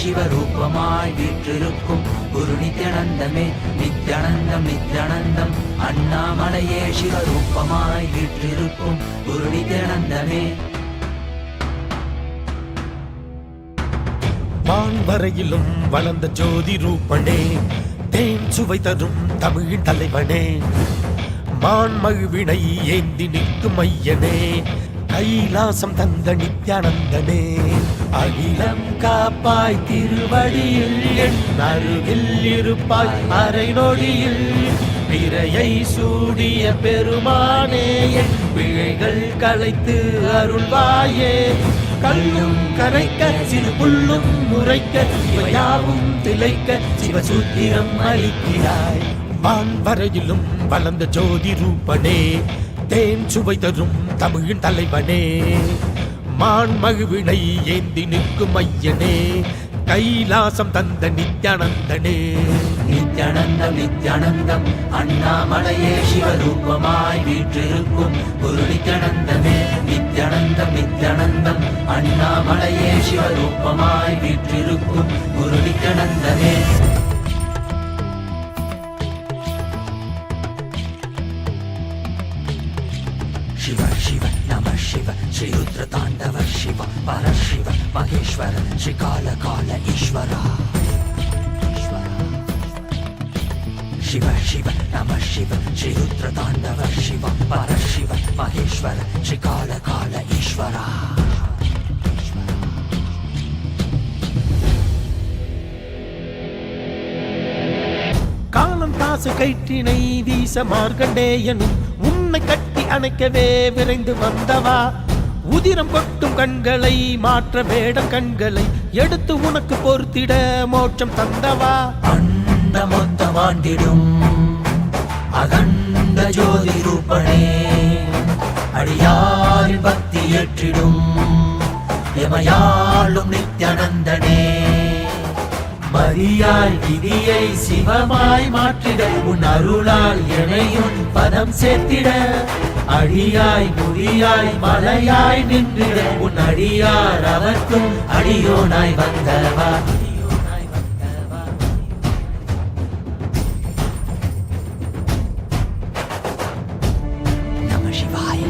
சிவரூபமாய் வீற்றிருக்கும் குரு நித்யானந்தமே. நித்யானந்தம் நித்யானந்தம் அண்ணாமலையே சிவரூபமாய் வீற்றிருக்கும் குரு நித்யானந்தமே. வான்வரையிலும் வளர்ந்த ஜோதி ரூபனே, தேன் சுவை தரும் தமிழின் தலைவனே, மான் மகிழ்வினை ஏந்தி நிற்கும் ஐயனே, கைலாசம் தந்த நித்யானந்தனே. அகிலம் காப்பாய் திருவடியில் என் அருகில் இருப்பாய் அரை நொடியில், பிறையை சூடிய பெருமானே என் பிழைகள் களைத்து அருள்வாயே. கல்லும் கரைக்க சிறு புல்லும் முறைக்க இவையாவும் திளைக்க சிவசூத்திரம் அளிக்கிறாய். வான்வரையிலும் வளர்ந்த ஜோதி ரூபனே, தேன் சுவை தரும் தமிழின் தலைவனே, மான் மகிழ்வினை ஏந்தி நிற்கும் ஐயனே, கைலாசம் தந்த நித்யானந்தனே. நித்யானந்தம் நித்யானந்தம் அண்ணாமலையே சிவரூபமாய் வீற்றிருக்கும் குரு நித்யானந்தமே. நித்யானந்தம் நித்யானந்தம் அண்ணாமலையே சிவரூபமாய் வீற்றிருக்கும் குரு நித்யானந்தமே. शिव शिव नमः शिव श्री रुद्र तांडव शिव परशिव महेश्वर श्री काल काल ईश्वरा. शिव शिव नमः शिव श्री रुद्र तांडव शिव परशिव महेश्वर श्री काल काल ईश्वरा. காலம் தாசு கயிற்றினை வீச மார்க்கண்டேயனும் உன்னை கட்டி அணைக்கவே விரைந்து வந்தவா. உதிரம் கொட்டும் கண்களை மாற்ற வேடம் கண்களை எடுத்து உனக்கு பொறுத்திட மோட்சம் தந்தவா. அண்ட மொத்தம் ஆண்டிடும் அகண்ட ஜோதி ரூபனே, அடியாரின் பக்தி ஏற்றிடும் எமையாளும் நித்யானந்தனே. மரியாய் விதியை சிவமாய் மாற்றிட உன் அருளால் எனையும் பதம் சேர்த்திட, அடியாய் முடியாய் மலையாய் நின்றிட உன் அடியார் அவர்க்கும் அடியோனாய் வந்தவா. நம சிவாய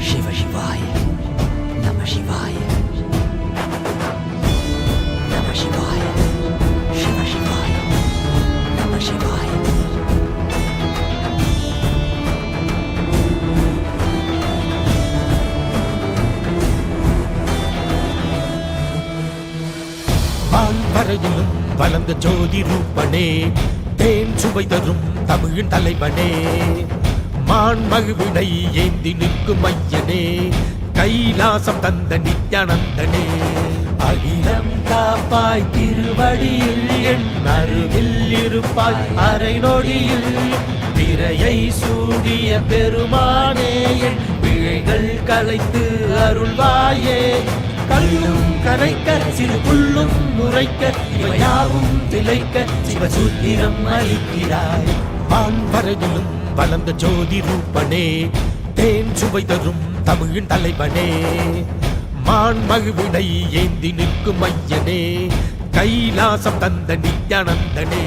சிவ சிவாய நம சிவாய நம சிவாய சிவ சிவாய நம சிவாய. வான்வரையிலும் வளர்ந்த ஜோதி ரூபனே, தேன் சுவை தரும் தமிழின் தலைவனே, மான் மகிழ்வினை ஏந்தி நிற்கும் ஐயனே, கைலாசம் தந்த நித்யானந்தனே. அகிலம் காப்பாய் திருவடியில் என் அருகில் இருப்பாய் அரை நொடியில், பிறையை சூடிய பெருமானே என் பிழைகள் களைத்து அருள்வாயே. கல்லும் கரைக்க சிறு புல்லும் முறைக்க இவையாவும் திளைக்க சிவசூத்திரம் அளிக்கிறாய். வான்வரையிலும் வளர்ந்த ஜோதி ரூபனே, தேன் சுவை தரும் தமிழின் தலைவனே, மான் மகிழ்வினை ஏந்தி நிற்கும் ஐயனே, கைலாசம் தந்த நித்யானந்தனே.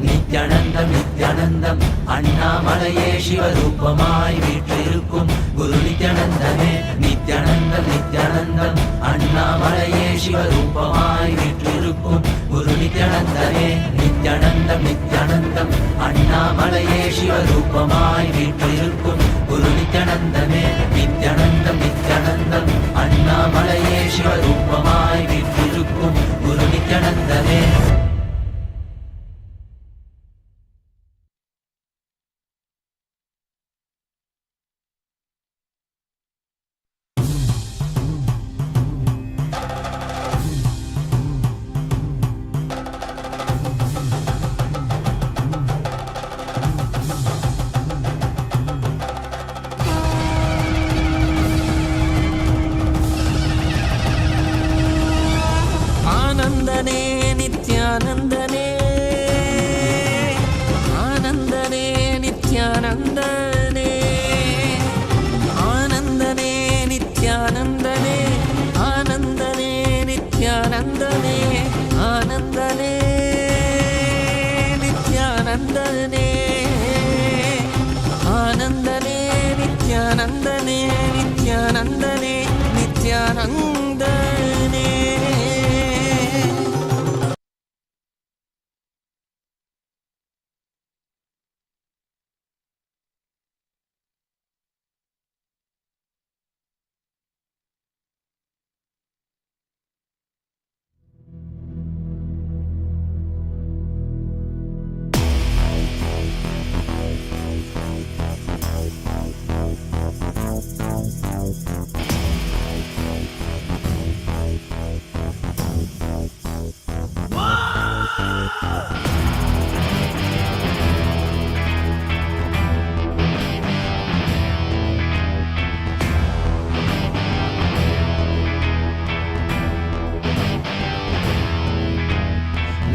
நித்யானந்தம் நித்யானந்தம் அண்ணாமலையே சிவரூபமாய் வீற்றிருக்கும் குரு நித்யானந்தமே. நித்யானந்தம் நித்யானந்தம் அண்ணாமலையே சிவரூபமாய் வீற்றிருக்கும் குரு நித்யானந்தமே. நித்யானந்தம் நித்யானந்தம் அண்ணாமலையே சிவரூபமாய் வீற்றிருக்கும் குரு நித்யானந்தமே. நித்யானந்தம் நித்யானந்தம் அண்ணாமலையே சிவரூபமாய் வீற்றிருக்கும் குரு நித்யானந்தமே. நித்யானந்தனே ஆனந்தனே நித்யானந்தனே நித்யானந்தனே நித்யானந்தனே.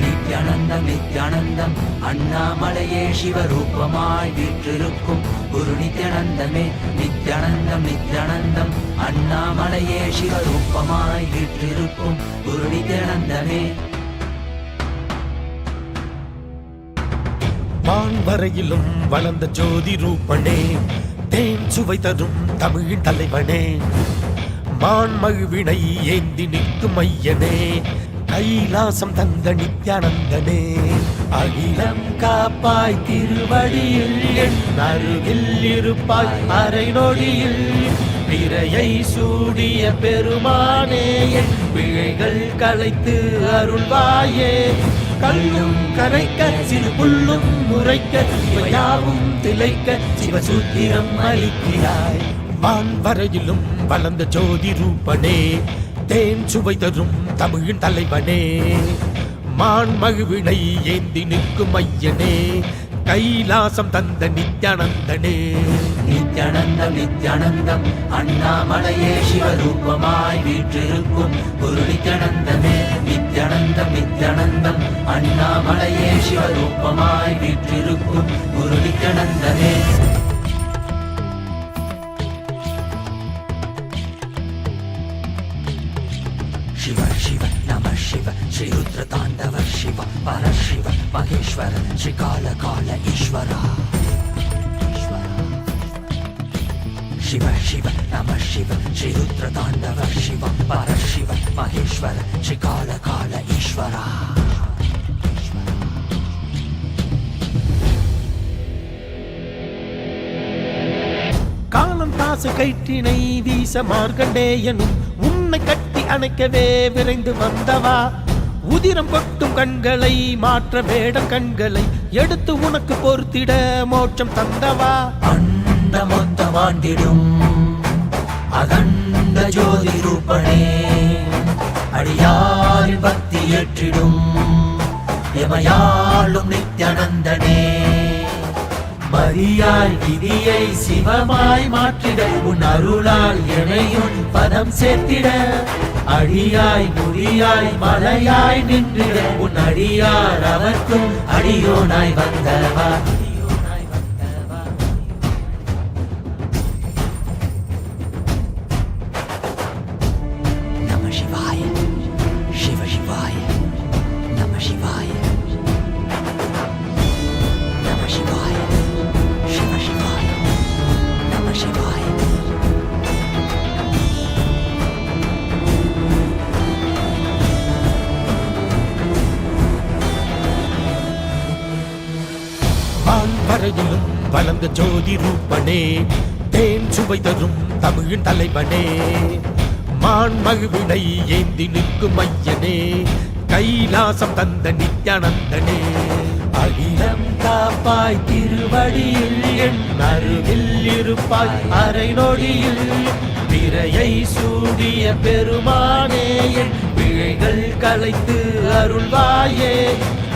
நித்யானந்தம் நித்யானந்தம் அண்ணாமலையே சிவரூபமாய் வீற்றிருக்கும் குரு நித்யானந்தமே. நித்யானந்தம் நித்யானந்தம் அண்ணாமலையே சிவரூபமாய் வீற்றிருக்கும் குரு நித்யானந்தமே. வான்வரையிலும் வளர்ந்த ஜோதி ரூபனே, தேன் சுவை தரும் தமிழின் தலைவனே, மான்மழுவினை ஏந்தி நிற்கும் ஐயனே, கைலாசம் தந்த நித்யானந்தனே. அகிலம் காப்பாய் திருவடியில் என் அருகில் இருப்பாய் அரை நொடியில், பிறையை சூடிய பெருமானே என் பிழைகள் களைத்து அருள்வாயே. கல்லும் கரைக்க சிறு புல்லும் முறைக்க இவையாவும் திளைக்க சிவசூத்திரம் அளிக்கிறாய். வான்வரையிலும் வளர்ந்த ஜோதி ரூபனே, தேன் சுவை தரும் தமிழின் தலைவனே, மான்மழுவினை ஏந்தி நிற்கும் ஐயனே, கைலாசம் தந்த நித்யானந்தனே. நித்யானந்தம் நித்யானந்தம் அண்ணாமலையே சிவரூபமாய் வீற்றிருக்கும் குரு நித்யானந்தமே. நித்யானந்தம் நித்யானந்தம் அண்ணாமலையே சிவரூபமாய் வீற்றிருக்கும் குரு நித்யானந்தமே. शिव शिव नमः शिव श्री रुद्र तांडव शिव परशिव महेश्वर श्री काल काल ईश्वरा. शिव शिव नमः शिव श्री रुद्र तांडव शिव परशिव महेश्वर श्री काल काल ईश्वरा. காலம் தாசு கயிற்றினை வீச மார்கண்டேயனும் உன்னை கட்டி அணைக்கவே விரைந்து வந்தவா. உதிரம் கொட்டும் கண்களை மாற்ற வேடம் கண்களை எடுத்து உனக்கு பொறுத்திட மோட்சம் தந்தவா. அண்ட மொத்தம் ஆண்டிடும் அகண்ட ஜோதி ரூபனே, அடியாரின் பக்தி ஏற்றிடும் எமையாளும் நித்யானந்தனே. மரியாய் விதியை சிவமாய் மாற்றிட உன் அருளால் எனையுன் பதம் சேர்த்திட, அடியாய் முடியாய் மலையாய் நின்றிட உன் அடியார் அவர்க்கும் அடியோனாய் வந்தவா. நம சிவாய சிவ சிவாய நம சிவாய நம சிவாய சிவ சிவாய நம சிவாய. வான்வரையிலும் வளர்ந்த ஜோதி ரூபனே, தேன் சுவை தரும் தமிழின் தலைவனே, மான்மழுவினை ஏந்தி நிற்கும் ஐயனே, கைலாசம் தந்த நித்யானந்தனே. அகிலம் காப்பாய் திருவடியில் என் அருகில் இருப்பாய் அரை நொடியில், பிறையை சூடிய பெருமானே என் பிழைகள் களைத்து அருள்வாயே.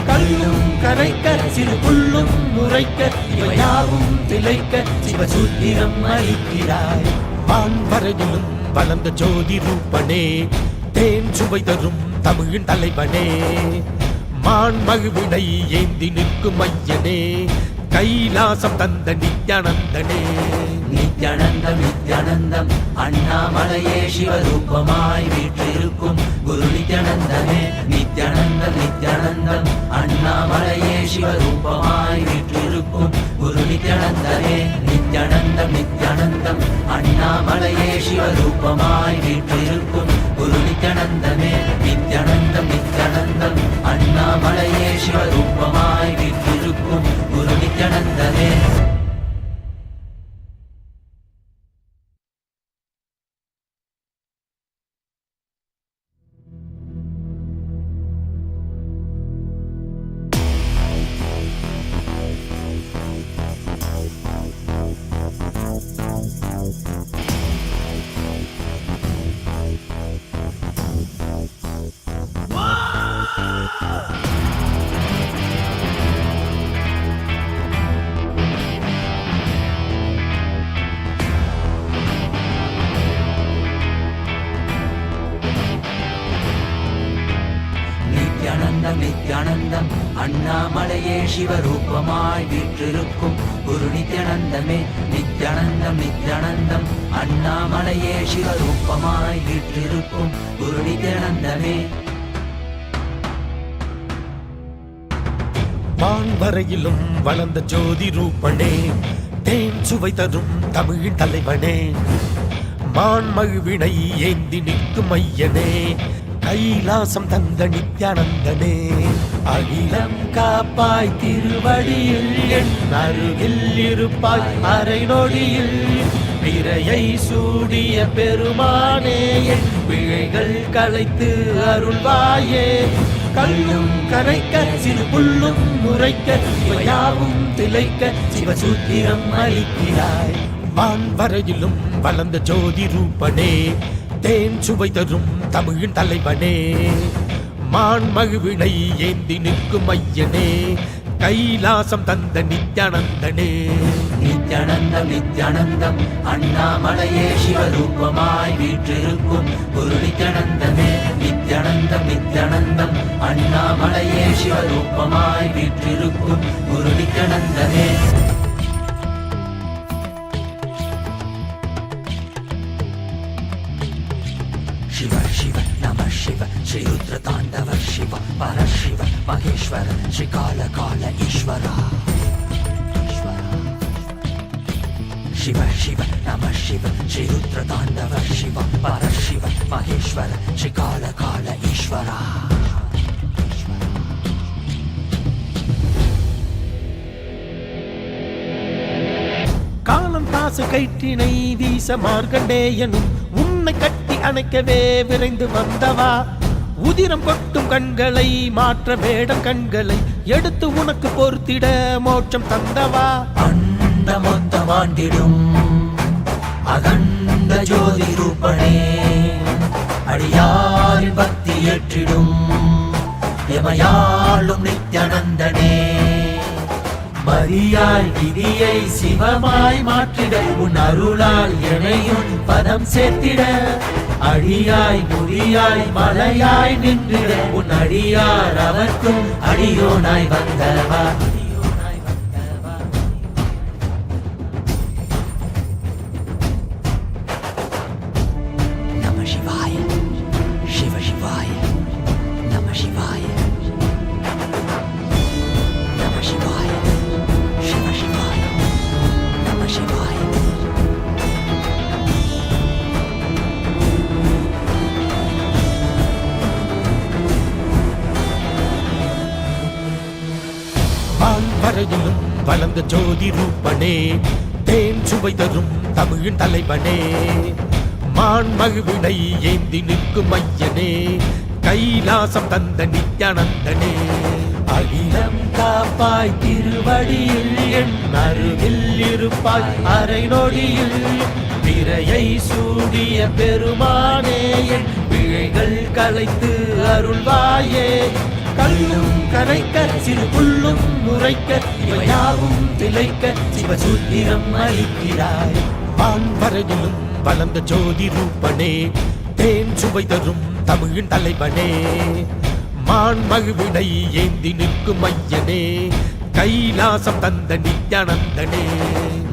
கல்லும் கரைக்க சிறு புல்லும் முறைக்க இவையாவும் திளைக்க சிவசூத்திரம் அளிக்கிறாய். வான்வரையிலும் வளர்ந்த ஜோதி ரூபனே, தேன் சுவை தரும் தமிழின் தலைவனே, மான்மழுவினை ஏந்தி நிற்கும் ஐயனே, கைலாசம் தந்த நித்யானந்தனே. நித்யானந்தம் நித்யானந்தம் அண்ணாமலையே சிவரூபமாய் வீற்றிருக்கும் குரு நித்யானந்தமே. நித்யானந்தம் நித்யானந்தம் அண்ணாமலையே சிவரூபமாய் வீற்றிருக்கும் குரு நித்யானந்தமே நித்யானந்தம் நித்யானந்தம் அண்ணாமலையே சிவரூபமாய் வீற்றிருக்கும் குரு நித்யானந்தமே நித்யானந்தம் நித்யானந்தம் அண்ணாமலையே சிவரூபமாய் வீற்றிருக்கும் குரு நித்யானந்தமே. நித்யானந்தம் அண்ணாமலையே சிவரூபமாய் வீற்றிருக்கும் குரு நித்யானந்தமே நித்யானந்தம் நித்யானந்தம் அண்ணாமலையே சிவரூபமாய் வீற்றிருக்கும் குரு நித்யானந்தமே. வான்வரையிலும் வளர்ந்த ஜோதி ரூபனே தேன் சுவை தரும் தமிழின் தலைவனே மான்மழுவினை ஏந்தி நிற்கும் ஐயனே கைலாசம் தந்த நித்யானந்தனே அகிலம் காப்பாய் திருவடியில் என் அருகில் இருப்பாய் அரை நொடியில் பிறையை சூடிய பெருமானே என் பிழைகள் களைத்து அருள்வாயே கல்லும் கரைக்க சிறு புல்லும் முறைக்க இவையாவும் திளைக்க சிவசூத்திரம் அளிக்கிறாய் வான்வரையிலும் வளர்ந்த ஜோதி ரூபனே தேன் சுவை தரும் தமிழின் தலைவனே மான்மழுவினை ஏந்தி நிற்கும் ஐயனே கைலாசம் தந்த நித்யானந்தனே நித்யானந்தம் நித்யானந்தம் அண்ணாமலையே சிவரூபமாய் வீற்றிருக்கும் குரு நித்யானந்தமே நித்யானந்தம் நித்யானந்தம் அண்ணாமலையே சிவரூபமாய் வீற்றிருக்கும் குரு நித்யானந்தமே. शिव शिव नमः शिव श्री रुद्र तांडव शिव परशिव महेश्वर श्री काल काल ईश्वरा शिव शिव नमः शिव श्री रुद्र तांडव शिव परशिव महेश्वर श्री काल काल ईश्वरा. காலம் தாசு கயிற்றினை வீச மார்கண்டேயனும் உன்னை கட்டி அணைக்கவே விரைந்து வந்தவா உதிரம் கொட்டும் கண்களை மாற்ற வேடம் கண்களை எடுத்து உனக்கு பொறுத்திட மோட்சம் தந்தவா அண்ட மொத்தம் ஆண்டிடும் அகண்ட ஜோதி ரூபனே அடியாரின் பக்தி ஏற்றிடும் எமையாளும் நித்யானந்தனே மரியாய் விதியை சிவமாய் மாற்றிட உன் அருளால் எனையும் பதம் சேர்த்திட அடியாய் முடியாய் மலையாய் நின்றிட உன் அடியார் அவர்க்கும் அடியோனாய் வந்தவா நம சிவாய சிவ சிவாய நம சிவாய நம சிவாய சிவ சிவாய நம சிவாய. வான்வரையிலும் வளர்ந்த ஜோதி ரூபனே தேன் சுவை தரும் தமிழின் தலைவனே மான்மழுவினை ஏந்தி நிற்கும் ஐயனே கைலாசம் தந்த நித்யானந்தனே அகிலம் காப்பாய் திருவடியில் என் அருகில் இருப்பாய் அரை நொடியில் பிறையை சூடிய பெருமானே என் பிழைகள் களைத்து அருள்வாயே கல்லும் கரைக்க சிறு புல்லும் முறைக்க இவையாவும் திளைக்க சிவசூத்திரம் அளிக்கிறாய் வான்வரையிலும் வளர்ந்த ஜோதி ரூபனே தேன் சுவை தரும் தமிழின் தலைவனே மான்மழுவினை ஏந்தி நிற்கும் ஐயனே கைலாசம் தந்த நித்யானந்தனே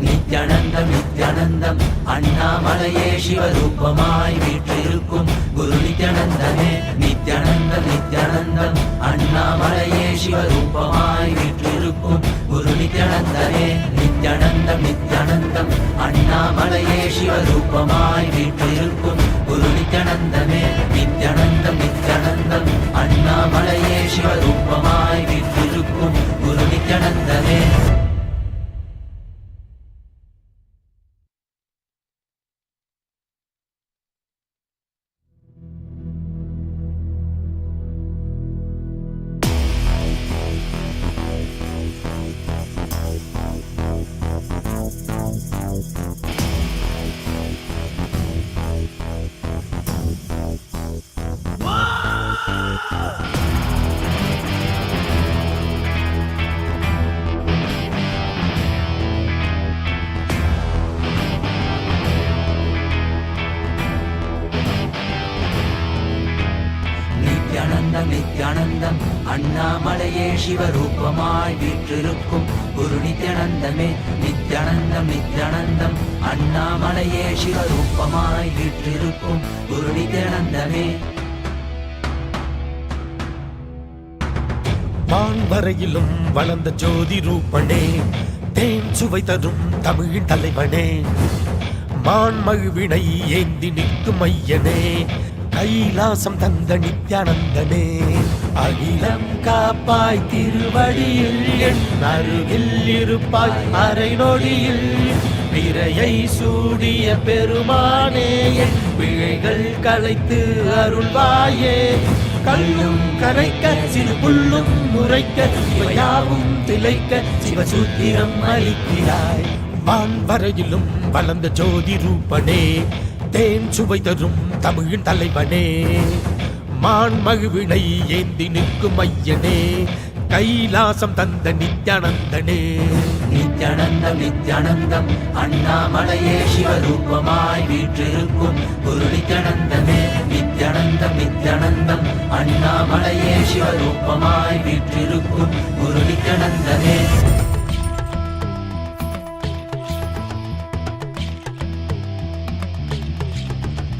நித்யானந்தம் நித்யானந்தம் அண்ணாமலையே சிவரூபமாய் வீற்றிருக்கும் குரு நித்யானந்தமே நித்யானந்தம் நித்யானந்தம் அண்ணாமலையே சிவரூபமாய் வீற்றிருக்கும் நித்யானந்தமே நித்யானந்தம் நித்யானந்தம் அண்ணாமலையே சிவரூபமாய் வீற்றிருக்கும் குரு நித்யானந்தமே நித்யானந்தம் நித்யானந்தம் அண்ணாமலையே சிவரூபமாய் வீற்றிருக்கும் குரு நித்யானந்தமே. நித்யானந்தம் அண்ணாமலையே சிவரூபமாய் வீற்றிருக்கும் குரு நித்யானந்தமே நித்யானந்தம் நித்யானந்தம் அண்ணாமலையே சிவரூபமாய் வீற்றிருக்கும் குரு நித்யானந்தமே. வான்வரையிலும் வளர்ந்த ஜோதி ரூபனே தேன் சுவை தரும் தமிழின் தலைவனே மான்மழுவினை ஏந்தி நிற்கும் ஐயனே கைலாசம் தந்த நித்யானந்தனே அகிலம் காப்பாய் திருவடியில் என் அருகில் இருப்பாய் அரை நொடியில் பிறையை சூடிய பெருமானே என் பிழைகள் களைத்து அருள்வாயே கல்லும் கரைக்க சிறு புல்லும் முறைக்க இவையாவும் திளைக்க சிவசூத்திரம் அளிக்கிறாய் வான்வரையிலும் வளர்ந்த ஜோதி ரூபனே தேன் சுவை தரும் தமிழின் தலைவனே மான்மழுவினை ஏந்தி நிற்கும் ஐயனே கைலாசம் தந்த நித்யானந்தனே நித்யானந்தம் நித்யானந்தம் அண்ணாமலையே சிவரூபமாய் வீற்றிருக்கும் குரு நித்யானந்தமே நித்யானந்தம் நித்யானந்தம் அண்ணாமலையே சிவரூபமாய் வீற்றிருக்கும் குரு நித்யானந்தமே.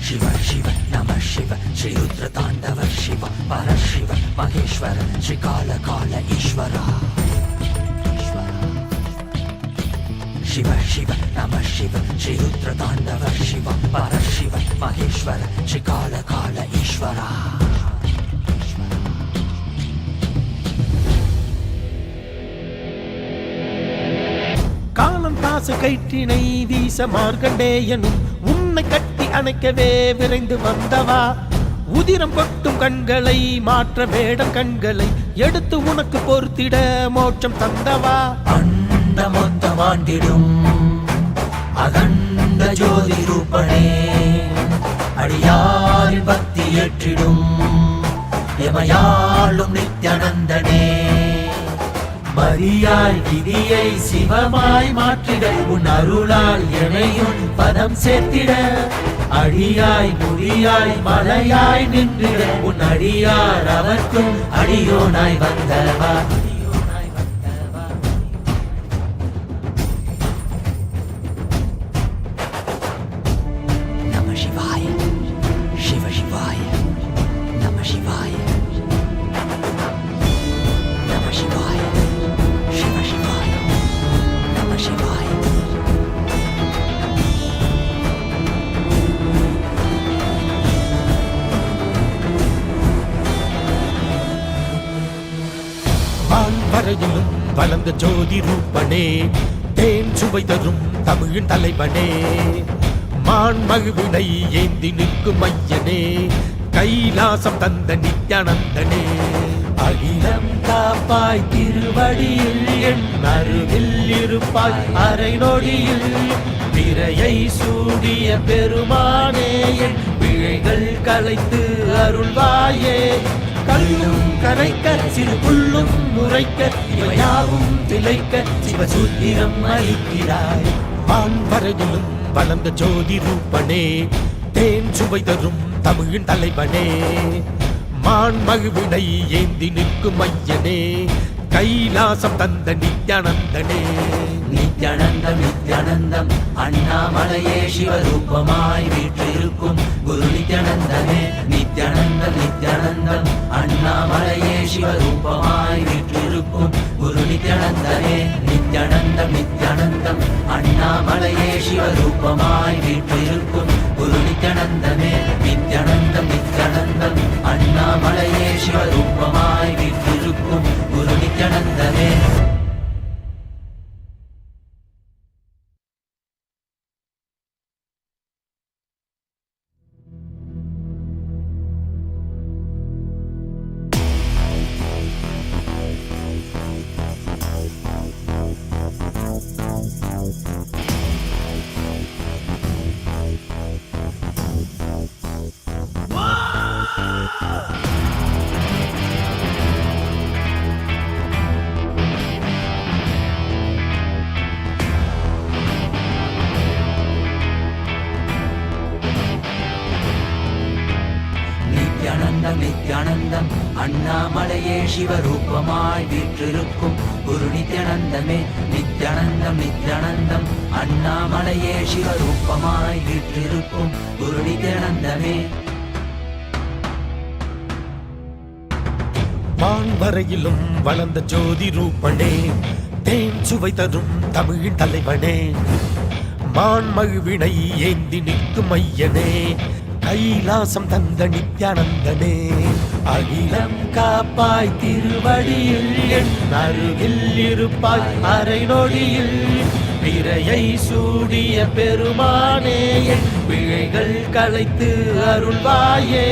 शिव शिव नमः शिव श्री रुद्र तांडव शिव परशिव महेश्वर श्री काल काल ईश्वर शिव शिव नमः शिव श्री रुद्र तांडव शिव परशिव महेश्वर श्री काल काल ईश्वर. காலம் காசு கயிற்றினை வீச மார்க்கண்டேயனும் உன்னை கட்டி அணைக்கவே விரைந்து வந்தவா உதிரம் கொட்டும் கண்களை மாற்ற வேடம் கண்களை எடுத்து உனக்கு பொறுத்திட மோட்சம் தந்தவா அண்ட மொத்தம் ஆண்டிடும் அகண்ட ஜோதி ரூபனே அடியாரின் பக்தி ஏற்றிடும் எமையாளும் நித்யானந்தனே மரியாய் விதியை சிவமாய் மாற்றிட உன் அருளால் எனையும் பதம் சேர்த்திட அடியாய் முடியாய் மலையாய் நின்றிட உன் அடியார் அவர்க்கும் அடியோனாய் வந்தவா நம சிவாய சிவ சிவாய நம சிவாய நம சிவாய शिव शिवाय नमः शिवाय. வான்வரையிலும் வளர்ந்த ஜோதி ரூபனே தேன் சுவை தரும் தமிழின் தலைவனே மான்மழுவினை ஏந்தி நிற்கும் ஐயனே கைலாசம் தந்த நித்யானந்தனே அகிலம் காப்பாய் திருவடியில் என் அருகில் இருப்பாய் அரை நொடியில் பிறையை சூடிய பெருமானே என் பிழைகள் களைத்து அருள்வாயே கல்லும் கரைக்க சிறு புல்லும் முறைக்க இவையாவும் திளைக்க சிவசூத்திரம் அளிக்கிறாய் வான்வரையிலும் வளர்ந்த ஜோதி ரூபனே தேன் சுவை தரும் தமிழின் தலைவனே மான்மழுவினை ஏந்தி நிற்கும் ஐயனே கைலாசம் தந்த நித்யானந்தனே நித்யானந்தம் நித்யானந்தம் அண்ணாமலையே சிவரூபமாய் வீற்றிருக்கும் குரு நித்யானந்தமே நித்யானந்தம் நித்யானந்தம் அண்ணாமலையே சிவரூபமாய் வீற்றிருக்கும் குரு நித்யானந்தமே நித்யானந்தம் நித்யானந்தம் நித்யானந்தம் அண்ணாமலையே சிவரூபமாய் வீற்றிருக்கும் குரு நித்யானந்தமே நித்யானந்தம் நித்யானந்தம் அண்ணாமலையே சிவரூபமாய் வீற்றிருக்கும் குரு நித்யானந்தமே. நித்யானந்தம் நித்யானந்தம் அண்ணாமலையே சிவரூபமாய் வீற்றிருக்கும் குரு நித்யானந்தமே நித்யானந்தம் நித்யானந்தம் அண்ணாமலையே சிவரூபமாய் வீற்றிருக்கும் குரு நித்யானந்தமே. வான்வரையிலும் வளர்ந்த ஜோதி ரூபனே தேன் சுவை தரும் தமிழின் தலைவனே மான்மகிழ்வினை ஏந்தி நிற்கும் ஐயனே கைலாசம் தந்த நித்யானந்தனே அகிலம் காப்பாய் திருவடியில் என் அருகில் இருப்பாய் அரை நொடியில் பிறையை சூடிய பெருமானே என் பிழைகள் களைத்து அருள்வாயே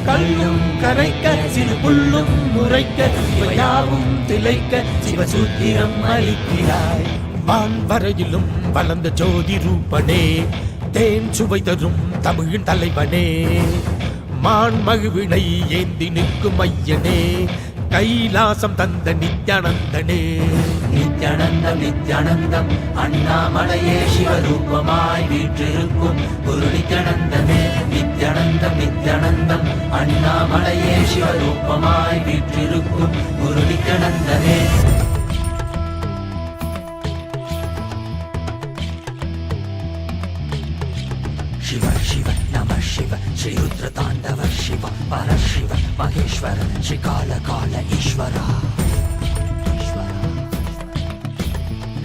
கல்லும் கரைக்க சிறு புல்லும் முறைக்க இவையாவும் திளைக்க சிவசூத்திரம் அளிக்கிறாய் வான்வரையிலும் வளர்ந்த ஜோதி ரூபனே தேன் சுவை தரும் தமிழின் தலைவனே மான்மகிழ்வினை ஏந்தி நிற்கும் ஐயனே கைலாசம் தந்த நித்யானந்தனே நித்யானந்தம் நித்யானந்தம் அண்ணாமலையே சிவரூபமாய் வீற்றிருக்கும் குரு நித்யானந்தமே நித்யானந்தம் நித்யானந்தம் அண்ணாமலையே சிவரூபமாய் வீற்றிருக்கும் குரு நித்யானந்தமே. शिव शिव नमः शिव श्री रुद्र तांडव शिव परशिव महेश्वर श्री काल काल ईश्वरा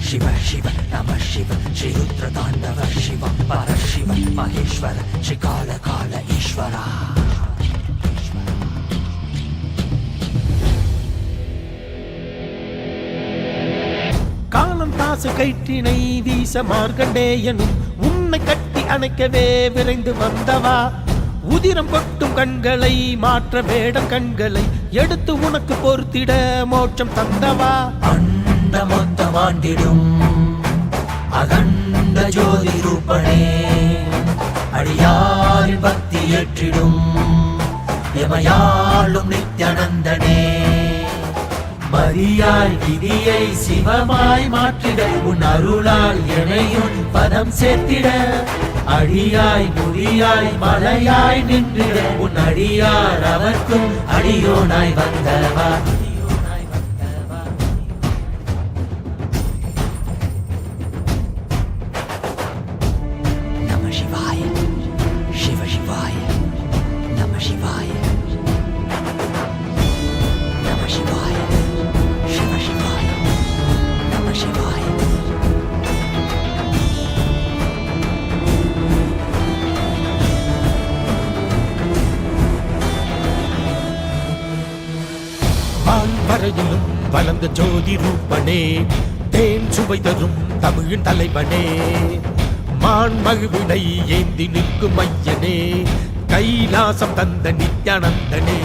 शिव शिव नमः शिव श्री रुद्र तांडव शिव परशिव महेश्वर श्री काल काल ईश्वरा. காலம் தாசு கயிற்றினை வீச மார்கண்டேயனும் உன்னை கட்டி அணைக்கவே விரைந்து வந்தவா உதிரம் கொட்டும் கண்களை மாற்ற வேடம் கண்களை எடுத்து உனக்கு பொறுத்திட மோட்சம் தந்தவா அண்ட மொத்தம் ஆண்டிடும் அகண்ட ஜோதி ரூபனே அடியாரின் பக்தி ஏற்றிடும் எமையாளும் நித்யானந்தனே மரியாய் விதியை சிவமாய் மாற்றிட உன் அருளால் எனையும் பதம் சேர்த்திட அடியாய் முடியாய் மலையாய் நின்றிட உன் அடியார் அவர்க்கும் அடியோனாய் வந்தவா நம சிவாய சிவ சிவாய நம சிவாய நம சிவாய शिव शिवाय नमः शिवाय வான்வரையிலும் வளர்ந்த ஜோதி ரூபனே தேன் சுவை தரும் தமிழின் தலைவனே மான்மகிழ்வினை ஏந்தி நிற்கும் ஐயனே கைலாசம் தந்த நித்யானந்தனே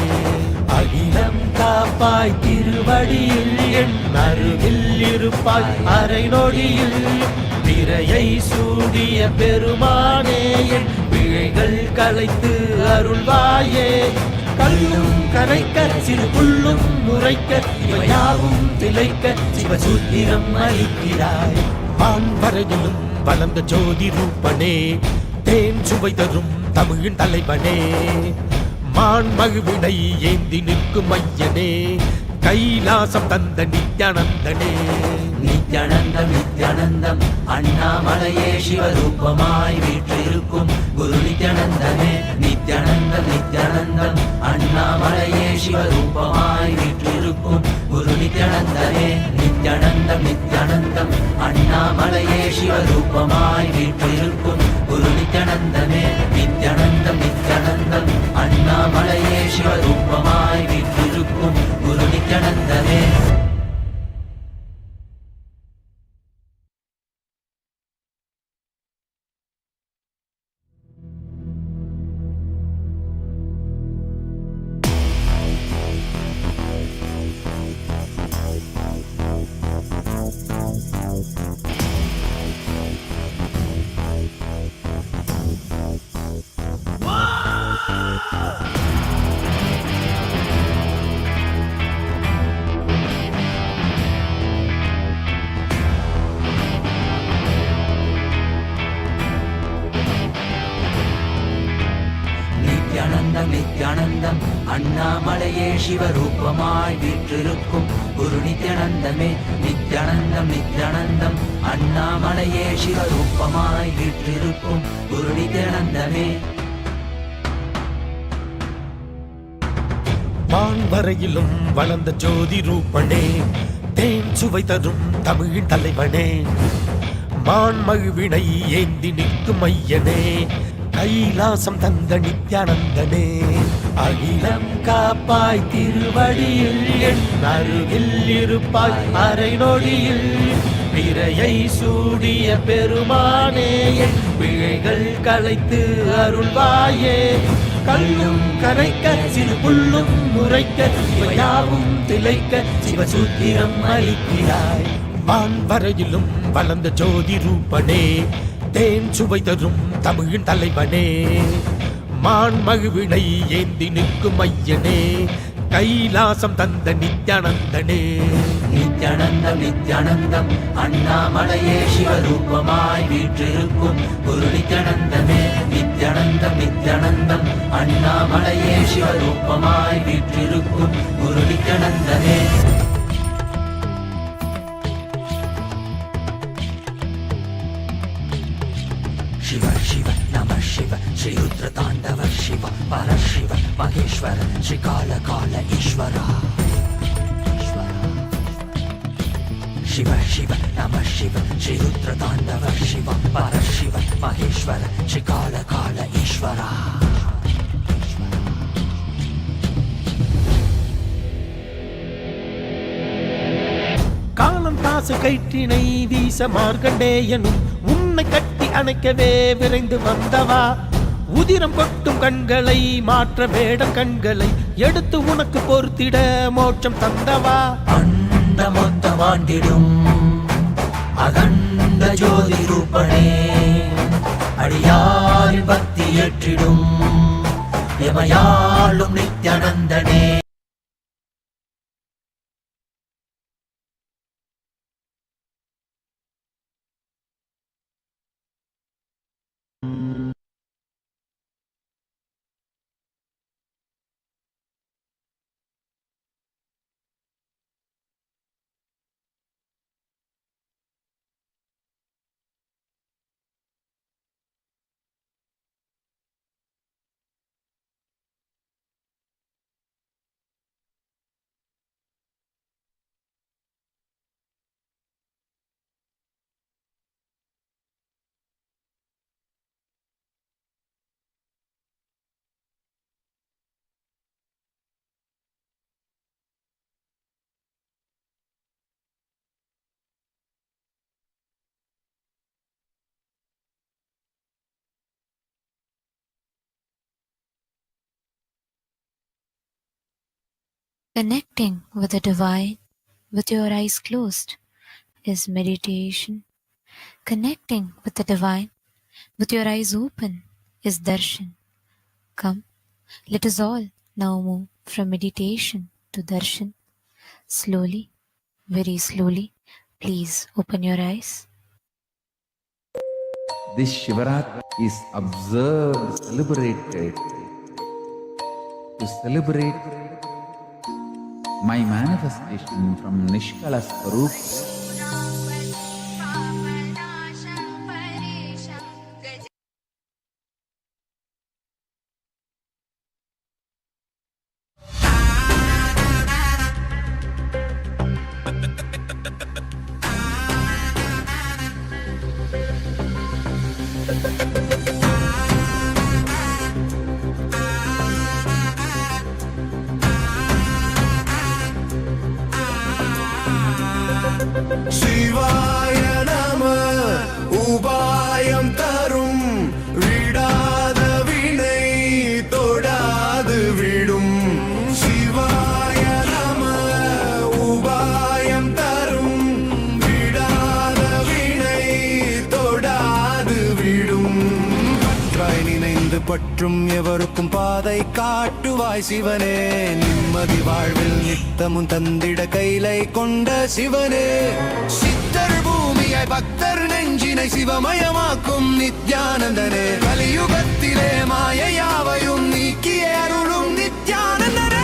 அகிலம் காப்பாய் திருவடியில் என் அருகில் இருப்பாய் அரை நொடியில் பிறையை சூடிய பெருமானே என் பிழைகள் களைத்து அருள்வாயே கல்லும் கரைக்க சிறு புல்லும் முறைக்க இவையாவும் திளைக்க சிவசூத்திரம் அளிக்கிறாய் வான்வரையிலும் வளர்ந்த ஜோதி ரூபனே தேன் சுவை தரும் தமிழின் தலைவனே மான்மகிழ்வினை ஏந்தி நிற்கும் ஐயனே கைலாசம் தந்த நித்யானந்தனே நித்யானந்தம் நித்யானந்தம் அண்ணாமலையே சிவரூபமாய் வீற்றிருக்கும் குரு நித்யானந்தமே நித்யானந்தம் நித்யானந்தம் அண்ணாமலையே சிவரூபமாய் வீற்றிருக்கும் குரு நித்யானந்தமே நித்யானந்தம் நித்யானந்தம் அண்ணாமலையே சிவரூபமாய் வீற்றிருக்கும் குரு நித்யானந்தமே நித்யானந்தம் நித்யானந்தம் அண்ணாமலையே சிவரூபமாய் வீற்றிருக்கும் குரு நித்யானந்தமே. நித்யானந்தம் நித்யானந்தம் அண்ணாமலையே சிவரூபமாய் வீற்றிருக்கும் குரு நித்யானந்தமே நித்யானந்தம் நித்யானந்தம் அண்ணாமலையே சிவரூபமாய் வீற்றிருக்கும் குரு நித்யானந்தமே. வான்வரையிலும் வளர்ந்த ஜோதி ரூபனே தேன் சுவை தரும் தமிழின் தலைவனே மான்மழுவினை ஏந்தி நிற்கும் ஐயனே கைலாசம் தந்த நித்யானந்தனே அகிலம் காப்பாய் திருவடியில் என் அருகில் இருப்பாய் அரை நொடியில் பிறையை சூடிய பெருமானே என் பிழைகள் களைத்து அருள்வாயே கல்லும் கரைக்க சிறு புல்லும் முறைக்க இவையாவும் திளைக்க சிவசூத்திரம் அளிக்கிறாய் வான்வரையிலும் வளர்ந்த ஜோதி ரூபனே தேன் சுவை தரும் தமிழின் தலைவனே மான்மழுவினை ஏந்தி நிற்கும் ஐயனே கைலாசம் தந்த நித்யானந்தனே நித்யானந்தம் நித்யானந்தம் அண்ணாமலையே சிவரூபமாய் வீற்றிருக்கும் குரு நித்யானந்தமே நித்யானந்தம் நித்யானந்தம் அண்ணாமலையே சிவரூபமாய் வீற்றிருக்கும் குரு நித்யானந்தமே. शिव शिव नमः शिव श्री रुद्र तांडव शिव परशिव महेश्वर श्री काल काल ईश्वरा शिव शिव नमः शिव श्री रुद्र तांडव शिव परशिव महेश्वर श्री काल काल ईश्वरा. காலம் காசு கயிற்றினை வீச மார்கண்டேயனும் உன்னை கட்டி அணைக்கவே விரைந்து வந்தவா உதிரம் கொட்டும் கண்களை மாற்ற வேடம் கண்களை எடுத்து உனக்கு பொறுத்திட மோட்சம் தந்தவா அண்ட மொத்தம் ஆண்டிடும் அகண்ட ஜோதி ரூபனே அடியாரின் பக்தி ஏற்றிடும் எமையாளும் நித்யானந்தனே. Connecting with the divine with your eyes closed is meditation. Connecting with the divine with your eyes open is darshan. Come, let us all now move from meditation to darshan. Slowly, very slowly, please open your eyes. This Shivaratri is observed, celebrated to celebrate my manifestation from Nishkala Swarup. உபாயம் தரும் விடாத வினை தொடாது விடும் பற்றாய் நினைந்து பற்றும் எவருக்கும் பாதை காட்டுவாய் சிவனே நிம்மதி வாழ்வில் நித்தமும் தந்திட கைலை கொண்ட சிவனே சித்தர் பூமியாய் பக்தர் நெஞ்சினை சிவமயமாக்கும் நித்யானந்தனே கலியுகத்திலே மாயையாவையும் நீக்கிய அருளும் நித்யானந்தனே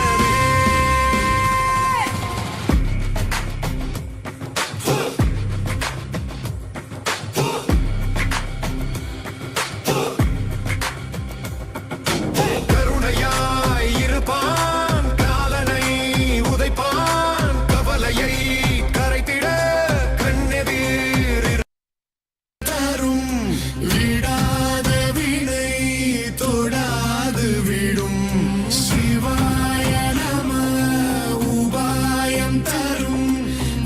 கருணையாய் இருப்பான் காலனை உதைப்பான் கவலையை கரைத்திட கண்ணெதிர் தரும் விடாத வினை தொடாது விடும் சிவாய நம உபாயம் தரும்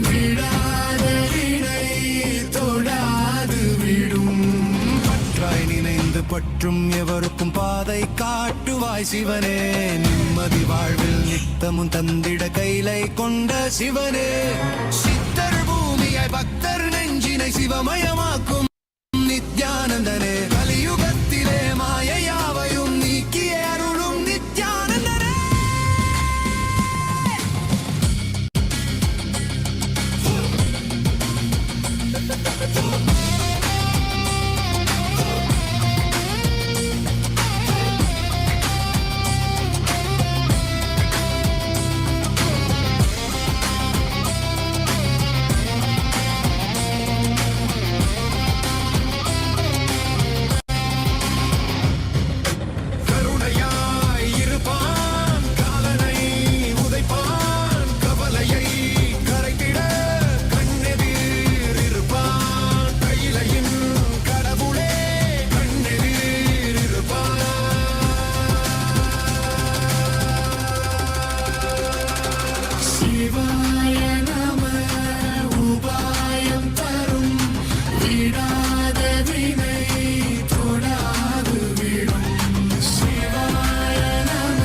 விடாத வினை தொடாது விடும் பற்றாய் நினைந்து பற்றும் எவருக்கும் பாதை காட்டுவாய் சிவனே நிம்மதி வாழ்வில் நித்தமும் தந்திட கைலை கொண்ட சிவனே சித்தர் பூமியாய் பக்தர் நெஞ்சினை சிவமயமாக்கும் நித்யானந்தனே கலியுகத்திலே மாயையாவையும் நீக்கிய அருளும் நித்யானந்தனே கருணையாய் இருப்பான் காலனை உதைப்பான் கவலையை கரைத்திட கண்ணெதிர் இருப்பான் கையிலையின் கடவுளே கண்ணெதிர் இருப்பான் சிவாய நம உபாயம் தரும் விடாத வினை தொடாது விடும் சிவாய நம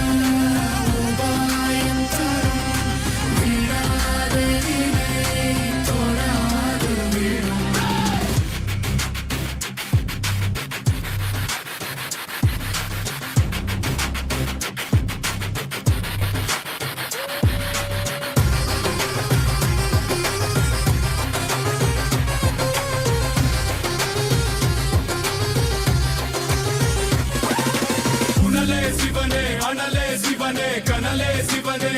உபாயம் தரும் விடாத வினை தொடாது விடும் உணலே சிவனே அனலே சிவனே கனலே சிவனே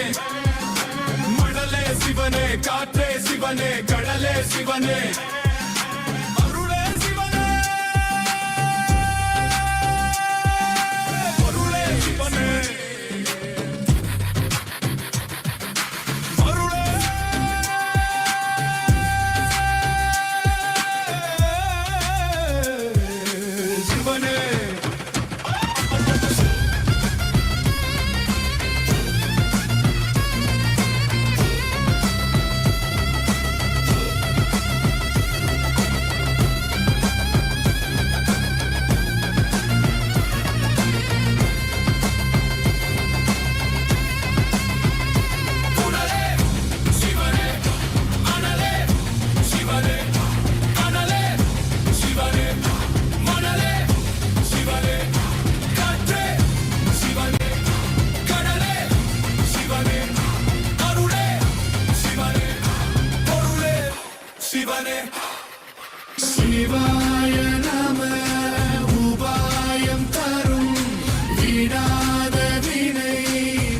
மணலே சிவனே காற்றே சிவனே கடலே சிவனே அருளே சிவனே பொருளே சிவனே அருளே சிவனே சிவாய நம உபாயம் தரும் விடாத வினை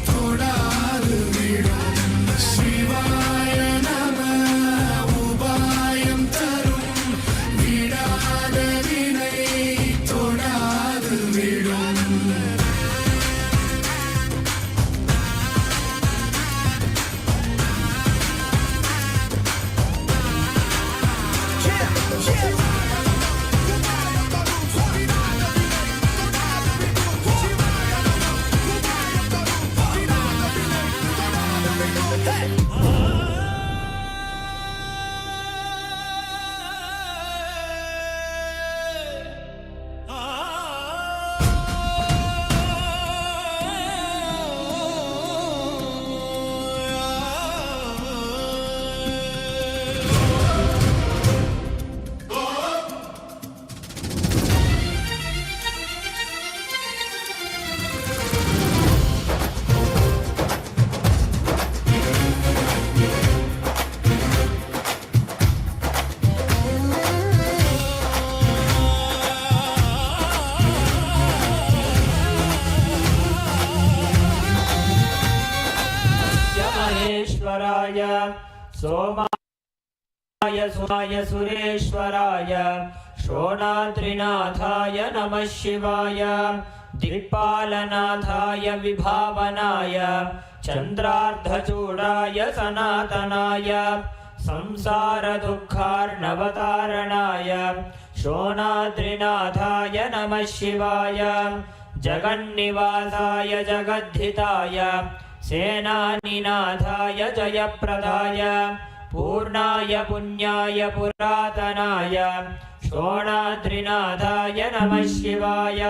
தொடாது விடும் சிவாய நம உபாயம் தரும் விடாத வினை தொடாது விடும் Yeah. सोमाय सुमाय सुरेश्वराय शोणाद्रिनाथाय नमः शिवाय दिक्पालनाथाय विभावनाय चन्द्रार्धचूडाय सनातनाय संसारदुःखार्णवतारणाय शोणाद्रिनाथाय नमः शिवाय जगन्निवासाय जगद्धिताय सेनानिनाथाय जयप्रदाय पूर्णाय पुण्याय पुरातनाय शोणाद्रिनाथाय नमः शिवाय।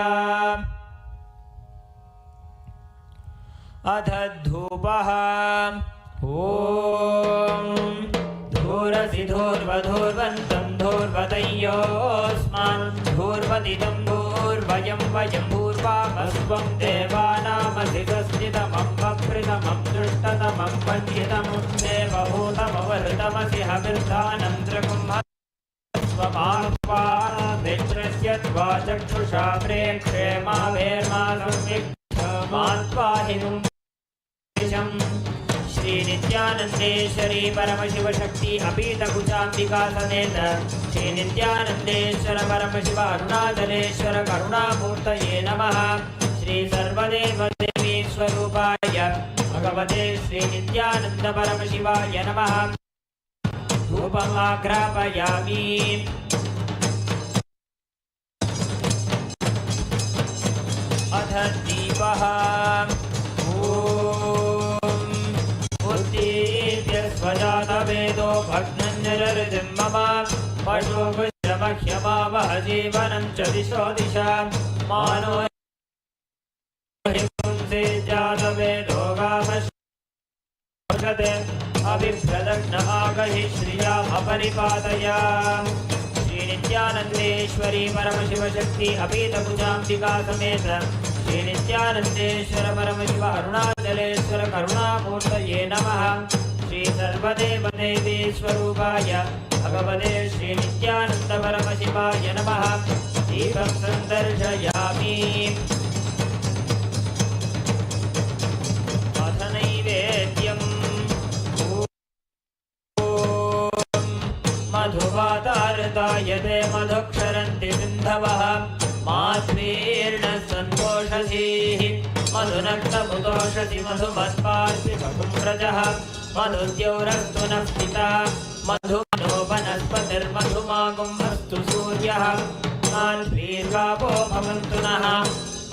अथ धूपः ॐ धूरसि धूर्वधूर्वन्तं धूर्वतयोऽस्मान् धूर्वदिदं धूर्वयं वयं भूर्वामस्त्वं देवानामसि तस्थितमं वक्रितमं दृष्टतमं पञ्चितमं देवभूतमवहृतमसि हविर्धानं त्रिकुम्भस्वमाह्वा मित्रस्य त्वा चक्षुषा प्रेक्षे मा भेर्मा संविक्षमात्वाहिनुं श्री नित्यानंदेश्वरी परमशिव शक्ति अपीतकुचाम्बिका समेत श्री नित्यानंदेश्वर परमशिव अरुणाचलेश्वर करुणामूर्तये नमः। श्री सर्वदेव देवी स्वरूपाय भगवते श्री नित्यानंद परमशिवाय नमः। धूपमाग्रापयामि। अथ दीपः स्वजातवेदो भग्नञ्जररिं मम पशुभुजमह्यमावह जीवनं च दिशो दिशा मानो हिंसे जातवेदो गामशते अभिप्रदग्न आगहि श्रियामपरिपातया। श्री नित्यानंदेश्वरी परमशिव शक्ति अपीतकुचाम्बिका समेत श्री नित्यानंदेश्वर परमशिव अरुणाचलेश्वर करुणामूर्तये नमः। श्री सर्वदेव देवी स्वरूपाय भगवते श्री नित्यानंद परमशिवाय नमः। दीपं सन्दर्शयामि। अथ नैवेद्यं मधुवातारताय ते मधुक्षरन्ति सिन्धवः मात्रेर्न सन्तोषधीः मधुनक्तमुदोषधि मधुमत्पार्ति भकुम्रजः मधुद्यौरस्तु नः पिता मधुमनो वनस्पतिर्मधुमागुम्भस्तु सूर्यः माल्भीर्गावो भवन्तु नः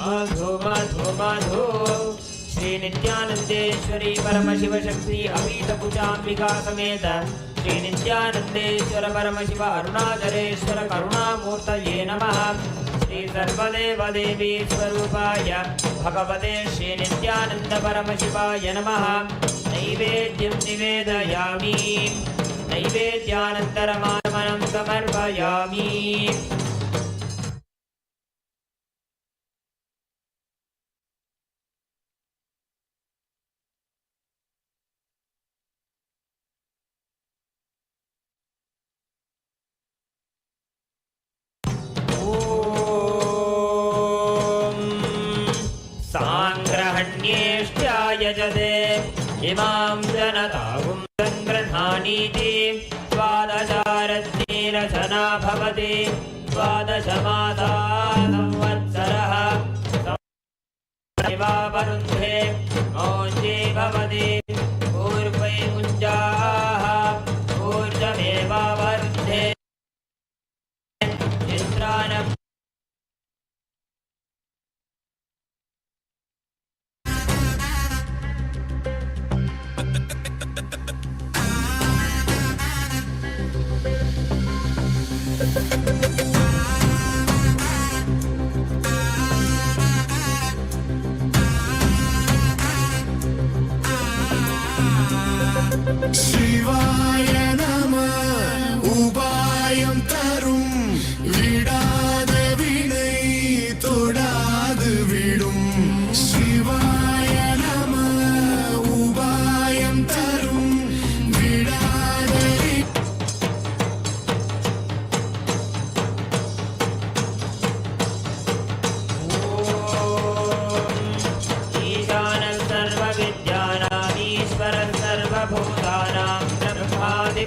मधु मधु मधु। श्री नित्यानंदेश्वरी परमशिव शक्ति अपीतकुचाम्बिका समेत श्री नित्यानंदेश्वर परमशिव अरुणाचलेश्वर करुणामूर्तये नमः। श्री सर्वदेव देवी स्वरूपाय भगवते श्री नित्यानंद परमशिवाय नमः। नैवेद्यं निवेदयामि। नैवेद्यानन्तरमात्मनं समर्पयामि। यजते इमां जनतागुं सङ्गृह्णानीति द्वादशारत्नेरचना भवति द्वादशमासा संवत्सरः वरुन्धे मौञ्जे भवति पूर्वै मुञ्जाः ऊर्जमेवावरुन्धे चित्रान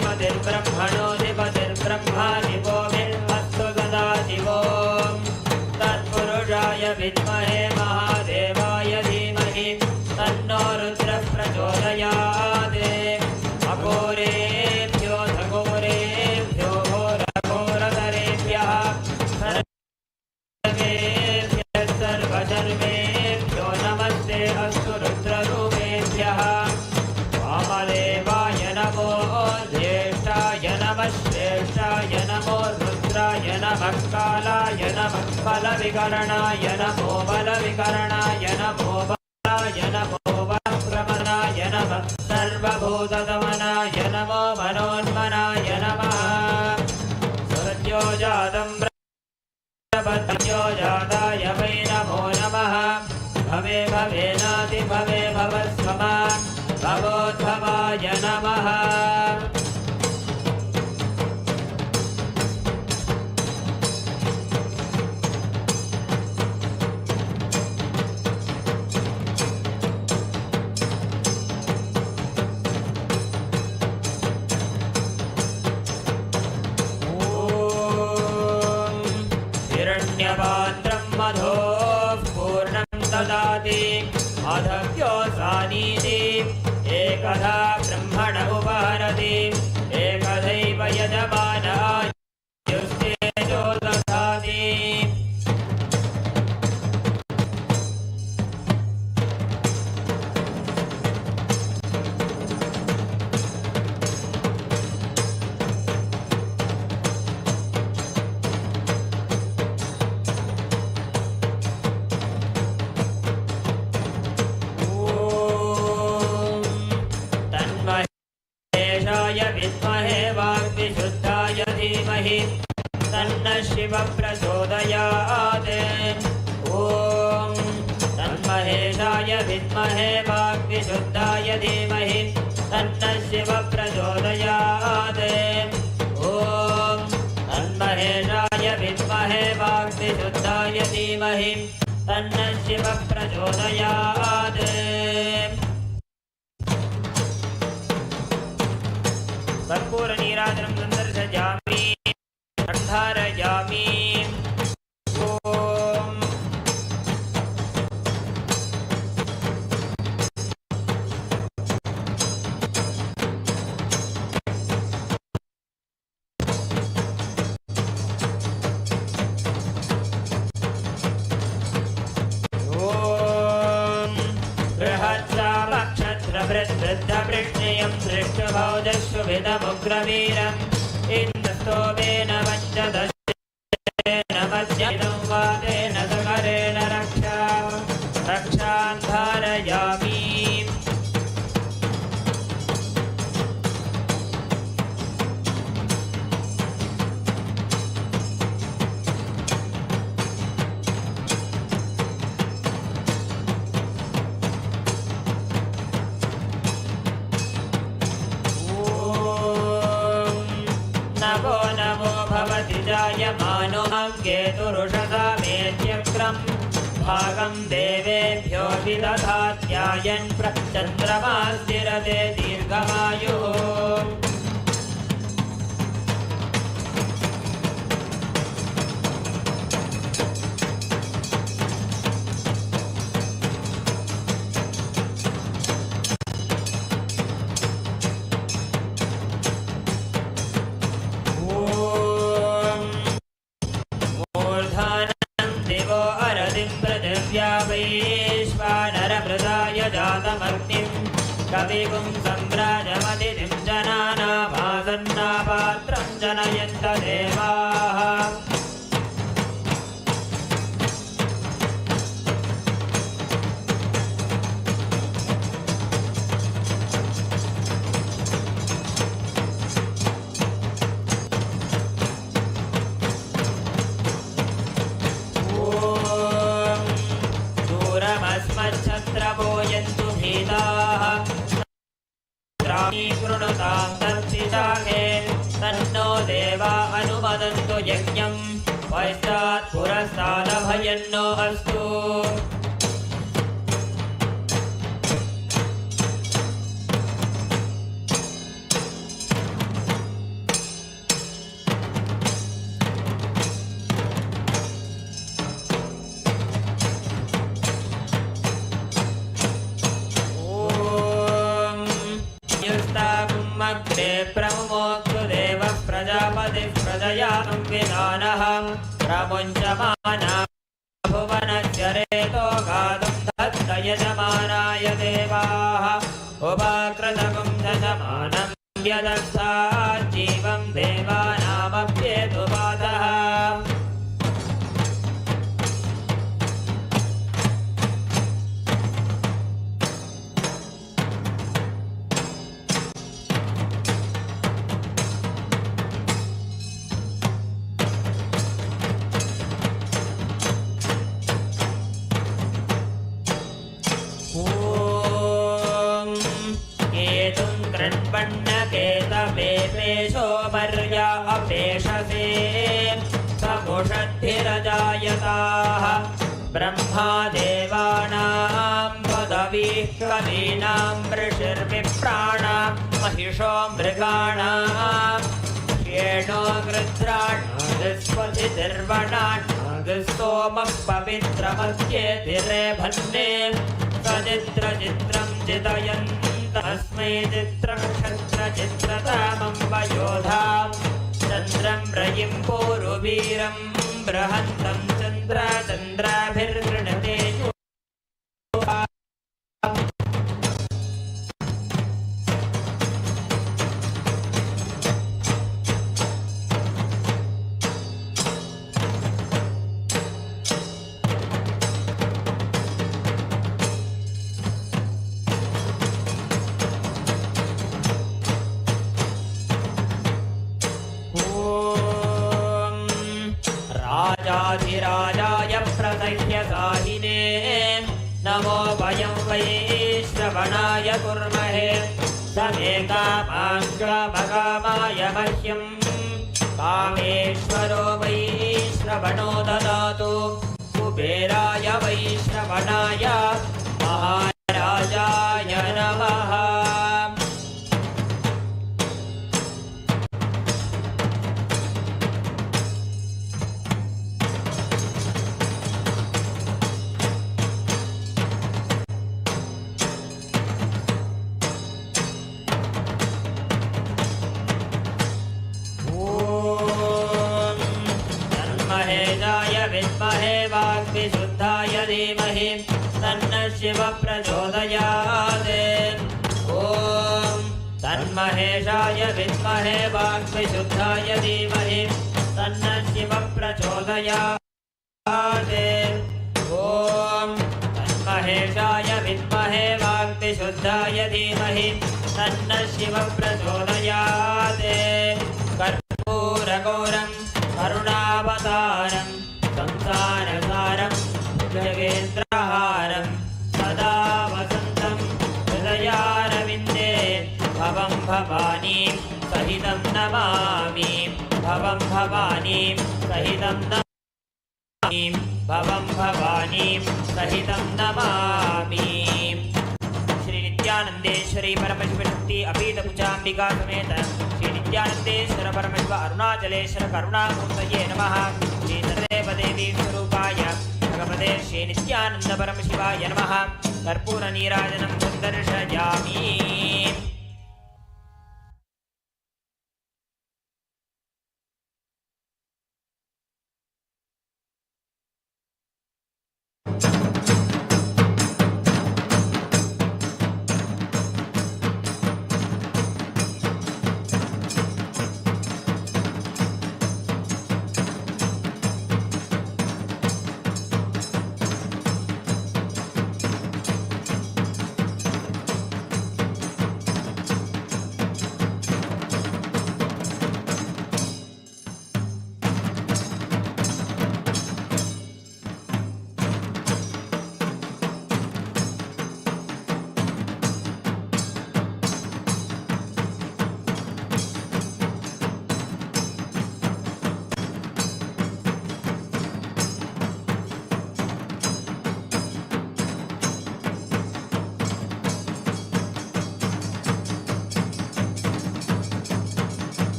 ब्रह्मणोऽधिपतिर्ब्रह्मा दिवो मे अस्तु सदाशिवो तत्पुरुषाय विद्महे महादेवाय धीमहि तन्नो रुद्रः प्रचोदयात् अघोरेभ्यो घोरेभ्यो घोरघोरतरेभ्यः सर्वधर्मेभ्यो नमस्ते अस्तु रुद्ररूपेभ्यः वामदेवाय नमो ज्येष्ठाय नमः श्रेष्ठाय नमो रुद्राय नमः कालाय नमः बलविकरणाय नमो बलविकरणाय नमो बलाय नमो बलप्रमनाय नमः सर्वभूतदमनाय नमो मनोन्मनाय नमः सत्यो जातं प्रपद्यो जाताय वै नमो नमः भवे भवेनाति भवे भवस्वमा भवोद्भवाय नमः हिरण्यपात्रं मधोः पूर्णं ददाति अधव्योऽसानीति एकधा ब्रह्मण उपहरति एकधैव यजमानायुस्तेजो दधाति विद्महे वाग्विशुद्धाय धीमहि तन्नः शिवः प्रचोदयात् ॐ तन्महेशाय विद्महे वाग्विशुद्धाय धीमहि तन्नः शिवः प्रचोदयात् ॐ तन्महेशाय विद्महे वाग्विशुद्धाय धीमहि तन्नः शिवः प्रचोदयात् कर्पूरनीराजनं सन्दर्शयामि सन्धारयामि ॐ बृहत्सामक्षत्रवृद्धवृद्धवृष्णियं दृष्टभौजस्वभिदमुग्रवीरम् इन्द्रस्तोमेन वञ्चदस्येन मध्यं वादेन सकरेण रक्षां धारयामि नमो नमो भवति जायमानोऽहं केतुरुषसामेत्यक्रं भागं देवेभ्यो विदधात्यायन् चन्द्रमास्तिरते दीर्घमायुः वैश्वानरमृदाय जातमग्निं कविगुं सम्राजमतिथिं जनानामासन्नापात्रं जनयन्त देवाः छत्रपोयन्तु भीताः कृणुतां तत्सिशाखे तन्नो देवा अनुमदन्तु यज्ञं पश्चात् पुरस्तादभयन्नो अस्तु प्रचोदयामं विधानः प्रमुञ्चमाना भुवनस्य रेतो गातुं दत्त यजमानाय देवाः उपाकृतगुं दशमानं यदर्थात् जीवं देवानामप्येतुपातः अपेशसे समुषद्भिरजायताः ब्रह्मा देवानां पदवीः कवीनां ऋषिर्विप्राणां महिषो मृगाणां श्येनो गृध्राणादिस्वधिर्वणादिस्तोमः पवित्रमध्येतिरेभन्ने सचित्रचित्रं चितयन् तस्मै चित्रं क्षत्रचित्रतामं वयोधां चन्द्रं रयिं पूरुवीरं बृहन्तं चन्द्राभिर्गृणते राजाधिराजाय प्रदह्यसाहिने नमो वयं वैश्रवणाय कुर्महे समे कामाय मह्यं कामेश्वरो वैश्रवणो ददातु कुबेराय वैश्रवणाय महाराजाय नमः विद्महे वाग्विशुद्धाय धीमहि तन्नः शिवः प्रचोदयात् ॐ तन्महेशाय विद्महे वाग्विशुद्धाय धीमहि तन्नः शिवः प्रचोदयात् ॐ तन्महेशाय विद्महे वाग्विशुद्धाय धीमहि तन्नः शिवः प्रचोदयात् कर्पूरगौरं करुणावतारं संसारसारं जगेन्द्रहारं सदा वसन्तं हृदयारविन्दे भवं भवानीं सहितं नमामि भवं भवानीं सहितं नमामि भवं भवानीं सहितं नमामि। श्री नित्यानंदेश्वरी परमशिव शक्ति अपीतभुजाम्बिका समेत श्री नित्यानंदेश्वर परमशिव अरुणाचलेश्वर करुणामूर्तये नमः। श्री सर्वदेवी स्वरूपाय भगवते श्री नित्यानंद परमशिवाय नमः। कर्पूर नीराजनं सन्दर्शयामि।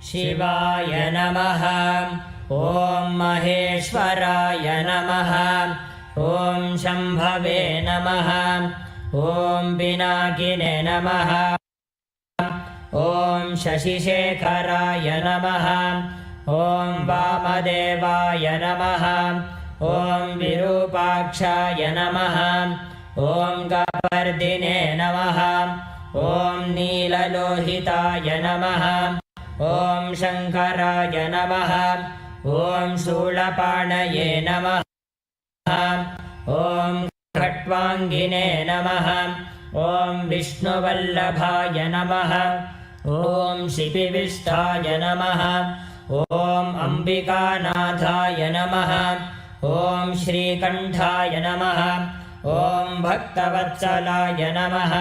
शिवाय नमः। ॐ महेश्वराय नमः। ॐ शम्भवे नमः। ॐ पिनाकिने नमः। ॐ शशिशेखराय नमः। ॐ वामदेवाय नमः। ॐ विरूपाक्षाय नमः। ॐ कपर्दिने नमः। ॐ नीललोहिताय नमः। ॐ शङ्कराय नमः। ॐ शूलपाणये नमः। ॐ खट्वाङ्गिने नमः। ॐ विष्णुवल्लभाय नमः। ॐ शिपिविष्टाय नमः। ॐ अम्बिकानाथाय नमः। ॐ श्रीकण्ठाय नमः। ॐ भक्तवत्सलाय नमः।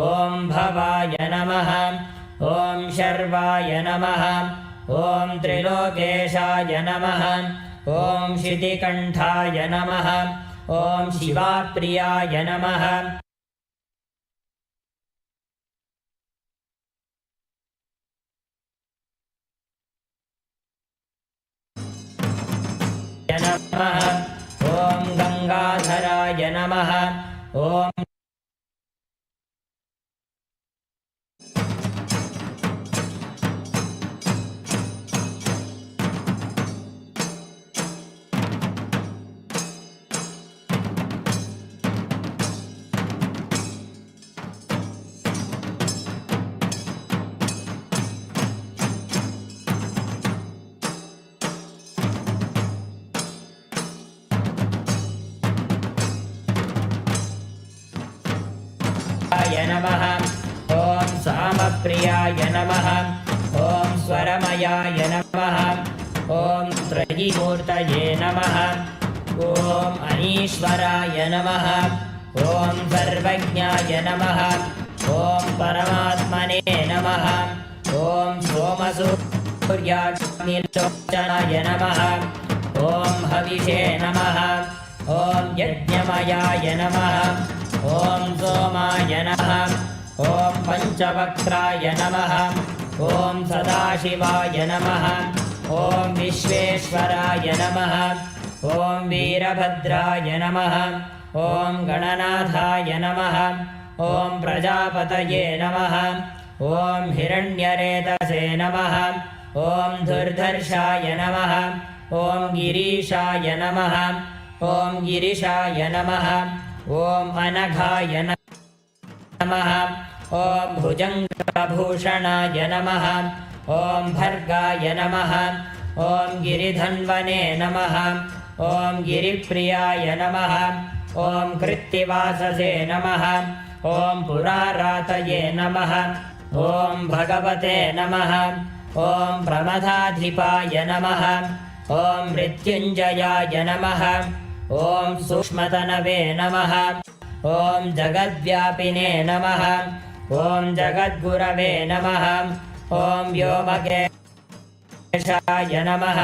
ॐ भवाय नमः। ॐ शर्वाय नमः। ॐ त्रिलोकेशाय नमः। ॐ शितिकण्ठाय नमः। ॐ शिवाप्रियाय नमः। ॐ गंगाधराय नमः। ॐ नमः। ॐ सामप्रियाय नमः। ॐ स्वरमयाय नमः। ॐ त्रयीमूर्तये नमः। ॐ अनीश्वराय नमः। ॐ सर्वज्ञाय नमः। ॐ परमात्मने नमः। ॐ सोमसूर्याग्निलोचनाय नमः। ॐ हविषे नमः। ॐ यज्ञमयाय नमः। ॐ सोमाय नमः। ॐ पञ्चवक्त्राय नमः। ॐ सदाशिवाय नमः। ॐ विश्वेश्वराय नमः। ॐ वीरभद्राय नमः। ॐ गणनाथाय नमः। ॐ प्रजापतये नमः। ॐ हिरण्यरेतसे नमः। ॐ दुर्धर्षाय नमः। ॐ गिरीशाय नमः। ॐ गिरिशाय नमः। ॐ अनघाय नमः। ॐ भुजङ्गभूषणाय नमः। ॐ भर्गाय नमः। ॐ गिरिधन्वने नमः। ॐ गिरिप्रियाय नमः। ॐ कृत्तिवाससे नमः। ॐ पुरारातये नमः। ॐ भगवते नमः। ॐ प्रमथाधिपाय नमः। ॐ मृत्युञ्जयाय नमः। ॐ सूक्ष्मतनवे नमः। ॐ जगद्व्यापिने नमः। ॐ जगद्गुरवे नमः। ॐ व्योमकेशाय नमः।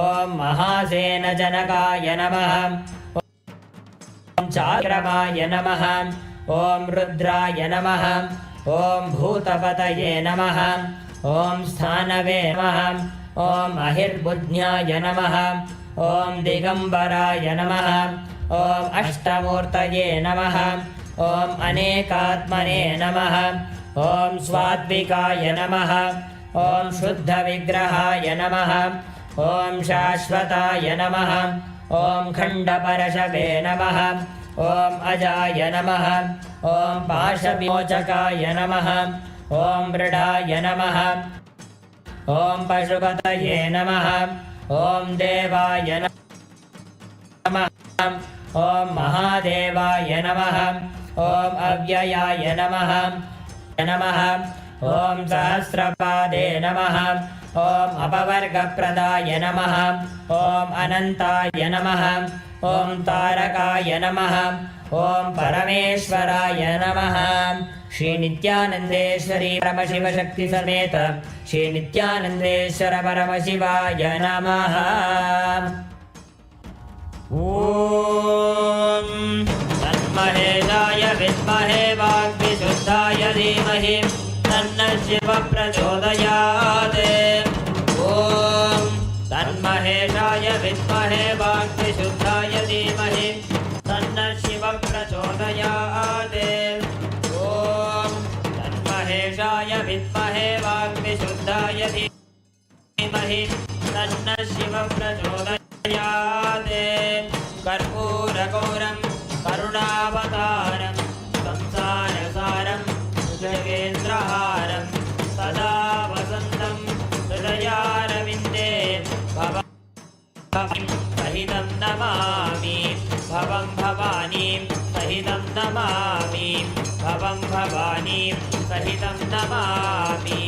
ॐ महासेनजनकाय नमः। ॐ चाक्रमाय नमः। ॐ रुद्राय नमः। ॐ भूतपतये नमः। ॐ स्थानवे नमः। ॐ अहिर्बुद्ध्याय नमः। ॐ दिगम्बराय नमः। ॐ अष्टमूर्तये नमः। ॐ अनेकात्मने नमः। ॐ स्वात्विकाय नमः। ॐ शुद्धविग्रहाय नमः। ॐ शाश्वताय नमः। ॐ खण्डपरशवे नमः। ॐ अजाय नमः। ॐ पाशविमोचकाय नमः। ॐ मृडाय नमः। ॐ पशुपतये नमः। ॐ देवाय नमः। ॐ महादेवाय नमः। ॐ अव्ययाय नमः। ॐ सहस्रपादे नमः। ॐ अपवर्गप्रदाय नमः। ॐ अनन्ताय नमः। ॐ तारकाय नमः। ॐ परमेश्वराय नमः। श्री नित्यानन्देश्वरी परमशिव शक्ति समेत श्री नित्यानन्देश्वर परमशिवाय नमः। ॐ तन्महेशाय विद्महे वाग्विशुद्धाय धीमहि तन्नः शिवः प्रचोदयात्। महेशाय विद्महे वाग्विशुद्धाय धीमहि तन्नः शिवः प्रचोदयात्। ॐ तन्महेशाय विद्महे वाग्विशुद्धाय धीमहि तन्नः शिवः प्रचोदयात्। कर्पूरगौरं करुणावतारं संसारसारं जगेन्द्रहारं सदा वसन्तं हृदयारविन्दे भवं सहितं नमामि भवं भवानीं सहितं नमामि भवं भवानीं सहितं नमामि।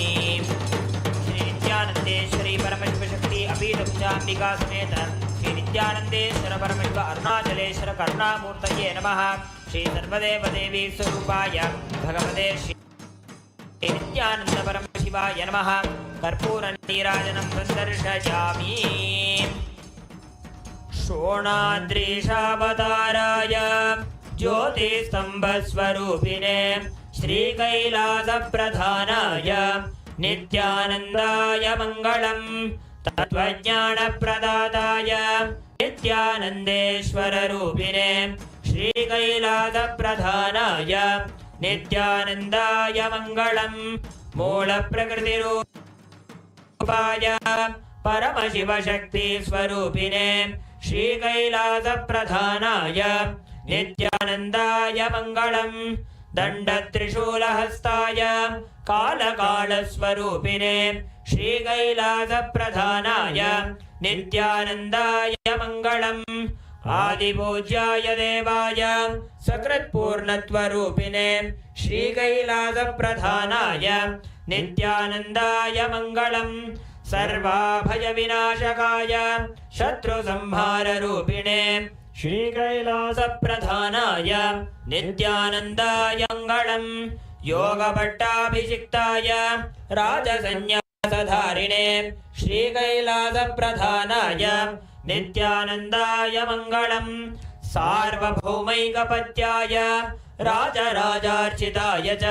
श्री नित्यानन्देश्वरी परमशिवशक्ति अपीठपूजाम्बिका समेत श्री नित्यानन्देश्वर परमशिव अरुणाचलेश्वर करुणामूर्तये नमः। श्री सर्वदेवदेवी स्वरूपाय भगवते श्री नित्यानन्द परमशिवाय नमः। कर्पूरनीराजनं सन्दर्शयामि। शोणाद्रीशावताराय ज्योतिस्तम्भस्वरूपिणे श्रीकैलासप्रधानाय नित्यानन्दाय मङ्गलम्। तत्त्वज्ञानप्रदाताय नित्यानन्देश्वररूपिणे श्रीकैलासप्रधानाय नित्यानन्दाय मङ्गलम्। मूलप्रकृतिरूपाय परमशिवशक्तिस्वरूपिणे श्रीकैलासप्रधानाय नित्यानन्दाय मङ्गलम्। दण्डत्रिशूलहस्ताय कालकालस्वरूपिणे श्रीकैलासप्रधानाय नित्यानन्दाय मङ्गलम्। आदिपूज्याय देवाय सकृत्पूर्णत्वरूपिणे श्रीकैलासप्रधानाय नित्यानन्दाय मङ्गलम्। सर्वाभयविनाशकाय शत्रुसंहाररूपिणे श्रीकैलासप्रधानाय नित्यानन्दाय मङ्गलम्। योगभट्टाभिषिक्ताय राजसंन्यासधारिणे श्रीकैलासप्रधानाय नित्यानन्दाय मङ्गलम्। सार्वभौमैकपत्याय राजराजार्चिताय च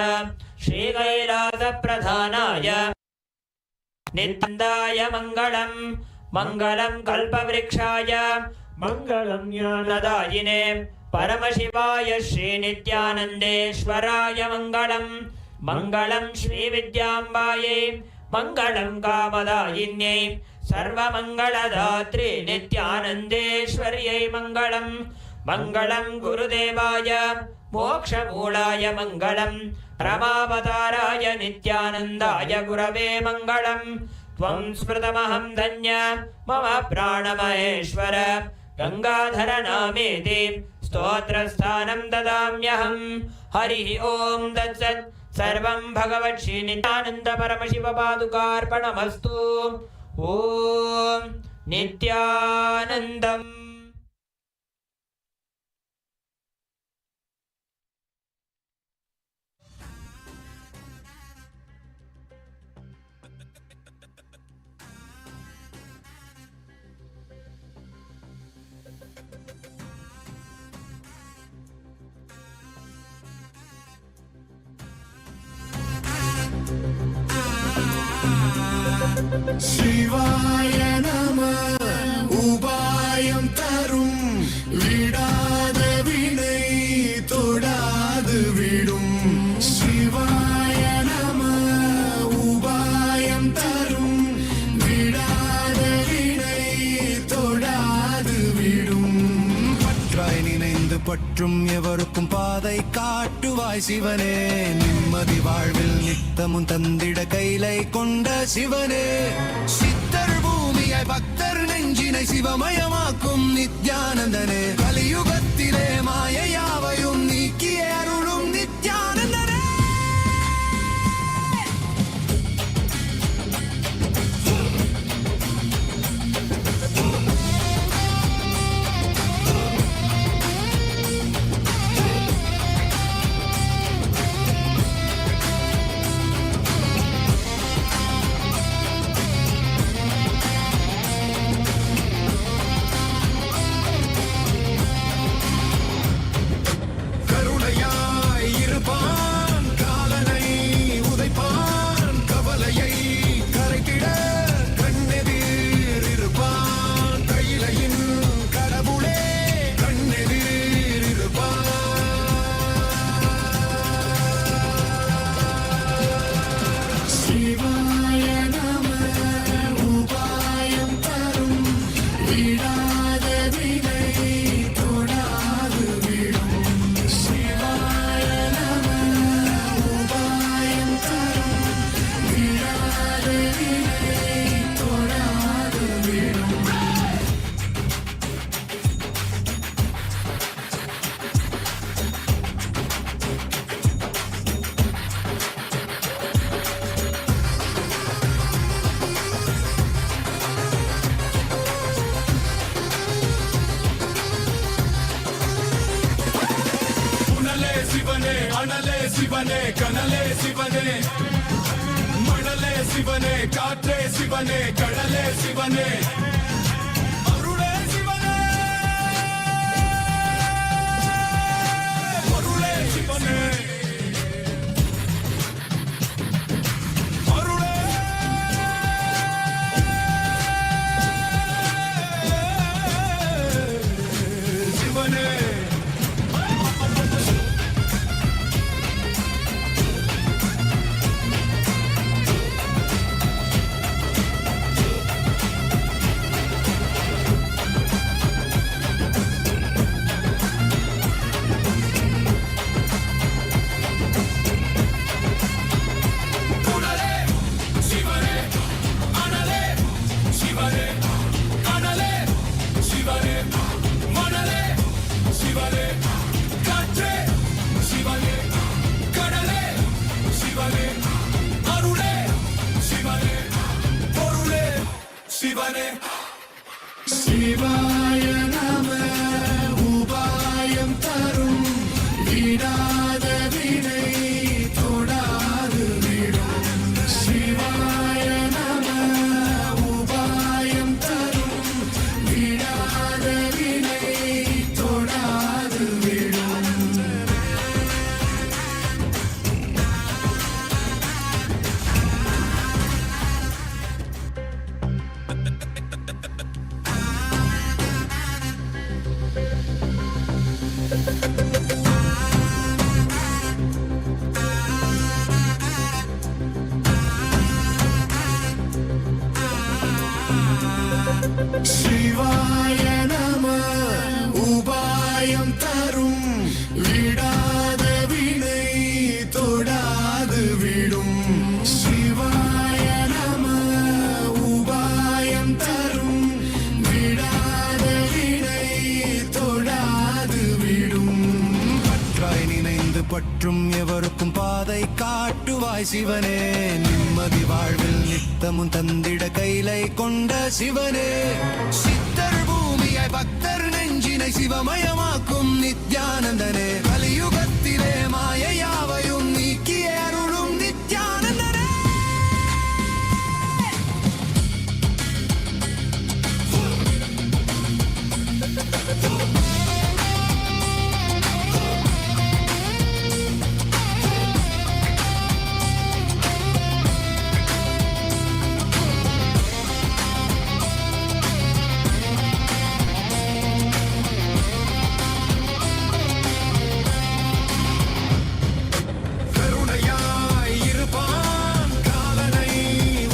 श्रीकैलासप्रधानाय नित्यानन्दाय मङ्गलम्। मङ्गलं कल्पवृक्षाय मङ्गलं ज्ञानदायिने परमशिवाय श्रीनित्यानन्देश्वराय मङ्गलम्। मङ्गलं श्रीविद्याम्बायै मङ्गलं कामदायिन्यै सर्वमङ्गलदात्रे नित्यानन्देश्वर्यै मङ्गलम्। मङ्गलं गुरुदेवाय मोक्षमूलाय मङ्गलम्। परमावताराय नित्यानन्दाय गुरवे मङ्गलम्। त्वं स्मृतमहं धन्य मम प्राणमहेश्वर गङ्गाधर नामेति स्तोत्रस्थानं ददाम्यहम्। हरिः ॐ तत्सत्। सर्वं भगवत् श्रीनित्यानन्द परमशिव पादुकार्पणमस्तु। ॐ नित्यानन्दम्। शिवाय नमः। उपायं तरुं विडाद विனை தொடாது விடும்। शिवाय नमः। उपायं तरुं विडाद विனை தொடாது விடும்। பற்றாய் நினைந்து பற்றும் எவருக்கும் பாதை காட்டுவாய் சிவனே। நிம்மதி வாழ்வில் நித்தமும் தந்திட கைலை கொண்ட சிவனே। சித்தர் பூமியாய் பக்தர் நெஞ்சினை சிவமயமாக்கும் நித்யானந்தனே। கலியுகத்திலே மாயையாவையும் நீக்கிய அருளும் நித்யானந்தனே। கருணையா சிவனே கனலே சிவனே மணலே சிவனே காற்றே சிவனே கடலே சிவனே அருளே சிவனே அருளே சிவனே அருளே சிவனே சிவாய நம உபாயம் தரும் விடாத வினை தொடாது விடும் சிவாய நம உபாயம் தரும் விடாத வினை தொடாது விடும் சிவாய நம உபாயம் தரும் விடாத வினை தொடாது விடும் சிவாய நம உபாயம் தரும் விடாத வினை தொடாது விடும் பற்றாய் நினைந்து பற்றும் எவருக்கும் பாதை காட்டுவாய் சிவனே நிம்மதி வாழ்வில் நித்தமும் தந்திட கைலை கொண்ட சிவனே சித்தர் பூமியை பக்தர் நெஞ்சினை சிவமயமாக்கும் நித்யானந்தனே கலியுகத்திலே மாயையாவையும் நீக்கிய அருளும் நித்யானந்தனே கருணையாய் இருப்பான் காலனை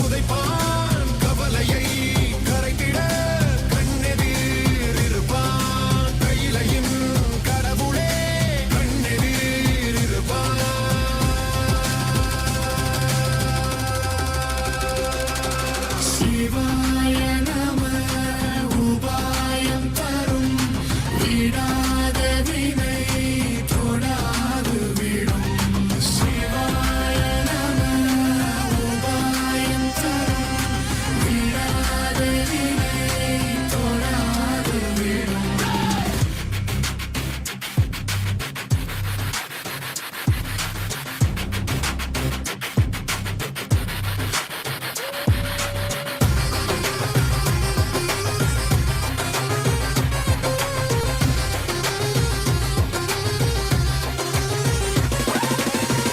உதைப்பான் கவலையை கரைத்திட கண்ணெதிர் இருப்பான் கையிலையும் கடவுளே கண்ணெதிர் இருப்பான் சிவாய நம உபாயம் தரும் விடாத வினை தொடாது விடும் சிவாய நம உபாயம் தரும் விடாத வினை தொடாது விடும்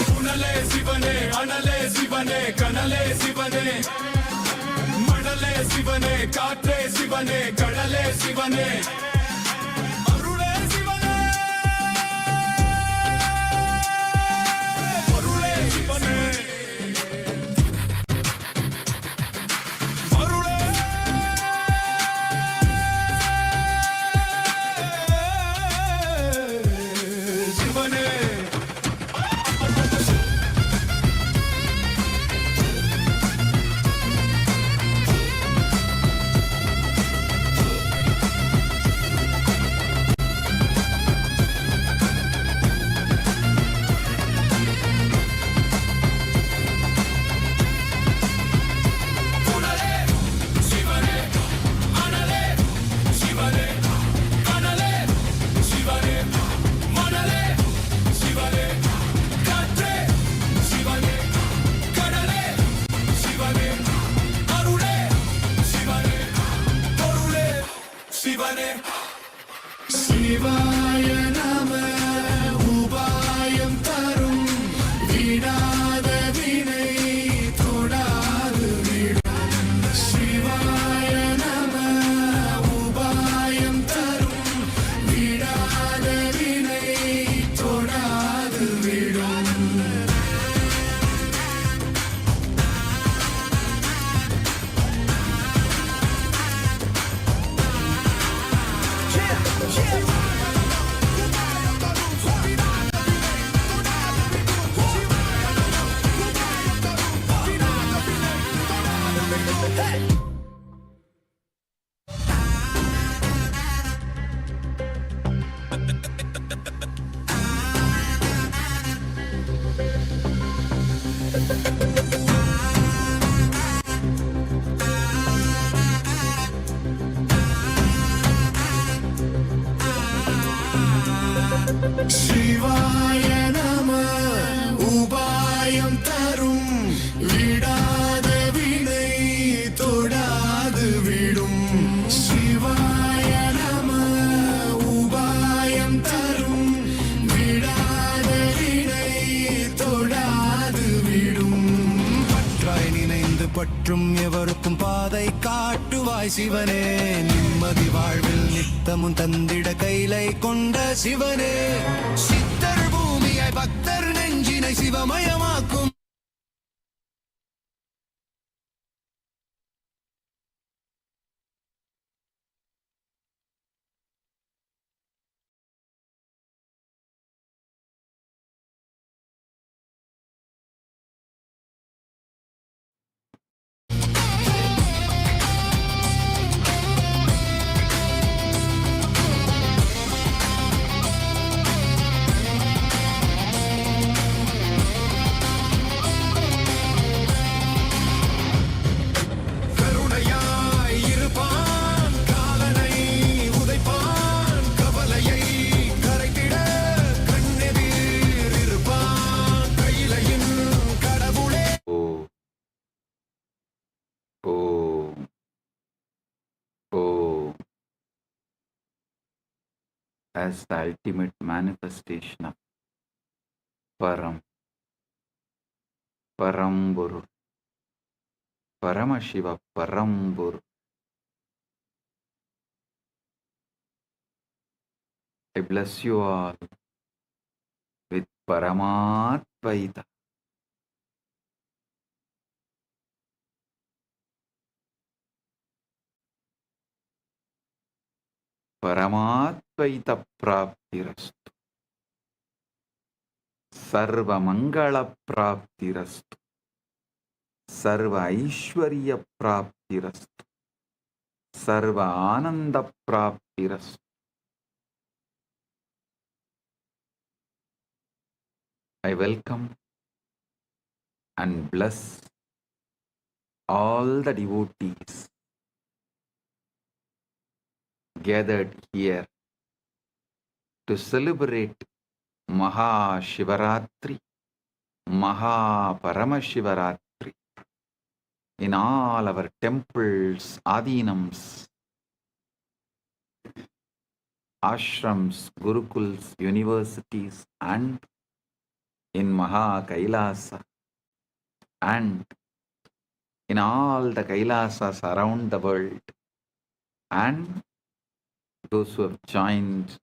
புனலே சிவனே அனலே சிவனே கனலே சிவனே மணலே சிவனே காற்றே சிவனே கடலே சிவனே அருளே சிவனே அருளே சிவனே அருளே சிவனே சிவாய நம உபாயம் தரும் விடாத வினை தொடாது விடும் சிவாய நம உபாயம் தரும் விடாத வினை தொடாது விடும் சிவாய நம உபாயம் தரும் விடாத வினை தொடாது விடும் சிவாய நம உபாயம் தரும் விடாத வினை தொடாது விடும் பற்றாய் நினைந்து பற்றும் எவருக்கும் பாதை காட்டுவாய் சிவனே நிம்மதி வாழ்வில் நித்தமும் தந்திட கைலை கொண்ட சிவனே சித்தர் பூமியாய் பக்தர் நெஞ்சினை சிவமயமாக்கும் கருணையாய் இருப்பான் காலனை உதைப்பான் கவலையை கரைத்திட கண்ணெதிர் இருப்பான் கையிலையின் கடவுளே Om. Om. As the ultimate manifestation of Paramburu, Paramashiva Paramburu. I bless you all with Paramatvaita. Paramatvaita praptirastu. Sarva mangala praptirastu. Sarva aishwarya praptirastu. Sarva ananda praptirastu. I welcome and bless all the devotees gathered here to celebrate Maha Shivaratri, Maha Paramashivaratri in all our temples, adinams, ashrams, gurukuls, universities, and in Maha Kailasa, and in all the Kailasas around the world, and those who have joined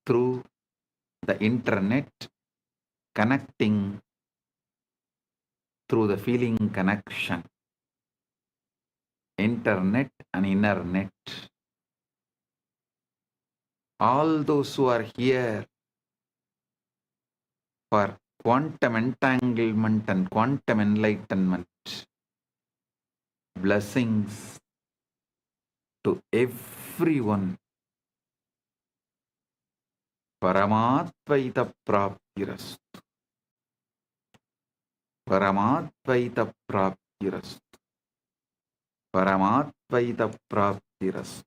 through the internet, connecting through the feeling connection, internet and inner net. All those who are here for quantum entanglement and quantum enlightenment, blessings to everyone. Paramatvaita praptirastu. Paramatvaita praptirastu. Paramatvaita praptirastu.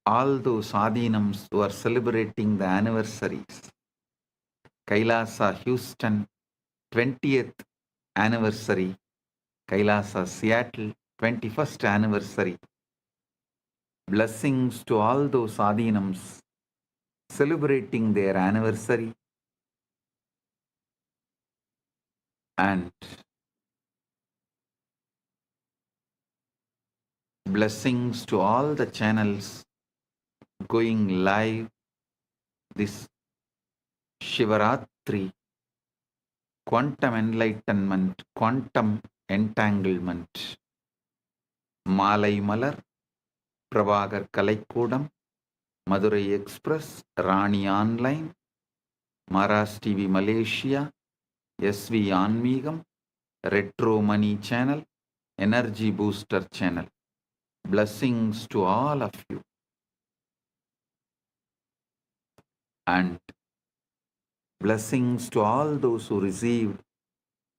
All those adinams who are celebrating the anniversaries, Kailasa, Houston, 20th anniversary, Kailasa Seattle 21st anniversary. Blessings to all those Adinams celebrating their anniversary, and blessings to all the channels going live this Shivaratri, quantum enlightenment, quantum entanglement. Malai Malar, Prabhagar Kalaikudam, Madurai Express, Rani Online, Maras TV Malaysia, SV Anmigam, Retro Money Channel, Energy Booster Channel. Blessings to all of you. And blessings to all those who received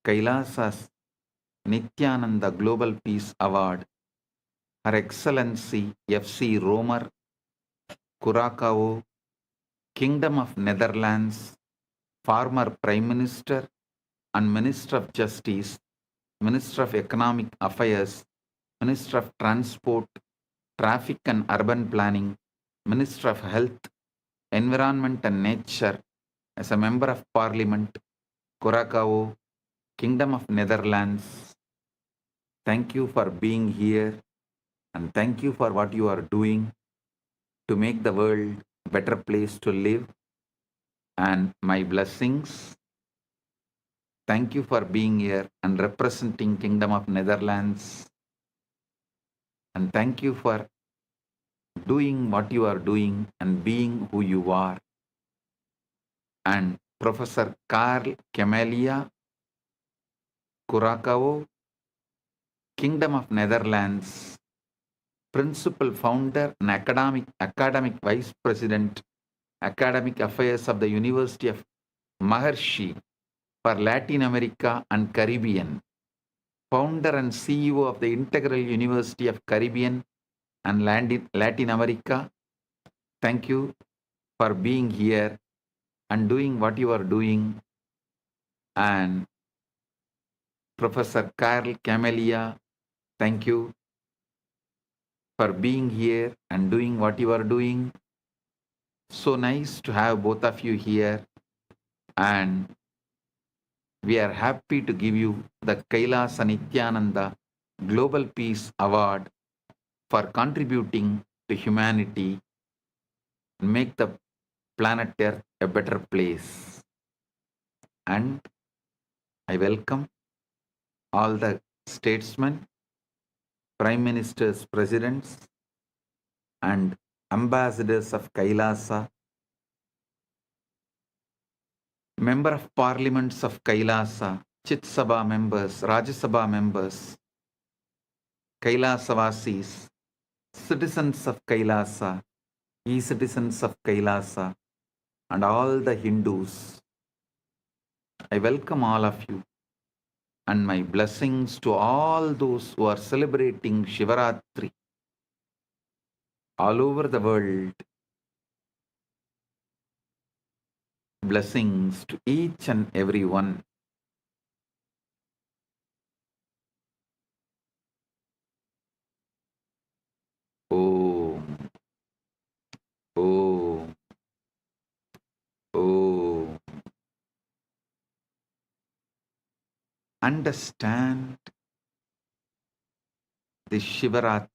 Kailasa's Nityananda Global Peace Award, Her Excellency F.C. Romer, Curacao, Kingdom of Netherlands, former Prime Minister and Minister of Justice, Minister of Economic Affairs, Minister of Transport, Traffic and Urban Planning, Minister of Health, Environment and Nature, as a Member of Parliament, Curacao, Kingdom of Netherlands. Thank you for being here, and thank you for what you are doing to make the world a better place to live. And my blessings. Thank you for being here and representing Kingdom of Netherlands. And thank you for doing what you are doing and being who you are. And Professor Karl Camelia, Curacao, Kingdom of Netherlands, Principal Founder and Academic Vice President, Academic Affairs of the University of Maharishi for Latin America and Caribbean, Founder and CEO of the Integral University of Caribbean and Latin America. Thank you for being here and doing what you are doing. And Professor Karl Camelia, thank you for being here and doing what you are doing. So nice to have both of you here, and we are happy to give you the Kailasa Nityananda Global Peace Award for contributing to humanity and make the planet Earth a better place. And I welcome all the statesmen, prime ministers, presidents, and ambassadors of Kailasa, member of parliaments of Kailasa, Chit Sabha members, Rajya Sabha members, Kailasavasis, citizens of Kailasa, e-citizens of Kailasa, and all the Hindus. I welcome all of you, and my blessings to all those who are celebrating Shivaratri all over the world. Blessings to each and every one. Om. Om. Om. Understand the Shivaratri.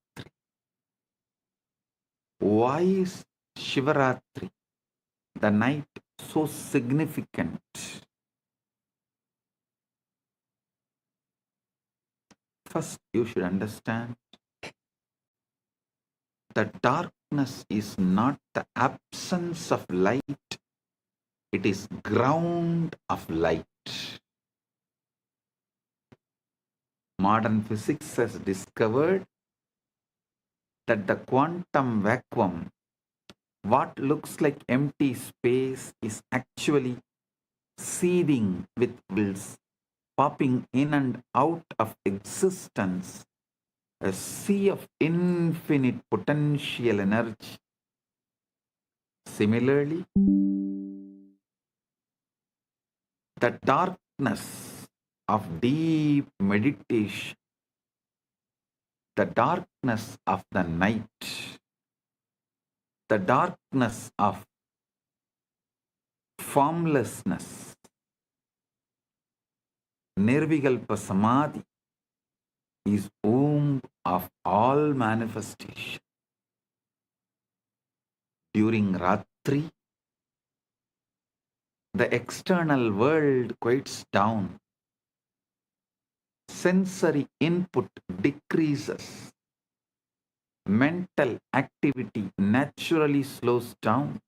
Why is Shivaratri, the night, so significant? First, you should understand that darkness is not the absence of light, it is ground of light. Modern physics has discovered that the quantum vacuum, what looks like empty space, is actually seething with bubbles, popping in and out of existence, a sea of infinite potential energy. Similarly, the darkness of deep meditation, the darkness of the night, the darkness of formlessness, Nirvikalpa Samadhi is womb of all manifestation. During Ratri, the external world quiets down. Sensory input decreases. Mental activity naturally slows down.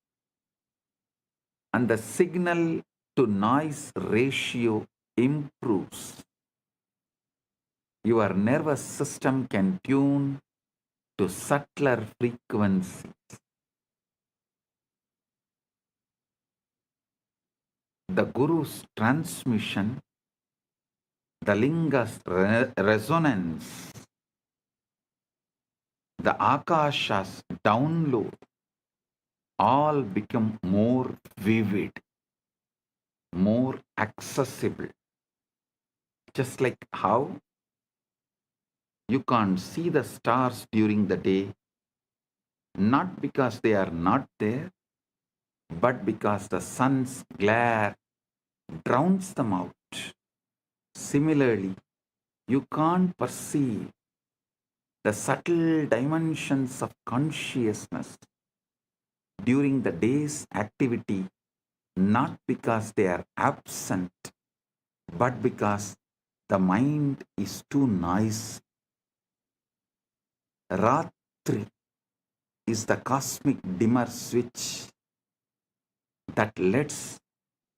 And the signal to noise ratio improves. Your nervous system can tune to subtler frequencies. The Guru's transmission, the Linga's resonance, the Akasha's download, all become more vivid, more accessible. Just like how you can't see the stars during the day, not because they are not there, but because the sun's glare drowns them out. Similarly, you can't perceive the subtle dimensions of consciousness during the day's activity, not because they are absent, but because the mind is too noisy. Ratri is the cosmic dimmer switch that lets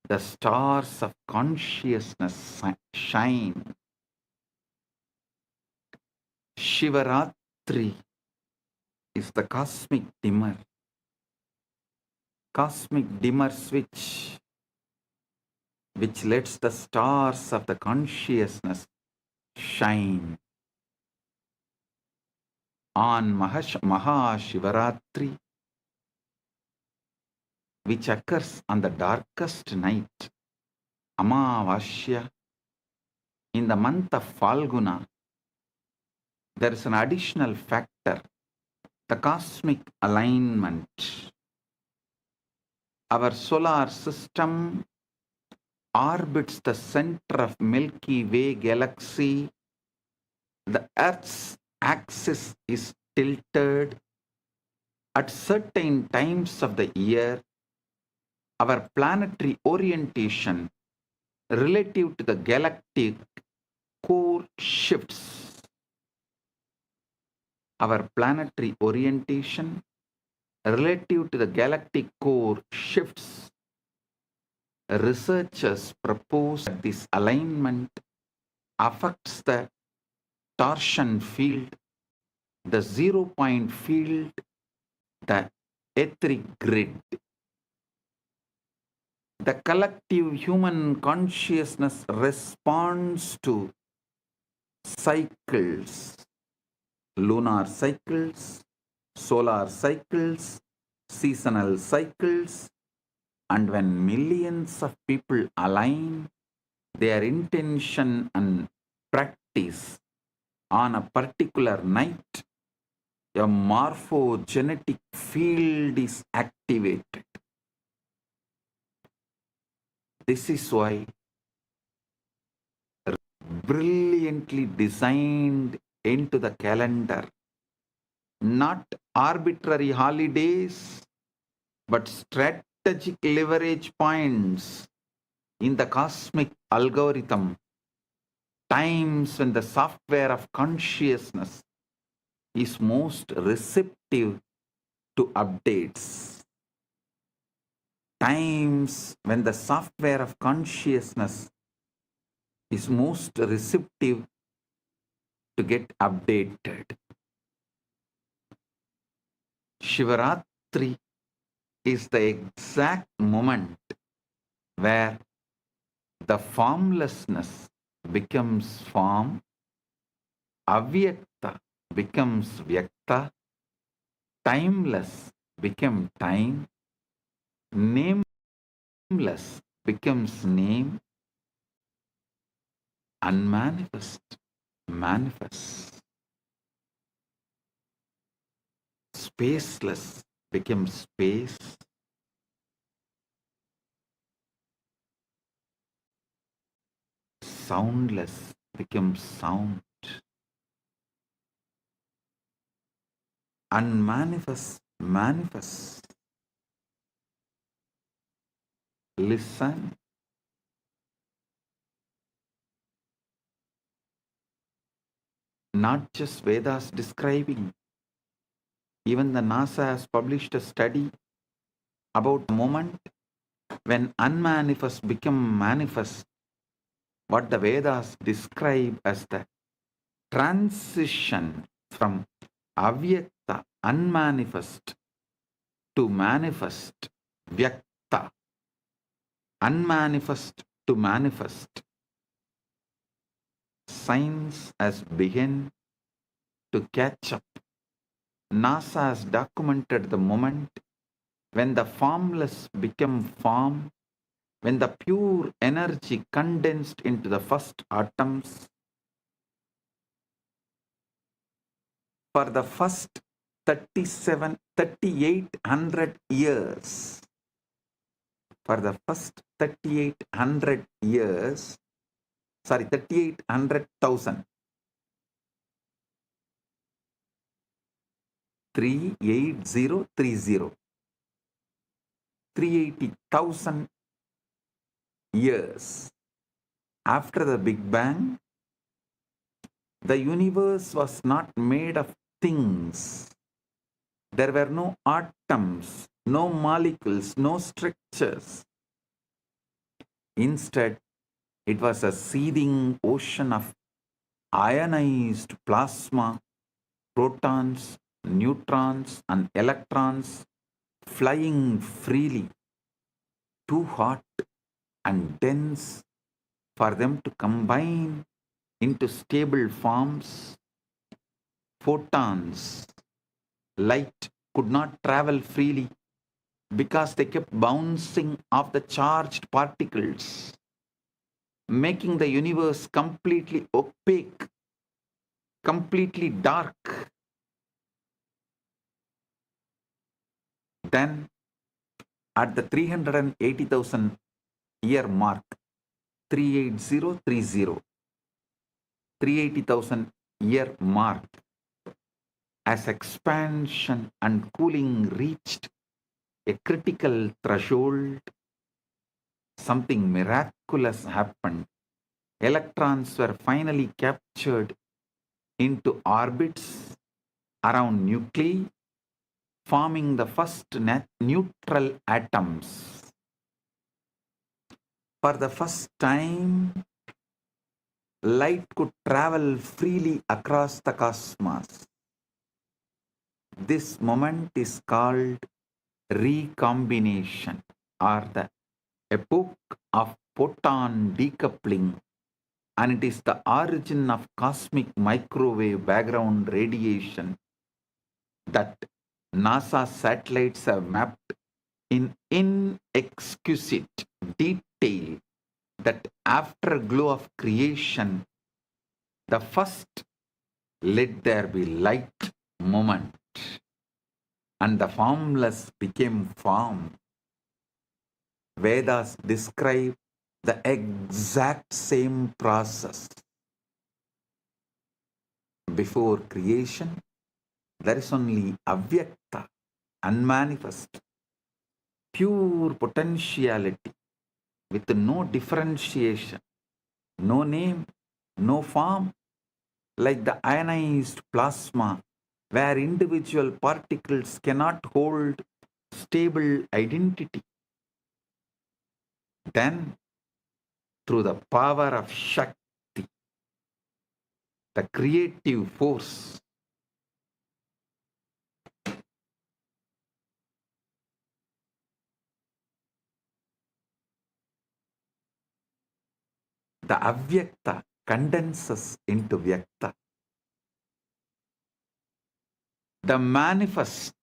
the stars of consciousness shine. Shivaratri is the cosmic dimmer switch which lets the stars of the consciousness shine. On Mahashivaratri, which occurs on the darkest night, Amavasya, in the month of Falguna, there is an additional factor, the cosmic alignment. Our solar system orbits the center of Milky Way galaxy. The Earth's axis is tilted. At certain times of the year, our planetary orientation relative to the galactic core shifts. Our planetary orientation relative to the galactic core shifts. Researchers propose that this alignment affects the torsion field, the 0-point field, the etheric grid. The collective human consciousness responds to cycles, lunar cycles, solar cycles, seasonal cycles, and when millions of people align their intention and practice on a particular night, a morphogenetic field is activated. This is why brilliantly designed into the calendar, not arbitrary holidays, but strategic leverage points in the cosmic algorithm, times when the software of consciousness is most receptive to updates. Times when the software of consciousness is most receptive to get updated. Shivaratri is the exact moment where the formlessness becomes form, avyakta becomes vyakta, timeless becomes time, nameless becomes name, unmanifest manifests. Spaceless becomes space. Soundless becomes sound. Unmanifest manifests. Listen. Not just Vedas describing. Even the NASA has published a study about the moment when unmanifest become manifest, what the Vedas describe as the transition from avyakta, unmanifest, to manifest, vyakta, unmanifest to manifest. Science has begun to catch up. NASA has documented the moment when the formless become form, when the pure energy condensed into the first atoms. For the first 3,800 years, for the first 3,800 years, 3,800,000, 38030, 380,000 years after the Big Bang, the universe was not made of things. There were no atoms, no molecules, no structures. Instead, it was a seething ocean of ionized plasma, protons, neutrons, and electrons flying freely, too hot and dense for them to combine into stable forms. Photons, light, could not travel freely because they kept bouncing off the charged particles, making the universe completely opaque, completely dark. Then, at the 380,000 year mark, 38030, 380,000 year mark, as expansion and cooling reached a critical threshold, something miraculous happened. Electrons were finally captured into orbits around nuclei, forming the first neutral atoms. For the first time, light could travel freely across the cosmos. This moment is called recombination, or the epoch of photon decoupling, and it is the origin of cosmic microwave background radiation that NASA satellites have mapped in inexquisite detail, that afterglow of creation, the first let there be light moment, and the formless became form. Vedas describe the exact same process. Before creation, there is only avyakta, unmanifest, pure potentiality with no differentiation, no name, no form, like the ionized plasma, where individual particles cannot hold stable identity. Then, through the power of Shakti, the creative force, the avyakta condenses into vyakta. The manifest,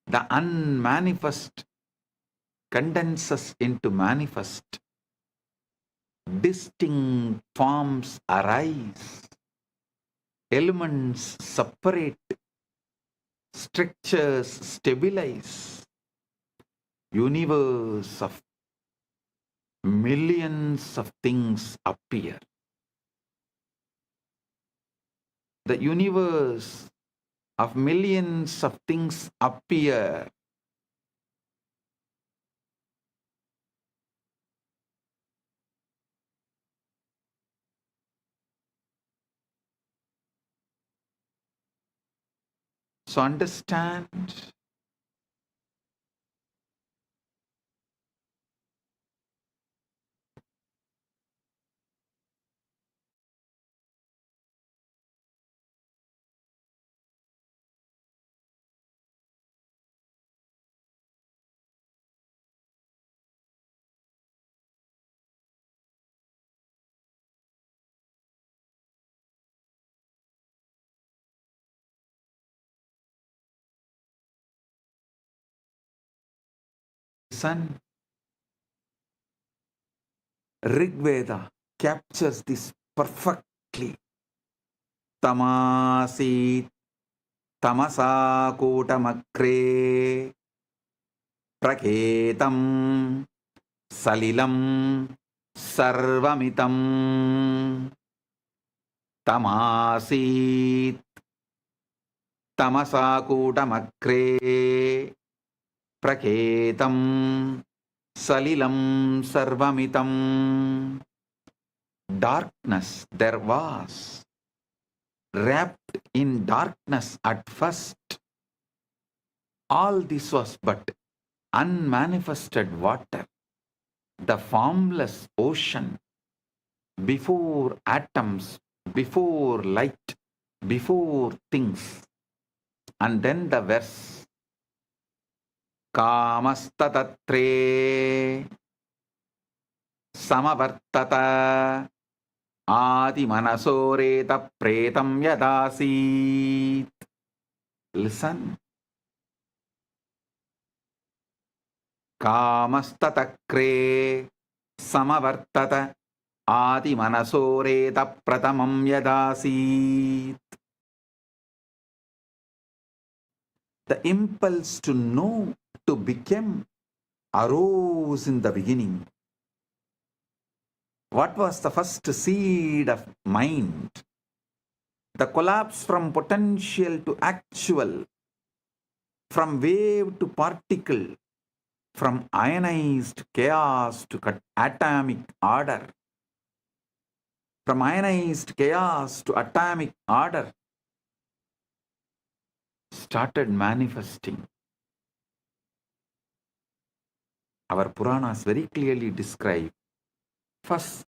the unmanifest condenses into manifest. distinct forms arise, elements separate, structures stabilize, universe of millions of things appear. The universe of millions of things appear. So understand, son, Rig Veda captures this perfectly. Tamasi tamasa kotamakre praketam salilam sarvamitam. Tamasi tamasa kotamakre praketam salilam sarvamitam. Darkness there was, wrapped in darkness at first. All this was but unmanifested water, the formless ocean, before atoms, before light, before things. And then the verse, Kamastatre Samavartata Adi Manasoreta Pretam Yadasit. Listen. Kamastatakre Samavartata Adi Manasoreta Pratamam Yadasit. The impulse to know, to become, arose in the beginning. What was the first seed of mind? The collapse from potential to actual, from wave to particle, from ionized chaos to atomic order, from ionized chaos to atomic order, started manifesting. Our Puranas very clearly describe first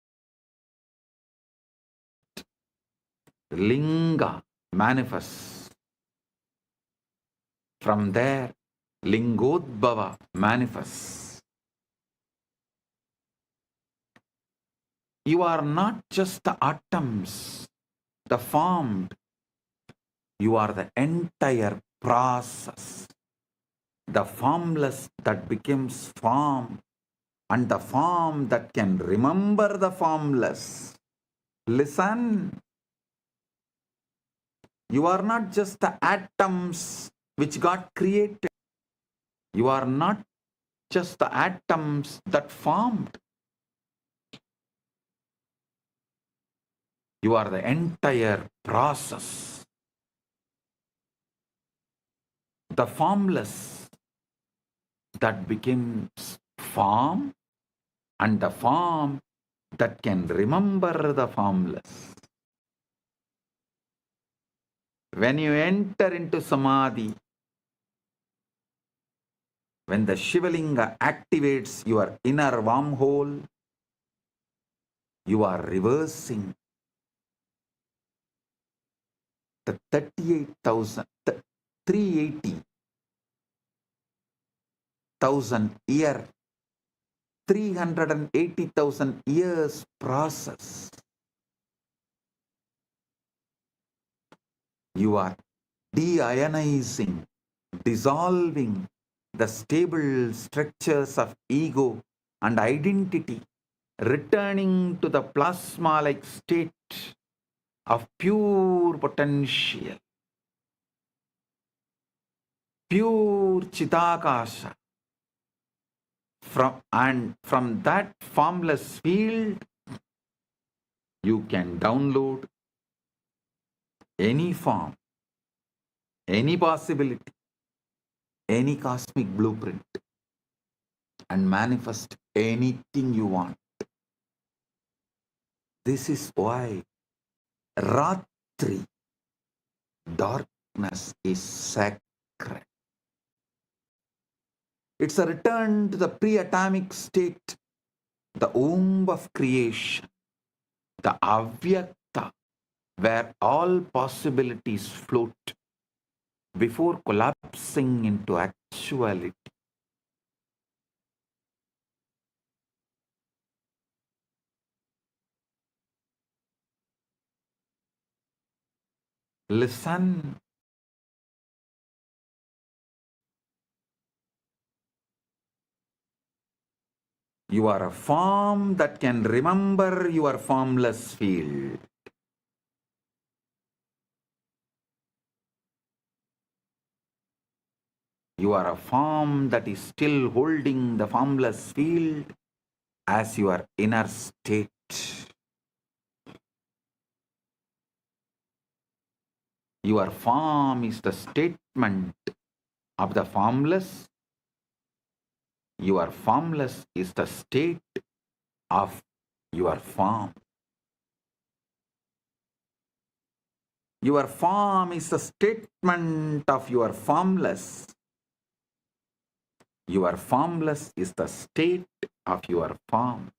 Linga manifests. From there, Lingodbhava manifests. You are not just the atoms, the formed. You are the entire process. The formless that becomes form, and the form that can remember the formless. Listen. You are not just the atoms which got created. You are not just the atoms that formed. You are the entire process. The formless that becomes form, and the form that can remember the formless. When you enter into Samadhi, when the Shivalinga activates your inner wormhole, you are reversing the 380,000 year, 380,000 years process. You are deionizing, dissolving the stable structures of ego and identity returning to the plasma-like state of pure potential, pure Chidakasha. From that formless field, you can download any form, any possibility, any cosmic blueprint, and manifest anything you want. This is why Ratri, darkness, is sacred. It's a return to the pre-atomic state, the womb of creation, the avyakta, where all possibilities float before collapsing into actuality. Listen. You are a form that can remember your formless field. You are a form that is still holding the formless field as your inner state. Your form is the statement of the formless. Your formless is the state of your form. Your form is the statement of your formless. Your formless is the state of your form.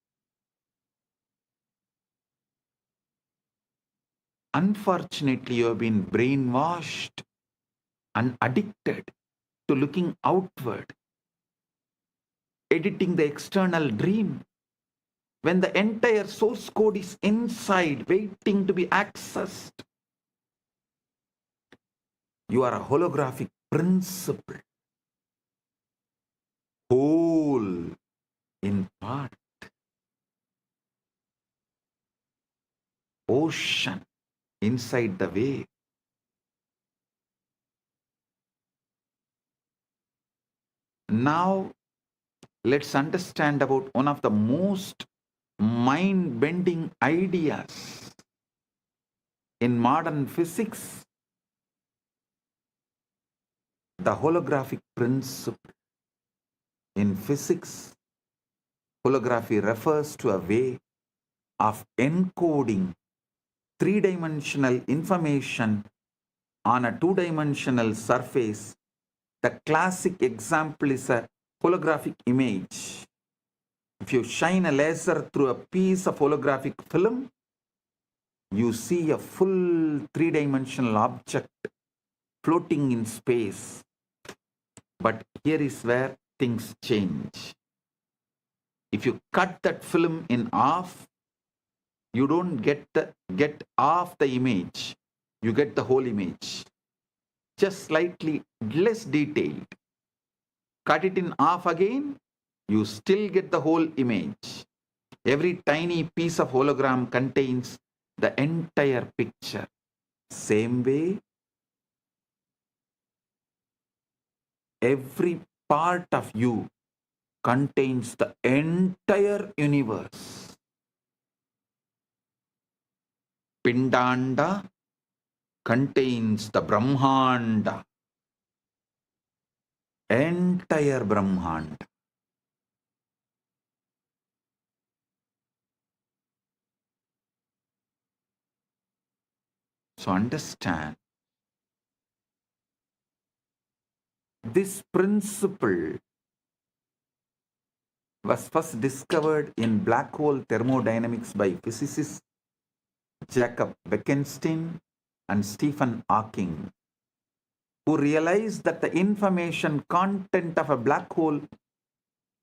Unfortunately, you have been brainwashed and addicted to looking outward, editing the external dream, when the entire source code is inside, waiting to be accessed. You are a holographic principle, whole in part, ocean inside the wave. Now, let's understand about one of the most mind-bending ideas in modern physics, the holographic principle. In physics, holography refers to a way of encoding three-dimensional information on a two-dimensional surface. The classic example is a holographic image. If you shine a laser through a piece of holographic film, you see a full three-dimensional object floating in space. But here is where things change. If you cut that film in half, you don't get half the image. You get the whole image, just slightly less detailed. Cut it in half again, you still get the whole image. Every tiny piece of hologram contains the entire picture. Same way, every part of you contains the entire universe. Pindanda contains the Brahmanda, entire Brahmanda. So understand, this principle was first discovered in black hole thermodynamics by physicists Jacob Bekenstein and Stephen Hawking, who realized that the information content of a black hole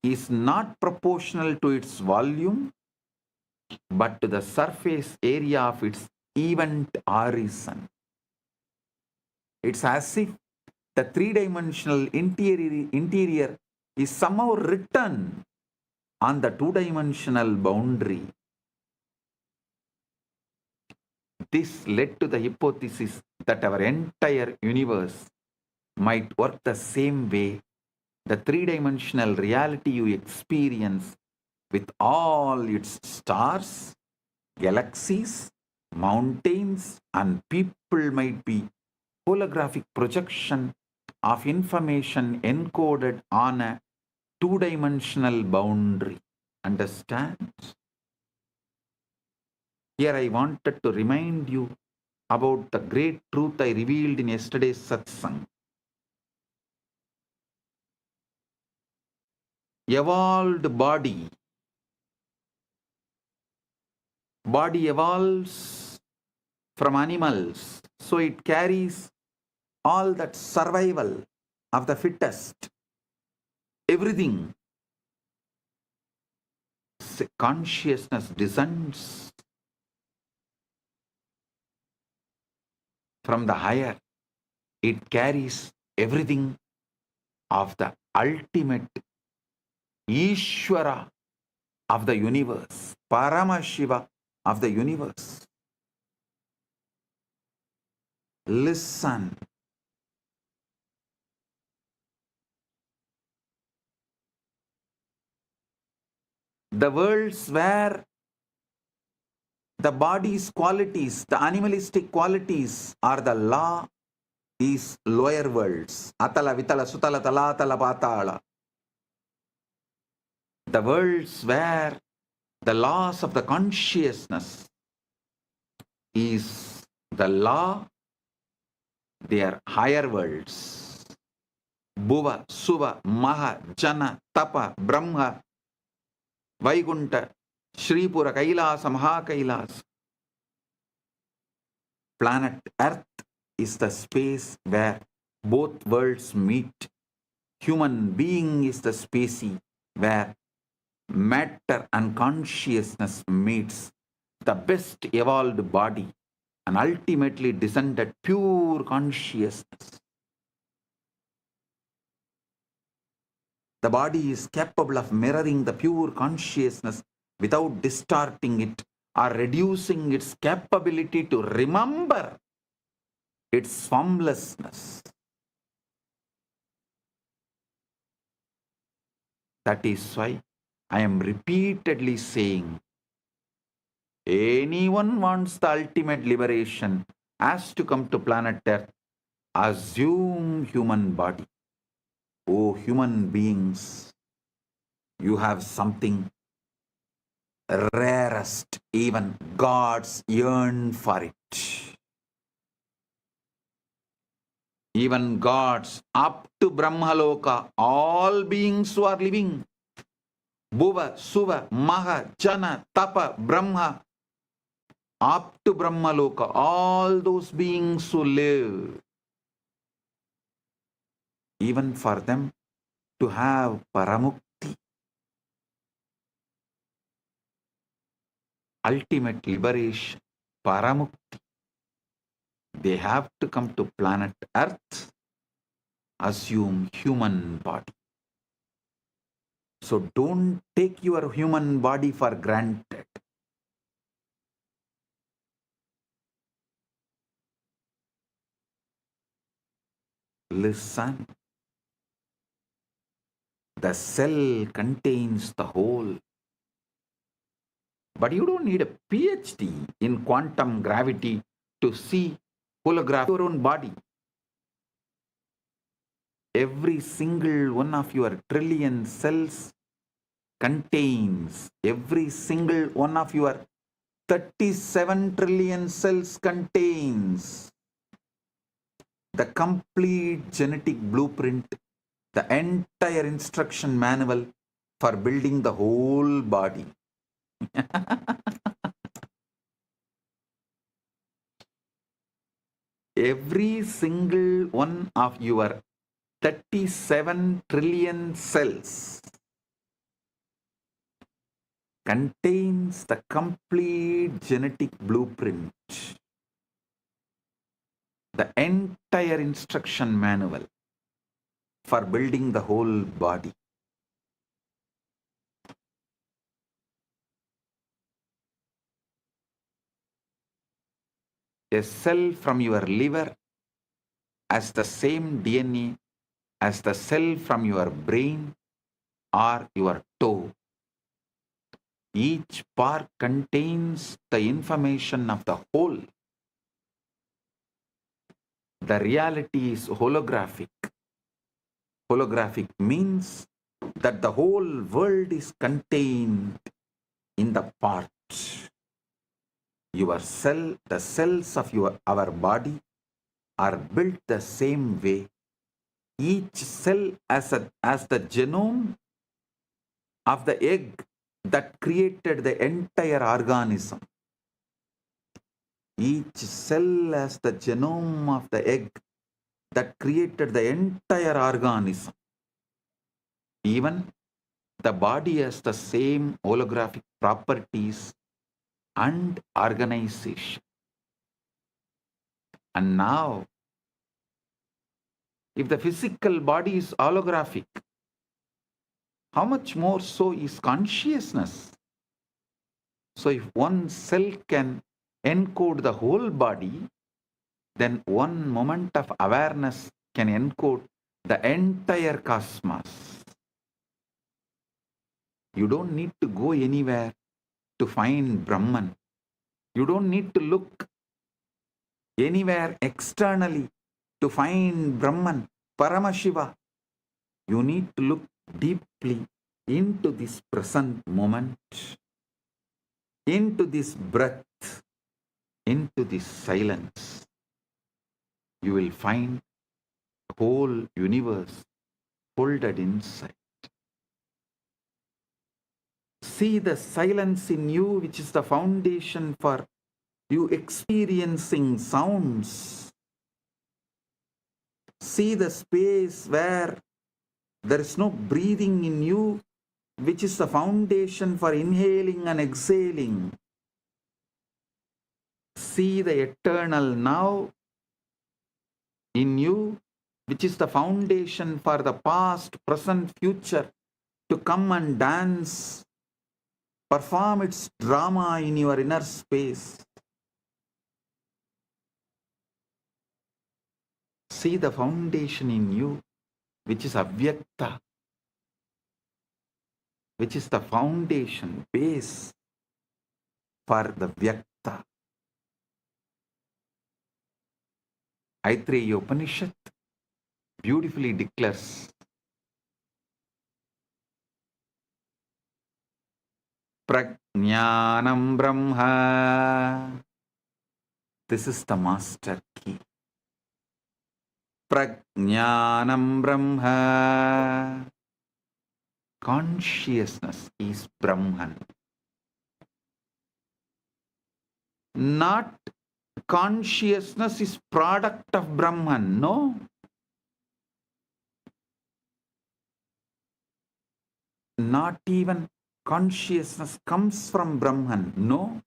is not proportional to its volume, but to the surface area of its event horizon. It's as if the three-dimensional interior is somehow written on the two-dimensional boundary. This led to the hypothesis that our entire universe might work the same way. The three-dimensional reality you experience with all its stars, galaxies, mountains, and people might be holographic projection of information encoded on a two-dimensional boundary. Understand? Here I wanted to remind you about the great truth I revealed in yesterday's satsang. Evolved body evolves from animals, so it carries all that survival of the fittest, everything. Consciousness descends from the higher. It carries everything of the ultimate Ishvara of the universe, Paramashiva of the universe. Listen. The worlds where the body's qualities, the animalistic qualities are the law, is lower worlds. Atala, Vitala, Sutala, Talatala, Patala. The worlds where the laws of the consciousness is the law, they are higher worlds. Bhuva, Suva, Maha, Jana, Tapa, Brahma, Vaikunta, Shripura, Kailasa, Maha Kailasa. Planet Earth is the space where both worlds meet. Human being is the species where matter and consciousness meets. The best evolved body and ultimately descended pure consciousness. The body is capable of mirroring the pure consciousness without distorting it or reducing its capability to remember its formlessness. That is why I am repeatedly saying, anyone wants the ultimate liberation has to come to planet Earth, assume human body. Oh, human beings, you have something rarest, even gods yearn for it. Even gods up to Brahmaloka, all beings who are living, Bhuva, Suva, Maha, Jana, Tapa, Brahma, up to Brahmaloka, all those beings who live, even for them to have Paramukti, ultimate liberation, Paramukti, they have to come to planet Earth, assume human body. So don't take your human body for granted. Listen. The cell contains the whole. But you don't need a PhD in quantum gravity to see holograph your own body. Every single one of your trillion cells contains, every single one of your 37 trillion cells contains the complete genetic blueprint, the entire instruction manual for building the whole body. Every single one of your 37 trillion cells contains the complete genetic blueprint, the entire instruction manual for building the whole body. a cell from your liver has the same DNA as the cell from your brain or your toe. Each part contains the information of the whole. The reality is holographic. Holographic means that the whole world is contained in the part. Your cell, the cells of our body are built the same way. Each cell as the genome of the egg that created the entire organism. Each cell has the genome of the egg that created the entire organism. Even the body has the same holographic properties and organization. And now, if the physical body is holographic, how much more so is consciousness? So if one cell can encode the whole body, then one moment of awareness can encode the entire cosmos. You don't need to go anywhere to find Brahman. You don't need to look anywhere externally to find Brahman, Paramashiva. You need to look deeply into this present moment, into this breath, into this silence. You will find the whole universe folded inside. See the silence in you, which is the foundation for you experiencing sounds. See the space where there is no breathing in you, which is the foundation for inhaling and exhaling. See the eternal now in you, which is the foundation for the past, present, future to come and dance, perform its drama in your inner space. See the foundation in you, which is Avyakta, which is the foundation, base for the Vyakta. Aitreya Upanishad beautifully declares, Prajnanam Brahma. This is the master key. Prajnanam Brahma. Consciousness is Brahman. Not consciousness is product of Brahman, no. Not even consciousness comes from Brahman, no.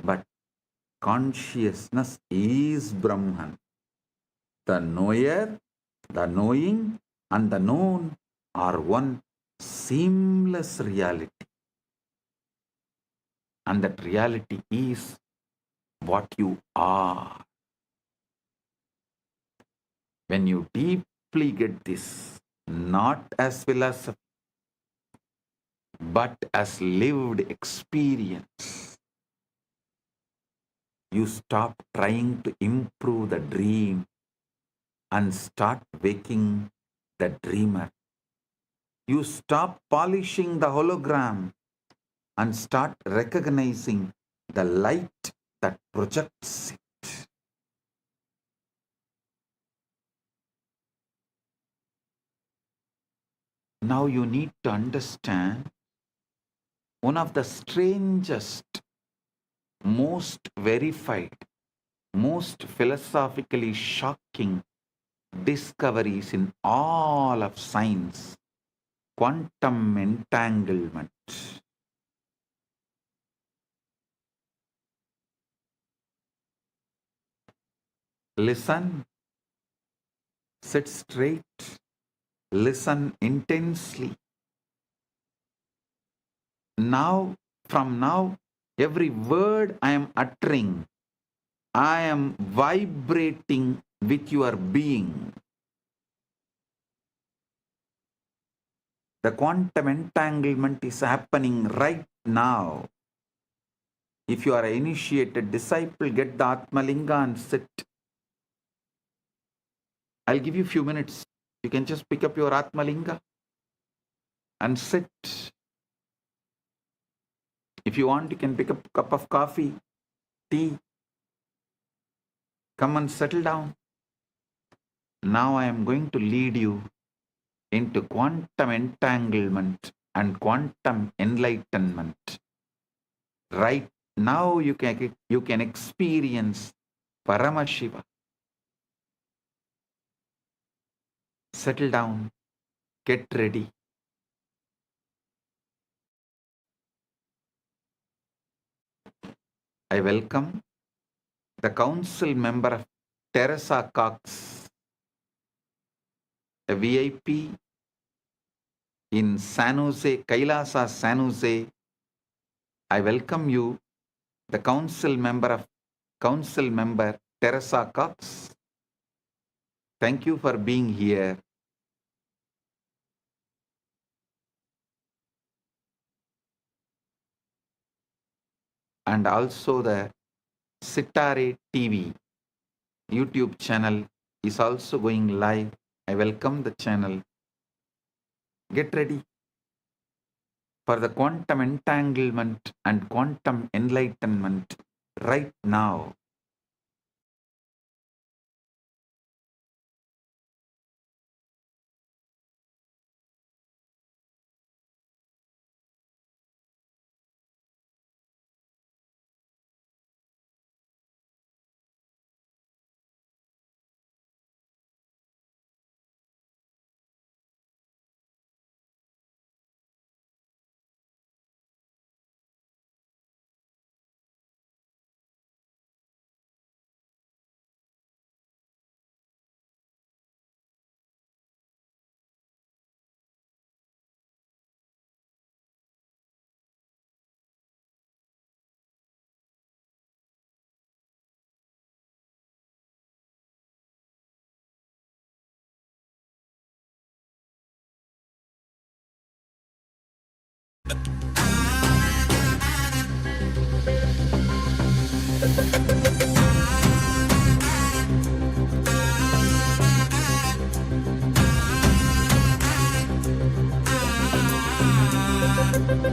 But consciousness is Brahman. The knower, the knowing, and the known are one seamless reality. And that reality is what you are. When you deeply get this, not as philosophy, but as lived experience, you stop trying to improve the dream and start waking the dreamer. You stop polishing the hologram and start recognizing the light that projects it. Now you need to understand one of the strangest, most verified, most philosophically shocking discoveries in all of science: quantum entanglement. Listen, sit straight, listen intensely. Now, from now, every word I am uttering I am vibrating with your being. The quantum entanglement is happening right now. If you are an initiated disciple, get the Atmalinga and sit. I'll give you a few minutes. You can just pick up your Atmalinga and sit. If you want, you can pick up a cup of coffee, tea. Come and settle down. Now I am going to lead you into quantum entanglement and quantum enlightenment. Right now you can experience Paramashiva. Settle down. Get ready. I welcome the council member of Teresa Cox, a VIP in San Jose, Kailasa, San Jose. I welcome you, the council member Teresa Cox. Thank you for being here. And also the SITAARRE TV YouTube channel is also going live. I welcome the channel. Get ready for the quantum entanglement and quantum enlightenment right now.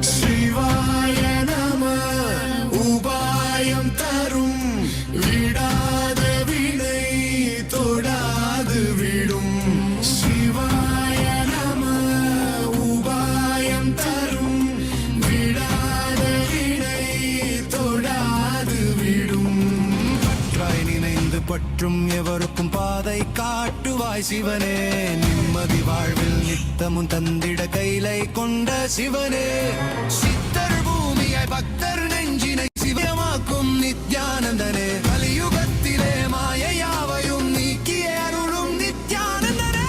சிவாய நம உபாயம் தரும் விடாத வினை தொடாது விடும் சிவாய நம உபாயம் தரும் விடாத வினை தொடாது விடும் பற்றாய் நினைந்து பற்றும் எவருக்கும் பாதை காட்டுவாய் சிவனே நிம்மதி வாழ்வில் நித்தமும் தந்திட கைலை கொண்ட சிவனே சித்தர் பூமியாய் பக்தர் நெஞ்சினை சிவமாக்கும் நித்யானந்தனே கலியுகத்திலே மாயையாவையும் நீக்கிய அருளும் நித்யானந்தனே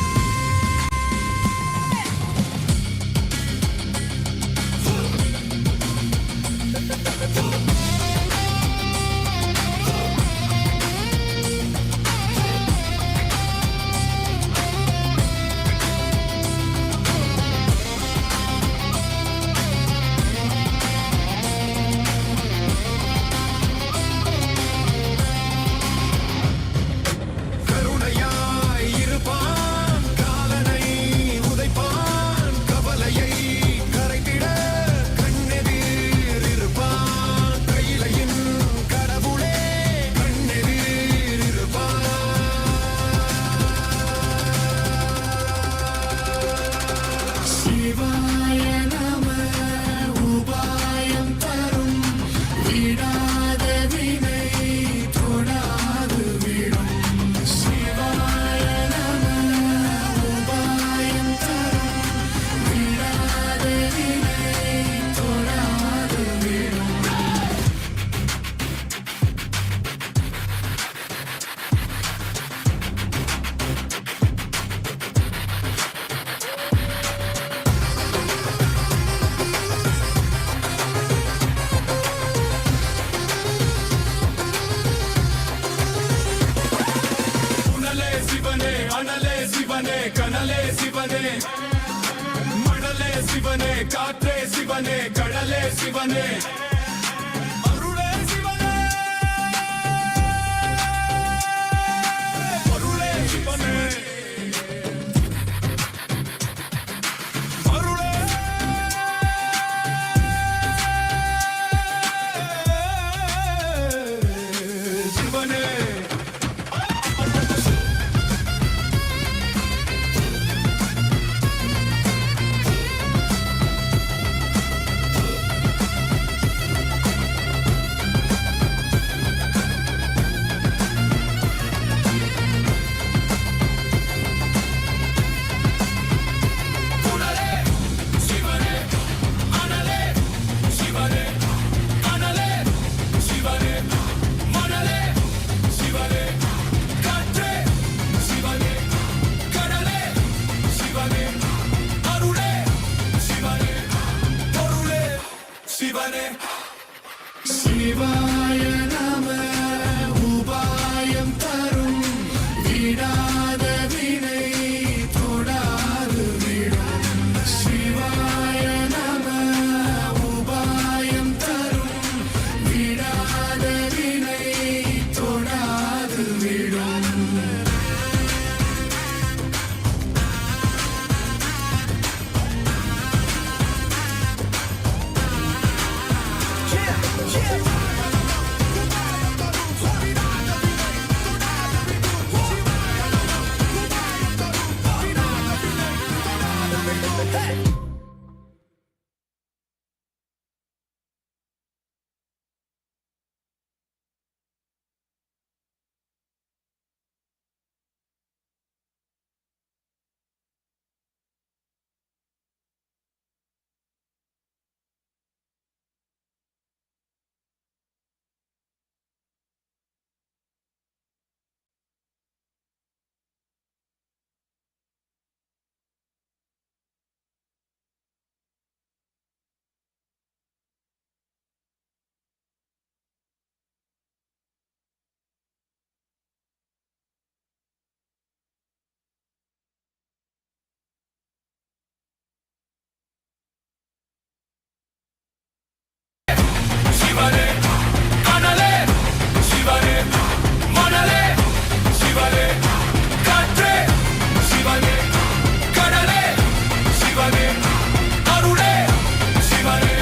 மணலே சிவனே, காற்றே சிவனே, கடலே சிவனே, அருளே சிவனே, அருளே சிவனே, அருளே சிவனே. சிவாய நம உபாயம் தரும் விடாத வினை தொடாது விடும். சிவாய நம உபாயம் தரும் விடாத வினை தொடாது விடும். சிவனே அனலே சிவனே மணலே சிவனே காற்றே சிவனே கடலே சிவனே அருளே சிவனே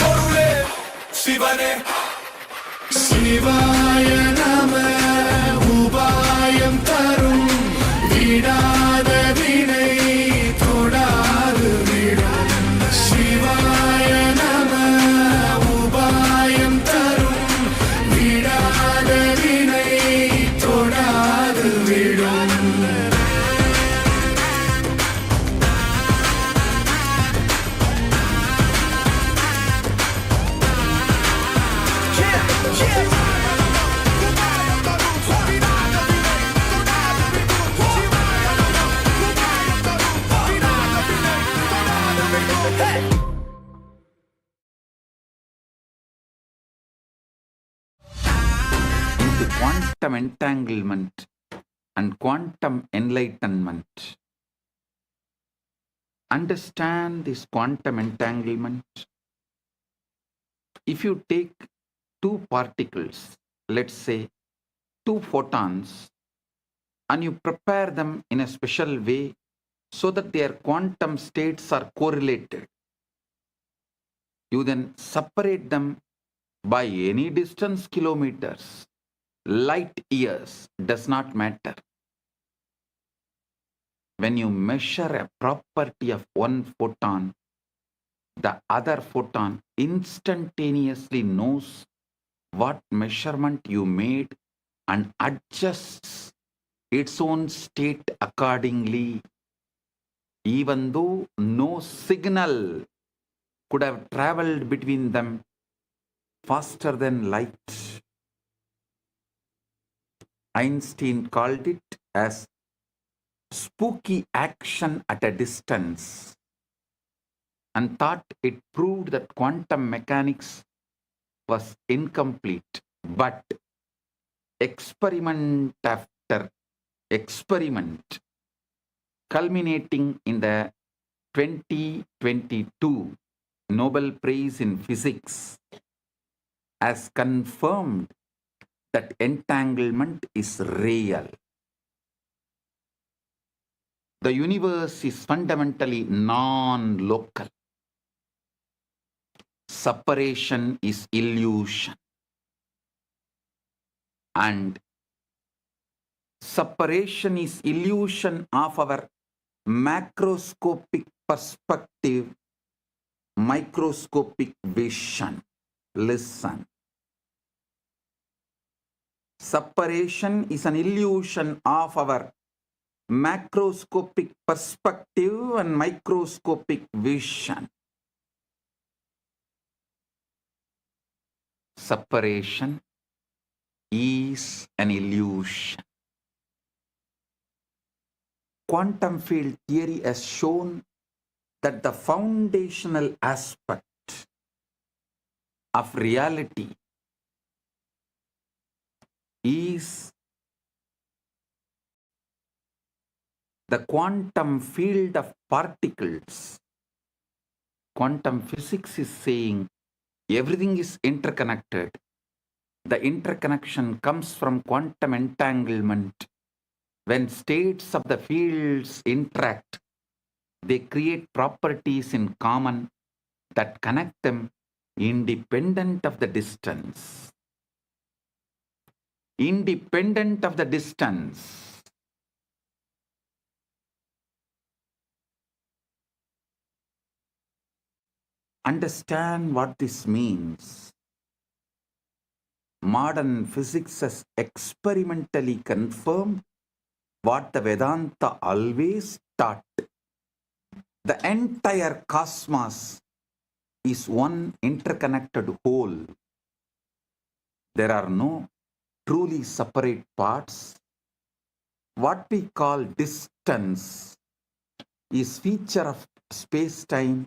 பொருளே சிவனே. சிவாய நம உபாயம் தரும் விடாத வினை தொடாது விடும். சிவாய நம உபாயம் தரும் விடாத வினை தொடாது விடும். Into quantum entanglement and quantum enlightenment. Understand this quantum entanglement. If you take two particles, let's say two photons, and you prepare them in a special way so that their quantum states are correlated, you then separate them by any distance, kilometers, light years, does not matter. When you measure a property of one photon, the other photon instantaneously knows what measurement you made and adjusts its own state accordingly, even though no signal could have traveled between them faster than light. Einstein called it as spooky action at a distance and thought it proved that quantum mechanics was incomplete. But experiment after experiment culminating in the 2022 Nobel Prize in Physics, has confirmed that entanglement is real. The universe is fundamentally non-local. Separation is illusion. And separation is illusion of our macroscopic perspective, microscopic vision. Listen. Separation is an illusion of our macroscopic perspective and microscopic vision. Separation is an illusion. Quantum field theory has shown that the foundational aspect of reality is the quantum field of particles. Quantum physics is saying everything is interconnected. The interconnection comes from quantum entanglement. When states of the fields interact, they create properties in common that connect them independent of the distance. Independent of the distance. Understand what this means. Modern physics has experimentally confirmed what the Vedanta always taught. The entire cosmos is one interconnected whole. There are no truly separate parts. What we call distance is feature of space-time,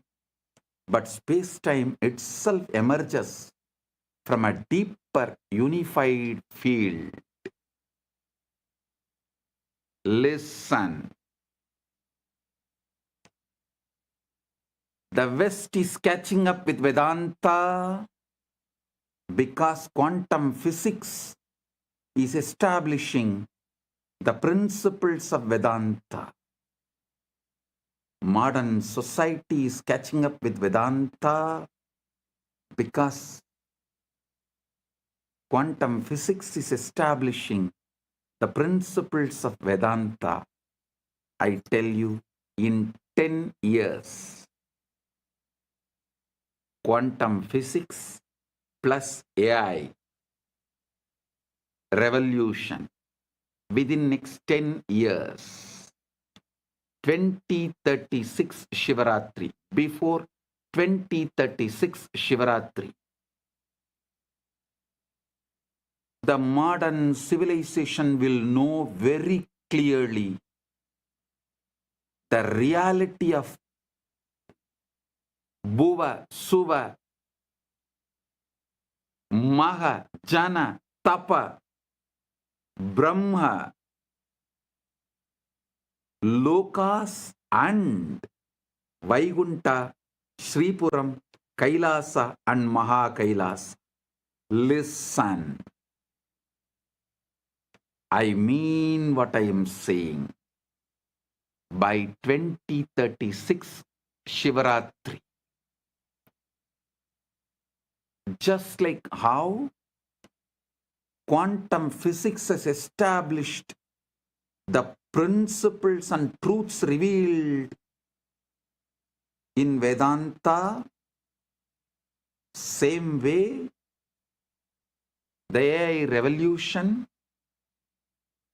but space-time itself emerges from a deeper unified field. Listen. The West is catching up with Vedanta because quantum physics is establishing the principles of Vedanta. Modern society is catching up with Vedanta because quantum physics is establishing the principles of Vedanta. I tell you, in 10 years, quantum physics plus AI revolution within next 10 years, 2036 Shivaratri, before 2036 Shivaratri, the modern civilization will know very clearly the reality of Bhuva, Suva, Maha, Jana, Tapa, Brahma, Lokas and Vaikunta, Sripuram, Kailasa and Maha Kailasa. Listen. I mean what I am saying. By 2036 Shivaratri, just like how quantum physics has established the principles and truths revealed in Vedanta, same way the AI revolution,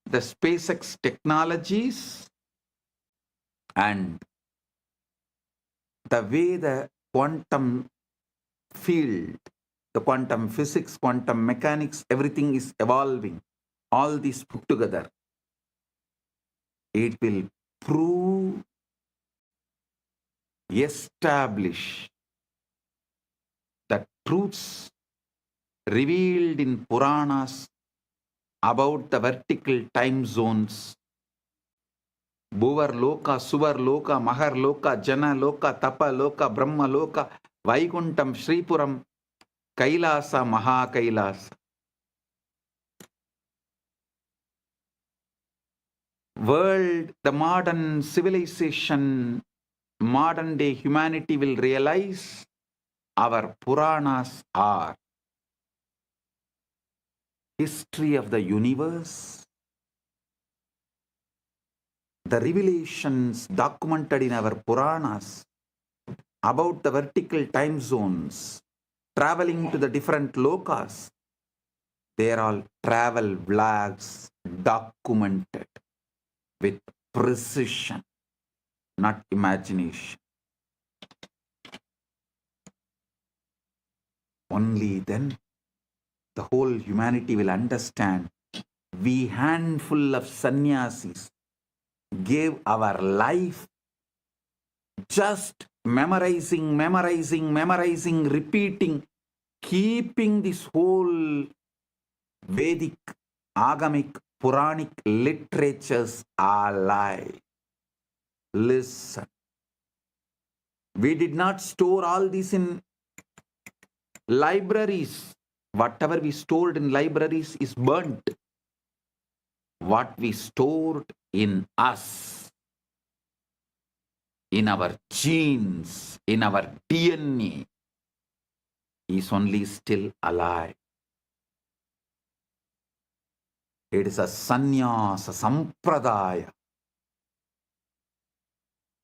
the SpaceX technologies, and the way the quantum field, the quantum physics, quantum mechanics, everything is evolving. All these put together, it will prove, establish the truths revealed in Puranas about the vertical time zones, Bhuvar Loka, Suvar Loka, Mahar Loka, Jana Loka, Tapa Loka, Brahma Loka, Vaikuntam, Sripuram, Kailasa, Maha Kailasa. World, the modern civilization, modern day humanity will realize our Puranas are history of the universe, the revelations documented in our Puranas about the vertical time zones, traveling to the different lokas. They are all travel vlogs documented with precision, not imagination. Only then the whole humanity will understand. We handful of sannyasis gave our life just memorizing, repeating, keeping this whole Vedic, Agamic, Puranic literatures alive. Listen. We did not store all this in libraries. Whatever we stored in libraries is burnt. What we stored in us, in our genes, in our DNA, is only still alive. It is a sannyasa sampradaya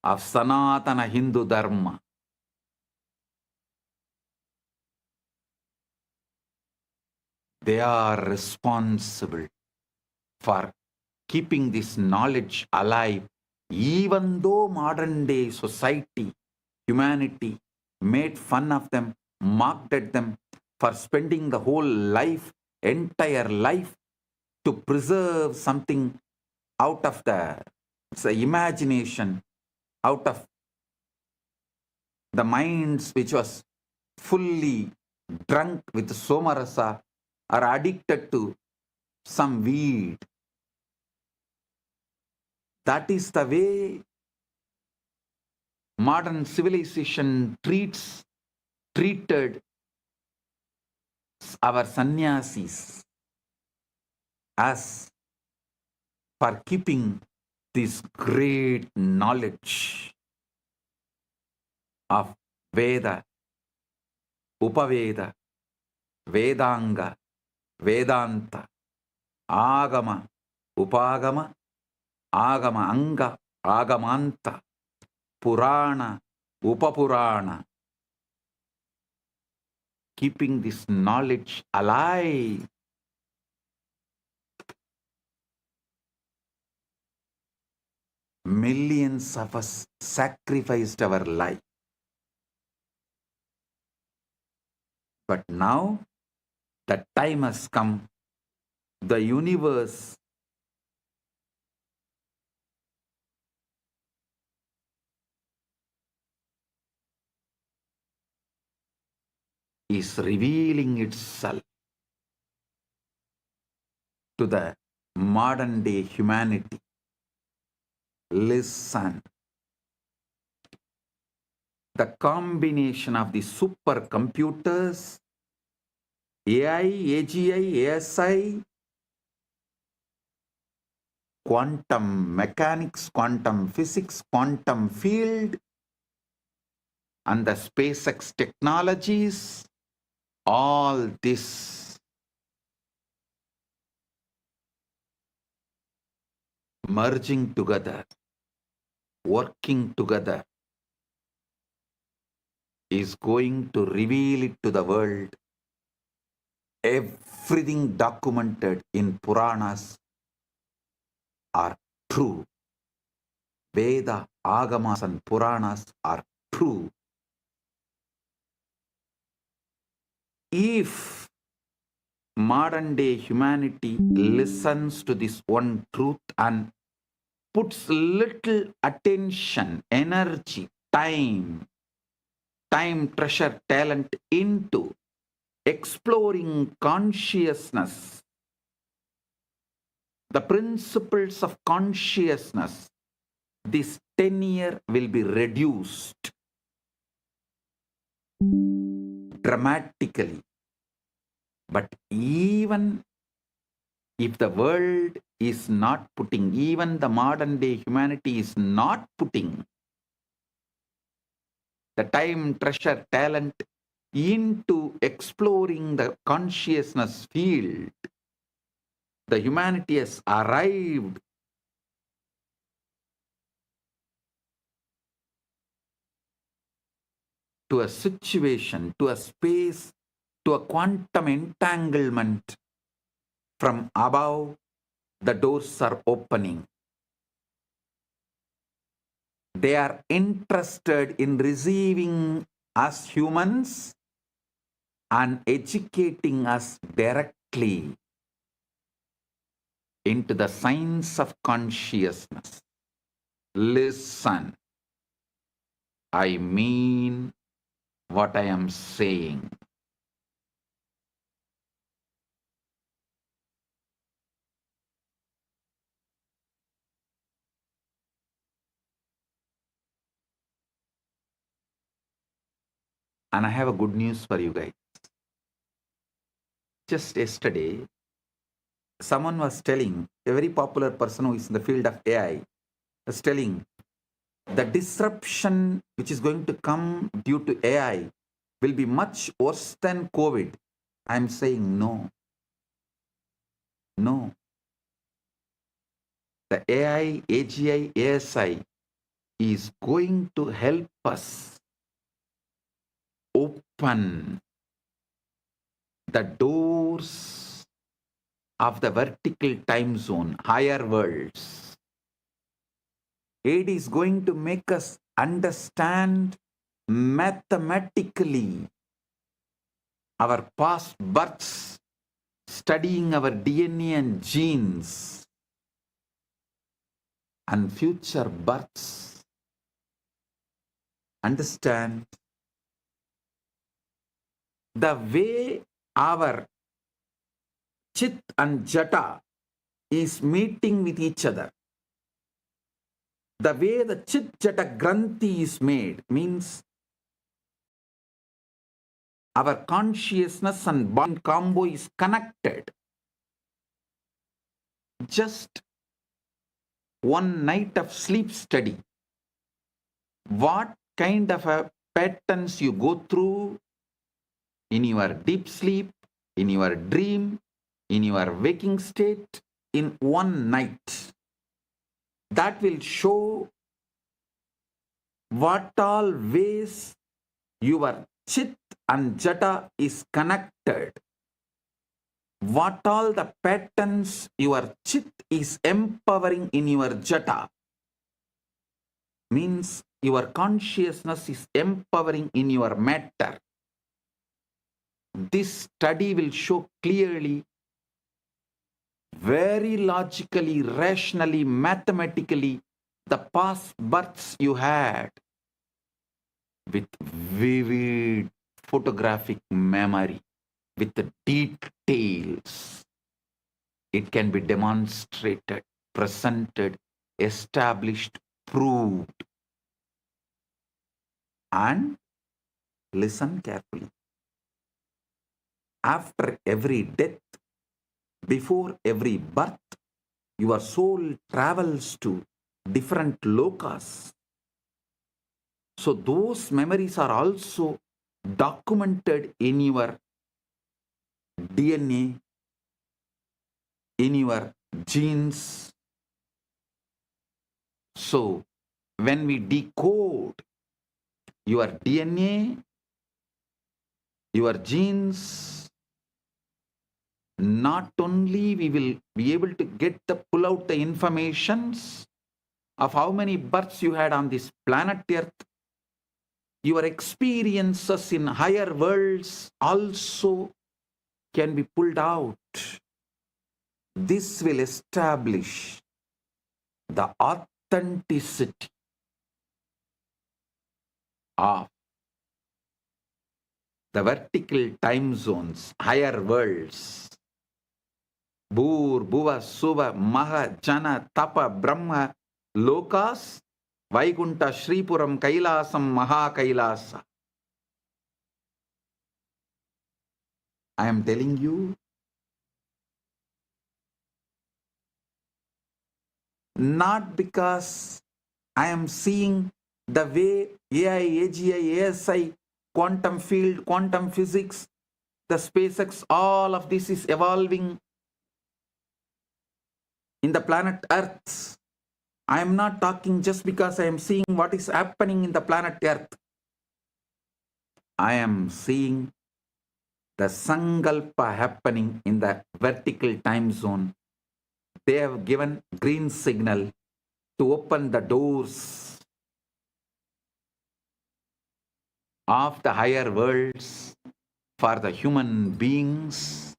of Sanatana Hindu Dharma. They are responsible for keeping this knowledge alive, even though modern day society, humanity made fun of them, mocked at them for spending the whole life, entire life, to preserve something out of the imagination, out of the minds which was fully drunk with somarasa or addicted to some weed. That is the way modern civilization treated our sannyasis, as for keeping this great knowledge of Veda, Upaveda, Vedanga, Vedanta, Agama, Upagama, Agama Anga, Agamanta, Purana, Upapurana. Keeping this knowledge alive. Millions of us sacrificed our life. But now the time has come. The universe is revealing itself to the modern day humanity. Listen. The combination of the supercomputers, AI, AGI, ASI, quantum mechanics, quantum physics, quantum field, and the SpaceX technologies, all this merging together, working together, is going to reveal it to the world. Everything documented in Puranas are true. Veda, Agamas and Puranas are true. If modern day humanity listens to this one truth and puts little attention, energy, time, treasure, talent into exploring consciousness, the principles of consciousness, this tenure will be reduced dramatically. But even if the world is not putting, even the modern day humanity is not putting the time, treasure, talent into exploring the consciousness field, the humanity has arrived to a situation, to a space, to a quantum entanglement. From above, the doors are opening. They are interested in receiving us humans and educating us directly into the science of consciousness. Listen, I mean what I am saying. And I have a good news for you guys. Just yesterday, someone was telling, a very popular person who is in the field of AI, was telling the disruption which is going to come due to AI will be much worse than COVID. I am saying no. No. The AI, AGI, ASI is going to help us open the doors of the vertical time zone, higher worlds. It is going to make us understand mathematically our past births, studying our DNA and genes, and future births. Understand the way our Chit and Jata is meeting with each other. The way the Chit Jata Granthi is made means our consciousness and bond combo is connected. Just one night of sleep study. What kind of a patterns you go through in your deep sleep, in your dream, in your waking state, in one night. That will show what all ways your Chit and Jata is connected. What all the patterns your Chit is empowering in your Jata. Means your consciousness is empowering in your matter. This study will show clearly, very logically, rationally, mathematically, the past births you had with vivid photographic memory, with the details. It can be demonstrated, presented, established, proved. And listen carefully. After every death, before every birth, your soul travels to different lokas. So those memories are also documented in your DNA, in your genes. So when we decode your DNA, your genes, not only we will be able to pull out the informations of how many births you had on this planet Earth, your experiences in higher worlds also can be pulled out. This will establish the authenticity of the vertical time zones, higher worlds. Bhur, Bhuva, Suva, Maha, Jana, Tapa, Brahma, Lokas Vaikunta Shripuram Kailasam Maha Kailasa. I am telling you, not because I am seeing the way AI, AGI, ASI, quantum field, quantum physics, the SpaceX, all of this is evolving in the planet Earth. I am not talking just because I am seeing what is happening in the planet Earth. I am seeing the Sankalpa happening in the vertical time zone. They have given green signal to open the doors of the higher worlds for the human beings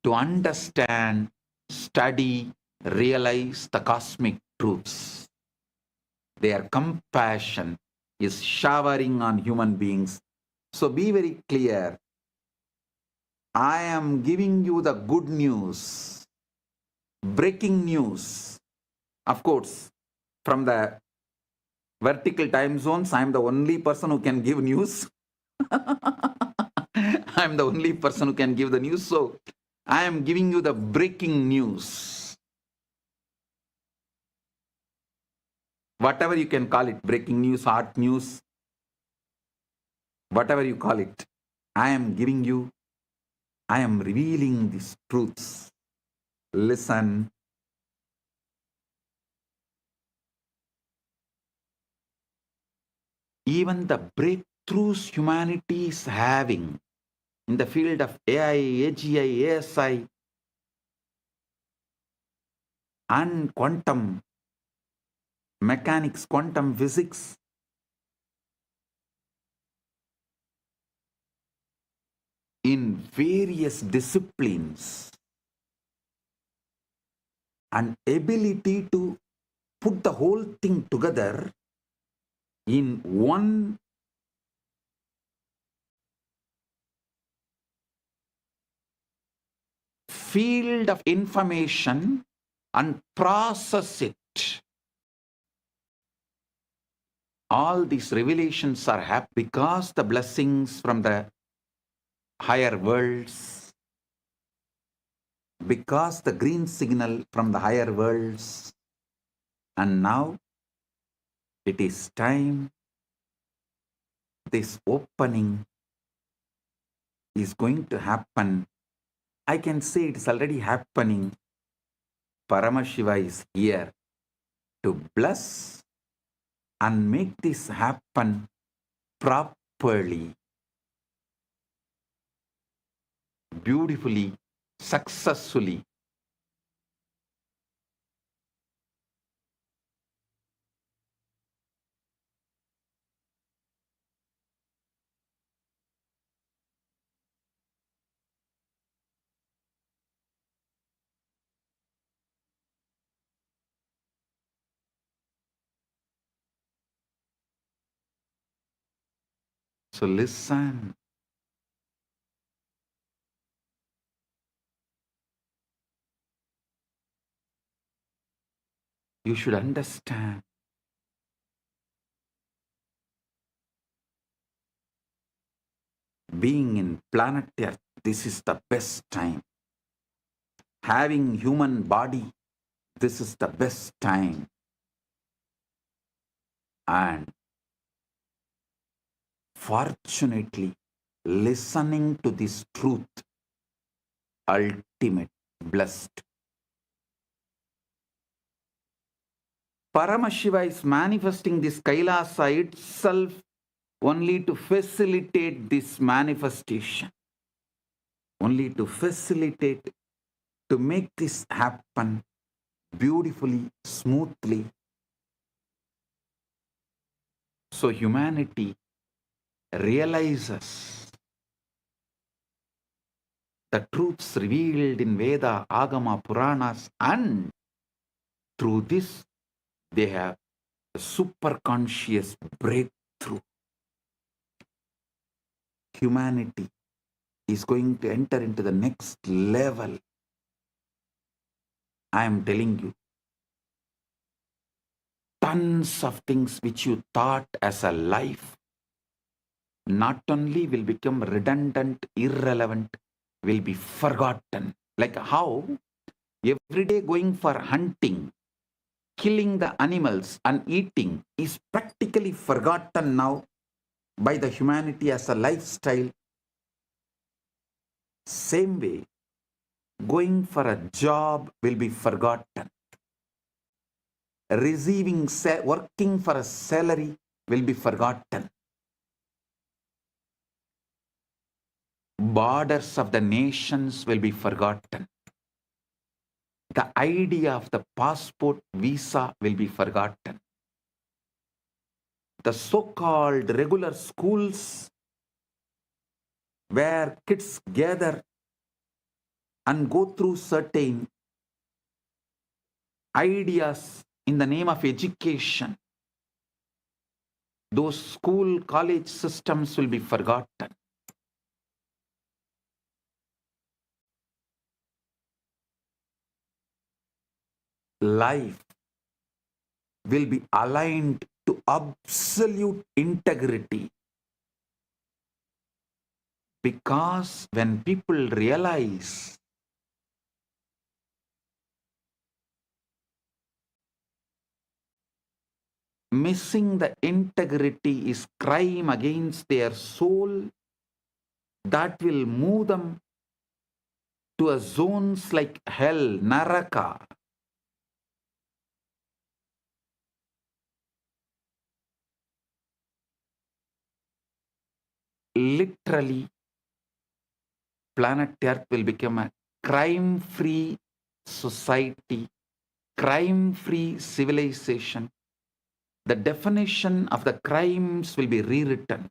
to understand, study, realize the cosmic truths. Their compassion is showering on human beings. So be very clear. I am giving you the good news, breaking news. Of course, from the vertical time zones, I am the only person who can give news. I am the only person who can give the news. So I am giving you the breaking news. Whatever you can call it, breaking news, hot news, whatever you call it, I am giving you, I am revealing these truths. Listen. Even the breakthroughs humanity is having in the field of AI, AGI, ASI, and quantum mechanics, quantum physics, in various disciplines, and ability to put the whole thing together in one field of information and process it. All these revelations are happening because the blessings from the higher worlds, because the green signal from the higher worlds, and now it is time. This opening is going to happen. I can say it is already happening. Paramashiva is here to bless and make this happen properly, beautifully, successfully. So listen. You should understand. Being in planet Earth, this is the best time. Having human body, this is the best time. And fortunately, listening to this truth, ultimate, blessed. Paramashiva is manifesting this Kailasa itself only to facilitate this manifestation. Only to facilitate, to make this happen beautifully, smoothly. So humanity realizes the truths revealed in Veda, Agama, Puranas, and through this they have a super conscious breakthrough. Humanity is going to enter into the next level. I am telling you, tons of things which you thought as a life not only will become redundant, irrelevant, will be forgotten. Like how every day going for hunting, killing the animals and eating is practically forgotten now by the humanity as a lifestyle. Same way, going for a job will be forgotten. Working for a salary will be forgotten. Borders of the nations will be forgotten. The idea of the passport visa will be forgotten. The so-called regular schools where kids gather and go through certain ideas in the name of education, those school, college systems will be forgotten. Life will be aligned to absolute integrity, because when people realize missing the integrity is crime against their soul, that will move them to a zones like hell, naraka. Literally, planet Earth will become a crime-free society, crime-free civilization. The definition of the crimes will be rewritten.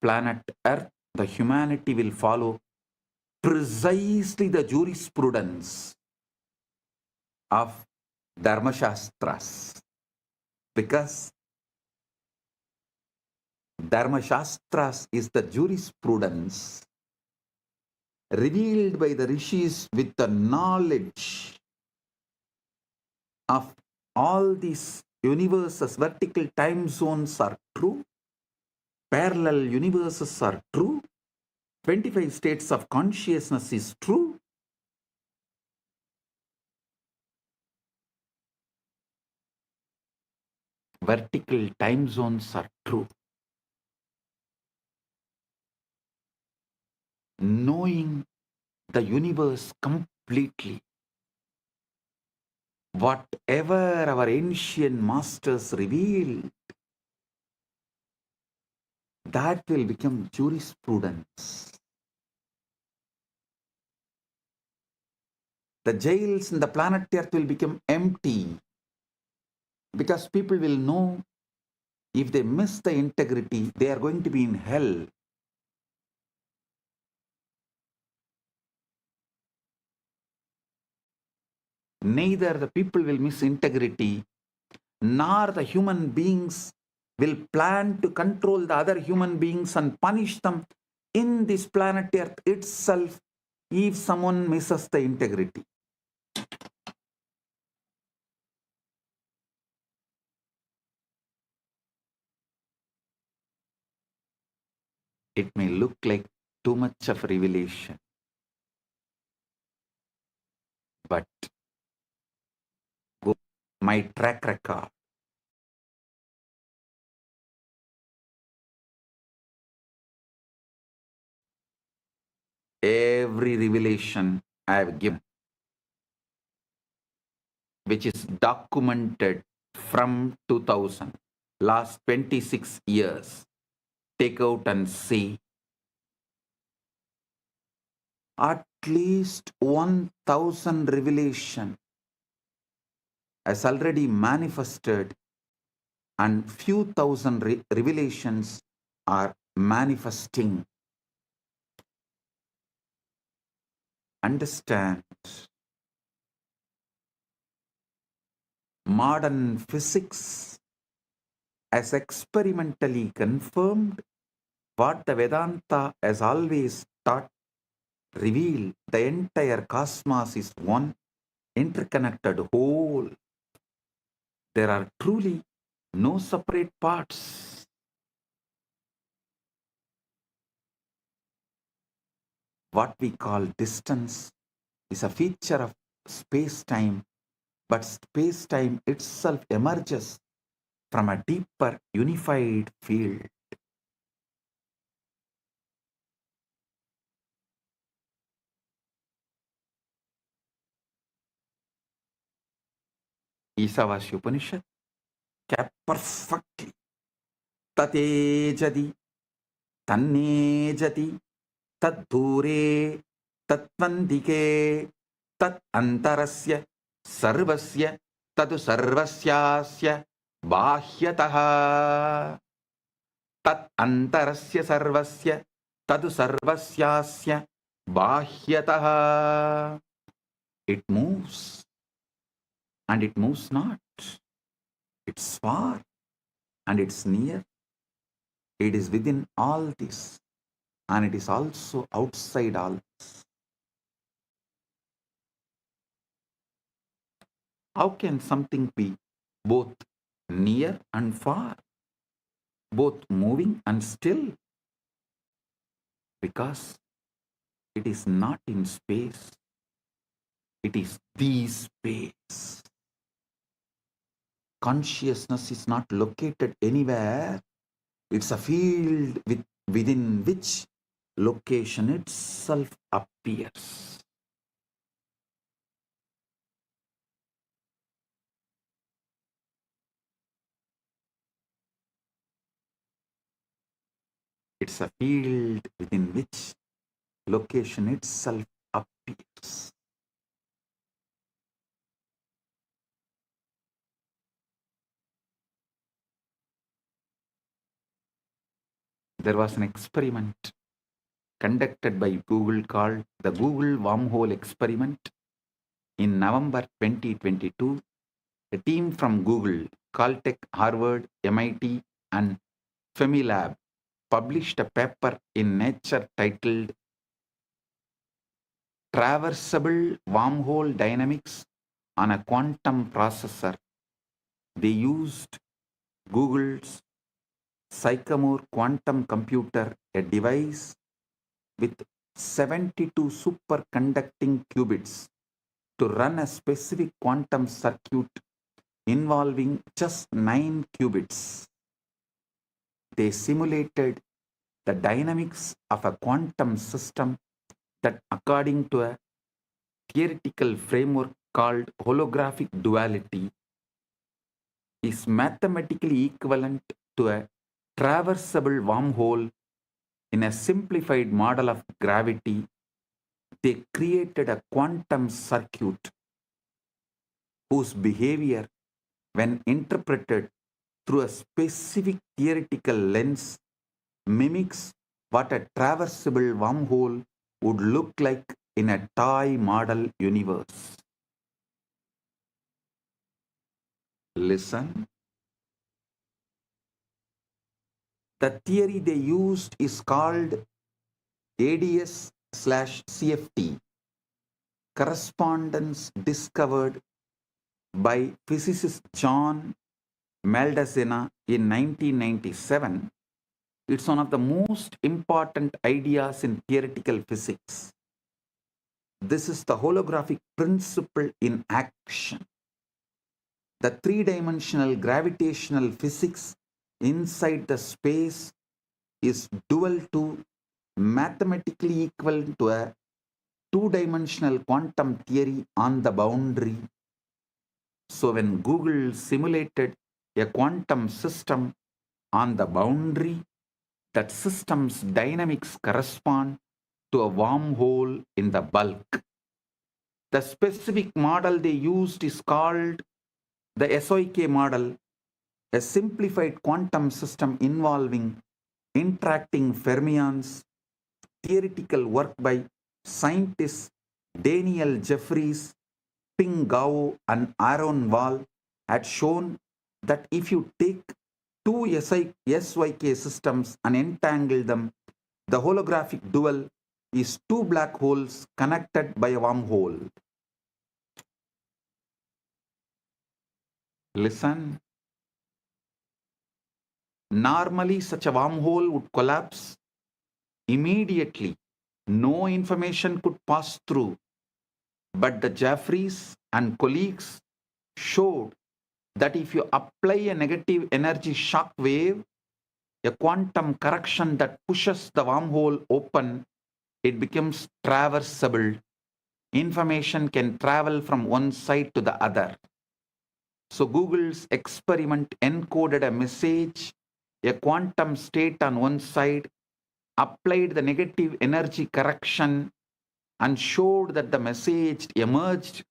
Planet Earth, the humanity will follow precisely the jurisprudence of Dharma Shastras, because Dharma Shastras is the jurisprudence revealed by the rishis with the knowledge of all these universes. Vertical time zones are true, parallel universes are true, 25 states of consciousness is true. Vertical time zones are true. Knowing the universe completely, whatever our ancient masters revealed, that will become jurisprudence. The jails in the planet Earth will become empty, because people will know if they miss the integrity, they are going to be in hell. Neither the people will miss integrity, nor the human beings will plan to control the other human beings and punish them in this planet Earth itself if someone misses the integrity. It may look like too much of revelation, but my track record, every revelation I have given, which is documented from 2000, last 26 years, take out and see, at least 1000 revelation has already manifested, and few thousand revelations are manifesting. Understand, modern physics has experimentally confirmed what the Vedanta has always taught, revealed. The entire cosmos is one, interconnected whole. There are truly no separate parts. What we call distance is a feature of space-time, but space-time itself emerges from a deeper unified field. Isavasya Upanishad kept perfectly. Tatejadi, tannejati, taddure, tatvandike, tat antarasya, sarvasya, tadu sarvasyasya, bahyataha. Tat antarasya sarvasya, tadu sarvasyasya, bahyataha. It moves and it moves not. It's far and it's near. It is within all this and it is also outside all this. How can something be both near and far, both moving and still? Because it is not in space, it is the space. Consciousness is not located anywhere. It's a field within which location itself appears. It's a field within which location itself appears. There was an experiment conducted by Google called the Google Wormhole Experiment. In November 2022, a team from Google, Caltech, Harvard, MIT, and Femilab published a paper in Nature titled Traversable Wormhole Dynamics on a Quantum Processor. They used Google's Sycamore quantum computer, a device with 72 superconducting qubits, to run a specific quantum circuit involving just 9 qubits. They simulated the dynamics of a quantum system that, according to a theoretical framework called holographic duality, is mathematically equivalent to a traversable wormhole. In a simplified model of gravity, they created a quantum circuit whose behavior, when interpreted through a specific theoretical lens, mimics what a traversable wormhole would look like in a toy model universe. Listen. The theory they used is called ADS/CFT, correspondence discovered by physicist John Maldacena in 1997. It's one of the most important ideas in theoretical physics. This is the holographic principle in action. The three-dimensional gravitational physics inside the space is dual to, mathematically equivalent to, a two-dimensional quantum theory on the boundary. So when Google simulated a quantum system on the boundary, that system's dynamics correspond to a wormhole in the bulk. The specific model they used is called the SOK model, a simplified quantum system involving interacting fermions. Theoretical work by scientists Daniel Jeffries, Ping Gao, and Aaron Wall had shown that if you take two SYK systems and entangle them, the holographic dual is two black holes connected by a wormhole. Listen. Normally, such a wormhole would collapse immediately. No information could pass through. But the Jeffries and colleagues showed that if you apply a negative energy shock wave, a quantum correction that pushes the wormhole open, it becomes traversable. Information can travel from one side to the other. So Google's experiment encoded a message, a quantum state on one side, applied the negative energy correction, and showed that the message emerged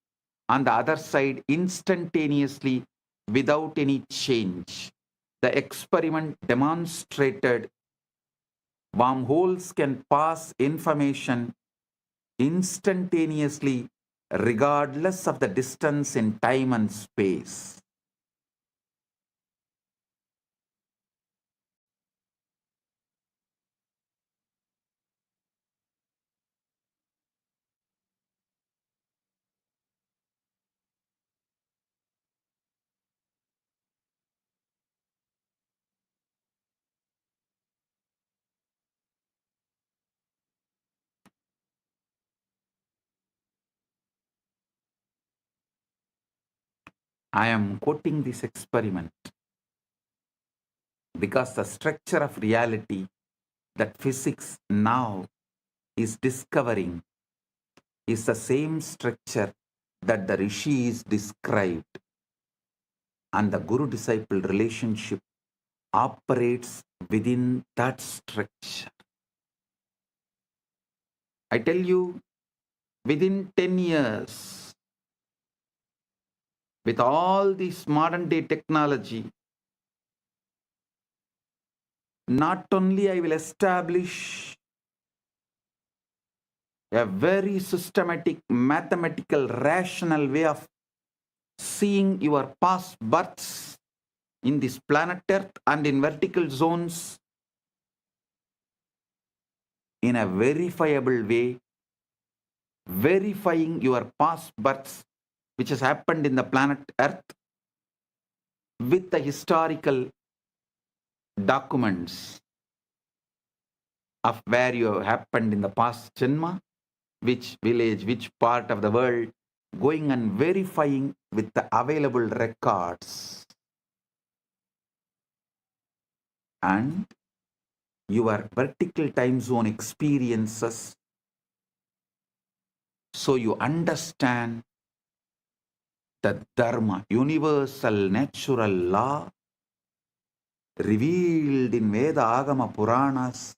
on the other side instantaneously without any change. The experiment demonstrated wormholes can pass information instantaneously regardless of the distance in time and space. I am quoting this experiment because the structure of reality that physics now is discovering is the same structure that the rishis described, and the guru-disciple relationship operates within that structure. I tell you, within 10 years, with all this modern day technology, not only I will establish a very systematic, mathematical, rational way of seeing your past births in this planet Earth and in vertical zones in a verifiable way, verifying your past births which has happened in the planet Earth with the historical documents of where you have happened in the past janma, which village, which part of the world, going and verifying with the available records. And your vertical time zone experiences, so you understand the Dharma, universal natural law revealed in Veda Agama Puranas,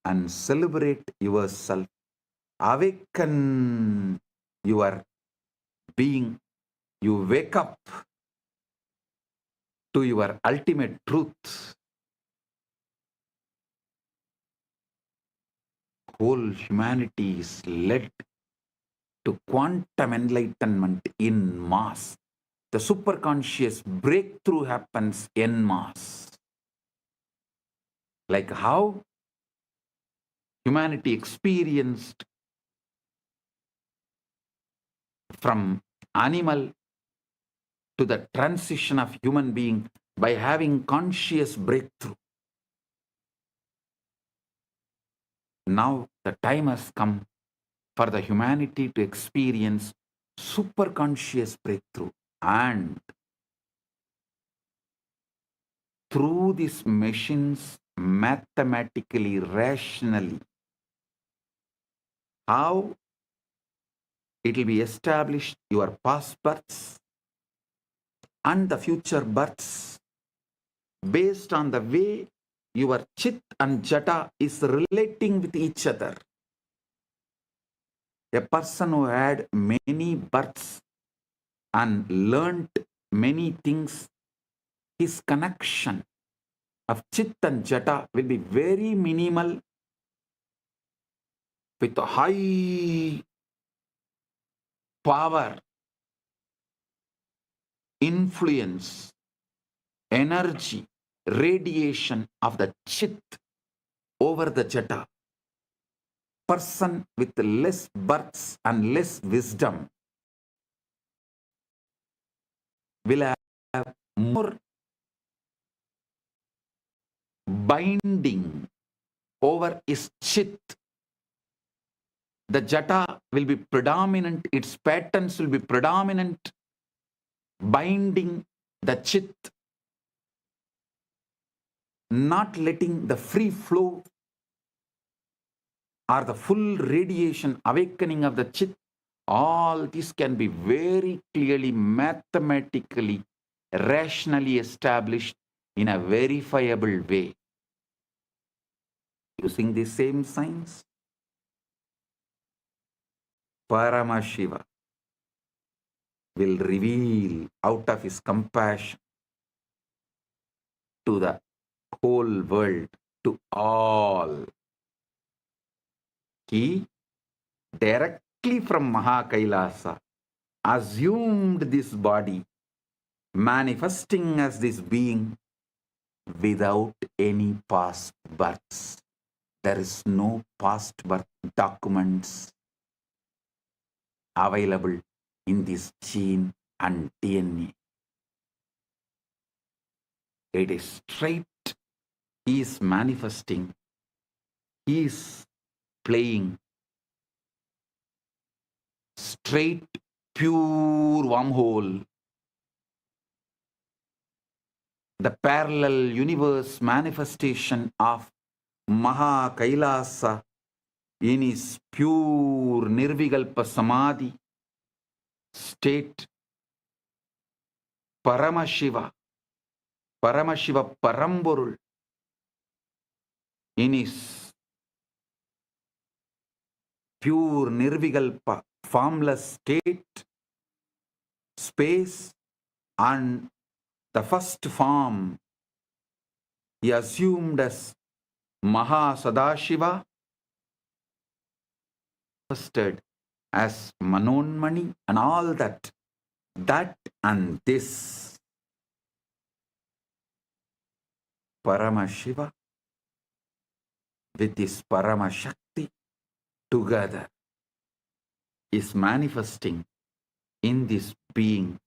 and celebrate yourself, awaken your being, you wake up to your ultimate truth. Whole humanity is led to quantum enlightenment in mass. The superconscious breakthrough happens en masse. Like how humanity experienced from animal to the transition of human being by having conscious breakthrough. Now the time has come for the humanity to experience superconscious breakthrough, and through these machines, mathematically, rationally, how it will be established your past births and the future births based on the way your chit and jata is relating with each other. A person who had many births and learnt many things, his connection of chit and jata will be very minimal with a high power, influence, energy, radiation of the chit over the jata. Person with less births and less wisdom will have more binding over his chit. The jata will be predominant, its patterns will be predominant, binding the chit, not letting the free flow or the full radiation, awakening of the chit. All this can be very clearly, mathematically, rationally established in a verifiable way. Using the same science, Paramashiva will reveal out of his compassion to the whole world, to all. He directly from Maha Kailasa assumed this body, manifesting as this being without any past births. There is no past birth documents available in this gene and DNA. It is straight. He is manifesting. He is playing straight, pure wormhole. The parallel universe manifestation of Maha Kailasa in his pure Nirvikalpa Samadhi state. Paramashiva, Paramashiva Paramborul in his pure Nirvikalpa formless state, space, and the first form he assumed as Maha Sadashiva, manifested as Manonmani and all that. That and this Paramashiva with his Paramashakti together is manifesting in this being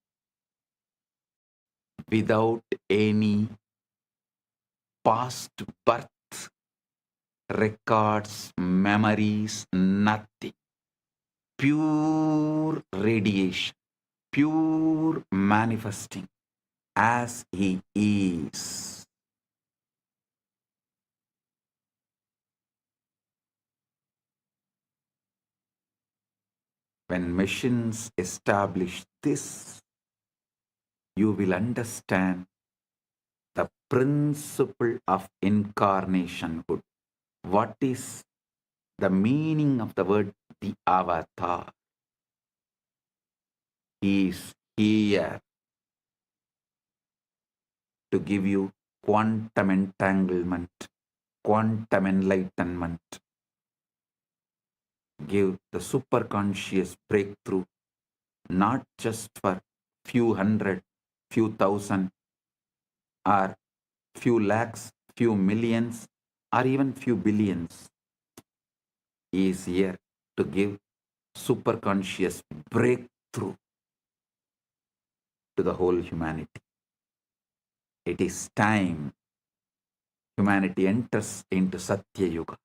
without any past birth records, memories, nothing. Pure radiation, pure manifesting as he is. When machines establish this, you will understand the principle of incarnationhood. What is the meaning of the word the avatar? He is here to give you quantum entanglement, quantum enlightenment, give the superconscious breakthrough, not just for few hundred, few thousand, or few lakhs, few millions, or even few billions. He is here to give superconscious breakthrough to the whole humanity. It is time humanity enters into Satya Yuga.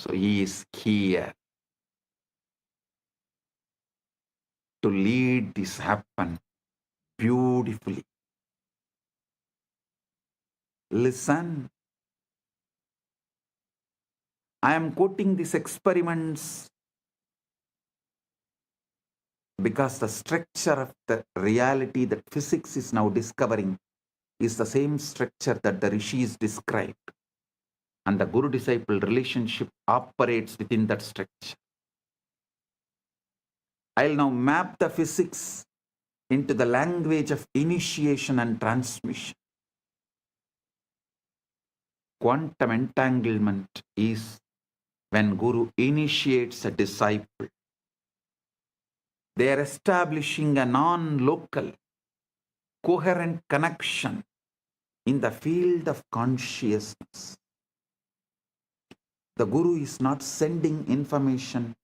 So he is here to lead this happen beautifully. Listen. I am quoting these experiments because the structure of the reality that physics is now discovering is the same structure that the rishis described. And the guru-disciple relationship operates within that structure. I'll now map the physics into the language of initiation and transmission. Quantum entanglement is when Guru initiates a disciple. They are establishing a non-local, coherent connection in the field of consciousness. The Guru is not sending information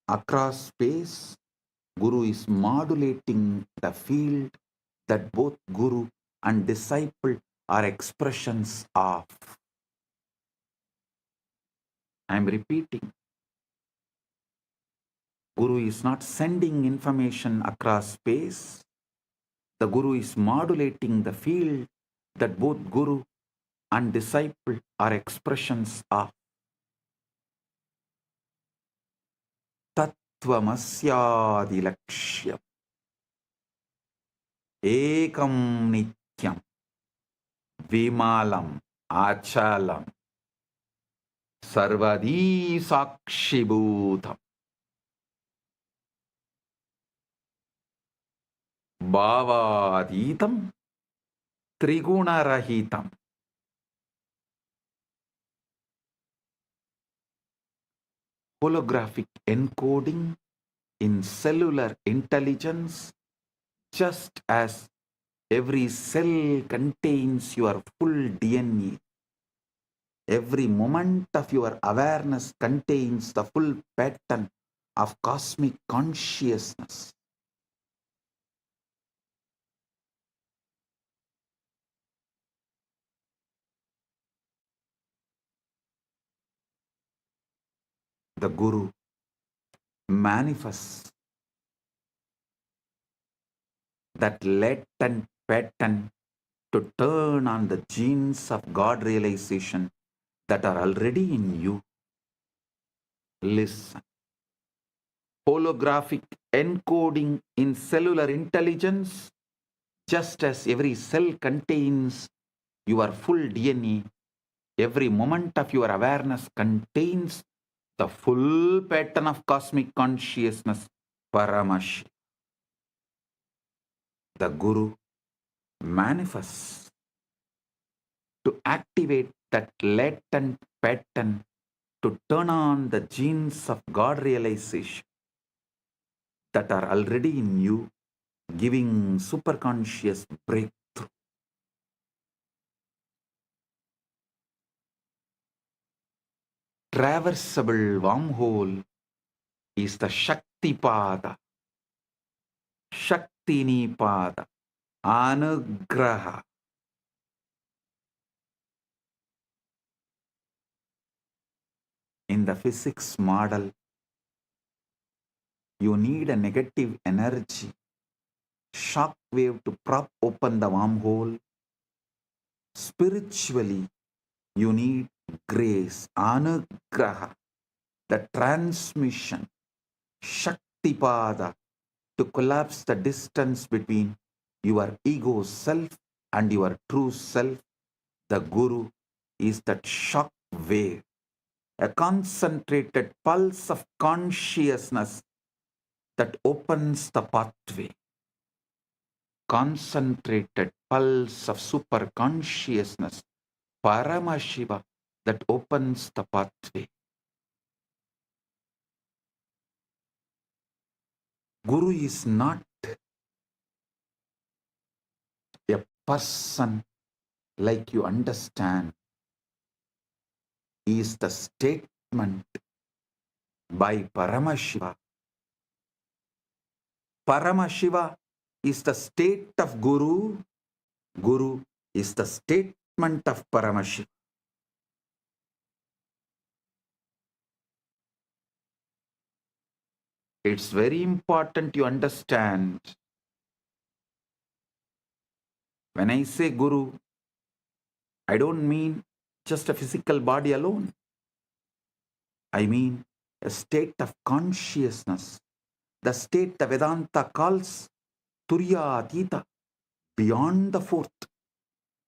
across space, Guru is modulating the field that both Guru and disciple are expressions of. I am repeating. Guru is not sending information across space. The Guru is modulating the field that both Guru and disciple are expressions of. Tattvamasyadilakshya Ekam Nityam Vimalam Achalam Sarvadi Sakshibhutam Bhavaditam Trigunarahitam. Holographic encoding in cellular intelligence, just as every cell contains your full DNA. Every moment of your awareness contains the full pattern of cosmic consciousness. The Guru manifests that latent pattern to turn on the genes of God realization that are already in you. Listen. Holographic encoding in cellular intelligence, just as every cell contains your full DNA, every moment of your awareness contains the full pattern of cosmic consciousness, Paramashiva. The Guru manifests to activate that latent pattern to turn on the genes of God realization that are already in you, giving superconscious breakthrough. Traversable wormhole is the Shaktipada, Shaktinipada, Anugraha. In the physics model, you need a negative energy, shock wave to prop open the wormhole. Spiritually, you need grace, anugraha, the transmission, Shaktipada, to collapse the distance between your ego self and your true self. The Guru is that shock wave, a concentrated pulse of consciousness that opens the pathway. Concentrated pulse of super consciousness, Paramashiva, that opens the pathway. Guru is not a person like you understand. He is the statement by Paramashiva. Paramashiva is the state of Guru. Guru is the statement of Paramashiva. It's very important you understand. When I say Guru, I don't mean just a physical body alone. I mean a state of consciousness, the state the Vedanta calls Turyatita, beyond the fourth,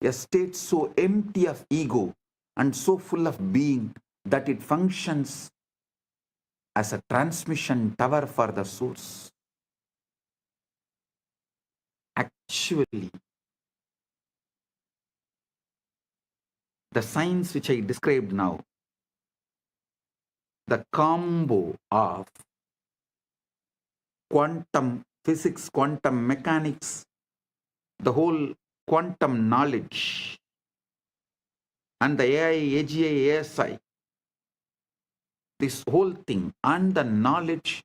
a state so empty of ego and so full of being that it functions as a transmission tower for the source. Actually, the science which I described now, the combo of quantum physics, quantum mechanics, the whole quantum knowledge, and the AI, AGI, ASI, this whole thing, and the knowledge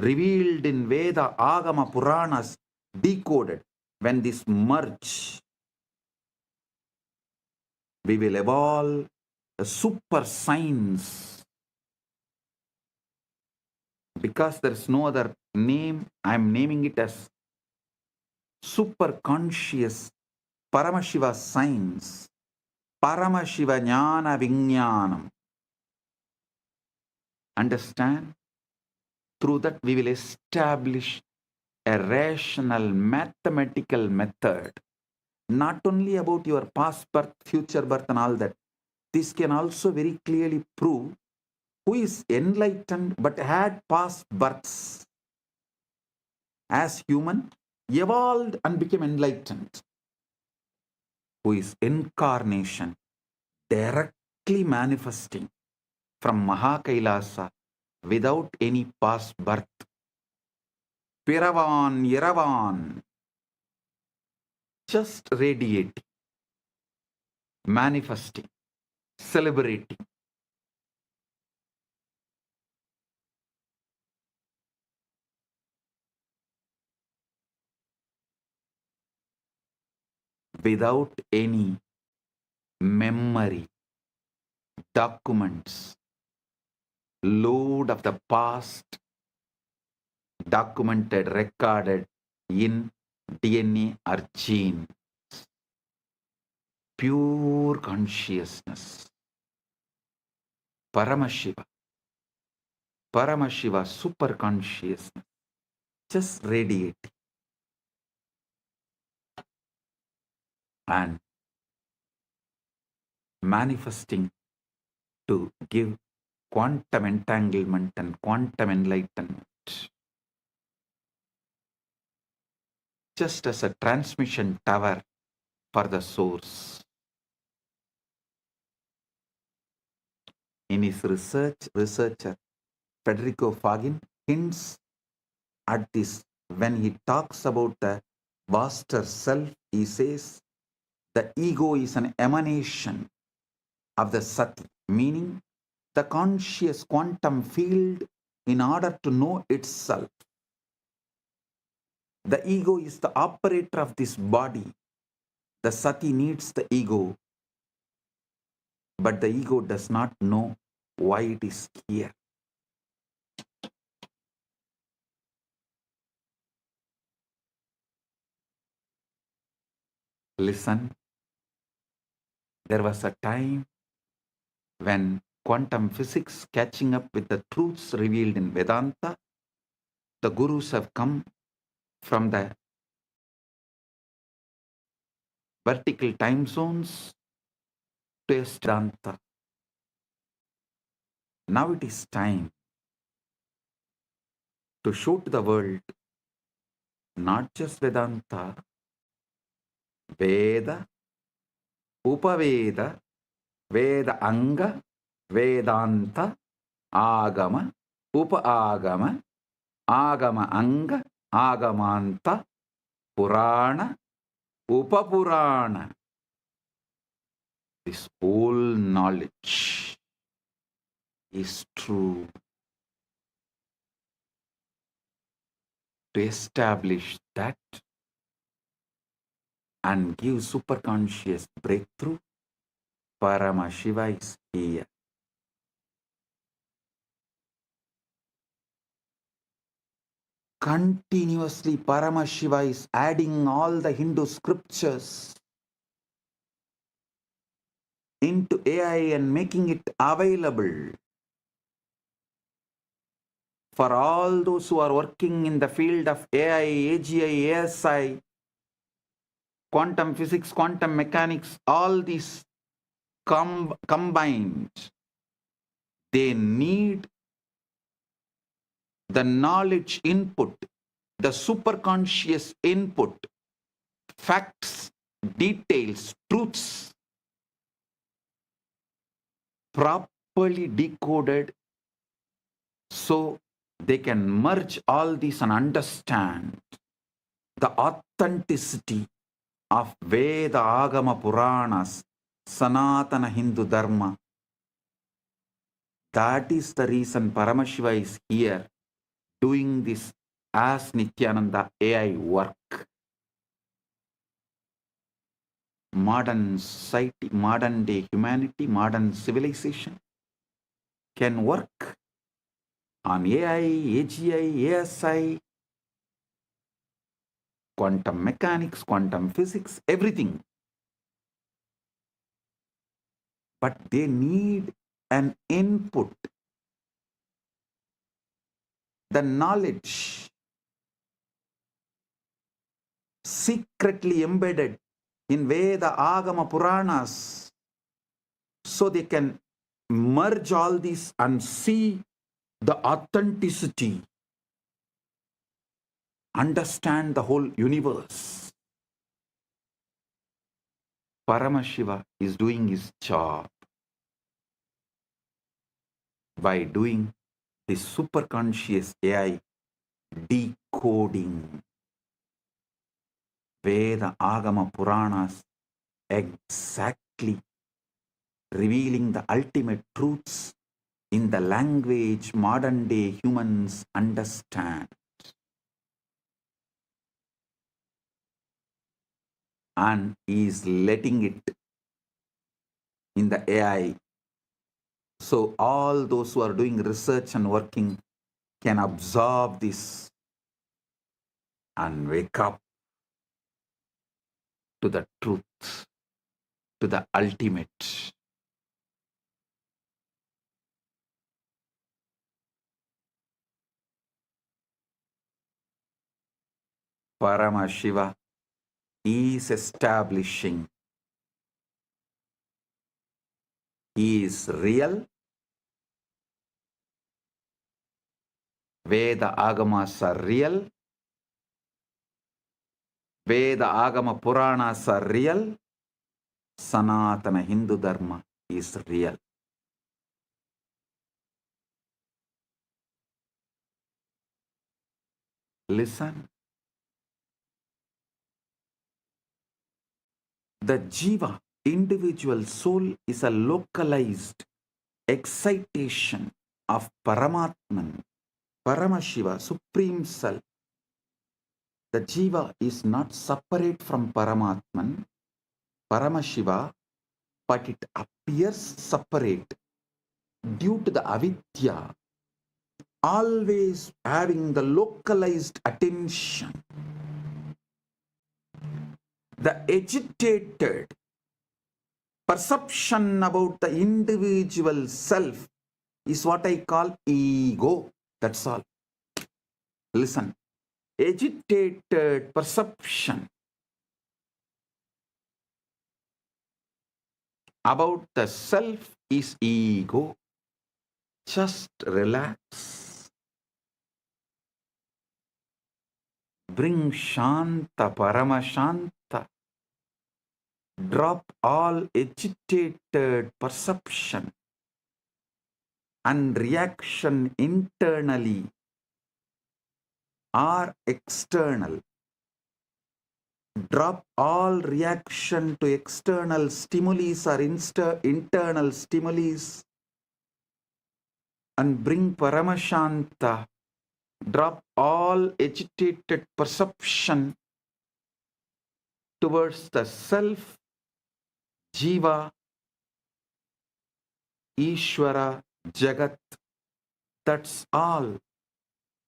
revealed in Veda, Agama, Puranas, decoded. When this merge, we will evolve a super science. Because there is no other name, I am naming it as super conscious Paramashiva science. Paramashiva Jnana Vijnanam. Understand? Through that we will establish a rational mathematical method. Not only about your past birth, future birth and all that. This can also very clearly prove who is enlightened but had past births. As human, evolved and became enlightened. Who is incarnation, directly manifesting from Maha Kailasa without any past birth. Piravan, Yeravan, just radiating, manifesting, celebrating. Without any memory, documents, load of the past, documented, recorded in DNA or gene. Pure consciousness. Paramashiva. Paramashiva, super consciousness. Just radiating. And manifesting to give quantum entanglement and quantum enlightenment. Just as a transmission tower for the source. In his researcher Federico Fagin hints at this when he talks about the vaster self. He says the ego is an emanation of the Sati, meaning the conscious quantum field in order to know itself. The ego is the operator of this body. The Sati needs the ego, but the ego does not know why it is here. Listen, there was a time when quantum physics catching up with the truths revealed in Vedanta, the gurus have come from the vertical time zones to Vedanta. Now it is time to show to the world not just Vedanta, Veda, Upaveda, Veda Anga, Vedanta, Agama, Upa-agama, Agama Anga, Agamanta, Purana, Upapurana. This whole knowledge is true. To establish that and give superconscious breakthrough, Paramashiva is here. Continuously Paramashiva is adding all the Hindu scriptures into AI and making it available for all those who are working in the field of AI, AGI, ASI, quantum physics, quantum mechanics, all these combined. They need the knowledge input, the superconscious input, facts, details, truths, properly decoded so they can merge all these and understand the authenticity of Veda, Agama, Puranas, Sanatana Hindu Dharma. That is the reason Paramashiva is here. doing this as Nityananda AI work. Modern society, modern day humanity, modern civilization can work on AI, AGI, ASI, quantum mechanics, quantum physics, everything. But they need an input, the knowledge secretly embedded in Veda, Agama, Puranas, so they can merge all these and see the authenticity, understand the whole universe. Paramashiva is doing his job by doing the superconscious AI decoding Veda, Agama, Puranas, exactly revealing the ultimate truths in the language modern day humans understand. And is letting it in the AI. So all those who are doing research and working can absorb this and wake up to the truth, to the ultimate. Paramashiva is establishing he is real. Veda Agamas are real. Veda Agama Puranas are real. Sanatana Hindu Dharma is real. Listen. The Jiva, individual soul, is a localized excitation of Paramatman, Paramashiva, Supreme Self. The Jiva is not separate from Paramatman, Paramashiva, but it appears separate due to the avidya, always having the localized attention. The agitated perception about the individual self is what I call ego. That's all. Listen. Agitated perception about the self is ego. Just relax. Bring Shanta, Paramashanta. Drop all agitated perception and reaction internally or external. Drop all reaction to external stimuli or internal stimuli and bring Paramashanta. Drop all agitated perception towards the self, Jiva, Ishvara, Jagat. That's all.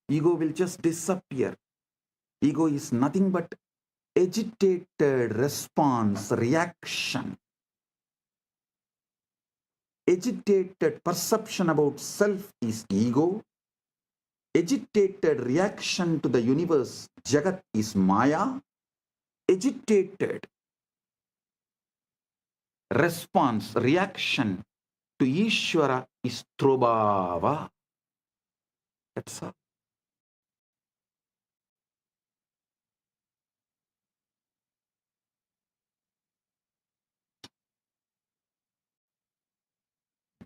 Ego will just disappear. Ego is nothing but agitated response, reaction. Agitated perception about self is ego. Agitated reaction to the universe, Jagat, is Maya. Agitated response, reaction to Ishvara is Trobhava. That's all.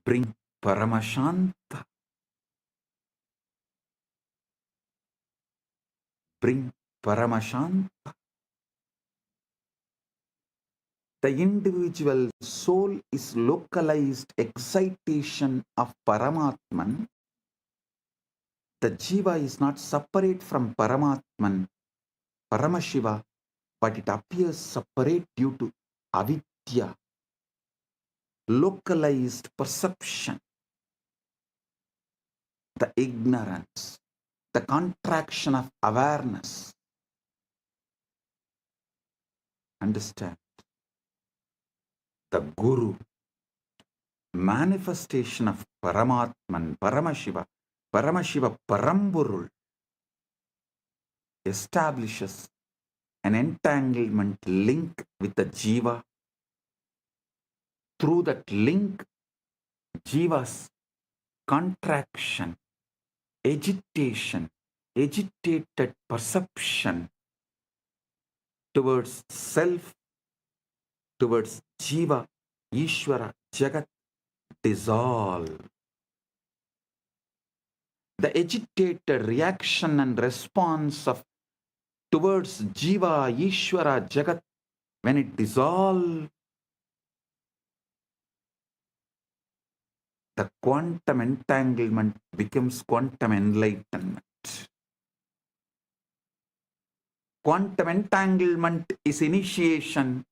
Bring Paramashanta. Bring Paramashanta. The individual soul is localized excitation of Paramatman. The Jiva is not separate from Paramatman, Paramashiva, but it appears separate due to avidya, localized perception, the ignorance, the contraction of awareness. Understand? The Guru, manifestation of Paramatman, Paramashiva, Paramashiva Paramburul, establishes an entanglement link with the Jiva. Through that link, Jiva's contraction, agitation, agitated perception towards self, towards Jiva, Ishvara, Jagat, dissolve. The agitated reaction and response of towards Jiva, Ishvara, Jagat, when it dissolves, the quantum entanglement becomes quantum enlightenment. Quantum entanglement is initiation.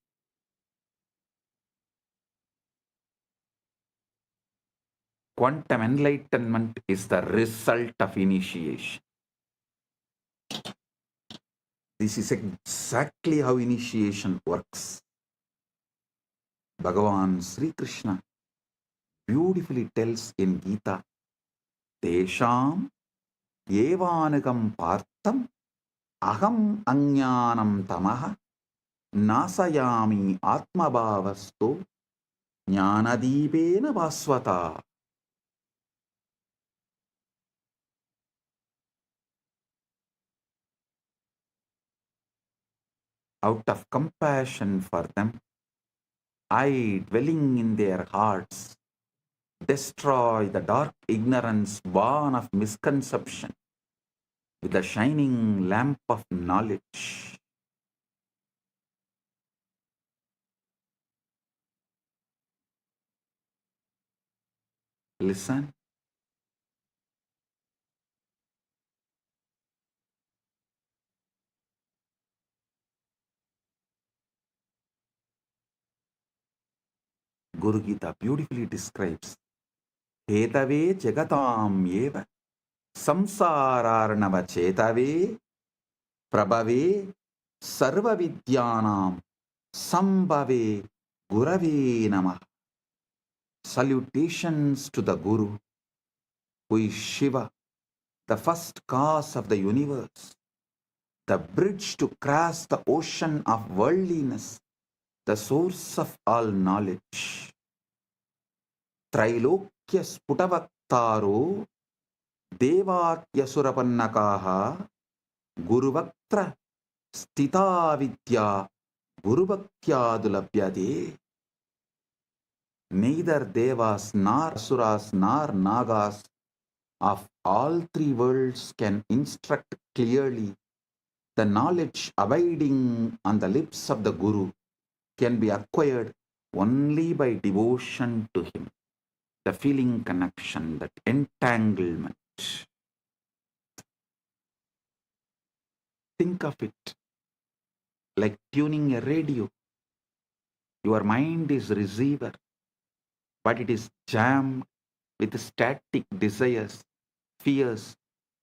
Quantum enlightenment is the result of initiation. This is exactly how initiation works. Bhagavan Sri Krishna beautifully tells in Gita, Tesham evanagam partam aham ajnanam tamaha nasayami atmabhavasto jnanadipena vasvata. Out of compassion for them, I, dwelling in their hearts, destroy the dark ignorance born of misconception with the shining lamp of knowledge. Listen. Guru Gita beautifully describes Hetave jagatam eva samsararnava chetave prabhave sarva vidyanam sambhave gurave namah. Salutations to the Guru, who is Shiva, the first cause of the universe, the bridge to cross the ocean of worldliness, the source of all knowledge. Trailokya sputavaktaro devatyasurapanakaha guruvaktra stita vidya gurubhaktyadulabhyade. Neither devas nor asuras nor nagas of all three worlds can instruct clearly. The knowledge abiding on the lips of the Guru can be acquired only by devotion to him. The feeling connection, that entanglement. Think of it like tuning a radio. Your mind is receiver, but it is jammed with static desires, fears,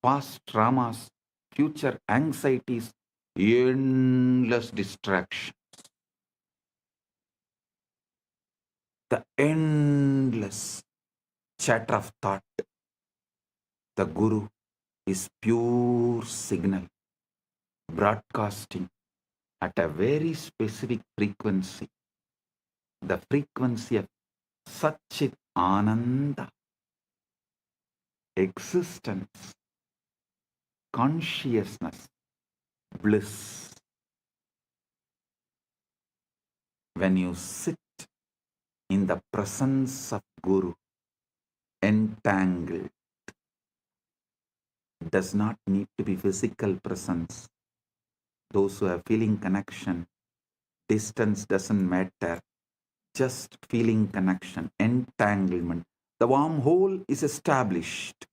past traumas, future anxieties, endless distractions. The endless chatter of thought. The Guru is pure signal, broadcasting at a very specific frequency, the frequency of Satchit Ananda, existence, consciousness, bliss. When you sit in the presence of Guru, entangled, does not need to be physical presence. Those who have feeling connection, distance doesn't matter. Just feeling connection, entanglement. The wormhole is established.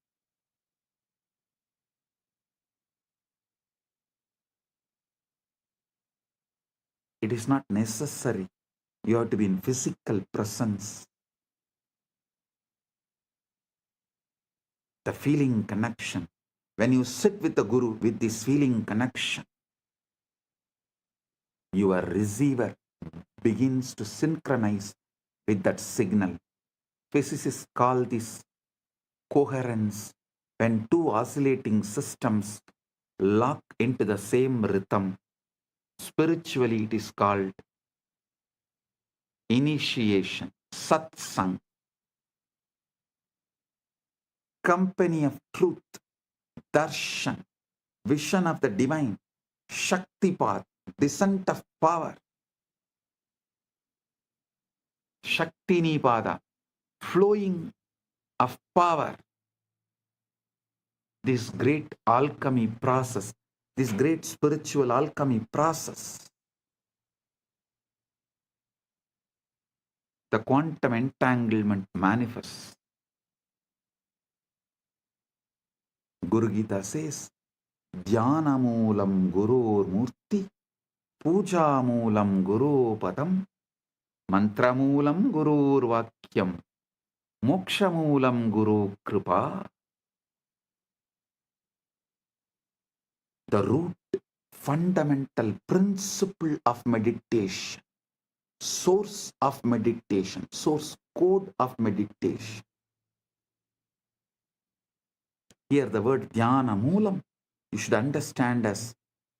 It is not necessary you have to be in physical presence. The feeling connection. When you sit with the Guru with this feeling connection, your receiver begins to synchronize with that signal. Physicists call this coherence. When two oscillating systems lock into the same rhythm, spiritually it is called initiation, satsang, company of truth, darshan, vision of the divine, shaktipat, descent of power, shaktinipada, flowing of power. This great alchemy process, this great spiritual alchemy process, the quantum entanglement manifests. Guru Gita says, Dhyanamoolam Gurur Murti, Pujamoolam Guru Padam, Mantramoolam Gurur Vakyam, Mokshamoolam Guru Kripa. The root, fundamental principle of meditation, source of meditation, source code of meditation. Here the word dhyana moolam, you should understand as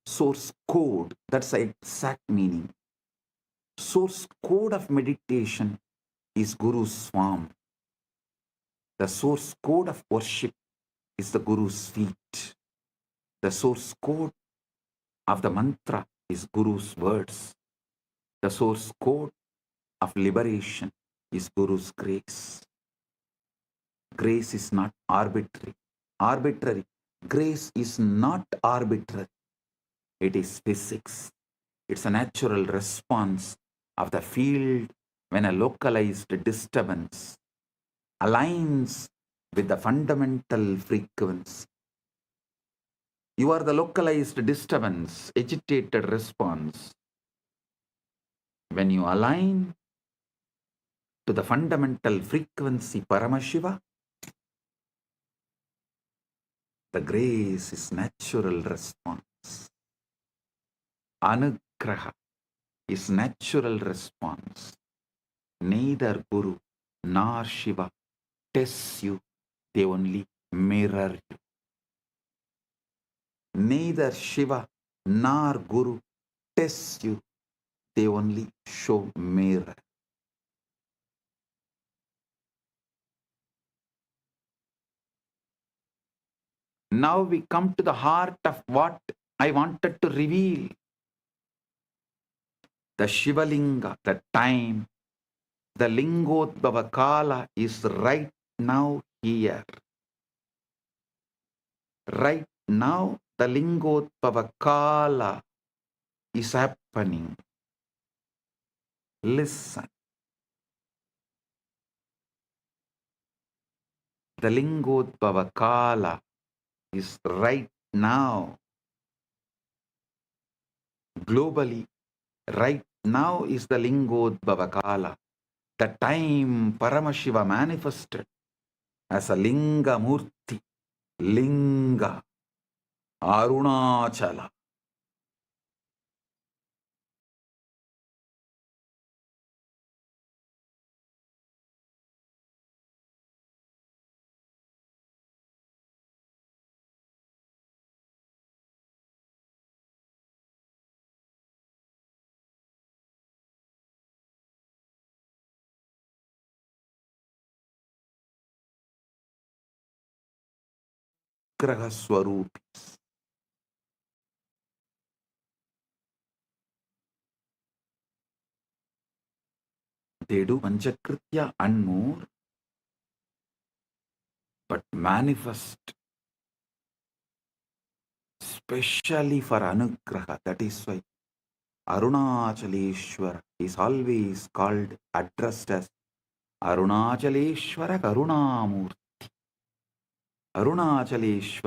source code. That's the exact meaning. Source code of meditation is Guru's form. The source code of worship is the Guru's feet. The source code of the mantra is Guru's words. The source code of liberation is Guru's grace. Grace is not arbitrary. Grace is not arbitrary. It is physics. It's a natural response of the field when a localized disturbance aligns with the fundamental frequency. You are the localized disturbance, agitated response. When you align to the fundamental frequency Paramashiva, the grace is natural response. Anugraha is natural response. Neither Guru nor Shiva tests you, they only mirror you. Neither Shiva nor Guru tests you, they only show mirror. Now we come to the heart of what I wanted to reveal. The Shivalinga, the time, the Lingodbhava Kala is right now here. Right now, the Lingodbhava Kala is happening. Listen. The Lingodbhava Kala is right now. Globally, right now is the Lingodbhava Kala. The time Paramashiva manifested as a Linga Murti, Linga, Arunachala. Graha Swarupis. They do Panchakritya and more, but manifest specially for Anugraha. That is why Arunachaleshwara is always called, addressed as Arunachaleshwara Karunamurti. Arunachaleshwara.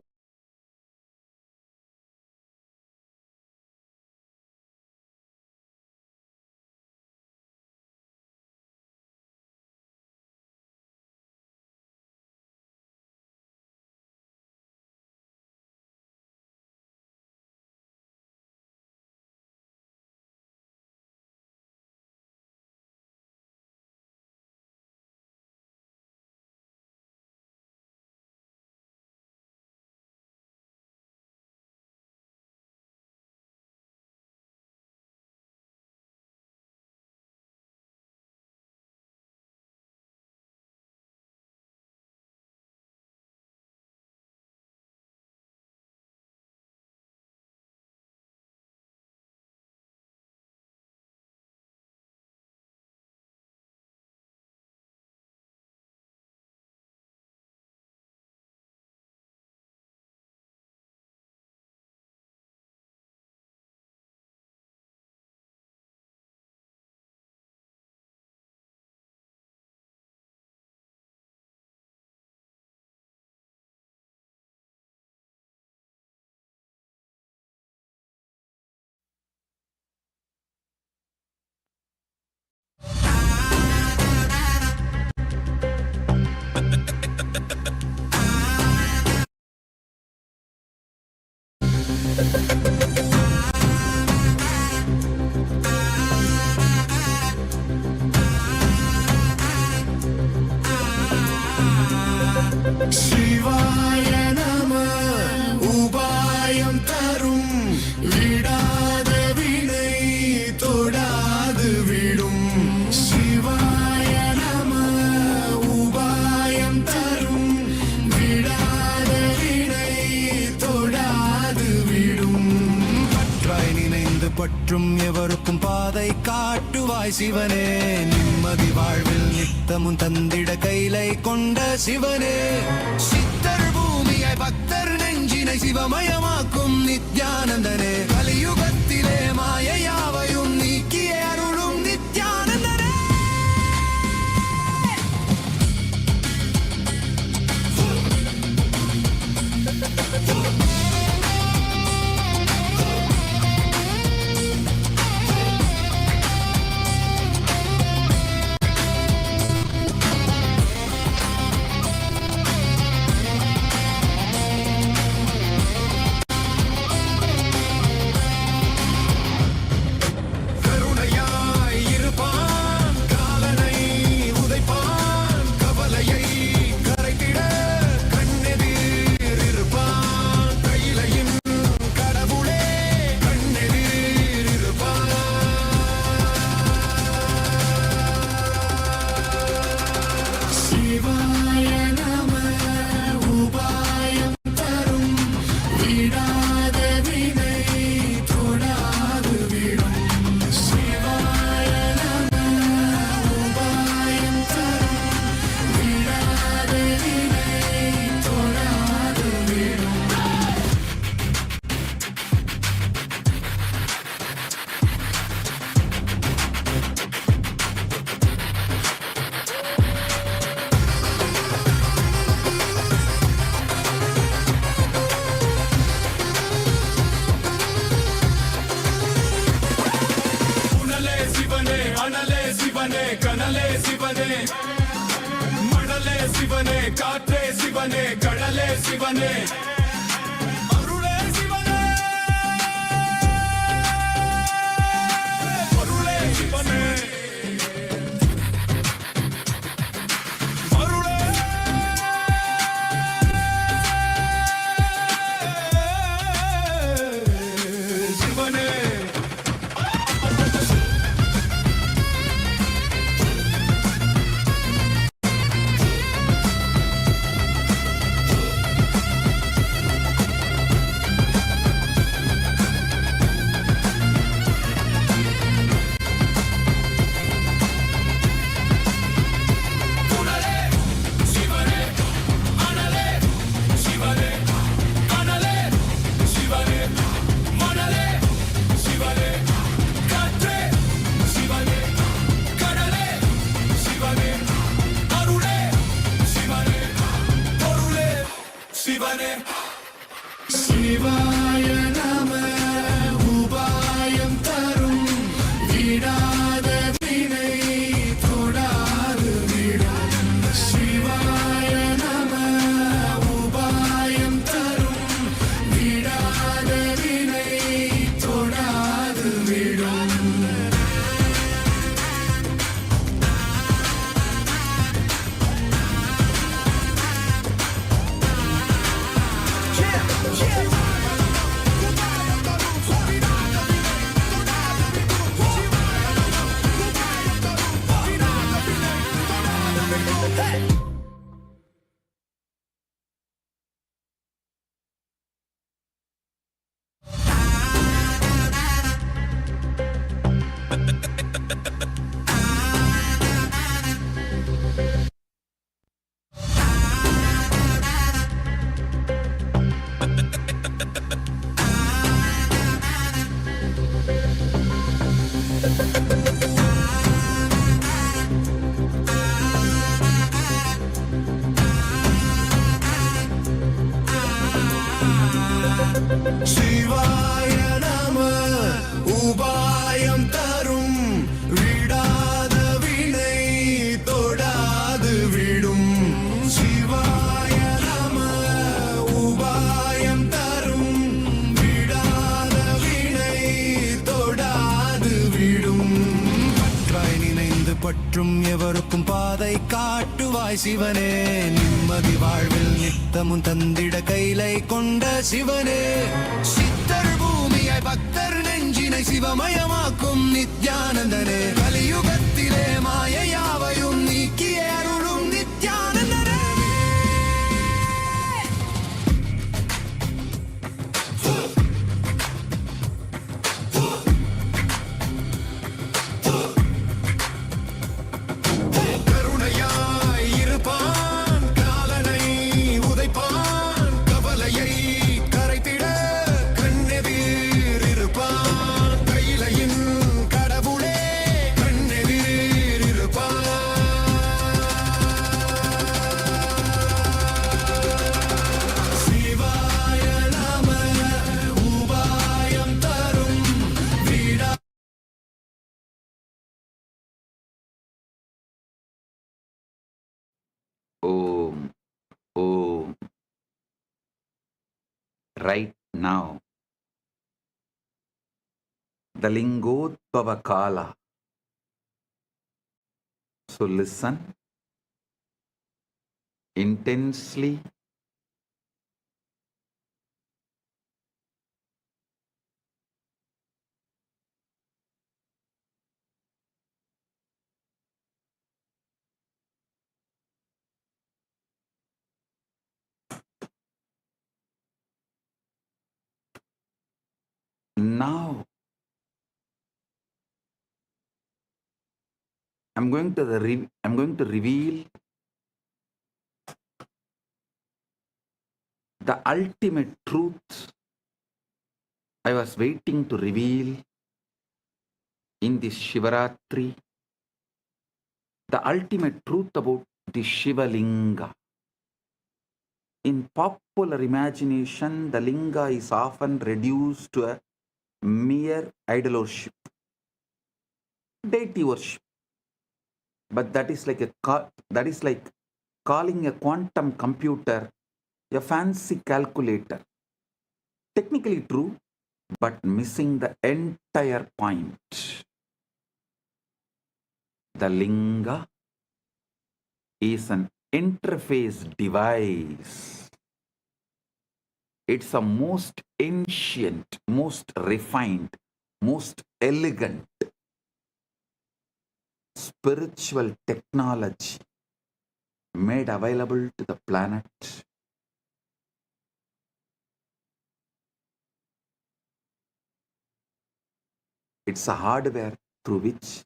பற்றும் எவருக்கும் பாதை காட்டுவாய் சிவனே நிம்மதி வாழ்வில் நித்தமும் தந்திட கைலை கொண்ட சிவனே சித்தர் பூமியை பக்தர் நெஞ்சினை சிவமயமாக்கும் நித்யானந்தனே கலியுகத்திலே மாயையாவையும் நீக்கிய அருளும் நித்யானந்தனே கனலே சிவனே மணலே சிவனே காற்றே சிவனே கடலே சிவனே அருளே சிவனே அருளே சிவனே அருளே சிவனே சிவாய நம உபாயம் தரும் விடாத வினை தொடாது விடும் சிவாய நம உபாயம் தரும் விடாத வினை தொடாது விடும் சிவாய நம உபாயம் தரும் விடாத வினை தொடாது விடும் சிவாய நம உபாயம் தரும் விடாத வினை தொடாது விடும் பற்றாய் நினைந்து பற்றும் எவருக்கும் பாதை காட்டுவாய் சிவனே நிம்மதி வாழ்வில் நித்தமும் தந்திட கைலை கொண்ட சிவனே சித்தர் பூமியை பக்தர் நெஞ்சினை சிவமயமாக்கும் நித்யானந்தனே கலியுகத்திலே மாயையாவையும் நீக்கிய அருளும் நித்யானந்தனே right now. The Lingodbhava Kala. So listen intensely. Now I'm going to reveal the ultimate truth I was waiting to reveal in this Shivaratri, the ultimate truth about the Shiva Linga. In popular imagination, the Linga is often reduced to a mere idol worship, deity worship. But that is like calling a quantum computer a fancy calculator. Technically true, but missing the entire point. The Linga is an interface device. It's a most ancient, most refined, most elegant spiritual technology made available to the planet. It's a hardware through which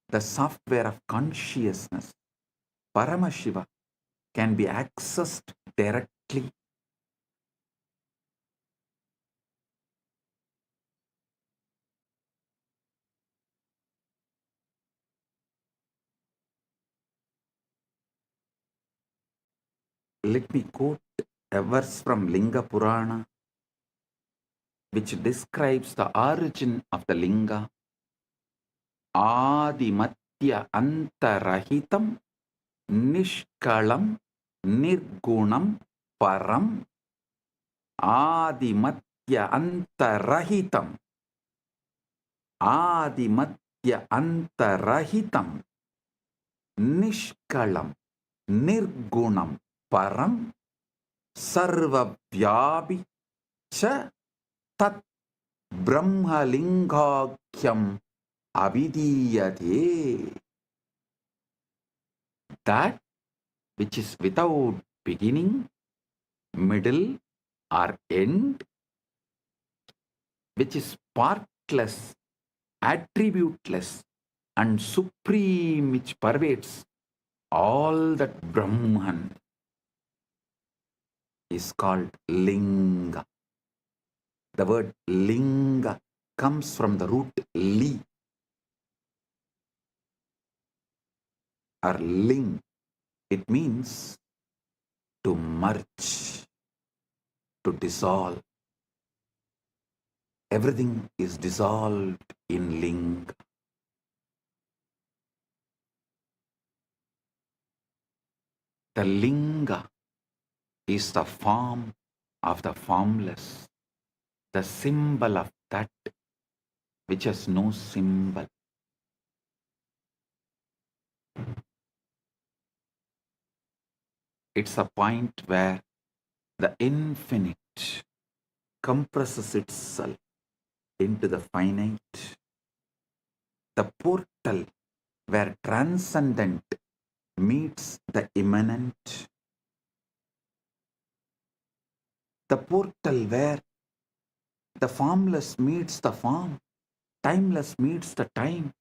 the software of consciousness, Paramashiva, can be accessed directly. Let me quote a verse from Linga Purana, which describes the origin of the Linga. Adimatya antarahitam nishkalam nirgunam param. Adimatya antarahitam. Adimatya antarahitam nishkalam nirgunam param sarvavyapi cha tat brahmalingakhyam avidiyate. That which is without beginning, middle or end, which is partless, attributeless and supreme, which pervades all that Brahman, is called Linga. The word Linga comes from the root li or ling. It means to merge, to dissolve. Everything is dissolved in Linga. The Linga is the form of the formless, the symbol of that which has no symbol. It's a point where the infinite compresses itself into the finite, the portal where transcendent meets the immanent, the portal where the formless meets the form, timeless meets the time,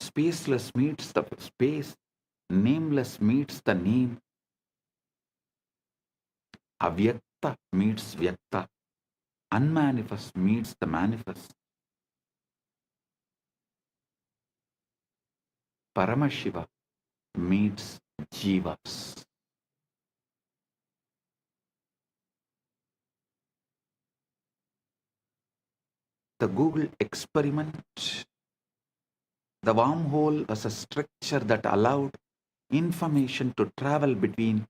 spaceless meets the space, nameless meets the name, avyakta meets vyakta, unmanifest meets the manifest. Paramashiva meets jivas. The Google experiment, the wormhole was a structure that allowed information to travel between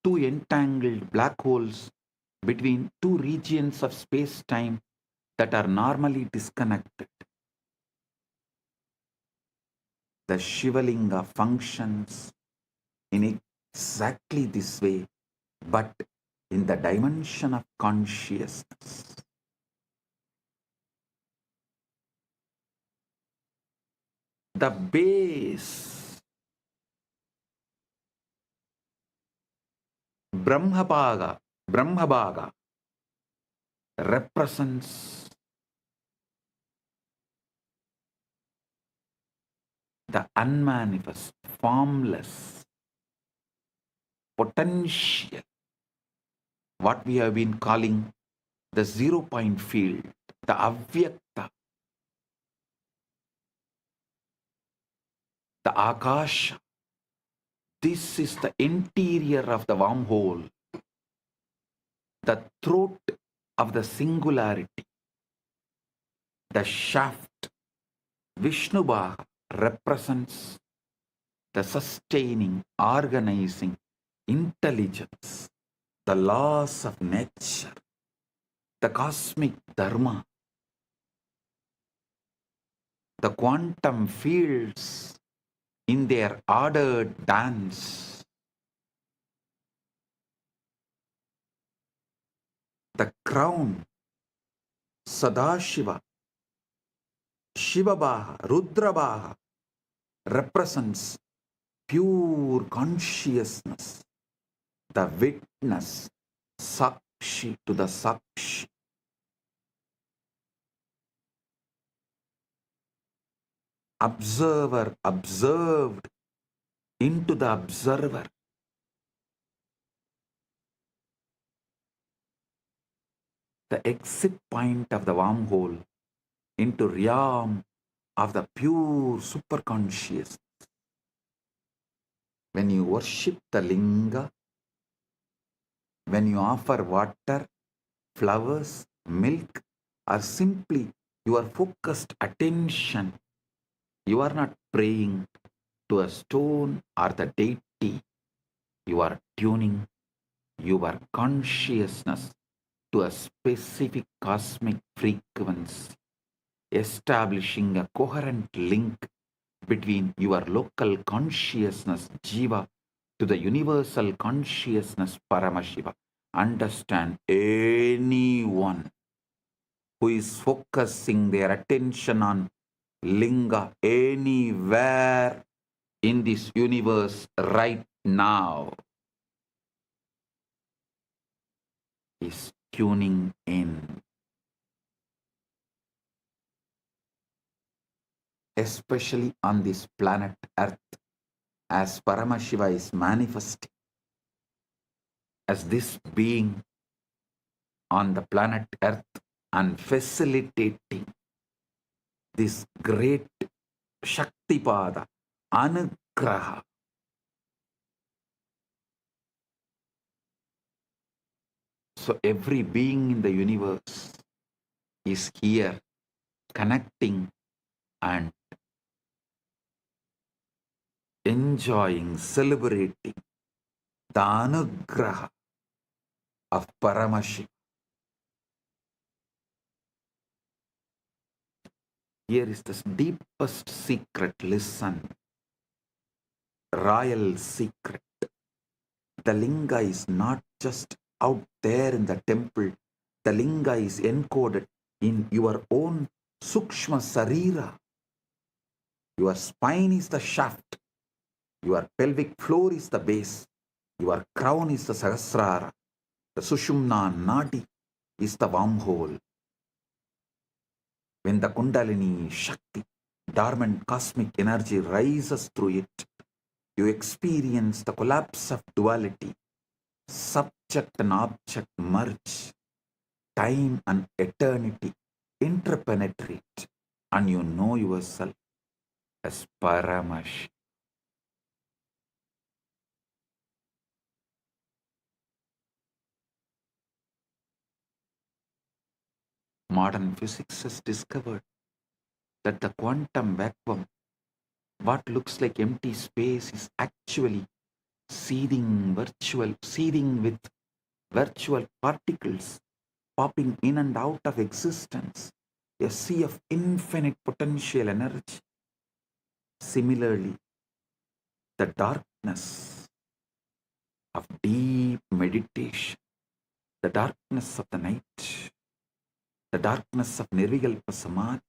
two entangled black holes between two regions of space-time that are normally disconnected. The Shivalinga functions in exactly this way, but in the dimension of consciousness. The base, Brahmabhaga, represents the unmanifest, formless, potential, what we have been calling the 0 point field, the avyakta, the akasha. This is the interior of the wormhole, the throat of the singularity, the shaft. Vishnubhaga represents the sustaining, organizing intelligence, the laws of nature, the cosmic Dharma, the quantum fields in their ordered dance, the crown, Sadashiva, Shivabhaga, Rudrabhaga represents pure consciousness, the witness, Sakshi to the Sakshi. Observer observed into the observer. The exit point of the wormhole into realm of the pure superconscious. When you worship the linga, when you offer water, flowers, milk, or simply your focused attention, you are not praying to a stone or the deity. You are tuning your consciousness to a specific cosmic frequency, establishing a coherent link between your local consciousness, Jiva, to the universal consciousness, Paramashiva. Understand, anyone who is focusing their attention on linga anywhere in this universe right now is tuning in. Especially on this planet Earth, as Paramashiva is manifesting as this being on the planet Earth and facilitating this great Shaktipada, Anugraha. So every being in the universe is here connecting and enjoying, celebrating the Anugraha of Paramashiva. Here is the deepest secret. Listen. Royal secret. The linga is not just out there in the temple. The linga is encoded in your own Sukshma Sarira. Your spine is the shaft. Your pelvic floor is the base. Your crown is the Sahasrara. The Sushumna Nadi is the wormhole. When the Kundalini Shakti, dormant cosmic energy rises through it, you experience the collapse of duality. Subject and object merge. Time and eternity interpenetrate, and you know yourself as Paramashiva. Modern physics has discovered that the quantum vacuum, what looks like empty space, is actually seething with virtual particles popping in and out of existence, a sea of infinite potential energy. Similarly, the darkness of deep meditation, the darkness of the night, the darkness of Nirvikalpa Samadhi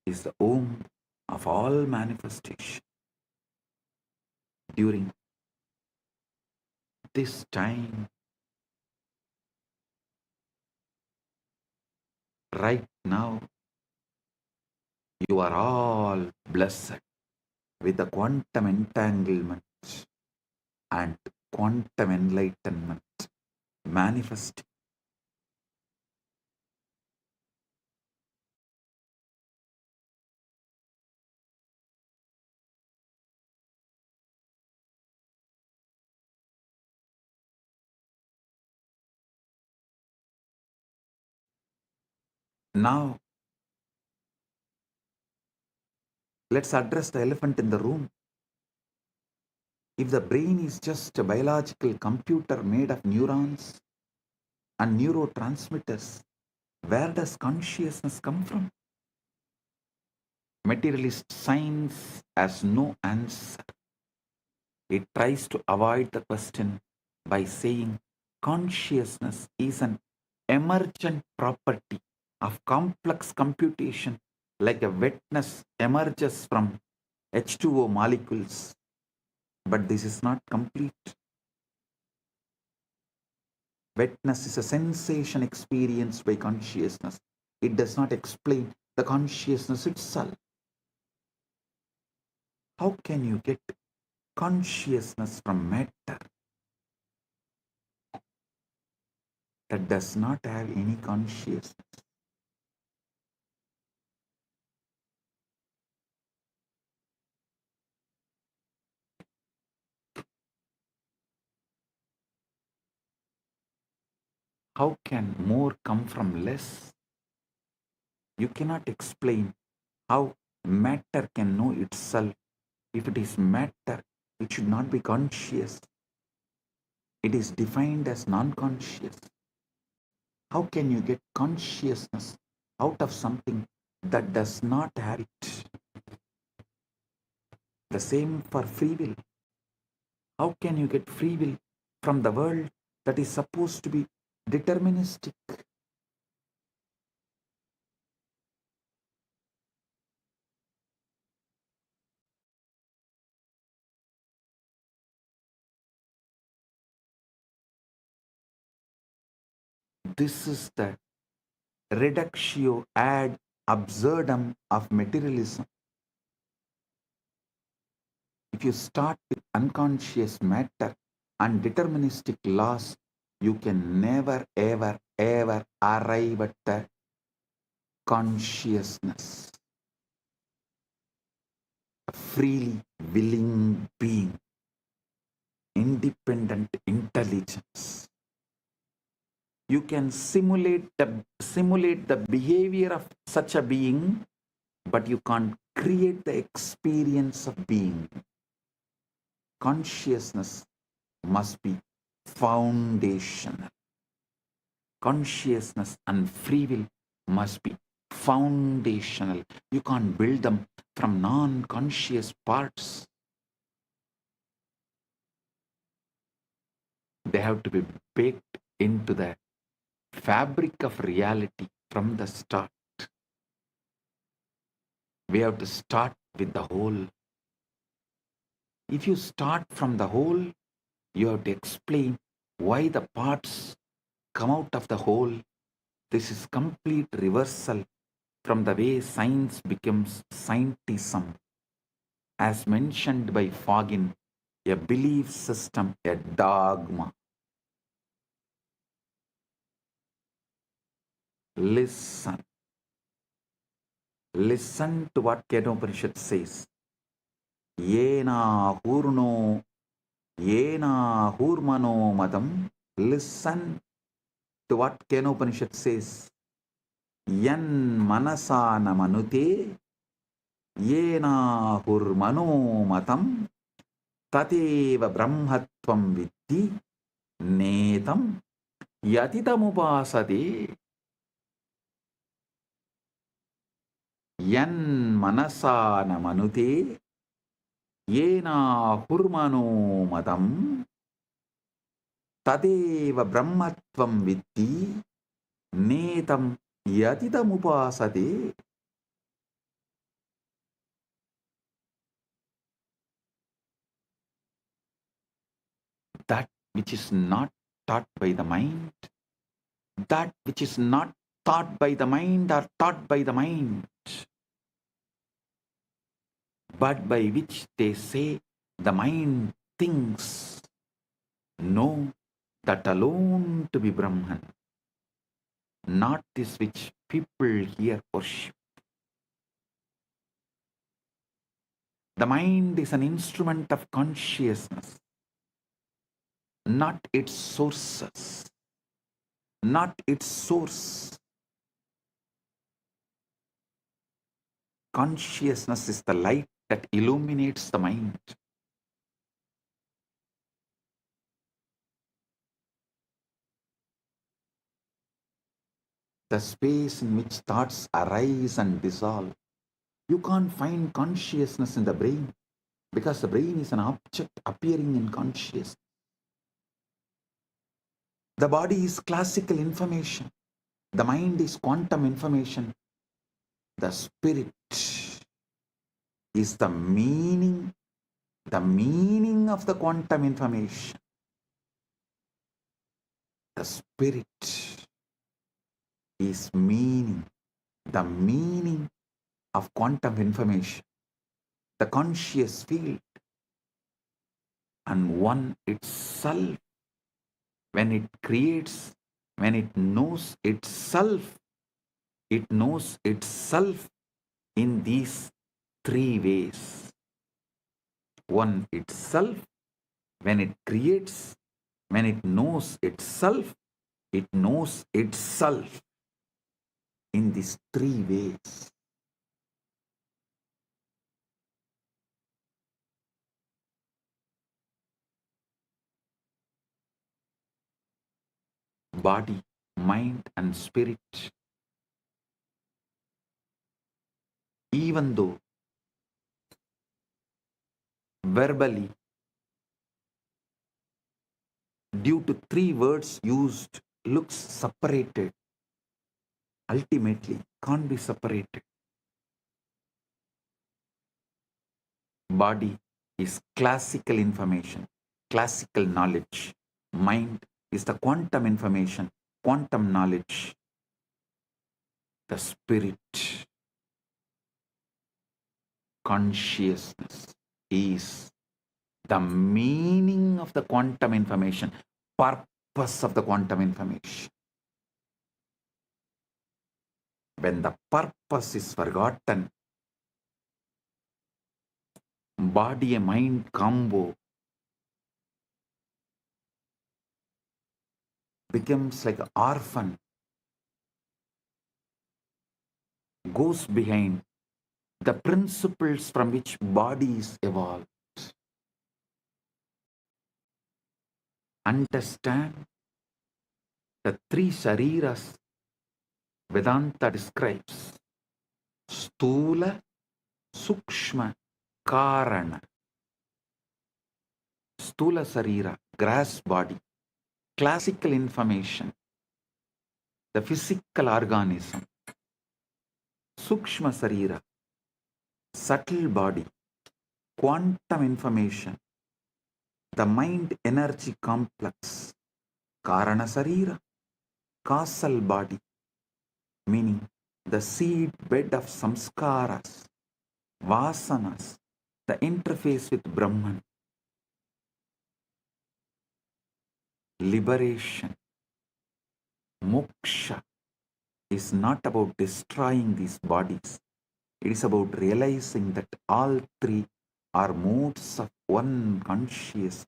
is the womb of all manifestation. During this time, right now, you are all blessed with the quantum entanglement and quantum enlightenment manifesting. Now, let's address the elephant in the room. If the brain is just a biological computer made of neurons and neurotransmitters, where does consciousness come from? Materialist science has no answer. It tries to avoid the question by saying consciousness is an emergent property of complex computation, like a wetness emerges from H2O molecules. But this is not complete. Wetness is a sensation experienced by consciousness. It does not explain the consciousness itself. How can you get consciousness from matter that does not have any consciousness? How can more come from less? You cannot explain how matter can know itself. If it is matter, it should not be conscious. It is defined as non-conscious. How can you get consciousness out of something that does not have it? The same for free will. How can you get free will from the world that is supposed to be deterministic? This is the reductio ad absurdum of materialism. If you start with unconscious matter and deterministic laws, you can never, ever, ever arrive at the consciousness. A freely willing being, independent intelligence. You can simulate the behavior of such a being, but you can't create the experience of being. Consciousness must be foundational. Consciousness and free will must be foundational. You can't build them from non-conscious parts. They have to be baked into the fabric of reality from the start. We have to start with the whole. If you start from the whole, you have to explain why the parts come out of the whole. This is complete reversal from the way science becomes scientism. As mentioned by Fagin, a belief system, a dogma. Listen. Listen to what Upanishad says. Yena hurmano madam. Listen to what Upanishad says. Yan manasana manute yena hurmano matam tateva brahmatvam viddhi netam yatitamupasade yan manasana manute yena hurmano madam tadeva brahmatvam vitti netam yatitamupasade. That which is not taught by the mind, that which is not thought by the mind or taught by the mind, but by which they say the mind thinks, know that alone to be Brahman, not this which people here worship. The mind is an instrument of consciousness, not its sources, not its source. Consciousness is the light that illuminates the mind. The space in which thoughts arise and dissolve. You can't find consciousness in the brain because the brain is an object appearing in consciousness. The body is classical information. The mind is quantum information. The spirit is the meaning of the quantum information. The spirit is meaning, the meaning of quantum information, the conscious field, and one itself, when it creates, when it knows itself in these three ways. One itself, when it creates, when it knows itself in these three ways. Body, mind, and spirit, even though verbally, due to three words used, looks separated, ultimately can't be separated. Body is classical information, classical knowledge. Mind is the quantum information, quantum knowledge. The spirit, consciousness, is the meaning of the quantum information, purpose of the quantum information. When the purpose is forgotten, body and mind combo becomes like an orphan, goes behind the principles from which body is evolved. Understand the three shariras Vedanta describes: Stula, Sukshma, Karana. Stula Sarira, grass body, classical information, the physical organism. Sukshma Sarira, subtle body, quantum information, the mind energy complex. Karana Sarira, causal body, meaning the seed bed of samskaras, vasanas, the interface with Brahman. Liberation, moksha, is not about destroying these bodies. It is about realizing that all three are modes of one consciousness,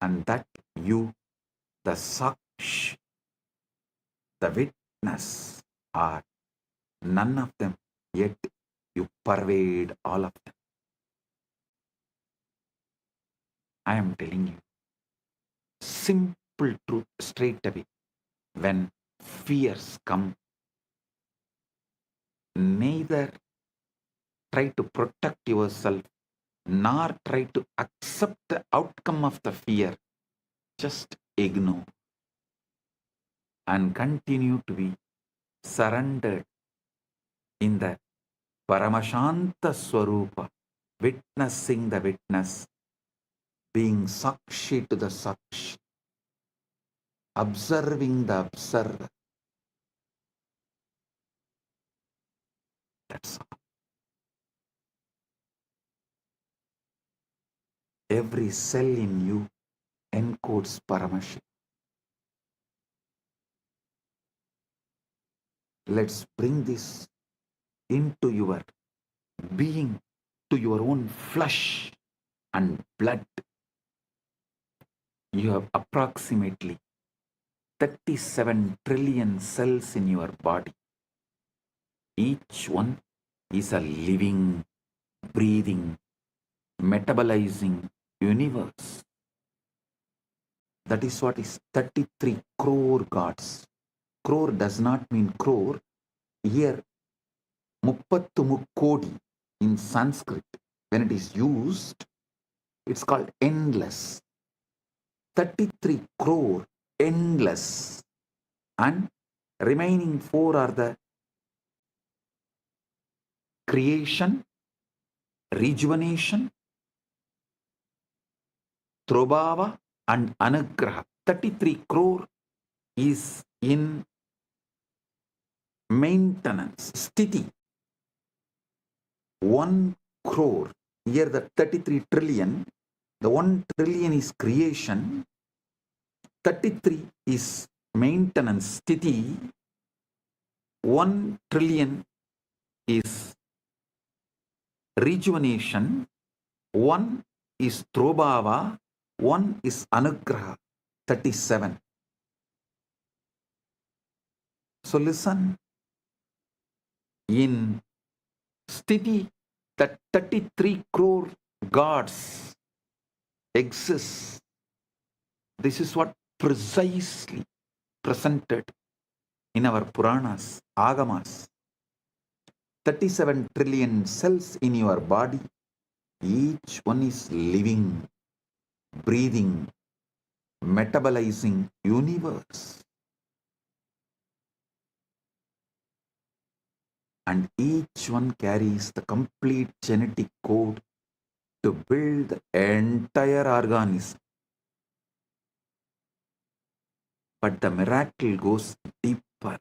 and that you, the sakshi, the witness, are none of them, yet you pervade all of them. I am telling you, simple truth straight away. When fears come, neither try to protect yourself nor try to accept the outcome of the fear. Just ignore and continue to be surrendered in the Paramashanta Swarupa, witnessing the witness, being Sakshi to the Sakshi, observing the observer. That's all. Every cell in you encodes Paramashiva. Let's bring this into your being, to your own flesh and blood. You have approximately 37 trillion cells in your body. Each one is a living, breathing, metabolizing universe. That is what is 33 crore gods. Crore does not mean crore. Here, muppattu mukkodi in Sanskrit, when it is used, it's called endless. 33 crore, endless. And remaining 4 are the creation, rejuvenation, Trobhava and Anugraha. 33 crore is in maintenance, sthiti. 1 crore, here the 33 trillion, the 1 trillion is creation, 33 is maintenance, sthiti, 1 trillion is rejuvenation, 1 is Trobhava, 1 is Anugraha, 37. So listen, in sthiti, that 33 crore gods exist. This is what precisely presented in our Puranas, Agamas. 37 trillion cells in your body, each one is living, breathing, metabolizing universe. And each one carries the complete genetic code to build the entire organism. But the miracle goes deeper.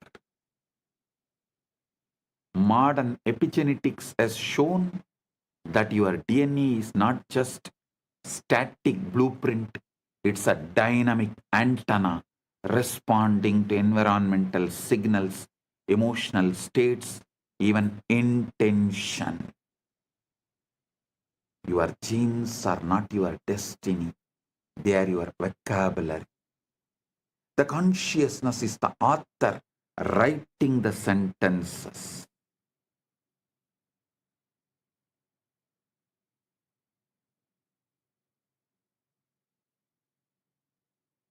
Modern epigenetics has shown that your DNA is not just static blueprint, it's a dynamic antenna responding to environmental signals, emotional states, even intention. Your genes are not your destiny, they are your vocabulary. The consciousness is the author writing the sentences.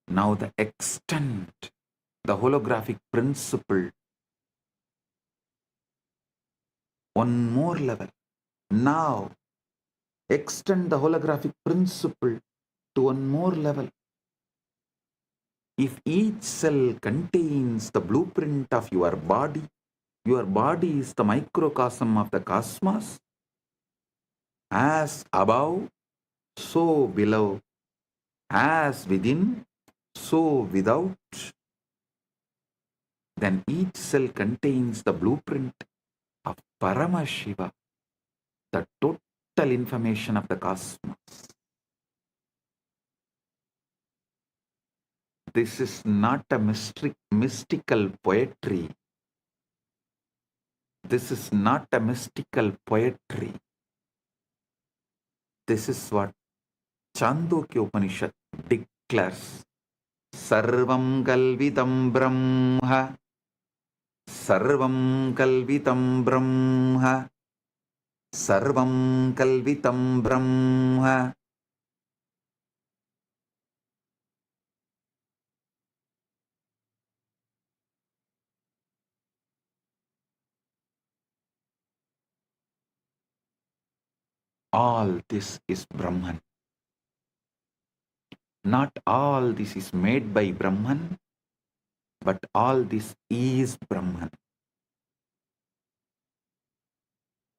Now the extent, the holographic principle, one more level. Now extend the holographic principle to one more level. If each cell contains the blueprint of your body is the microcosm of the cosmos. As above, so below. As within, so without. Then each cell contains the blueprint of Paramashiva, the total information of the cosmos. This is not a mystical poetry. This is not a mystical poetry. This is what Chandogya Upanishad declares. Sarvam kalvitam brahma. Sarvam kalvitam brahma. Sarvam kalvitam brahma. All this is Brahman. Not all this is made by Brahman, but all this is Brahman.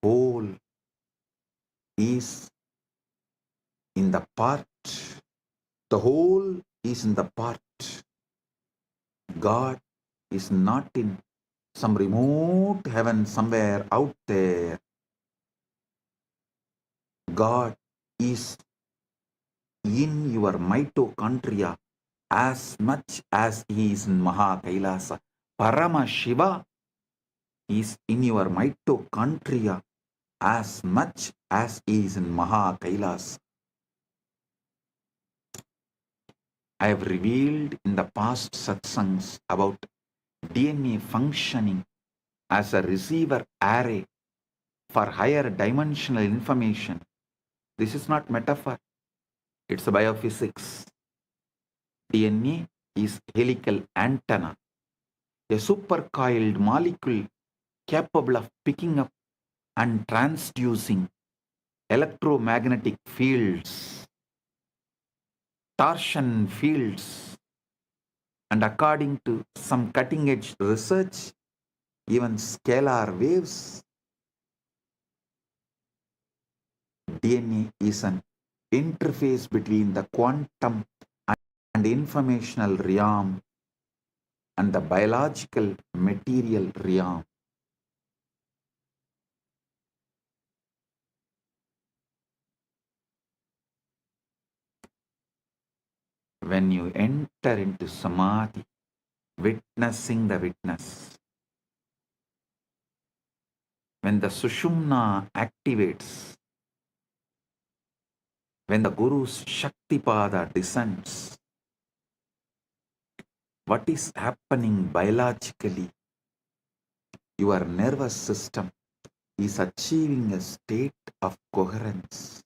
Whole is in the part. The whole is in the part. God is not in some remote heaven somewhere out there. God is in your mitochondria as much as He is in Maha Kailasa. Paramashiva is in your mitochondria as much as He is in Maha Kailasa. I have revealed in the past satsangs about DNA functioning as a receiver array for higher dimensional information. This is not metaphor, it's a biophysics. DNA is helical antenna, a supercoiled molecule capable of picking up and transducing electromagnetic fields, torsion fields, and according to some cutting-edge research, even scalar waves. DNA is an interface between the quantum and informational realm and the biological material realm. When you enter into samadhi, witnessing the witness, when the sushumna activates, when the Guru's Shaktipada descends, what is happening biologically? Your nervous system is achieving a state of coherence.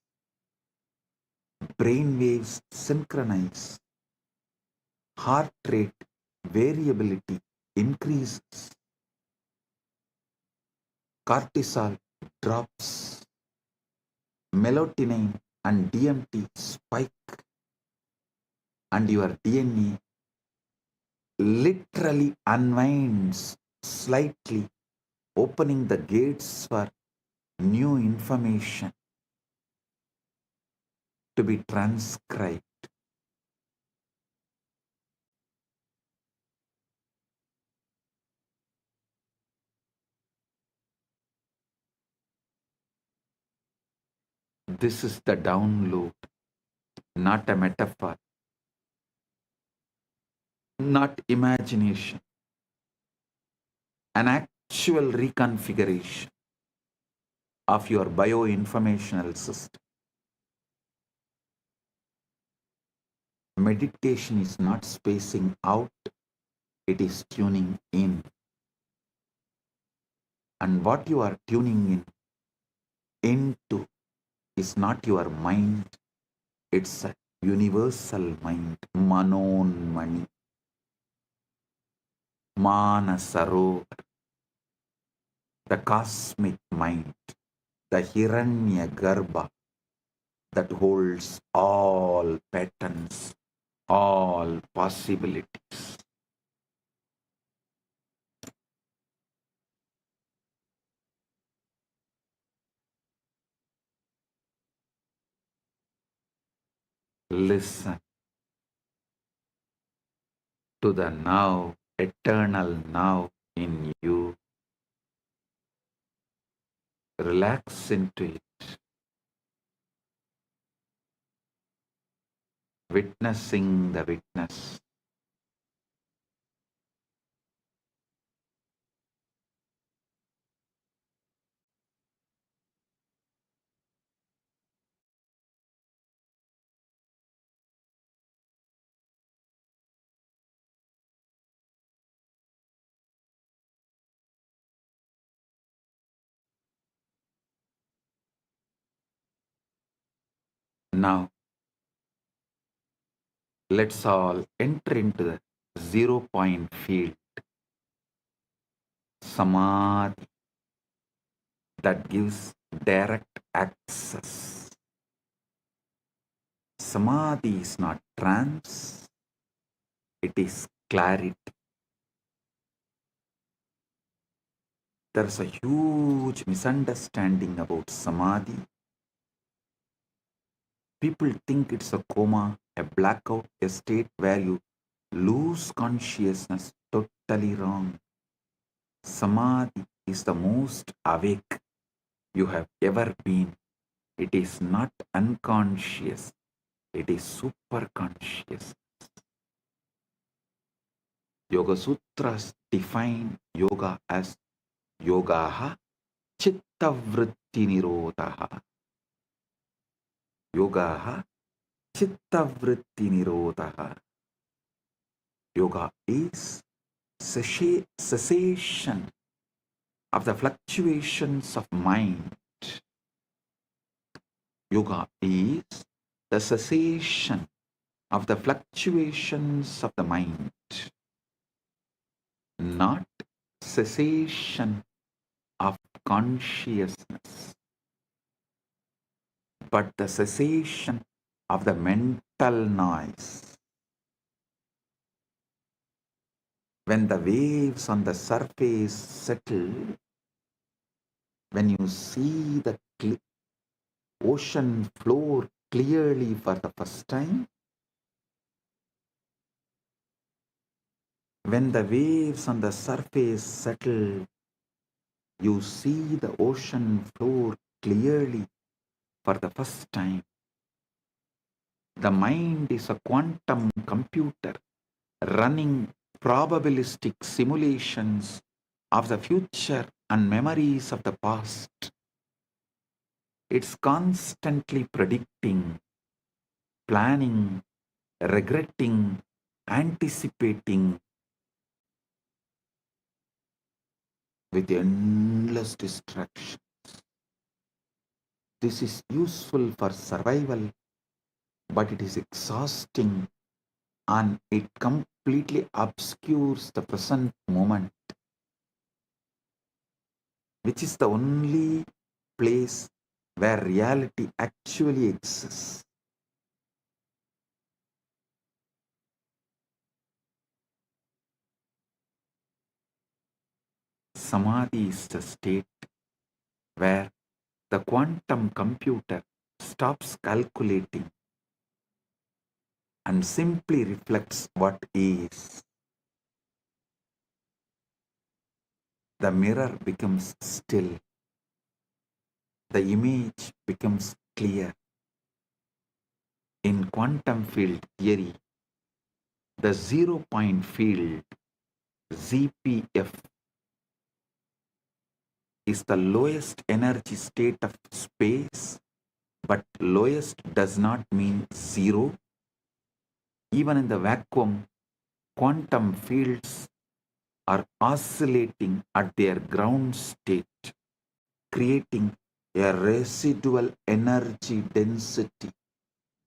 Brain waves synchronize. Heart rate variability increases. Cortisol drops. Melatonin and DMT spike. And your DNA literally unwinds slightly, opening the gates for new information to be transcribed. This is the download, not a metaphor, not imagination, an actual reconfiguration of your bioinformational system. Meditation is not spacing out, it is tuning in. And what you are tuning into is not your mind, it's a universal mind, Manonmani, Manasarovar, the cosmic mind, the Hiranya Garbha that holds all patterns, all possibilities. Listen to the now, eternal now in you. Relax into it. Witnessing the witness. Now, let's all enter into the 0-point field, Samadhi, that gives direct access Samadhi is not trance, it is clarity. There's a huge misunderstanding about Samadhi. People think it's a coma, a blackout, a state where you lose consciousness. Totally wrong. Samadhi is the most awake you have ever been. It is not unconscious, it is super conscious. Yoga Sutras define yoga as yogaha chittavritti nirodhaha. Yogaha chittavritti nirodhaha. Yoga is cessation of the fluctuations of mind. Yoga is the cessation of the fluctuations of the mind, not cessation of consciousness, but the cessation of the mental noise. When the waves on the surface settle, when you see the ocean floor clearly for the first time, when the waves on the surface settle, you see the ocean floor clearly for the first time. The mind is a quantum computer running probabilistic simulations of the future and memories of the past. It's constantly predicting, planning, regretting, anticipating with endless distractions. This is useful for survival, but it is exhausting and it completely obscures the present moment, which is the only place where reality actually exists. Samadhi is the state where the quantum computer stops calculating and simply reflects what is. The mirror becomes still. The image becomes clear. In quantum field theory, the zero-point field, ZPF, is the lowest energy state of space, but lowest does not mean zero. Even in the vacuum, quantum fields are oscillating at their ground state, creating a residual energy density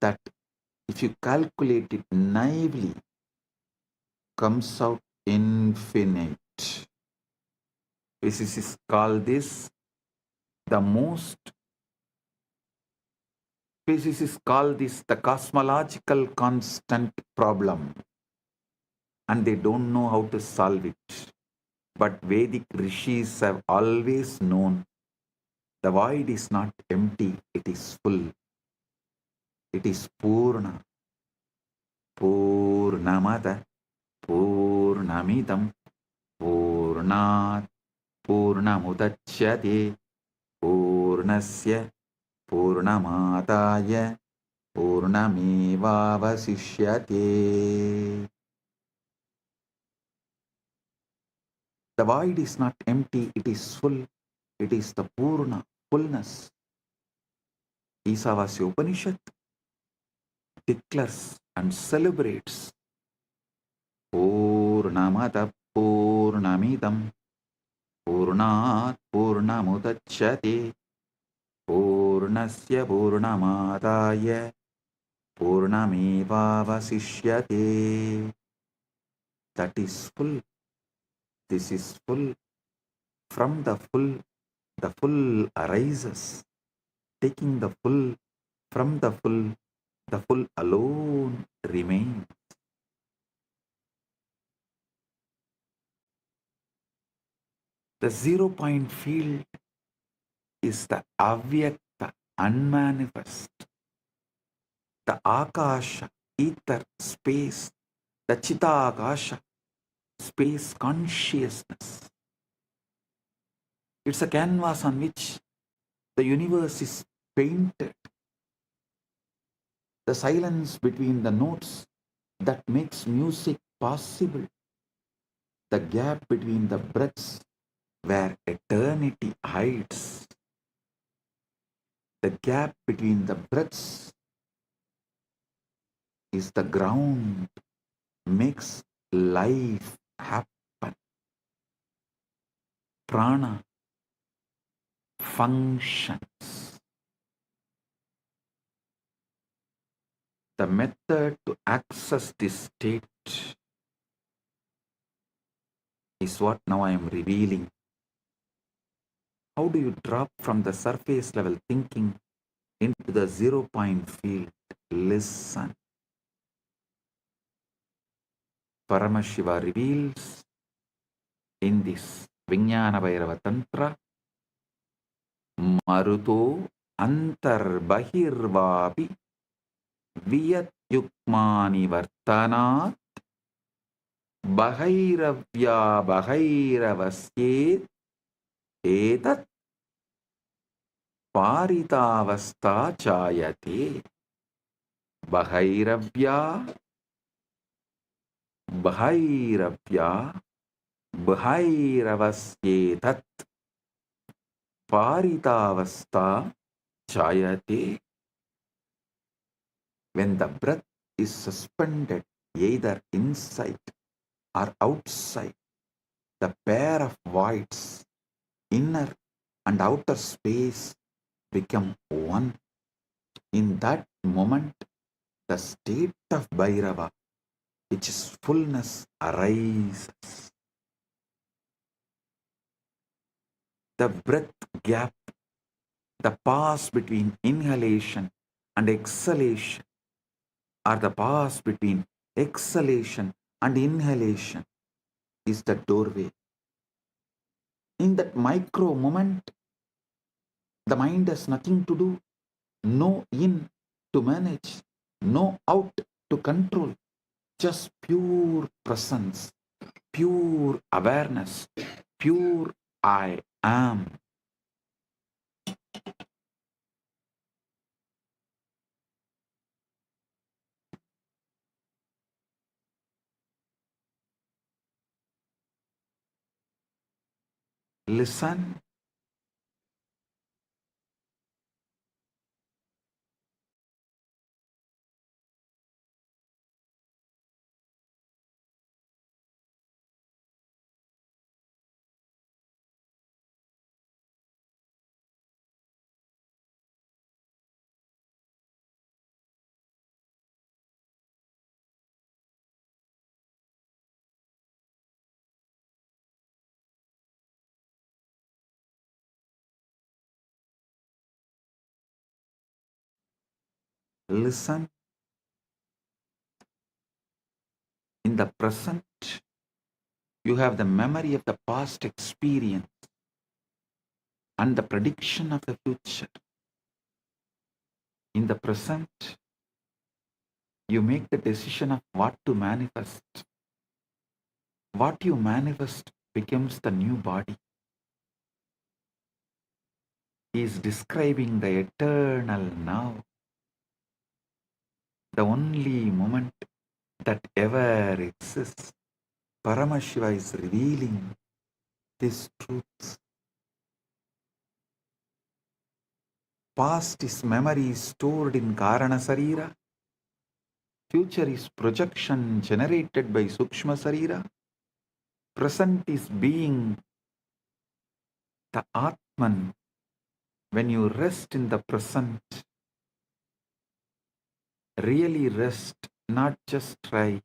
that, if you calculate it naively, comes out infinite. Physicists call this the cosmological constant problem, and they don't know how to solve it. But Vedic rishis have always known the void is not empty, it is full. It is Purna. Purnamada, Purnamidam, Purnat, Purnamudachyate, Purnasya, Purnamadaya, Purnamevavasishyate. The void is not empty, it is full. It is the Purna, fullness. Isavasya Upanishad declares and celebrates Purnamada Purnamidam Purnat Purnamudachyate Purnasya Purnamadaya Purnamevavasishyate. That is full. This is full. From the full arises. Taking the full from the full, The full alone remains. The 0 point field is the avyakta, unmanifest, the akasha, ether, space, the chitakasha, space consciousness. It's a canvas on which the universe is painted. The silence between the notes that makes music possible. The gap between the breaths where eternity hides. The gap between the breaths is the ground, makes life happen. Prana functions. The method to access this state is what now I am revealing. How do you drop from the surface level thinking into the 0 point field? Listen. Paramashiva reveals in this Vijnana Bhairava Tantra, Maruto Antarbahirvapi Viyat Yukmani Vartanat Bhairavya Bhairavasye Etat Paritavasta Chayate. Bhairavya Bhairavya Bhairavasyetat Paritavasta Chayate. When the breath is suspended either inside or outside, the pair of voids, inner and outer space, become one. In that moment, the state of Bhairava, which is fullness, arises. The breath gap, the pause between inhalation and exhalation, or the pause between exhalation and inhalation, is the doorway. In that micro moment, the mind has nothing to do, no in to manage, no out to control, just pure presence, pure awareness, pure I am. Listen. Listen. In the present, you have the memory of the past experience and the prediction of the future. In the present, you make the decision of what to manifest. What you manifest becomes the new body. He is describing the eternal now, the only moment that ever exists. Paramashiva is revealing this truth. Past is memory stored in Karana Sarira. Future is projection generated by Sukshma Sarira. Present is being the Atman. When you rest in the present, really rest, not just try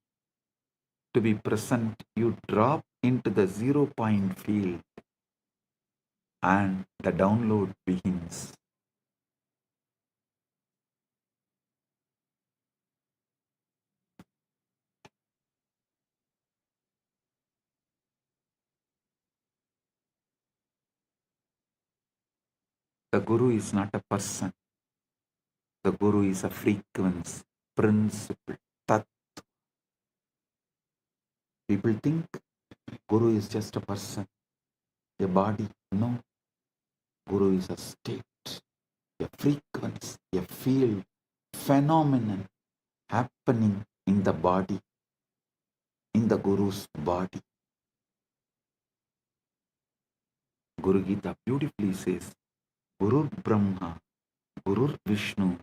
to be present, you drop into the 0 point field and the download begins. The Guru is not a person. The Guru is a frequency, principle, tat. People think Guru is just a person, a body. No. Guru is a state, a frequency, a field, phenomenon happening in the body, in the Guru's body. Guru Gita beautifully says, Guru Brahma, Guru Vishnu,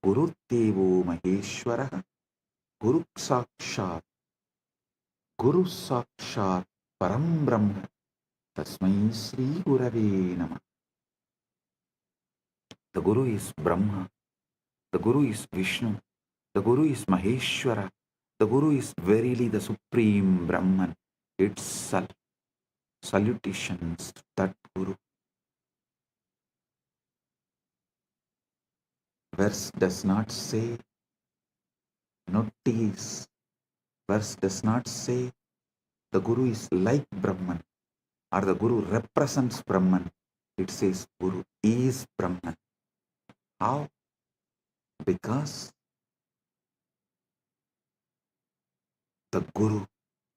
Guru Devo Maheshwara, Guru Sakshat, Param Brahma, Tasmai Sri Gurave Namah. The Guru is Brahma, the Guru is Vishnu, the Guru is Maheshwara, the Guru is verily the Supreme Brahman itself. Salutations to that Guru. Verse does not say, notice, verse does not say the Guru is like Brahman or the Guru represents Brahman. It says Guru is Brahman. How? Because the Guru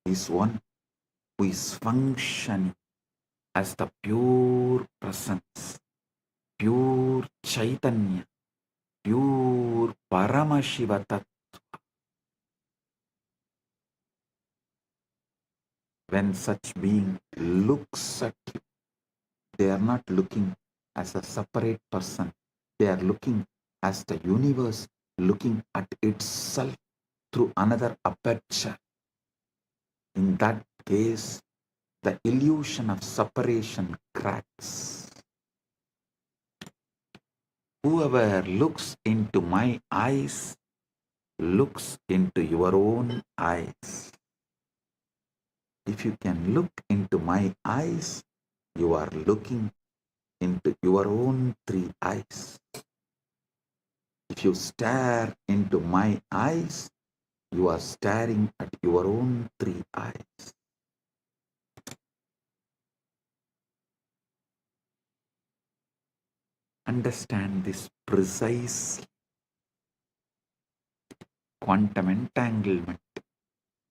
is one who is functioning as the pure presence, pure Chaitanya, pure Paramashiva Tattva. When such being looks at you, they are not looking as a separate person. They are looking as the universe looking at itself through another aperture. In that case, the illusion of separation cracks. Whoever looks into my eyes looks into your own eyes. If you can look into my eyes, you are looking into your own three eyes. If you stare into my eyes, you are staring at your own three eyes. Understand this precisely. Quantum entanglement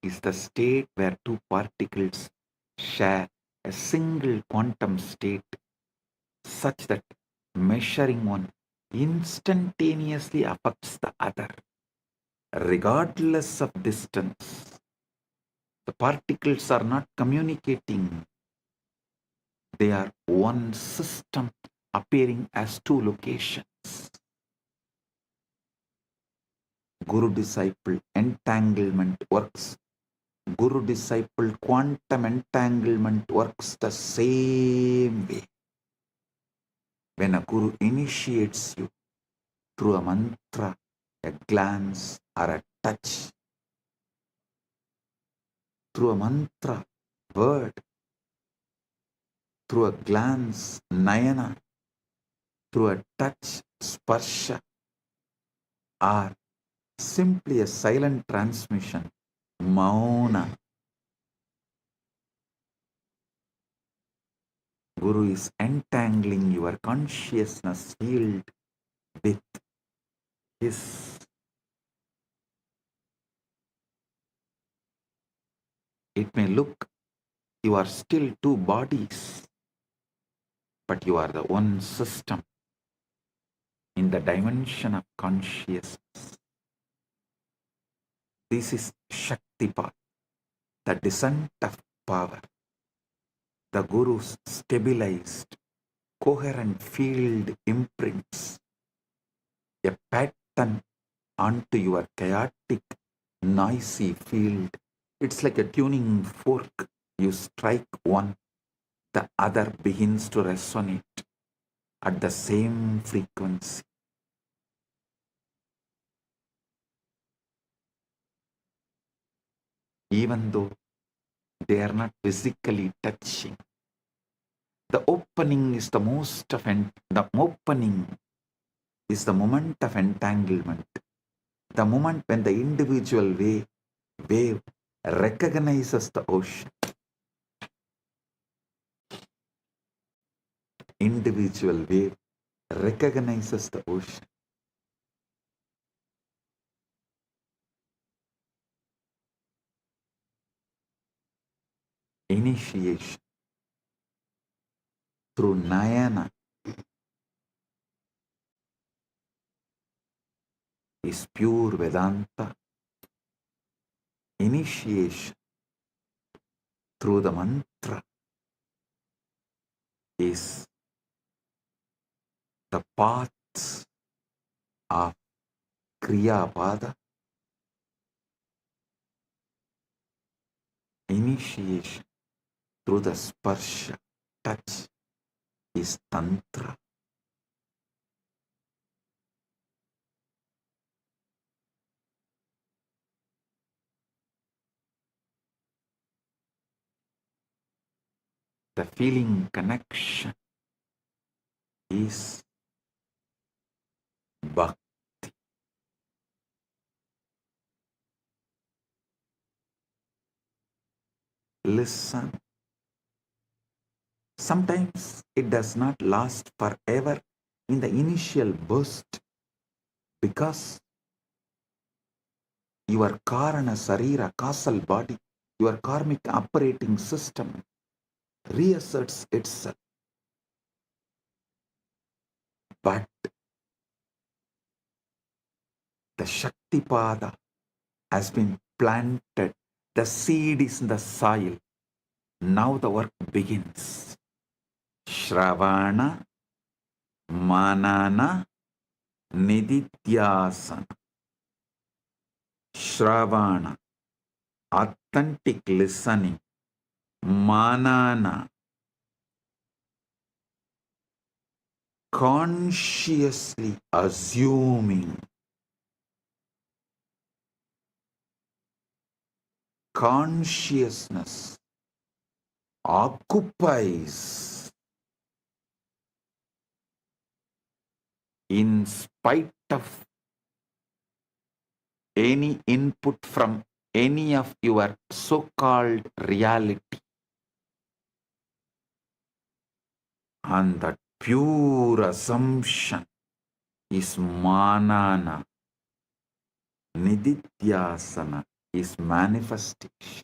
is the state where two particles share a single quantum state such that measuring one instantaneously affects the other, regardless of distance. The particles are not communicating. They are one system appearing as two locations. Guru-disciple entanglement works. Guru-disciple quantum entanglement works the same way. When a Guru initiates you through a mantra, a glance, or a touch, through a mantra, word, through a glance, nayana, through a touch, sparsha, or simply a silent transmission, mauna. Guru is entangling your consciousness field with his. It may look you are still two bodies, but you are the one system in the dimension of consciousness. This is Shaktipat, the descent of power. The Guru's stabilized, coherent field imprints a pattern onto your chaotic, noisy field. It's like a tuning fork. You strike one, the other begins to resonate at the same frequency. Even though they are not physically touching, the opening is the most of the opening is the moment of entanglement. The moment when the individual wave recognizes the ocean. Individual wave recognizes the ocean. Initiation through Nayana is pure Vedanta. Initiation through the mantra is the paths of Kriya Pada. Initiation through the sparsha, touch, is Tantra. The feeling connection is Bhakti. Listen. Sometimes it does not last forever in the initial burst because your Karana Sarira, causal body, your karmic operating system reasserts itself. But the Shaktipada has been planted. The seed is in the soil. Now the work begins. Shravana, Manana, Nididhyasana. Shravana, authentic listening. Manana, consciously assuming. Consciousness occupies in spite of any input from any of your so-called reality. And that pure assumption is manana. Nididhyasana is manifestation.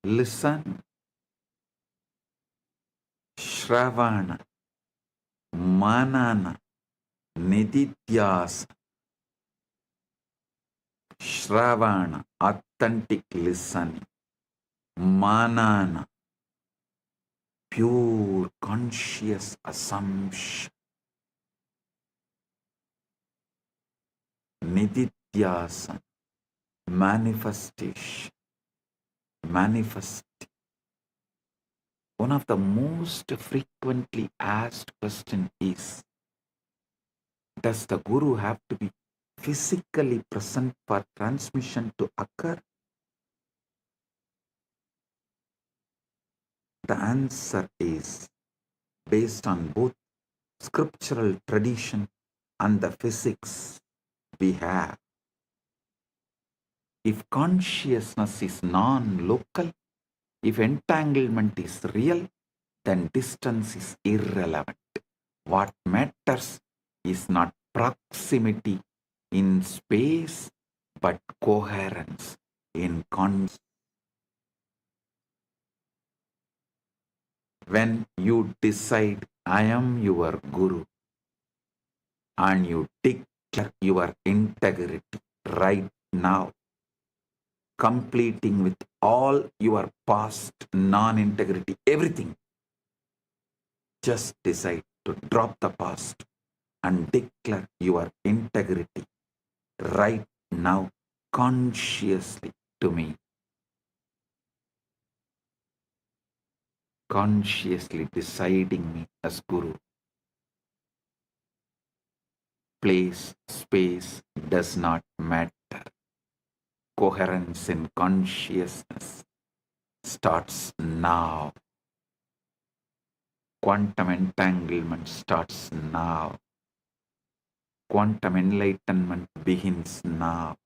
Listen, Shravana, Manana, Nididhyasana. Shravana, authentic listening. Manana, pure conscious assumption. Nididhyasana, manifestation. Manifest. One of the most frequently asked questions is, does the Guru have to be physically present for transmission to occur? The answer is based on both scriptural tradition and the physics we have. If consciousness is non-local, if entanglement is real, then distance is irrelevant. What matters is not proximity in space, but coherence in consciousness. When you decide, I am your Guru, and you declare your integrity right now, completing with all your past non-integrity, everything, just decide to drop the past and declare your integrity right now, consciously to me. Consciously deciding me as Guru. Place, space does not matter. Coherence in consciousness starts now. Quantum entanglement starts now. Quantum enlightenment begins now.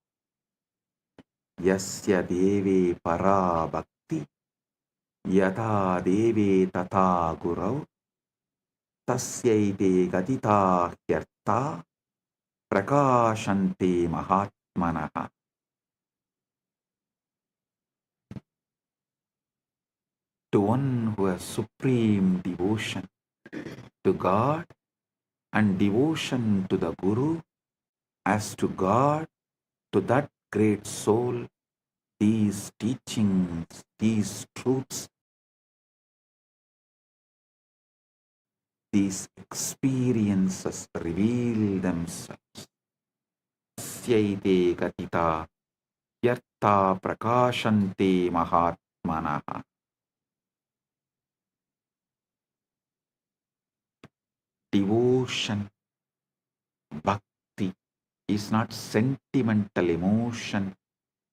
Yasya deve para bhakti yata deve tata gurau tasyaite gatita hyarta prakashante mahatmanaha. To one who has supreme devotion to God and devotion to the Guru as to God, to that great soul, these teachings, these truths, these experiences reveal themselves. Syaite gatita yarta prakashante mahatmanaha. Devotion, bhakti is not sentimental emotion.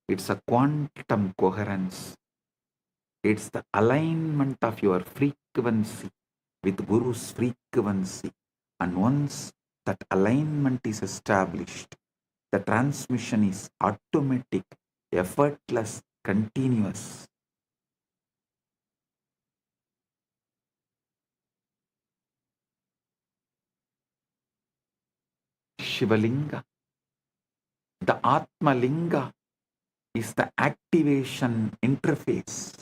It's a quantum coherence. It's the alignment of your frequency with Guru's frequency. And once that alignment is established, the transmission is automatic, effortless, continuous. Shivalinga, the Atma Linga, is the activation interface.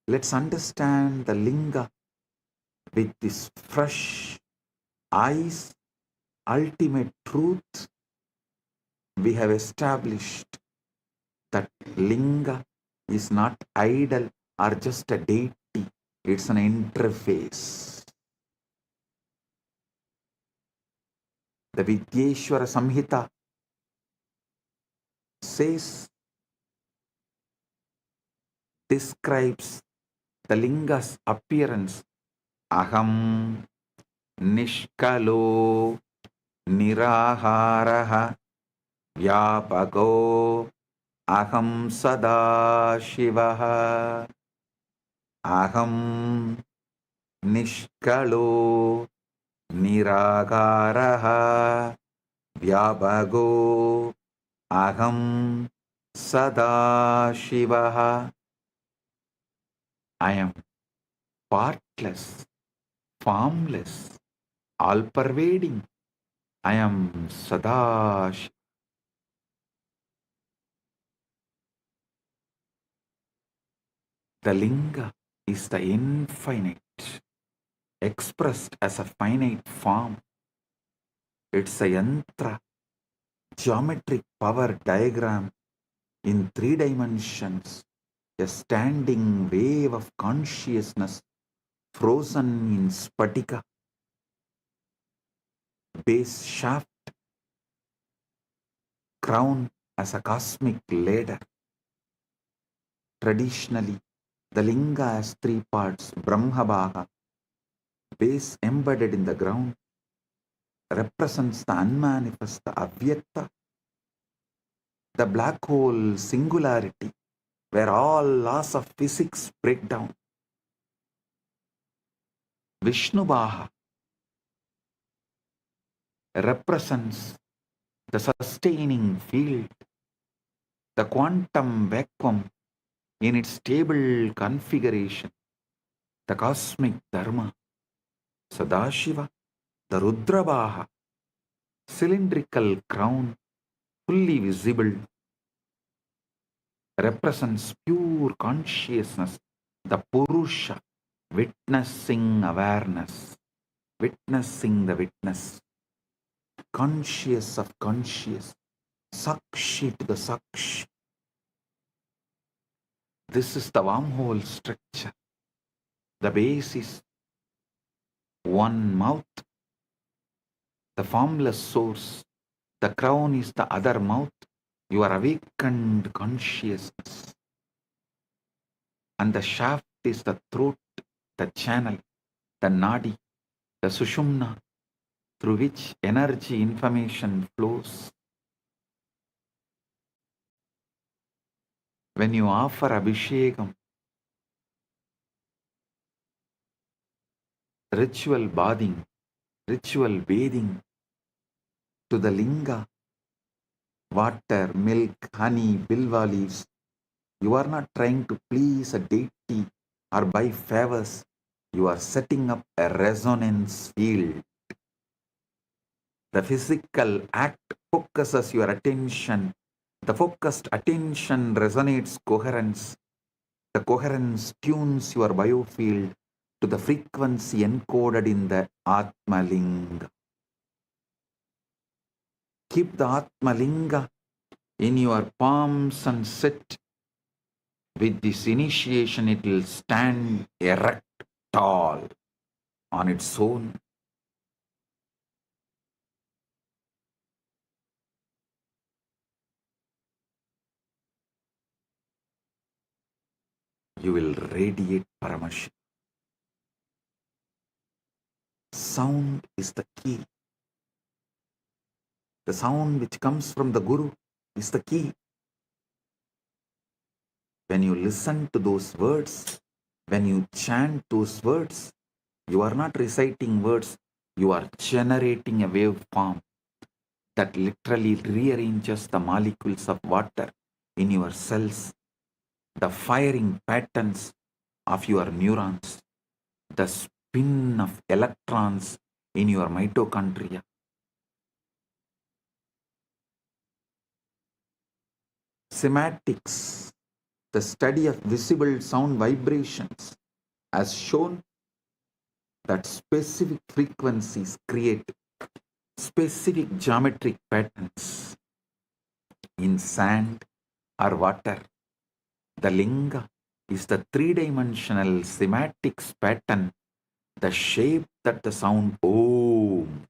Let's understand the Linga with this fresh eyes, ultimate truth. We have established that Linga is not idol or just a deity. It's an interface. The Vidyeshwara Samhita says, describes the Linga's appearance. Aham Nishkalo Niraharaha Vyapago Aham Sada Shivaha. Aham Nishkalo Niragaraha Vyapago Aham Sada Shivaha. I am partless, formless, all-pervading. I am Sada Shiva. The Linga is the infinite, expressed as a finite form. It's a yantra, geometric power diagram in 3 dimensions, a standing wave of consciousness frozen in spatika, base shaft, crown as a cosmic ladder. Traditionally, the Linga has 3 parts: Brahmabhaga, base embedded in the ground, represents the unmanifest, the Avyakta, the black hole singularity, where all laws of physics break down. Vishnubhaha represents the sustaining field, the quantum vacuum in its stable configuration, the cosmic Dharma. Sadashiva, the Rudrabhaha, cylindrical crown, fully visible, represents pure consciousness, the Purusha, witnessing awareness, witnessing the witness, conscious of conscious, Sakshi to the Sakshi. This is the wormhole structure. The base is one mouth, the formless source. The crown is the other mouth, your awakened consciousness. And the shaft is the throat, the channel, the nadi, the sushumna, through which energy information flows. When you offer Abhishekam, ritual bathing to the linga, water, milk, honey, bilva leaves, you are not trying to please a deity or buy favors. You are setting up a resonance field. The physical act focuses your attention. The focused attention resonates coherence. The coherence tunes your biofield to the frequency encoded in the Atmalinga. Keep the Atmalinga in your palms and sit. With this initiation, it will stand erect, tall, on its own. You will radiate Paramashiva. Sound is the key. The sound which comes from the Guru is the key. When you listen to those words, when you chant those words, you are not reciting words, you are generating a waveform that literally rearranges the molecules of water in your cells, the firing patterns of your neurons, the spin of electrons in your mitochondria. Cymatics, the study of visible sound vibrations, has shown that specific frequencies create specific geometric patterns in sand or water. The linga is the three-dimensional cymatics pattern, the shape that the sound Om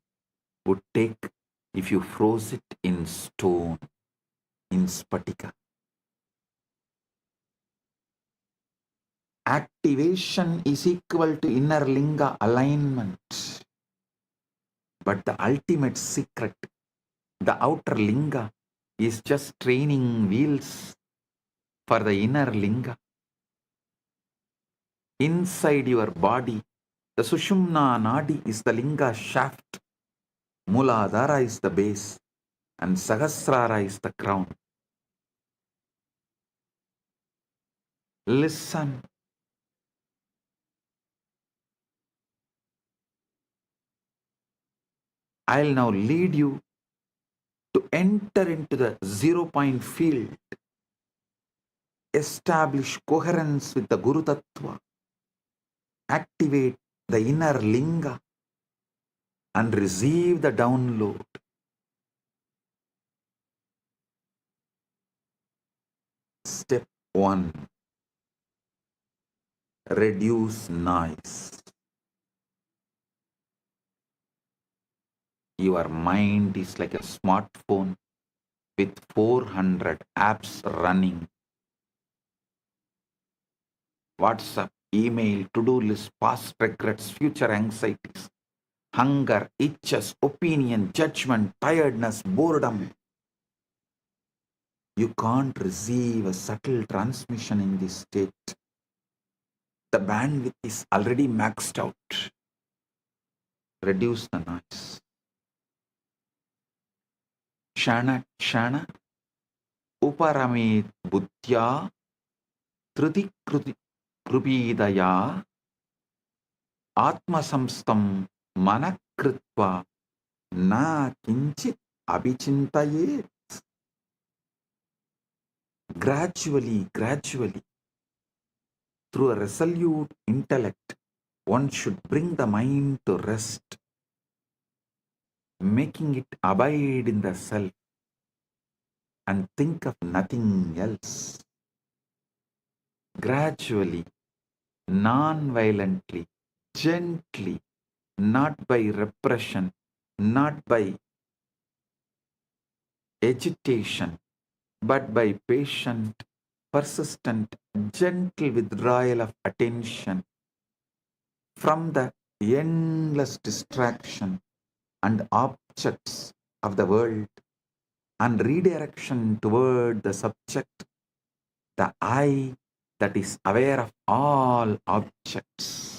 would take if you froze it in stone, in spatika. Activation is equal to inner linga alignment. But the ultimate secret, the outer linga, is just training wheels for the inner linga. Inside your body, the Sushumna Nadi is the linga shaft, Muladhara is the base, and Sahasrara is the crown. Listen. I'll now lead you to enter into the 0-point field, establish coherence with the Guru Tattva, activate the inner linga, and receive the download. Step 1. Reduce noise. Your mind is like a smartphone with 400 apps running. WhatsApp, email, to-do list, past regrets, future anxieties, hunger, itches, opinion, judgment, tiredness, boredom. You can't receive a subtle transmission in this state. The bandwidth is already maxed out. Reduce the noise. Kshana kshana uparamit buddhya triti krupidaya atmasamstam manakritva na kinchit abhichintayet. Gradually, through a resolute intellect, one should bring the mind to rest, making it abide in the self and think of nothing else. Gradually, non-violently, gently, not by repression, not by agitation, but by patient, persistent, gentle withdrawal of attention from the endless distraction and objects of the world and redirection toward the subject, the I that is aware of all objects.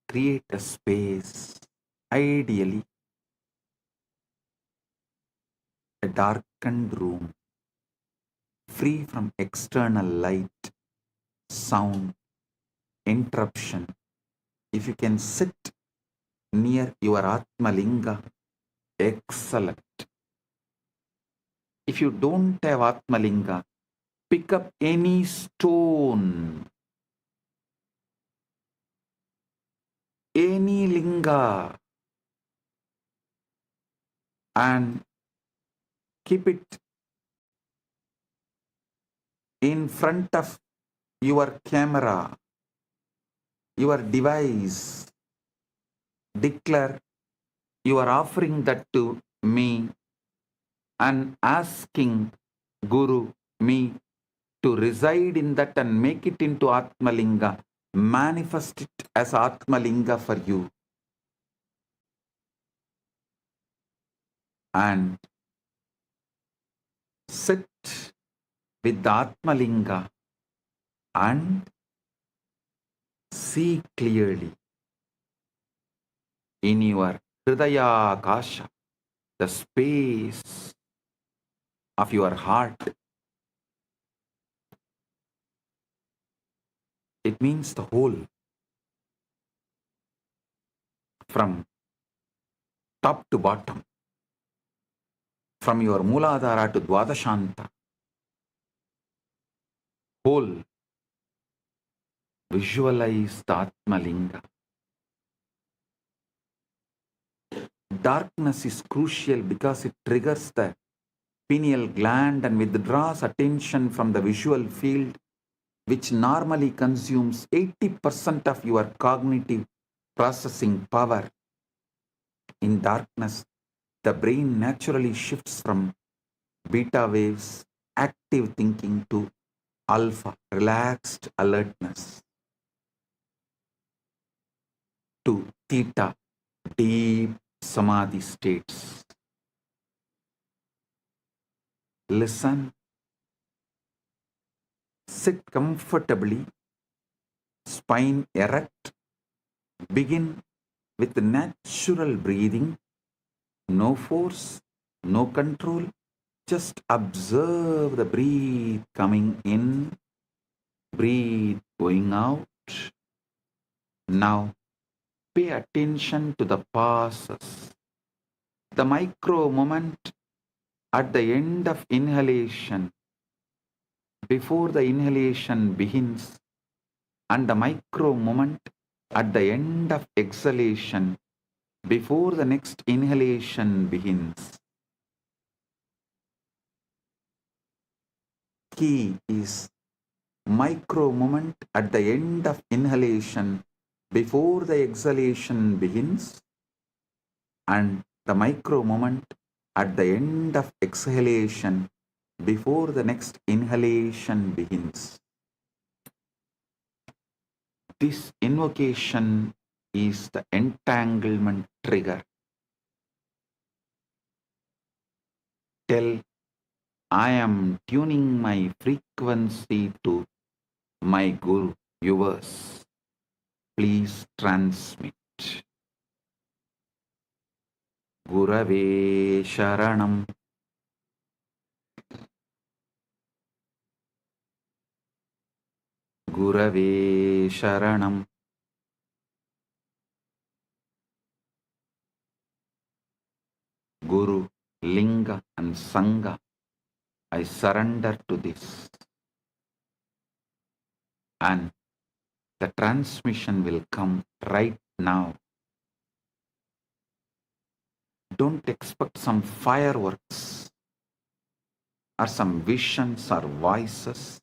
Create a space, ideally a darkened room, free from external light, sound, interruption. If you can sit near your Atmalinga, excellent. If you don't have Atmalinga, pick up any stone, any linga, and keep it in front of your camera, your device. Declare you are offering that to me and asking Guru, me, to reside in that and make it into Atmalinga. Manifest it as Atmalinga for you. And sit with the Atmalinga and see clearly in your Hridaya Akasha, the space of your heart. It means the whole, from top to bottom, from your Mooladhara to Dwadashanta, whole. Visualize the Atmalinga. Darkness is crucial because it triggers the pineal gland and withdraws attention from the visual field, which normally consumes 80% of your cognitive processing power. In darkness, the brain naturally shifts from beta waves, active thinking, to alpha, relaxed alertness, to theta, deep samadhi states. Listen, sit comfortably, spine erect, begin with natural breathing, no force, no control, just observe the breath coming in, breathe going out. Now, pay attention to the pauses, the micro moment at the end of inhalation, before the inhalation begins, and the micro moment at the end of exhalation, before the next inhalation begins. Key is micro moment at the end of inhalation, before the exhalation begins, and the micro moment at the end of exhalation, before the next inhalation begins. This invocation is the entanglement trigger. Tell, I am tuning my frequency to my Guru, yours. Please transmit. Gurave Sharanam. Gurave Sharanam. Guru, Linga and Sangha, I surrender to this. And the transmission will come right now. Don't expect some fireworks. or some visions or voices.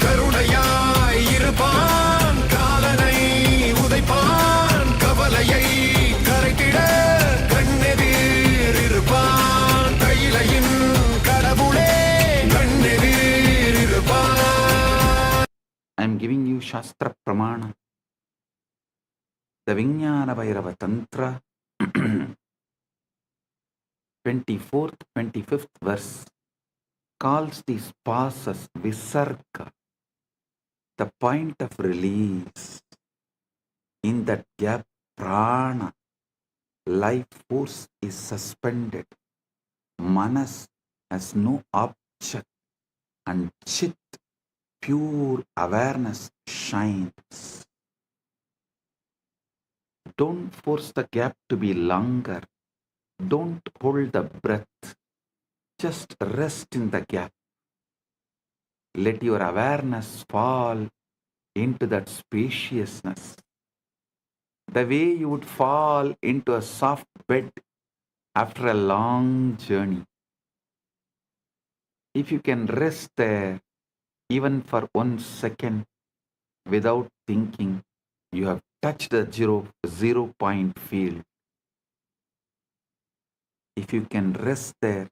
கருணையாய் இருப்பான் காலனை உதைப்பான் கவலையை கரைத்திட கண்ணெதிர் இருப்பான் கையிலையின் கடவுளே கண்ணெதிர் இருப்பான். I am giving you Shastra Pramana, the Vijnana Bhairava Tantra, 24th, 25th verse calls these passes Visarga, the point of release. In that gap, prana, life force is suspended. Manas has no object and chit, pure awareness shines. Don't force the gap to be longer. Don't hold the breath. Just rest in the gap. Let your awareness fall into that spaciousness. The way you would fall into a soft bed after a long journey. If you can rest there even for 1 second without thinking, you have touched the zero point field. If you can rest there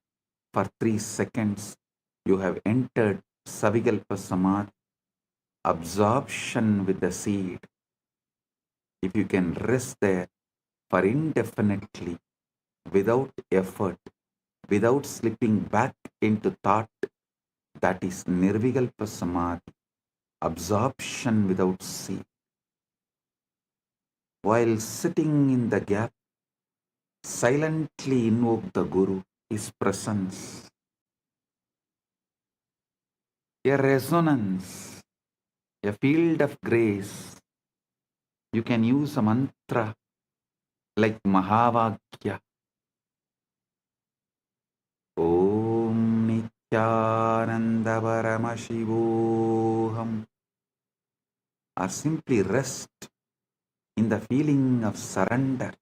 for 3 seconds, you have entered Savikalpa Samadhi, absorption with the seed. If you can rest there for indefinitely, without effort, without slipping back into thought, that is Nirvikalpa Samadhi, absorption without seed. While sitting in the gap, silently invoke the Guru, his presence. A resonance, a field of grace. You can use a mantra like Mahavakya. Om Nityananda Paramashivoham. Or simply rest in the feeling of surrender,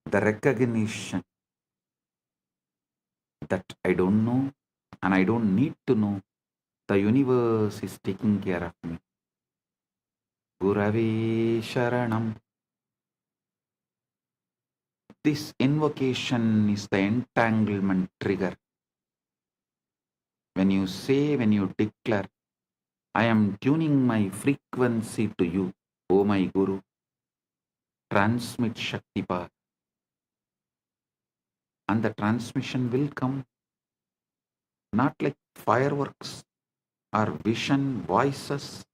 the recognition that I don't know and I don't need to know. The universe is taking care of me. Gurave Sharanam. This invocation is the entanglement trigger. When you say, when you declare, I am tuning my frequency to you, O my Guru, transmit Shaktipat. And the transmission will come, not like fireworks, or vision voices,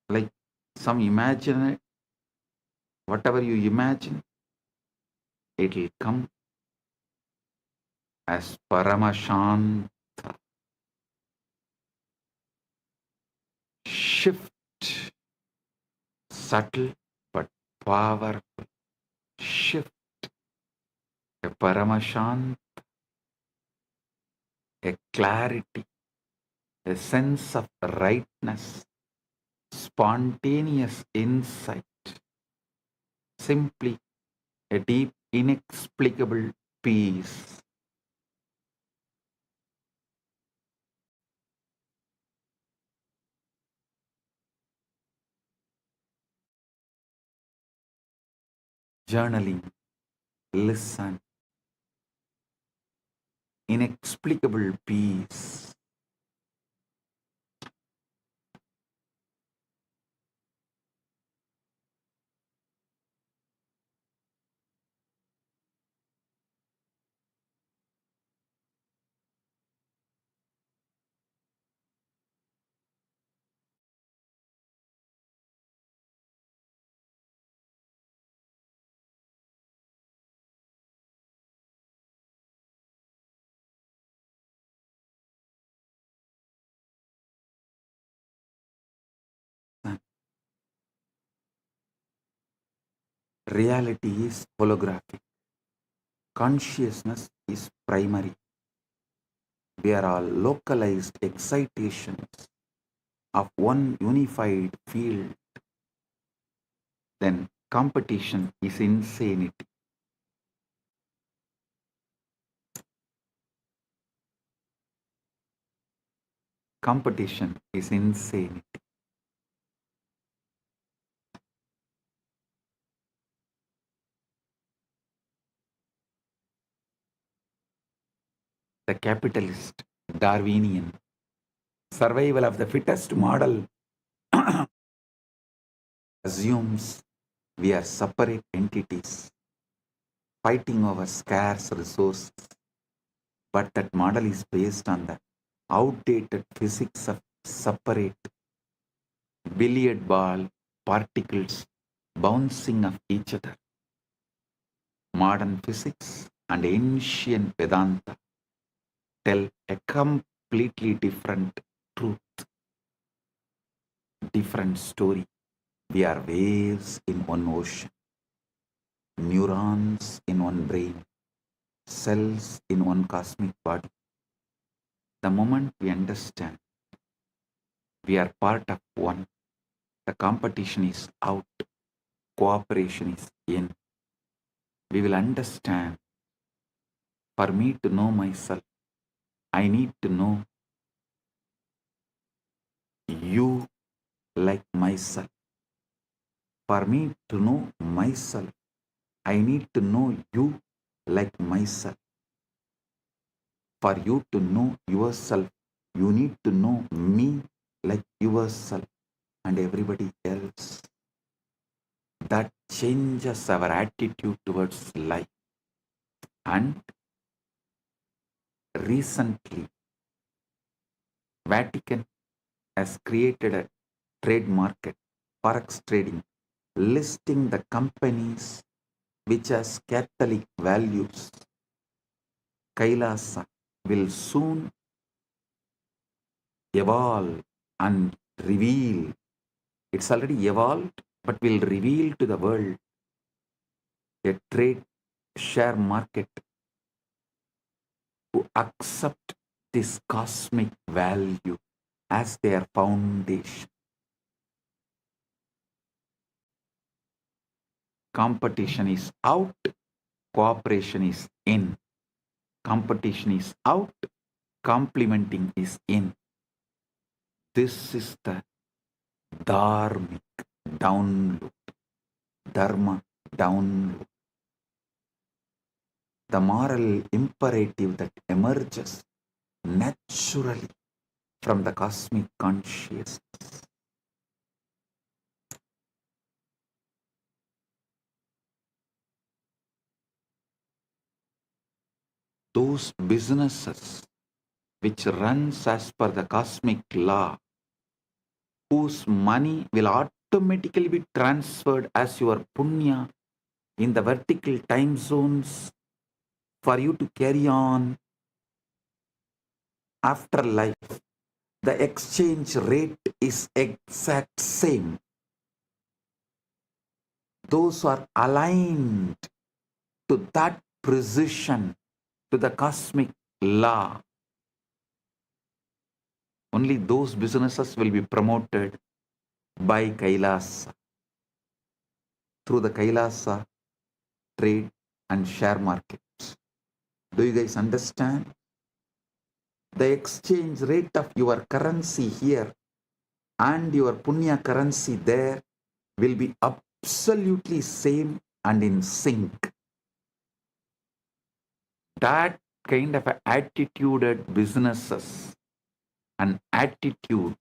like some imagine, whatever you imagine, it will come as Paramashanta. Shift, subtle but powerful shift, a Paramashanta, a clarity, a sense of rightness, spontaneous insight, simply a deep, inexplicable peace. Journaling, listen, inexplicable peace. Reality is holographic. Consciousness is primary. We are all localized excitations of one unified field. Then competition is insanity. Competition is insanity. The capitalist, Darwinian, survival of the fittest model assumes we are separate entities fighting over scarce resources. But that model is based on the outdated physics of separate billiard ball particles bouncing off each other. Modern physics and ancient Vedanta tell a completely different truth, different story. We are waves in one ocean, neurons in one brain, cells in one cosmic body. The moment we understand we are part of one, the competition is out, cooperation is in. We will understand, for me to know myself, I need to know you like myself. For me to know myself, I need to know you like myself. For you to know yourself, you need to know me like yourself and everybody else. That changes our attitude towards life. And recently, Vatican has created a trade market, forex trading, listing the companies which has Catholic values. Kailasa will soon evolve and reveal. It's already evolved, but will reveal to the world a trade share market who accept this cosmic value as their foundation. Competition is out, cooperation is in. Competition is out, complementing is in. This is the Dharmic download, Dharma download. The moral imperative that emerges naturally from the cosmic consciousness. Those businesses which runs as per the cosmic law, whose money will automatically be transferred as your punya in the vertical time zones for you to carry on after life. The exchange rate is exact same. Those who are aligned to that precision, to the cosmic law, only those businesses will be promoted by Kailasa, through the Kailasa trade and share markets. Do you guys understand? The exchange rate of your currency here and your punya currency there will be absolutely same and in sync. That kind of attituded businesses and attitude,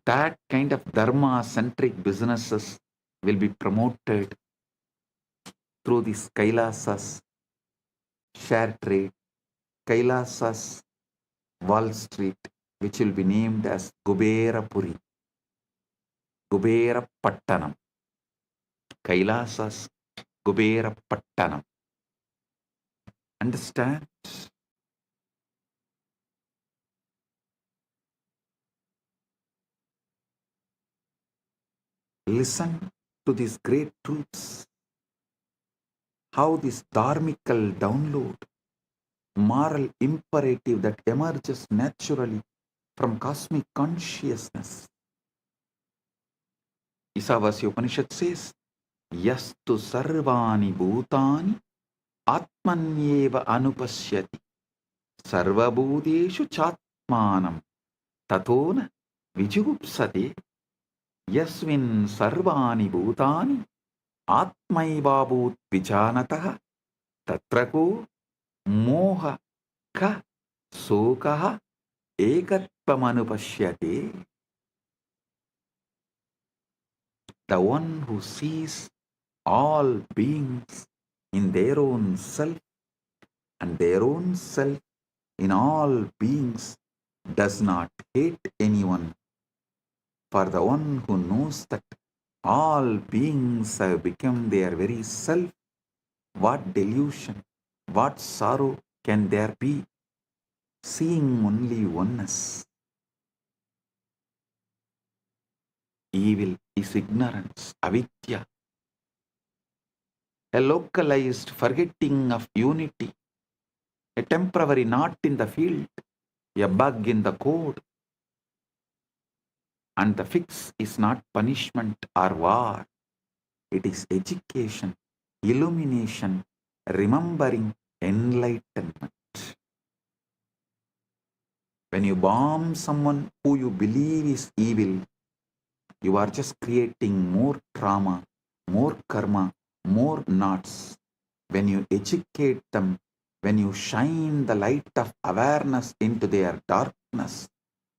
that kind of dharma-centric businesses will be promoted through this Kailasa's share trade, Kailasa's Wall Street, which will be named as Kuberapuri, Kubera Pattanam, Kailasa's Kubera Pattanam. Understand? Listen to these great truths. How this dharmical download, moral imperative that emerges naturally from cosmic consciousness. Isavasya Upanishad says, Yastu sarvani bhutani atmanyeva anupashyati sarvabhuteshu chatmanam tatona vijugupsate yasmin sarvani bhutani atmaivabhut vijanatah tatrako moha ka sokaha ekatvamanupashyate. The one who sees all beings in their own self and their own self in all beings does not hate anyone. For the one who knows that all beings have become their very self, what delusion, what sorrow can there be, seeing only oneness? Evil is ignorance, avidya, a localized forgetting of unity, a temporary knot in the field, a bug in the code. And the fix is not punishment or war. It is education, illumination, remembering, enlightenment. When you bomb someone who you believe is evil, you are just creating more trauma, more karma, more knots. When you educate them, when you shine the light of awareness into their darkness,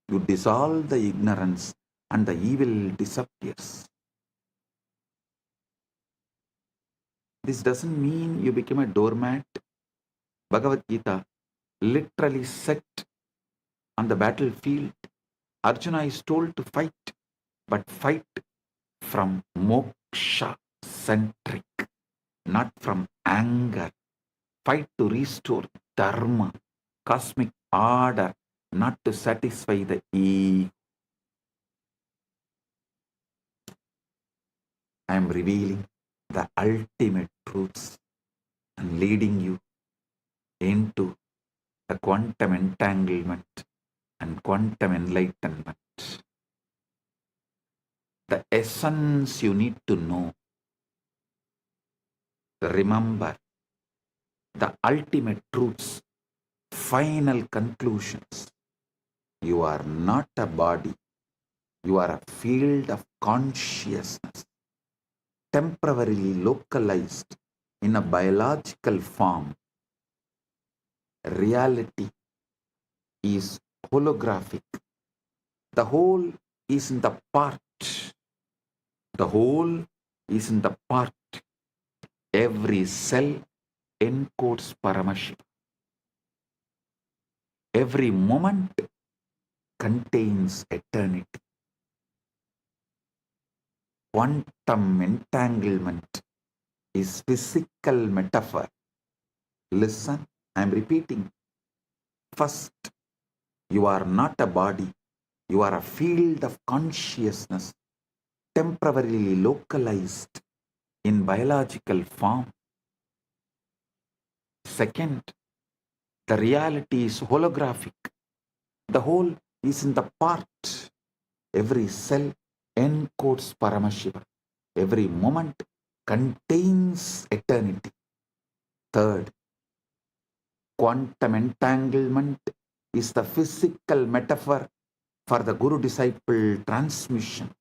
you dissolve the ignorance and the evil disappears. This doesn't mean you become a doormat. Bhagavad Gita literally set on the battlefield. Arjuna is told to fight, but fight from moksha-centric, not from anger. Fight to restore dharma, cosmic order, not to satisfy the ego. I am revealing the ultimate truths and leading you into the quantum entanglement and quantum enlightenment. The essence you need to know. Remember the ultimate truths, final conclusions. You are not a body. You are a field of consciousness, temporarily localized in a biological form. Reality is holographic. The whole is in the part. The whole is in the part. Every cell encodes Paramashiva. Every moment contains eternity. Quantum entanglement is physical metaphor. Listen, I am repeating. First, you are not a body. You are a field of consciousness, temporarily localized in biological form. Second, the reality is holographic. The whole is in the part. Every cell encodes Paramashiva. Every moment contains eternity. Third, quantum entanglement is the physical metaphor for the guru-disciple transmission.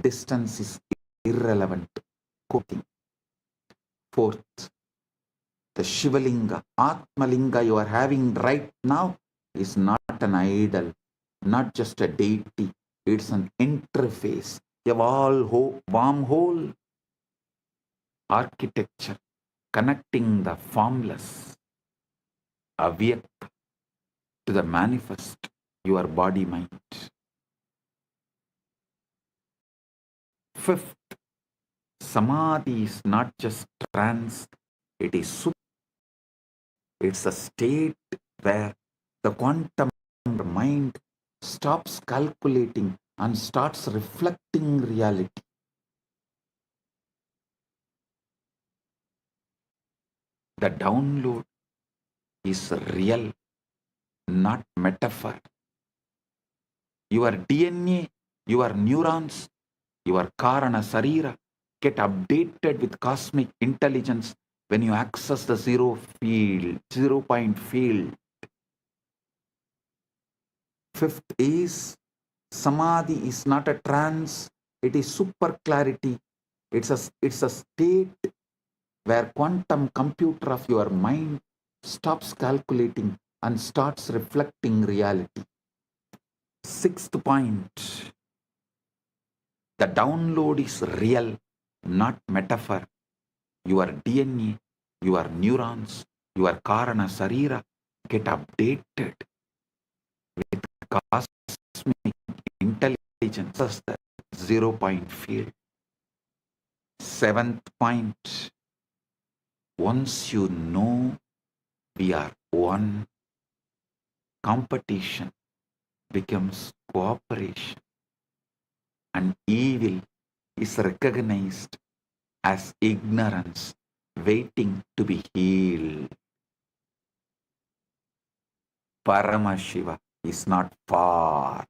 Distance is irrelevant. Quoting. Fourth, the Shivalinga, Atmalinga you are having right now is not an idol, not just a deity. It's an interface, a wormhole architecture connecting the formless, avyakta, to the manifest, your body-mind. Fifth, samadhi is not just trance, it is super. It's a state where the quantum mind stops calculating and starts reflecting reality. The download is real, not metaphor. Your DNA, your neurons, your Karana Sarira get updated with cosmic intelligence when you access the zero point field. Fifth is samadhi is not a trance, it is super clarity. It's a state where quantum computer of your mind stops calculating and starts reflecting reality. Sixth point, the download is real, not metaphor. Your DNA, your neurons, your Karana Sarira get updated with cosmic intelligence as the 0 point field. Seventh point, once you know we are one, competition becomes cooperation, and evil is recognized as ignorance waiting to be healed. Paramashiva is not far.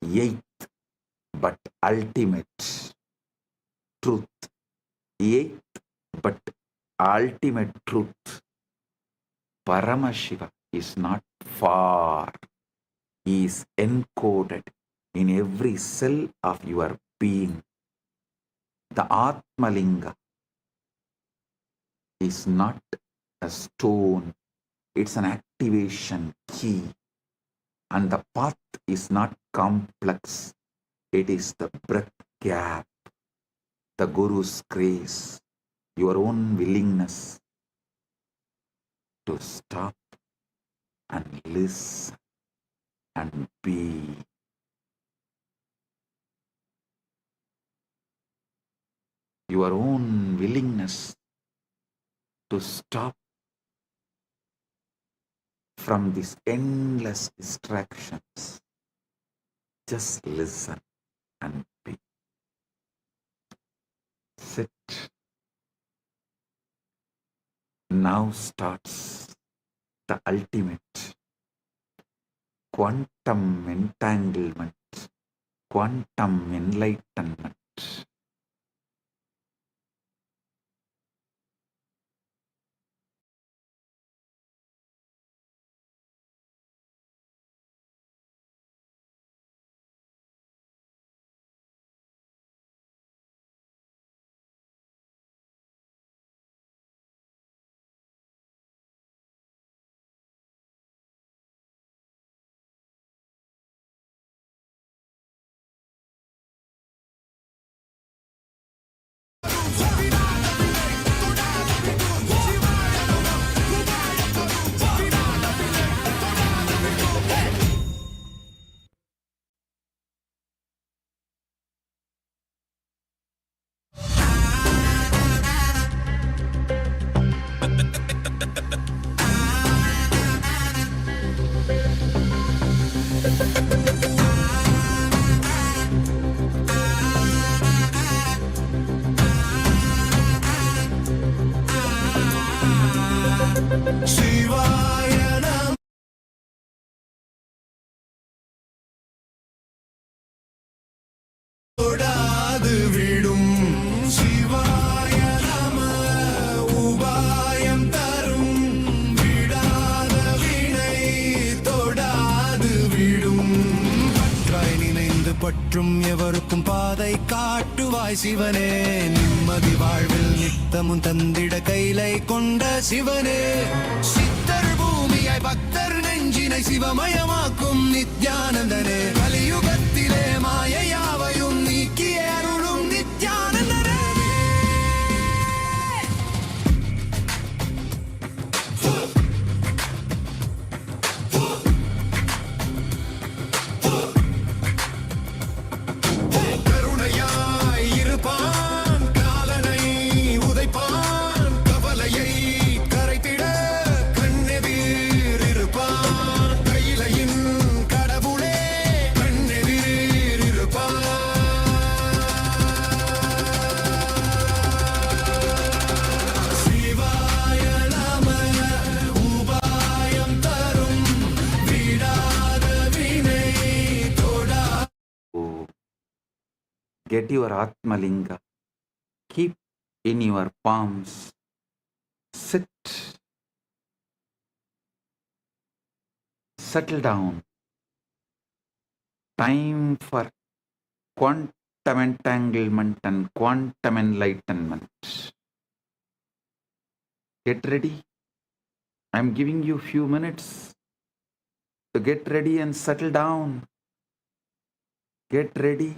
Eighth but ultimate truth. Eighth but ultimate truth. Paramashiva is not far. He is encoded in every cell of your being. The Atmalinga is not a stone, it's an activation key. And the path is not complex, it is the breath gap, the Guru's grace, your own willingness to stop and listen and be. Your own willingness to stop from these endless distractions. Just listen and be. Sit. Now starts the ultimate quantum entanglement, quantum enlightenment. பற்றும் எவருக்கும் பாதை காட்டுவாய் சிவனே. நிம்மதி வாழ்வில் நித்தமும் தந்திட கைலை கொண்ட சிவனே. சித்தர் பூமியாய் பக்தர் நெஞ்சினை சிவமயமாக்கும் நித்யானந்தனே. கலியுகத்திலே மாயையாவையும் நீக்கிய அருளும் நித்யானந்தனே. கருணையாய் இருப்பான், காலனை உதைப்பான், கவலையை கரைத்திட கண்ணெதிர் இருப்பான். கையிலையின் கடவுளே கண்ணெதிர் இருப்பான். சிவாய நம உபாயம் தரும் விடாத வினை தோடா. Get your Atmalinga. Keep in your palms. Sit. Settle down. Time for quantum entanglement and quantum enlightenment. Get ready. I'm giving you few minutes to get ready and settle down. Get ready.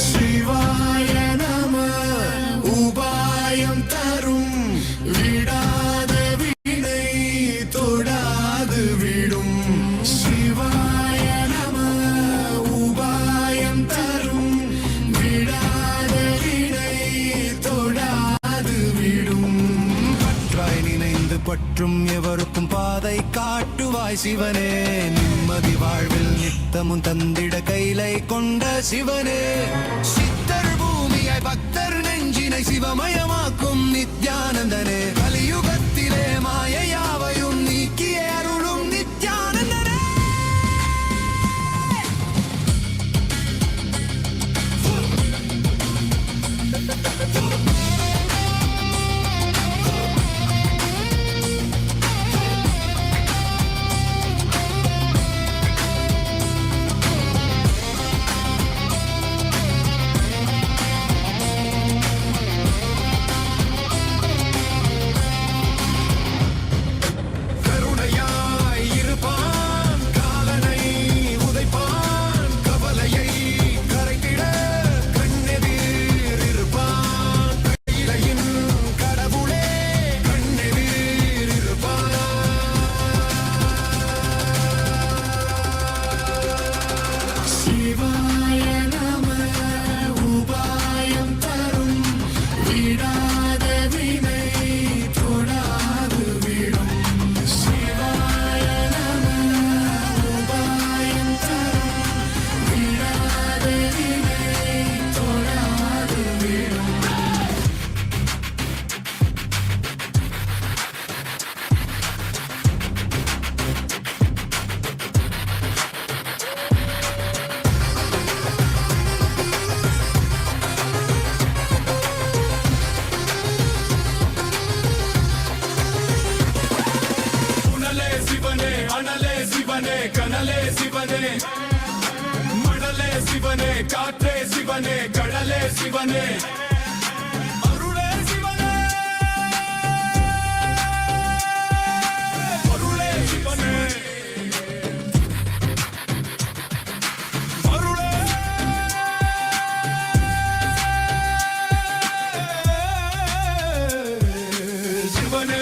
சிவாய நம உபாயம் தரும் விடாத வினை தொடாது விடும். சிவாய நம உபாயம் தரும் விடாத வினை தொடாது விடும். பற்றாய் நினைந்து பற்றும் எவருக்கும் பாதை காட்டுவாய் சிவனே. நிம்மதி வாழ்வில் நித்தமும் தந்திட கைலை கொண்ட சிவனே. சித்தர் பூமியாய் பக்தர் நெஞ்சினை சிவமயமாக்கும் நித்யானந்தனே. கலியுகத்திலே மாயையாவையும் நீக்கிய அருளும் நித்யானந்தனே. கருணையாய் இருப்பான், காலனை உதைப்பான், கவலையை கரைத்திட கண்ணெதிர் இருப்பான். கையிலையின் கடவுளே கண்ணெதிர் இருப்பான். சிவாய நம உபாயம் தரும் விடாத வினை தொடாது விடும். சிவாய நம உபாயம் தரும் விடாத வினை தொடாது விடும். புனலே சிவனே, அனலே சிவனே, கனலே சிவனே, மணலே சிவனே, காற்றே சிவனே, கடலே சிவனே, அருளே சிவனே, பொருளே சிவனே, அருளே சிவனே.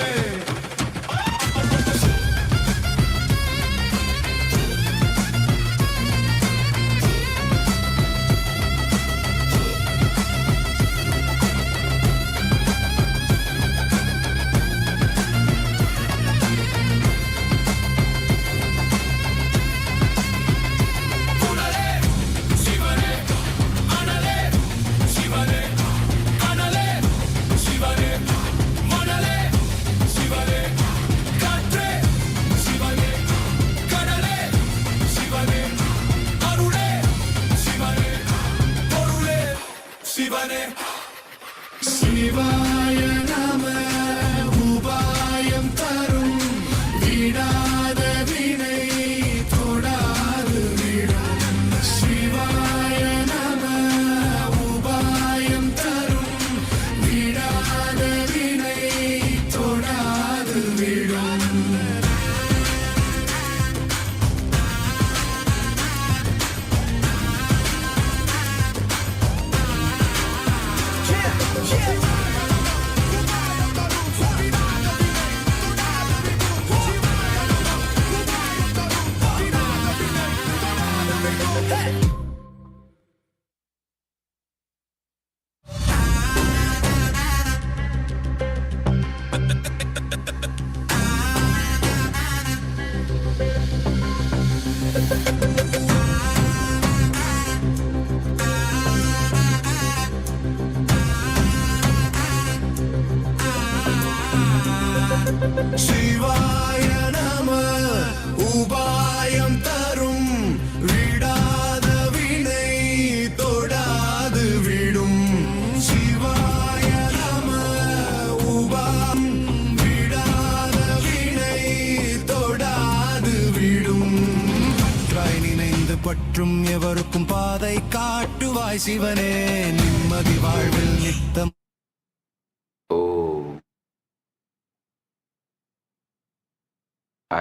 பின்பற்றும் எவருக்கும் பாதை காட்டுவாய் சிவனே நிம்மதி வாழ்வில் நித்தம். Oh,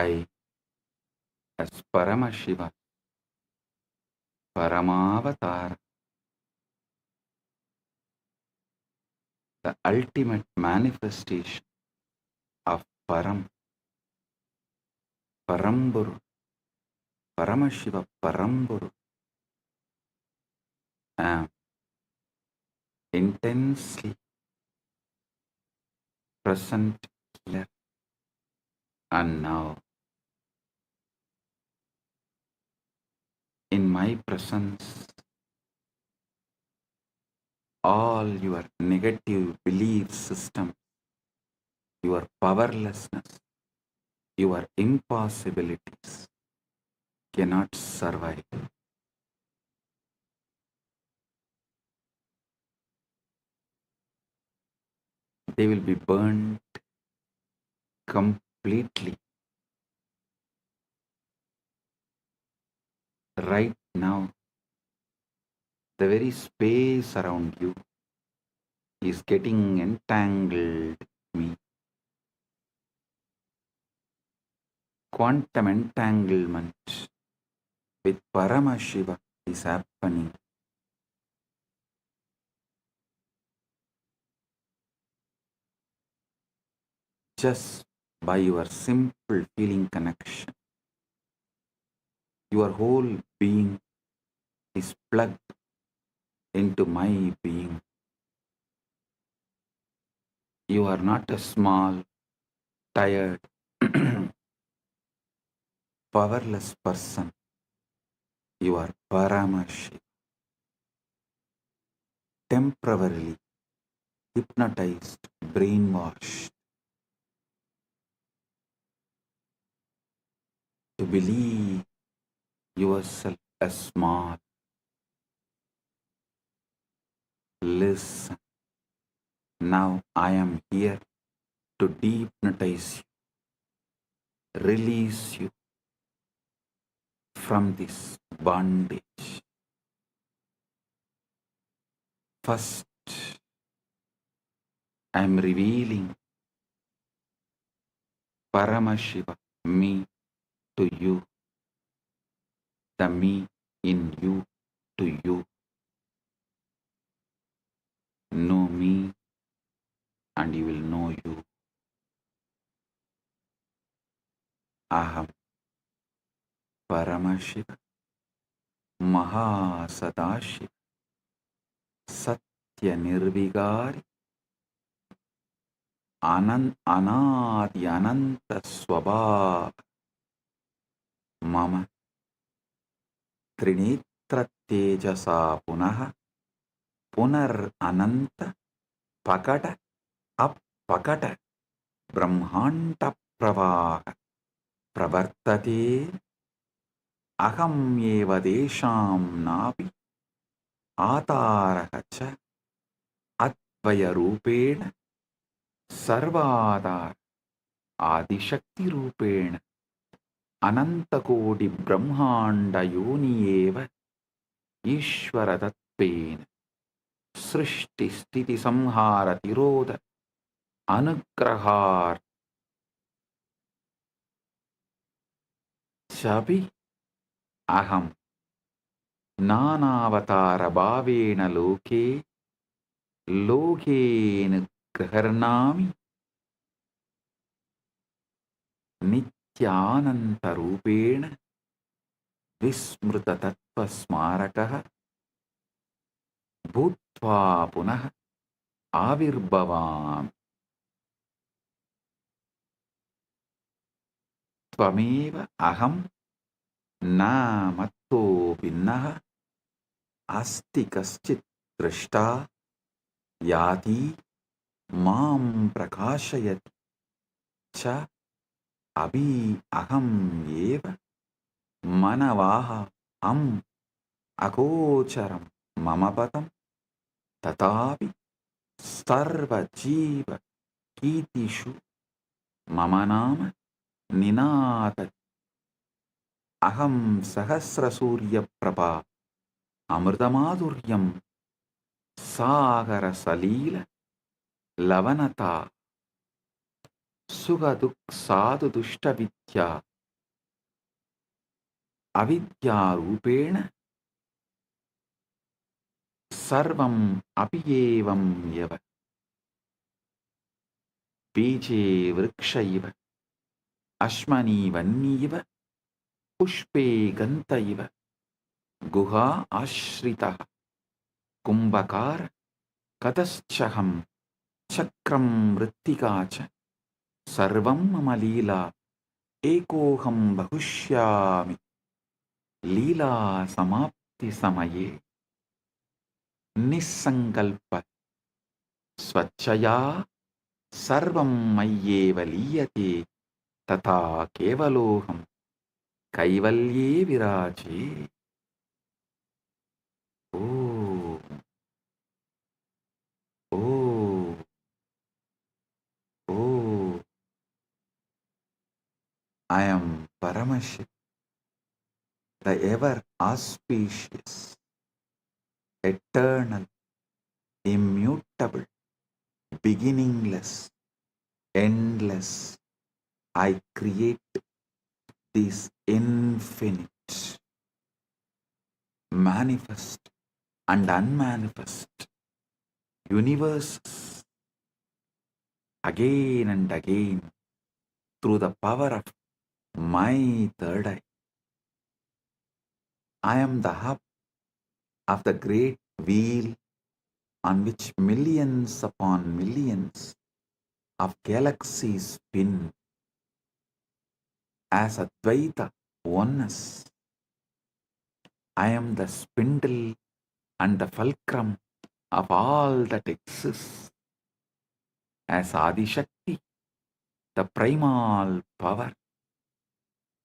I, as Paramashiva, Paramavatara, the ultimate manifestation of Param, Paramburu, Paramashiva Paramburu, am intensely present here and now. In my presence, all your negative belief system, your powerlessness, your impossibilities cannot survive. They will be burnt completely. Right now, the very space around you is getting entangled with me. Quantum entanglement with Paramashiva is happening. Just by your simple feeling connection, your whole being is plugged into my being. You are not a small, tired, powerless person. You are Paramashiva. Temporarily hypnotized, brainwashed to believe yourself as small. Listen, now I am here to dehypnotize you, release you from this bondage. First, I am revealing Paramashiva, me, to you, the me in you to you. Know me and you will know you. Aham Paramashiva Maha Sadashiva Satya Nirvigari Anadi Ananta Swabhava Mama Trinitra Tejasa Punaha Punar Ananta Pakata Appakata Brahmanta Pravaha Pravartate Aham Eva Desham Napi Atarahacha Advaya Rupena Sarvadar Adishakti Rupena Anantakodi Brahmanda Yoni Eva Ishvara Tatpena Srishti Sthiti Samhara Tiroda Anugrahar Chabi Aham Nanavatara Bhavena Loke Lokena Graharnami Nityananta Rupena Vismruta Tattva Smarakaha Bhutva Punaha Avirbhavam Tvameva Aham Na Matto Vinnaha Asti Kaschit Drishta Yati Mam Prakashayati Cha Abhi Aham Eva Manavaha Am Akocharam Mamapatam Tatapi Sarva Jiva Kitishu Mamanama Ninata Aham Sahasra Surya Prabha Amritamadhuryam Sagara Salila Lavanata Sugaduk Sadhu Dushta Vidya Avidya Rupena Sarvam Apiyevam Yava Bije Vrikshaiva Ashmani Vanniva Pushpe Gantaiva Guha Ashrita Kumbhakara Kataschaham Chakram Rittikacha Sarvam Mamalila Ekoham Bahushyami Lila Samapti Samaye Nisankalpa Swachaya Sarvam Mayyeva Liyate Tata Kevaloham Kaivalye Viraje. Oh, oh, oh. I am Paramashiva, the ever auspicious, eternal, immutable, beginningless, endless. I create this infinite, manifest and unmanifest universes again and again through the power of my third eye. I am the hub of the great wheel on which millions upon millions of galaxies spin as Advaita oneness. I am the spindle and the fulcrum of all that exists as Adishakti, the primal power.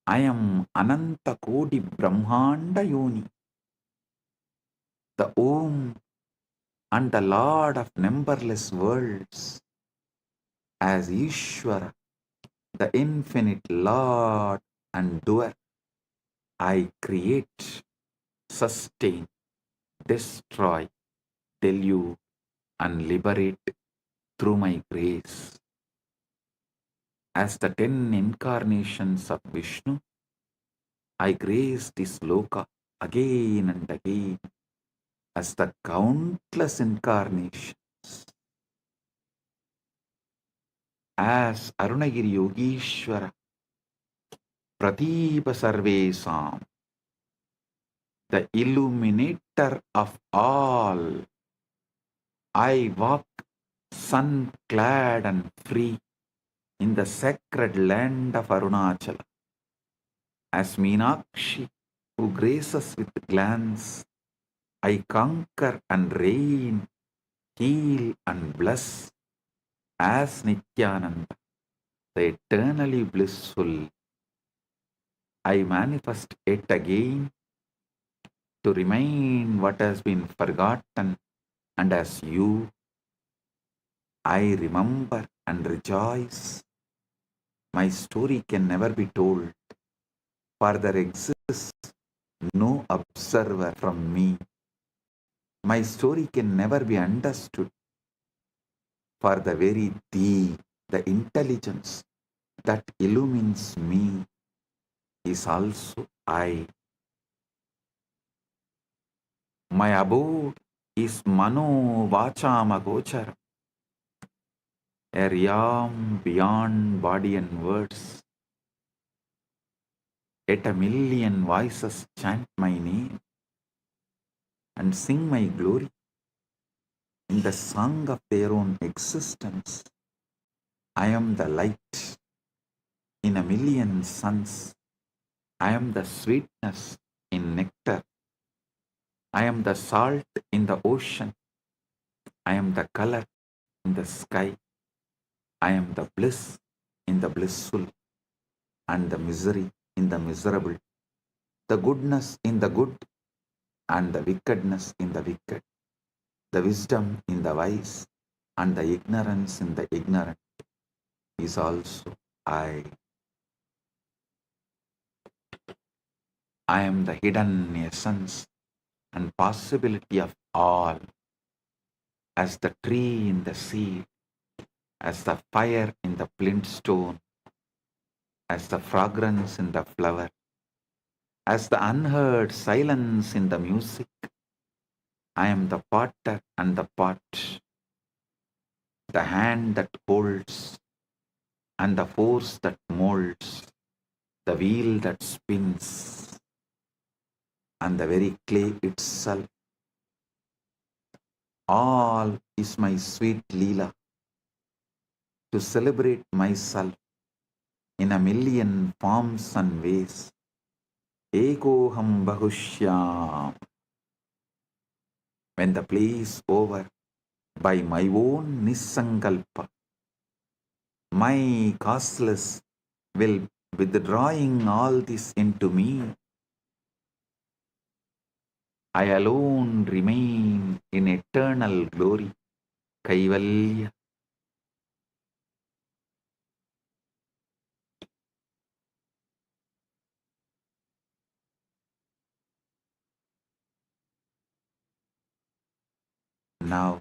I am Ananta Kodi Brahmanda Yoni, the Om and the Lord of numberless worlds, as Ishvara, the infinite Lord and doer. I create, sustain, destroy, delude, and liberate through my grace. As the 10 incarnations of Vishnu, I grace this loka again and again as the countless incarnations. As Arunagiri Yogishwara, Pratipa Sarvesam, the illuminator of all, I walk sun-clad and free in the sacred land of Arunachala. As Meenakshi, who graces with glance, I conquer and reign, heal and bless. As Nityananda, the eternally blissful, I manifest yet again to remind what has been forgotten, and as you, I remember and rejoice. My story can never be told, for there exists no observer from me. My story can never be understood, for the very thee, the intelligence that illumines me, is also I. My abode is Mano Vachama Gochara, a realm beyond body and words. Yet a million voices chant my name and sing my glory in the song of their own existence. I am the light in a million suns. I am the sweetness in nectar. I am the salt in the ocean. I am the color in the sky. I am the bliss in the blissful and the misery in the miserable, the goodness in the good and the wickedness in the wicked, the wisdom in the wise and the ignorance in the ignorant is also I. I am the hidden essence and possibility of all, as the tree in the seed, as the fire in the flint stone, as the fragrance in the flower, as the unheard silence in the music. I am the potter and the pot, the hand that holds and the force that molds, the wheel that spins and the very clay itself. All is my sweet Leela to celebrate myself in a million forms and ways. Ekoham Bahushyam. When the play is over, by my own Nisankalpa, my causeless will withdrawing all this into me. I alone remain in eternal glory. Kaivalya. Now,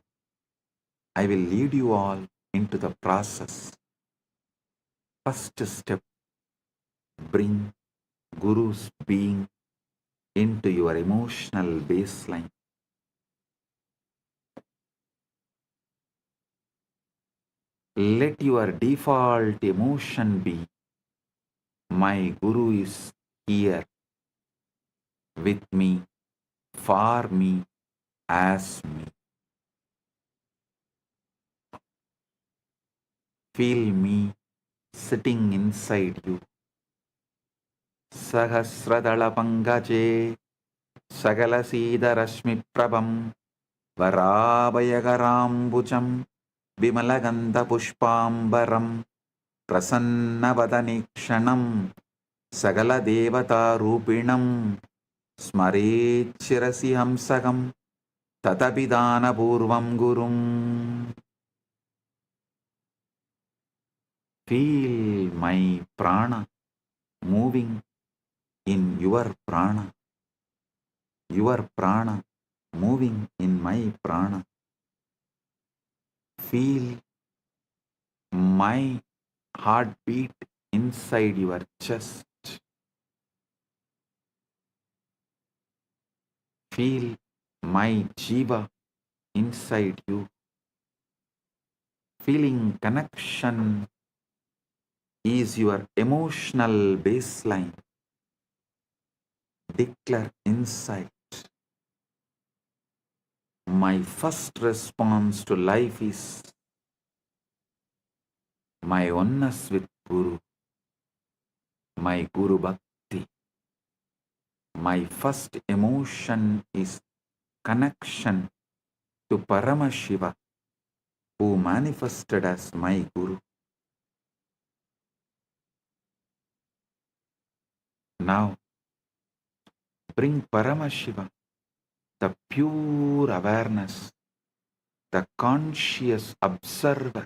I will lead you all into the process. First step, bring Guru's being into your emotional baseline. Let your default emotion be, my Guru is here with me, for me, as me. Feel me sitting inside you. Sahasradala Pangaje Sagalasida Rashmi Prabham Varabhayagarambucham Vimalagandha Pushpambaram Prasannavadanikshanam Sagala Devata Rupinam Smarechirasi Hamsagam Tatapidana Purvam Gurum. Feel my prana moving in your prana moving in my prana. Feel my heartbeat inside your chest. Feel my jiva inside you. Feeling connection is your emotional baseline. Declare inside. My first response to life is my oneness with Guru, my Guru Bhakti. My first emotion is connection to Paramashiva, who manifested as my Guru. Now, bring Paramashiva, the pure awareness, the conscious observer,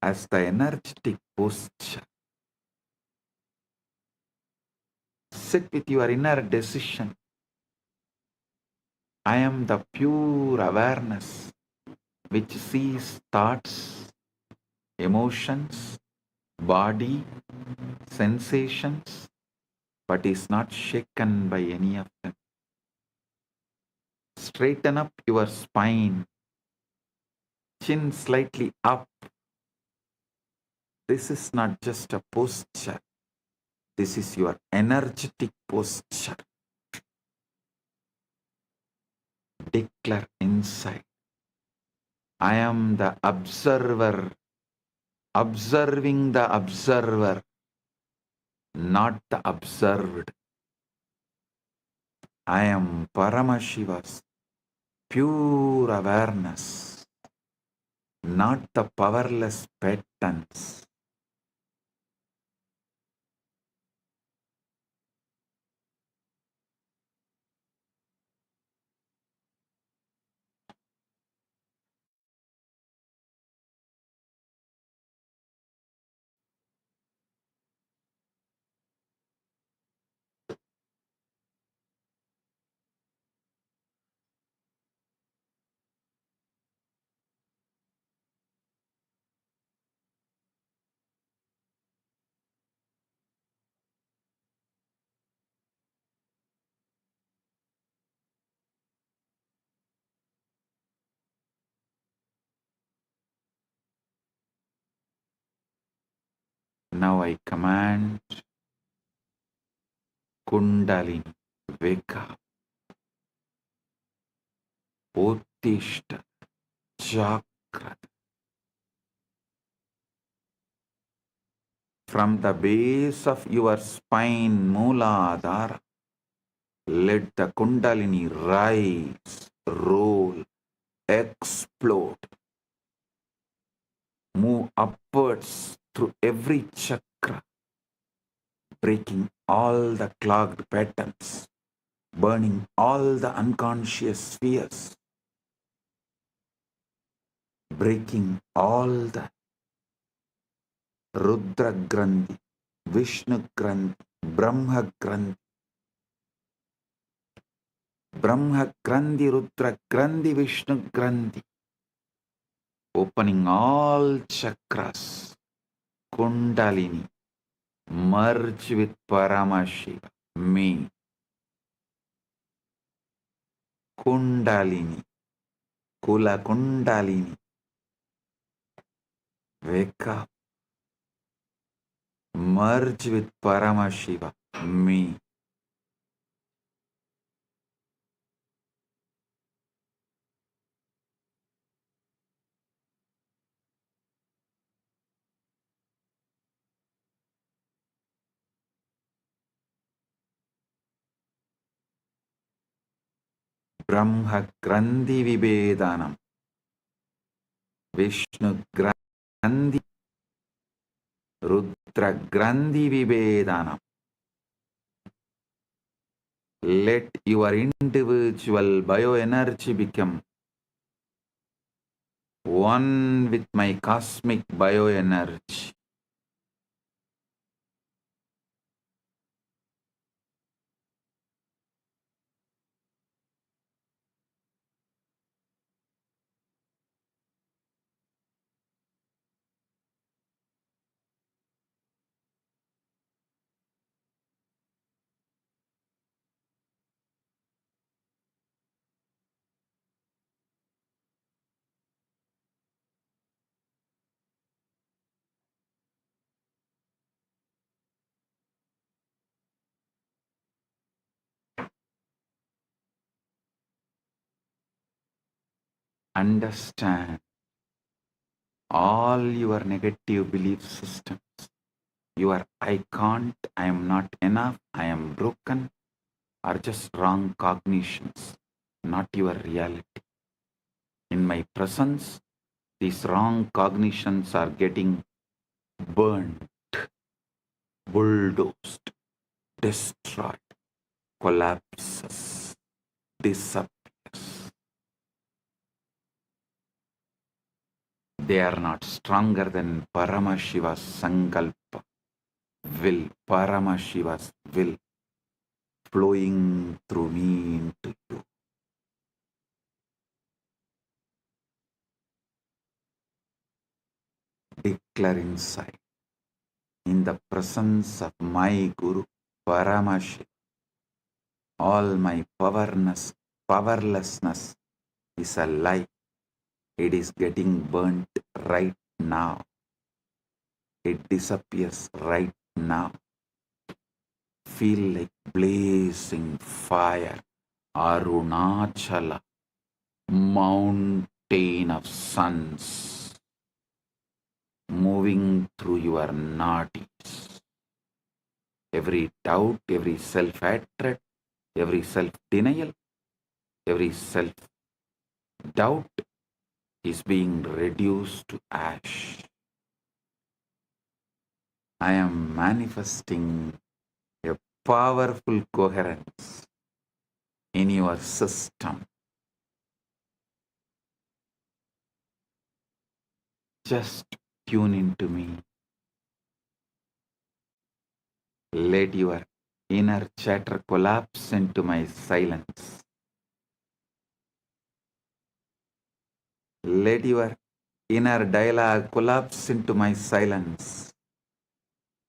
as the energetic posture. Sit with your inner decision. I am the pure awareness which sees thoughts, emotions, body, sensations, but is not shaken by any of them. Straighten up your spine, chin slightly up. This is not just a posture. This is your energetic posture. Declare inside. I am the observer, observing the observer, not the observed. I am Paramashiva's pure awareness, not the powerless patterns. Now I command Kundalini, wake up, Uttishta, Chakra. From the base of your spine, Mooladhara, let the Kundalini rise, roll, explode, move upwards through every chakra, breaking all the clogged patterns, burning all the unconscious fears, breaking all the Rudra Grandhi, Vishnu Grandhi, Brahma Grandhi, Brahma Grandhi, Rudra Grandhi, Vishnu Grandhi, opening all chakras, Kundalini, merge with Paramashiva, me, Kundalini, Kula Kundalini, wake up, merge with Paramashiva, me. Brahma Grandhi Vibhedanam, Vishnu Grandhi, Rudra Grandhi Vibhedanam. Let your individual bioenergy become one with my cosmic bioenergy. Understand all your negative belief systems. Your I can't, I am not enough, I am broken are just wrong cognitions, not your reality. In my presence, these wrong cognitions are getting burned, bulldozed, destroyed, collapses, disappears. They are not stronger than Paramashiva's Sankalpa, will, Paramashiva's will flowing through me into you. Declare inside, in the presence of my Guru, Paramashiva, all my powerlessness is a lie. It is getting burnt right now. It disappears right now. Feel like blazing fire, Arunachala, mountain of suns, moving through your nadis. Every doubt, every self-hatred, every self-denial, every self-doubt is being reduced to ash. I am manifesting a powerful coherence in your system. Just tune into me. Let your inner chatter collapse into my silence. Let your inner dialogue collapse into my silence.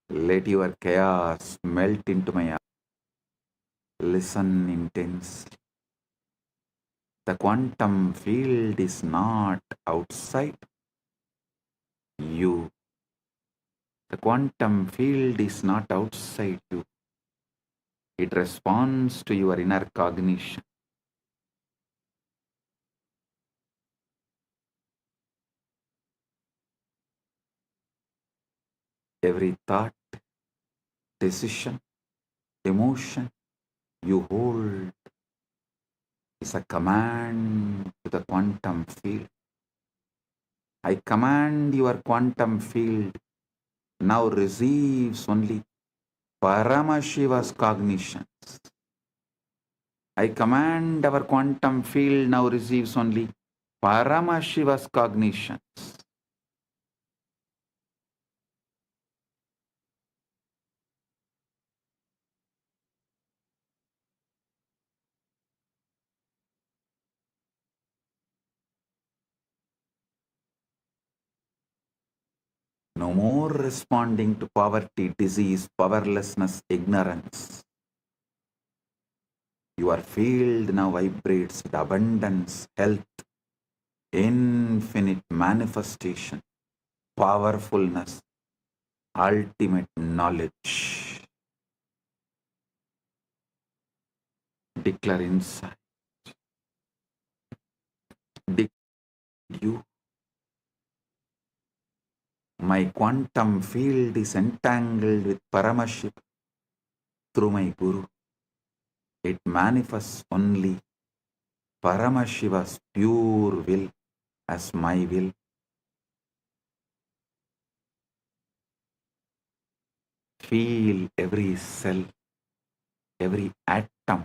Let your chaos melt into my eyes. Listen intensely. The quantum field is not outside you. The quantum field is not outside you. It responds to your inner cognition. Every thought, decision, emotion you hold is a command to the quantum field. I command your quantum field now receives only Paramashiva's cognitions. I command our quantum field now receives only Paramashiva's cognitions. No more responding to poverty, disease, powerlessness, ignorance. Your field now vibrates with abundance, health, infinite manifestation, powerfulness, ultimate knowledge. Declare inside. You. My quantum field is entangled with Paramashiva through my Guru. It manifests only Paramashiva's pure will as my will. Feel every cell, every atom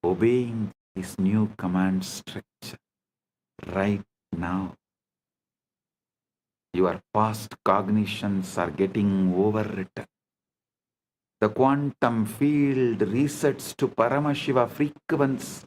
obeying this new command structure right now. Your past cognitions are getting overwritten. The quantum field resets to Paramashiva frequency.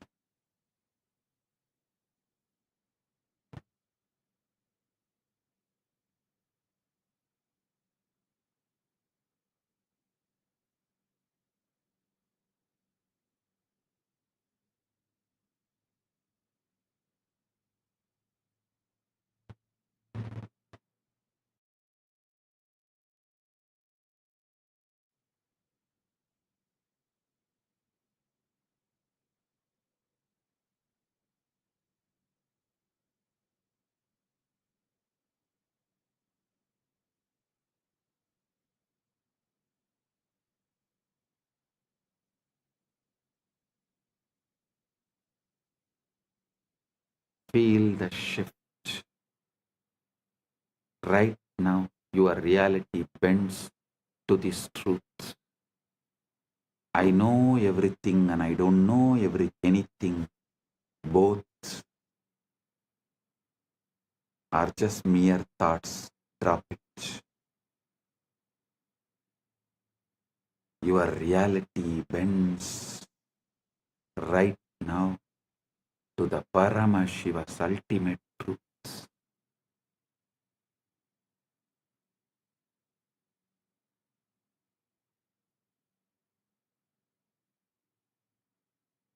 Feel the shift. Right now, your reality bends to this truth. I know everything and I don't know anything. Both are just mere thoughts. Drop it. Your reality bends right now to the Paramashiva's ultimate truth.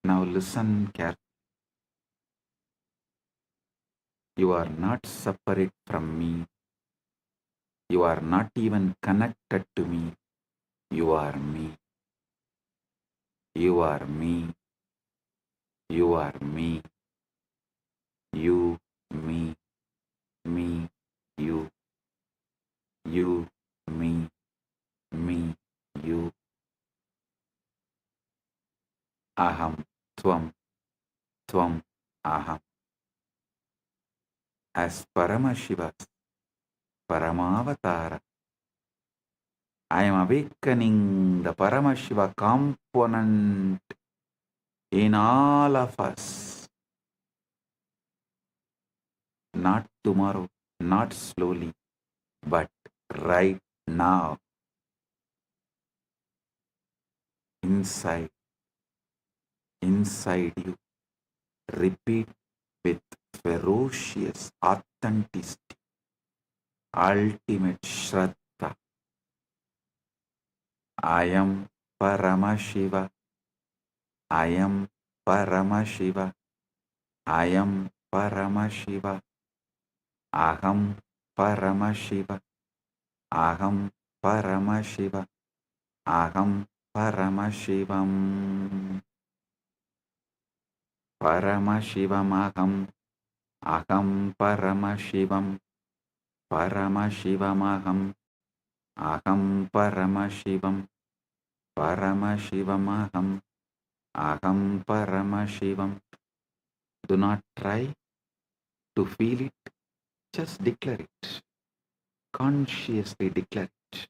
Now listen carefully. You are not separate from me. You are not even connected to me. You are me. You are me. You are me. You, me, you. You, me, you. Aham, tvam, aham. As Paramashiva's Paramavatara, I am awakening the Paramashiva component in all of us. Not tomorrow, not slowly, but right now. Inside you. Repeat with ferocious authenticity, ultimate Shraddha. I am Paramashiva. I am Paramashiva. I am Paramashiva. Aham Paramashiva. aham Paramashiva, aham Paramashivam, Paramashivam aham Paramashivam, Paramashivam aham Paramashivam, Paramashivam aham Paramashivam. Do not try to feel it, just declare it. Consciously declare it.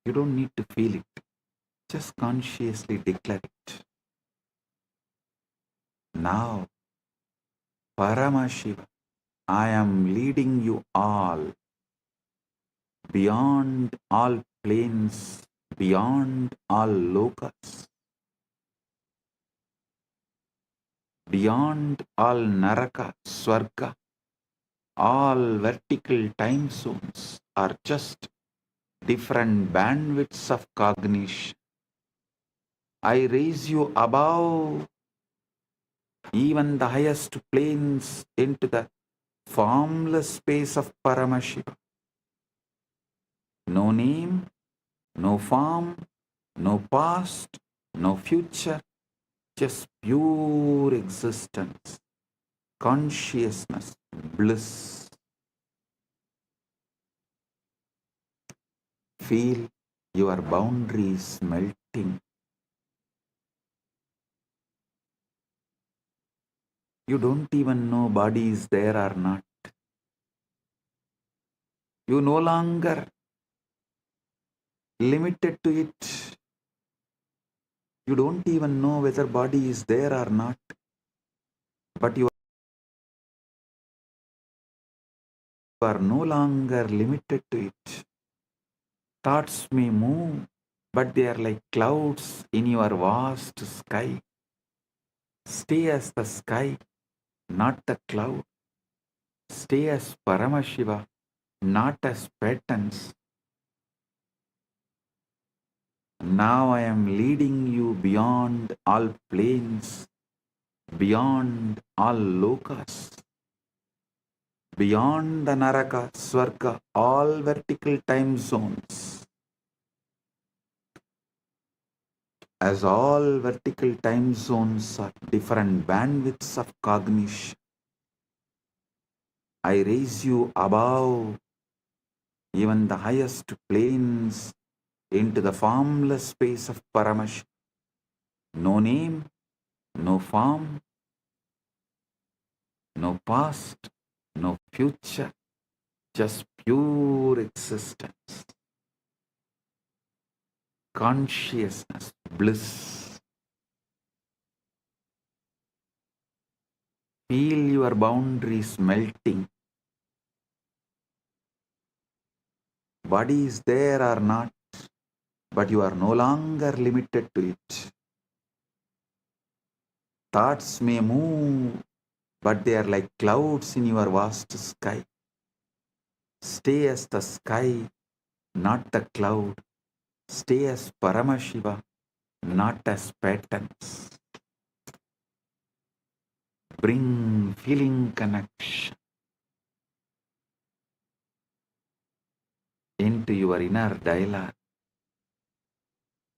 You don't need to feel it, just consciously declare it. Now, Paramashiva, I am leading you all beyond all planes, beyond all lokas, beyond all naraka, swarga. All vertical time zones are just different bandwidths of cognition. I raise you above even the highest planes into the formless space of Paramashiva. No name, no form, no past, no future, just pure existence, consciousness, bliss. Feel your boundaries melting. You don't even know body is there or not. You no longer limited to it. You don't even know whether body is there or not. But you are no longer limited to it. Thoughts may move, but they are like clouds in your vast sky. Stay as the sky, not the cloud. Stay as Paramashiva, not as patterns. Now I am leading you beyond all planes, beyond all lokas, beyond the naraka, swarga, all vertical time zones. As all vertical time zones are different bandwidths of cognition, I raise you above even the highest planes into the formless space of Paramashiva. No name, no form, no past, no future, just pure existence, consciousness, bliss. Feel your boundaries melting. Body is there or not, but you are no longer limited to it. Thoughts may move, but they are like clouds in your vast sky. Stay as the sky, not the cloud. Stay as Paramashiva, not as patterns. Bring feeling connection into your inner dialogue.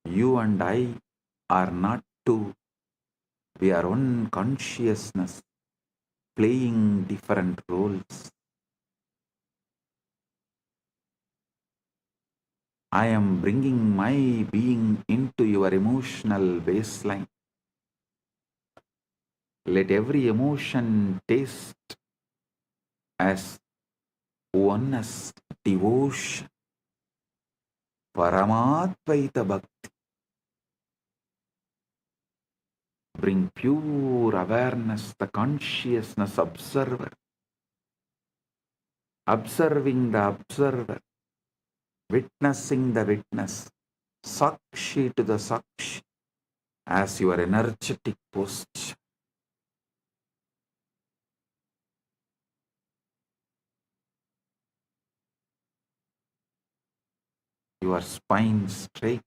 You and I are not two. We are one consciousness playing different roles. I am bringing my being into your emotional baseline. Let every emotion taste as oneness, devotion, Paramadvaita Bhakti. Bring pure awareness, the consciousness observer, observing the observer, witnessing the witness, Sakshi to the Sakshi, as your energetic posture. Your spine straight,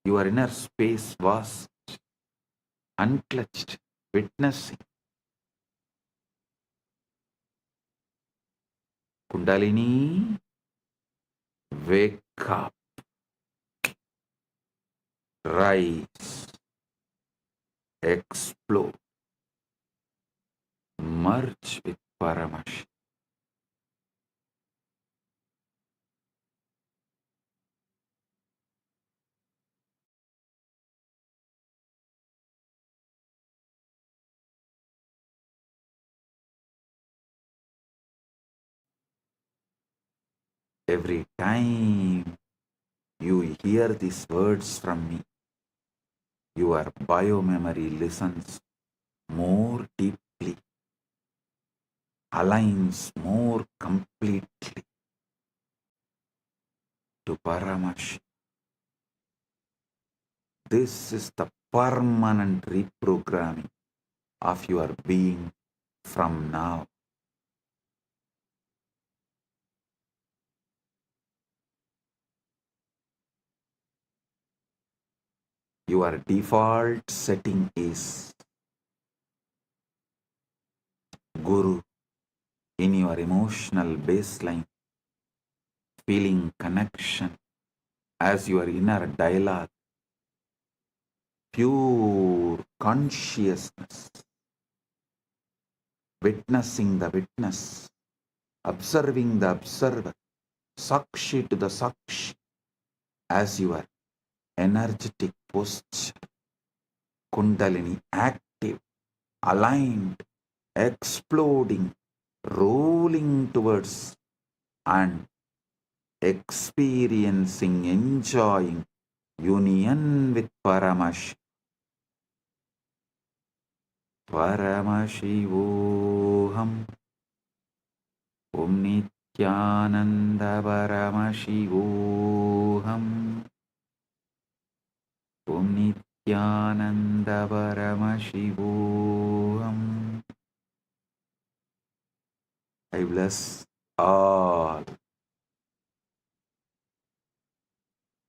your inner space vast, unclutched, witnessing. Kundalini, wake up, rise, explode, merge with Paramashiva. Every time you hear these words from me, your biomemory listens more deeply, aligns more completely to Paramashiva. This is the permanent reprogramming of your being from now. Your default setting is Guru in your emotional baseline, feeling connection as your inner dialogue, pure consciousness, witnessing the witness, observing the observer, Sakshi to the Sakshi, as your energetic posture, Kundalini active, aligned, exploding, rolling towards and experiencing, enjoying union with Paramashiva. Paramashivoham Om Nityananda Paramashivoham Om Nityananda Paramashivoham. I bless all.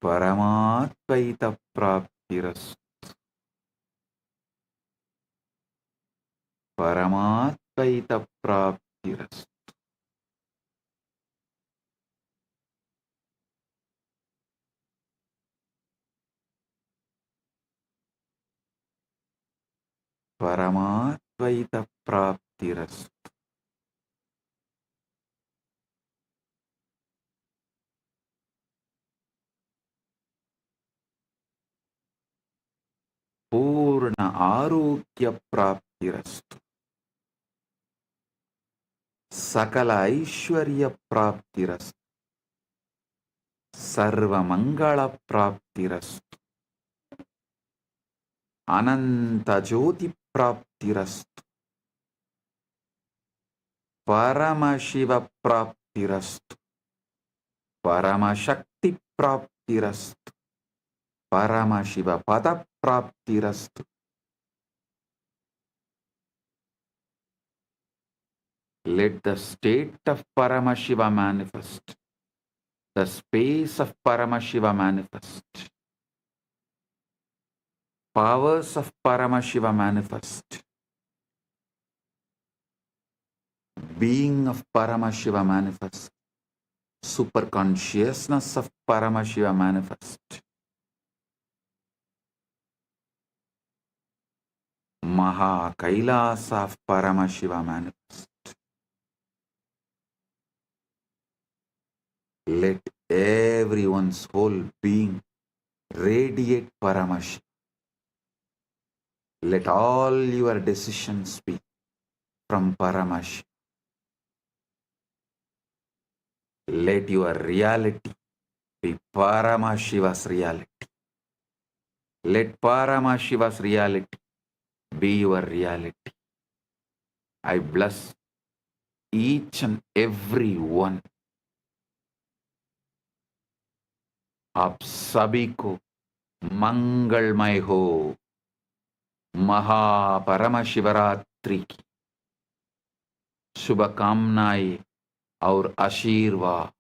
Paramatvaita Praptiras. Paramatvaita Praptiras. Paramatvaita Praptiras. Purna Arogya Praptirastu. Sakala Aishwarya Praptirastu. Sarva Mangala Praptirastu. Ananta Jyoti Praptirastu. Paramashiva Praptirastu. Paramashakti Praptirastu. Paramashiva Pada Praptirastu. Let the state of Paramashiva manifest. The space of Paramashiva manifest. Powers of Paramashiva manifest. Being of Paramashiva manifest. Super consciousness of Paramashiva manifest. Maha Kailasa of Paramashiva manifest. Let everyone's whole being radiate Paramashiva. Let all your decisions be from Paramashiva. Let your reality be Paramashiva's reality. Let Paramashiva's reality be your reality. I bless each and every one. आप सभी को मंगलमय हो। महापरमशिवरात्रि की शुभकामनाएं और आशीर्वाद।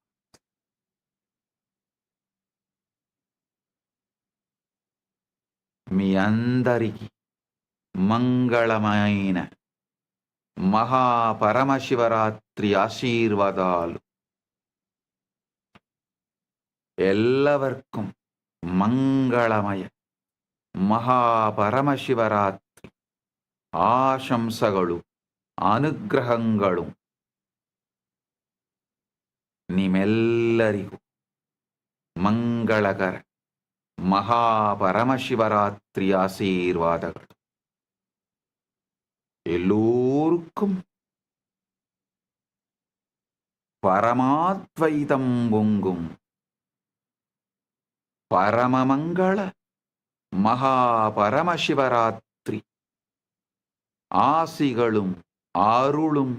మీ అందరికీ మంగళమైన మహాపరమశివరాత్రి ఆశీర్వాదాలు ಎಲ್ಲവർക്കും ಮಂಗಳಮಯ ಮಹಾಪರಮಶಿವರಾತ್ರಿ ಆಶಂಸಗಳು ಅನುಗ್ರಹಗಳು ನಿಮ್ಮೆಲ್ಲರಿಗೂ ಮಂಗಳಕರ മഹാപരമശിവരാത്രി ആശീർവാദങ്ങൾ. എல்லோருக்கும் പരമാദ്വൈതം പൊങ്കും പരമമംഗള മഹാപരമശിവരാത്രി ആശികളും അരുളും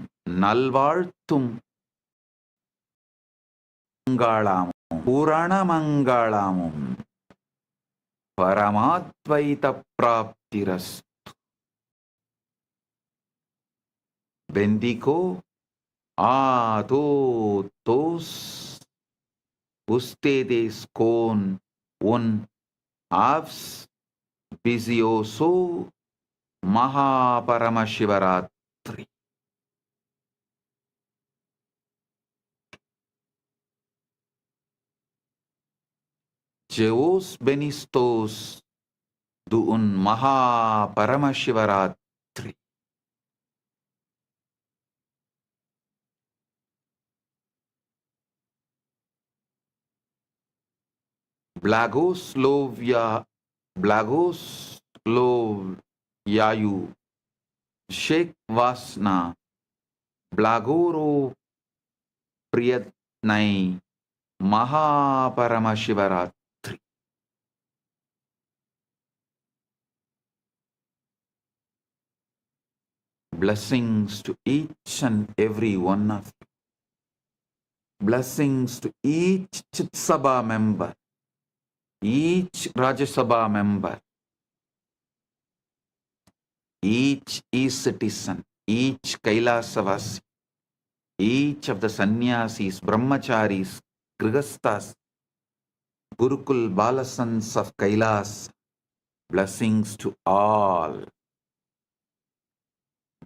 നൽവാഴ്ത്തും മംഗളമും പൂരണമംഗളമും പരമാദ്വൈത പ്രാപ്തിരസ്തു. Bendigo a todos ustedes con un auspicioso Mahaparamashivaratri. Jeos benistos de un Mahaparamashivaratri. Blagoslovyayu Shek Vasna Blagoro Priyatnai Mahaparamashivaratri. Blessings to each and every one of you. Blessings to each Chit Sabha member, each Rajya Sabha member, each e-citizen, each Kailasavasi, each of the sannyasis, brahmacharis, grihasthas, Gurukul Balasans of Kailas. Blessings to all.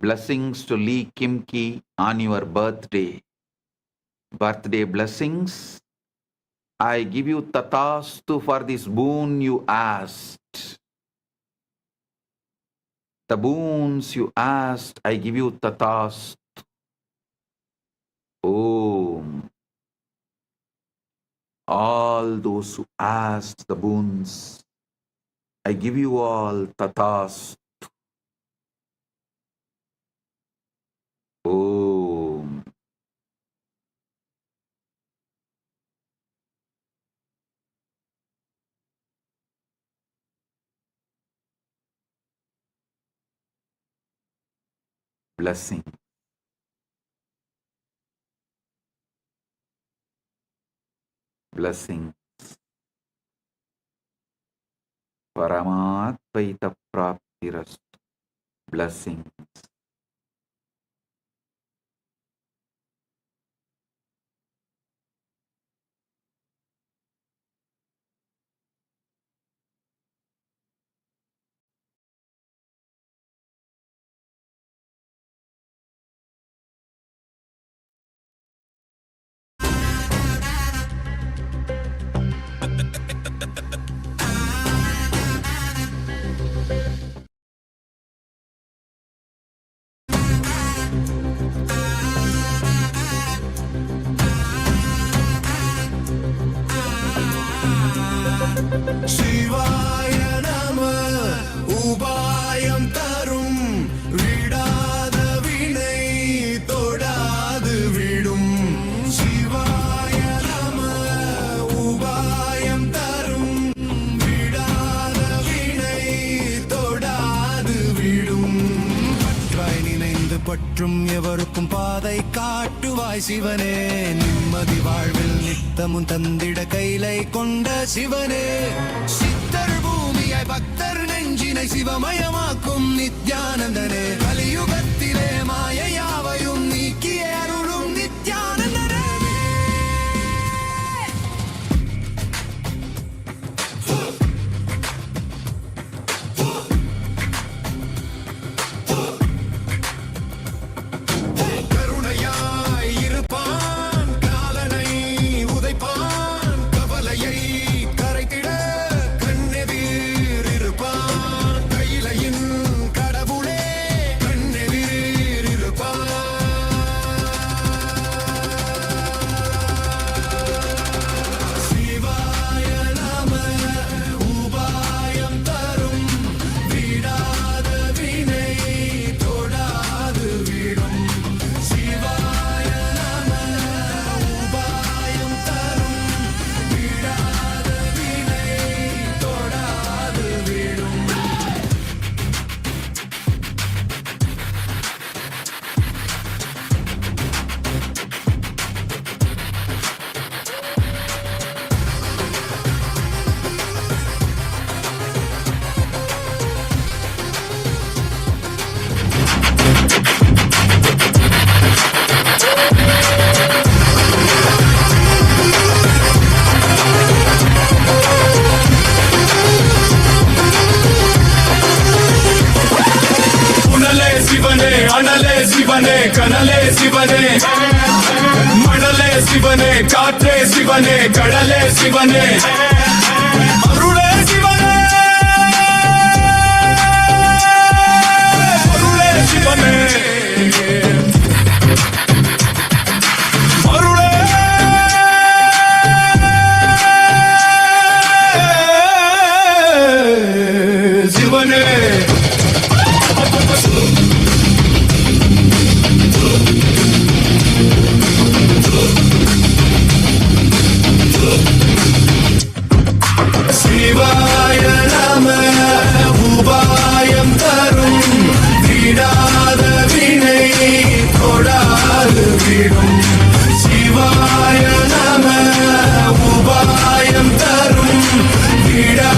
Blessings to Lee Kimki on your birthday. Birthday blessings. I give you tatastu for this boon you asked. The boons you asked, I give you tatastu. Om. All those who asked the boons, I give you all tatastu. Om. Blessing. Blessings. Paramadvaita praptirastu. Blessings. சிவாய நம உபாயம் தரும் விடாத வினை தொடாது விடும். சிவாய நம உபாயம் தரும் விடாத வினை தொடாது விடும். பற்றாய் நினைந்து பற்றும் எவருக்கும் பாதை காட்டுவாய் சிவனே. நிம்மதி வாழ்வில் நித்தமும் தந்திட கைலை கொண்ட சிவனே. சித்தர் பூமியை பக்தர் நெஞ்சினை சிவமயமாக்கும் நித்யானந்தனே. கலியுகத்திலே மாயையாவையும் நீக்கிய அருளும் நித்யானந்தனே. கருணையாய் இருப்பான், காலனை உதைப்பான், கவலையை அனலே சிவனே கனலே சிவனே மணலே சிவனே காற்றே சிவனே கடலே சிவனே அருளே சிவனே அருளே சிவனே அருளே சிவனே சிவாய நம உபாயம் தரும் விடாத வினை தொடாது விடும் சிவாய நம உபாயம் தரும் விடா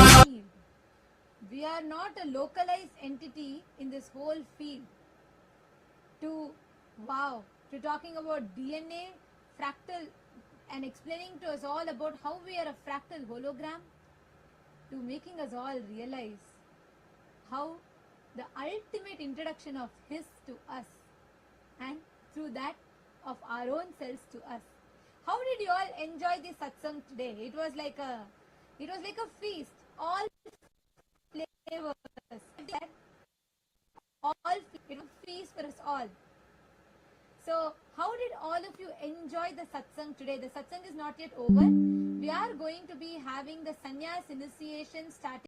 We are not a localized entity in this whole field. To talking about DNA, fractal, and explaining to us all about how we are a fractal hologram, to making us all realize how the ultimate introduction of His to us, and through that of our own selves to us. How did you all enjoy this satsang today? It was like a feast. All flavors, all feast for us all. So, how did all of you enjoy the satsang today? The satsang is not yet over. We are going to be having the sannyas initiation starting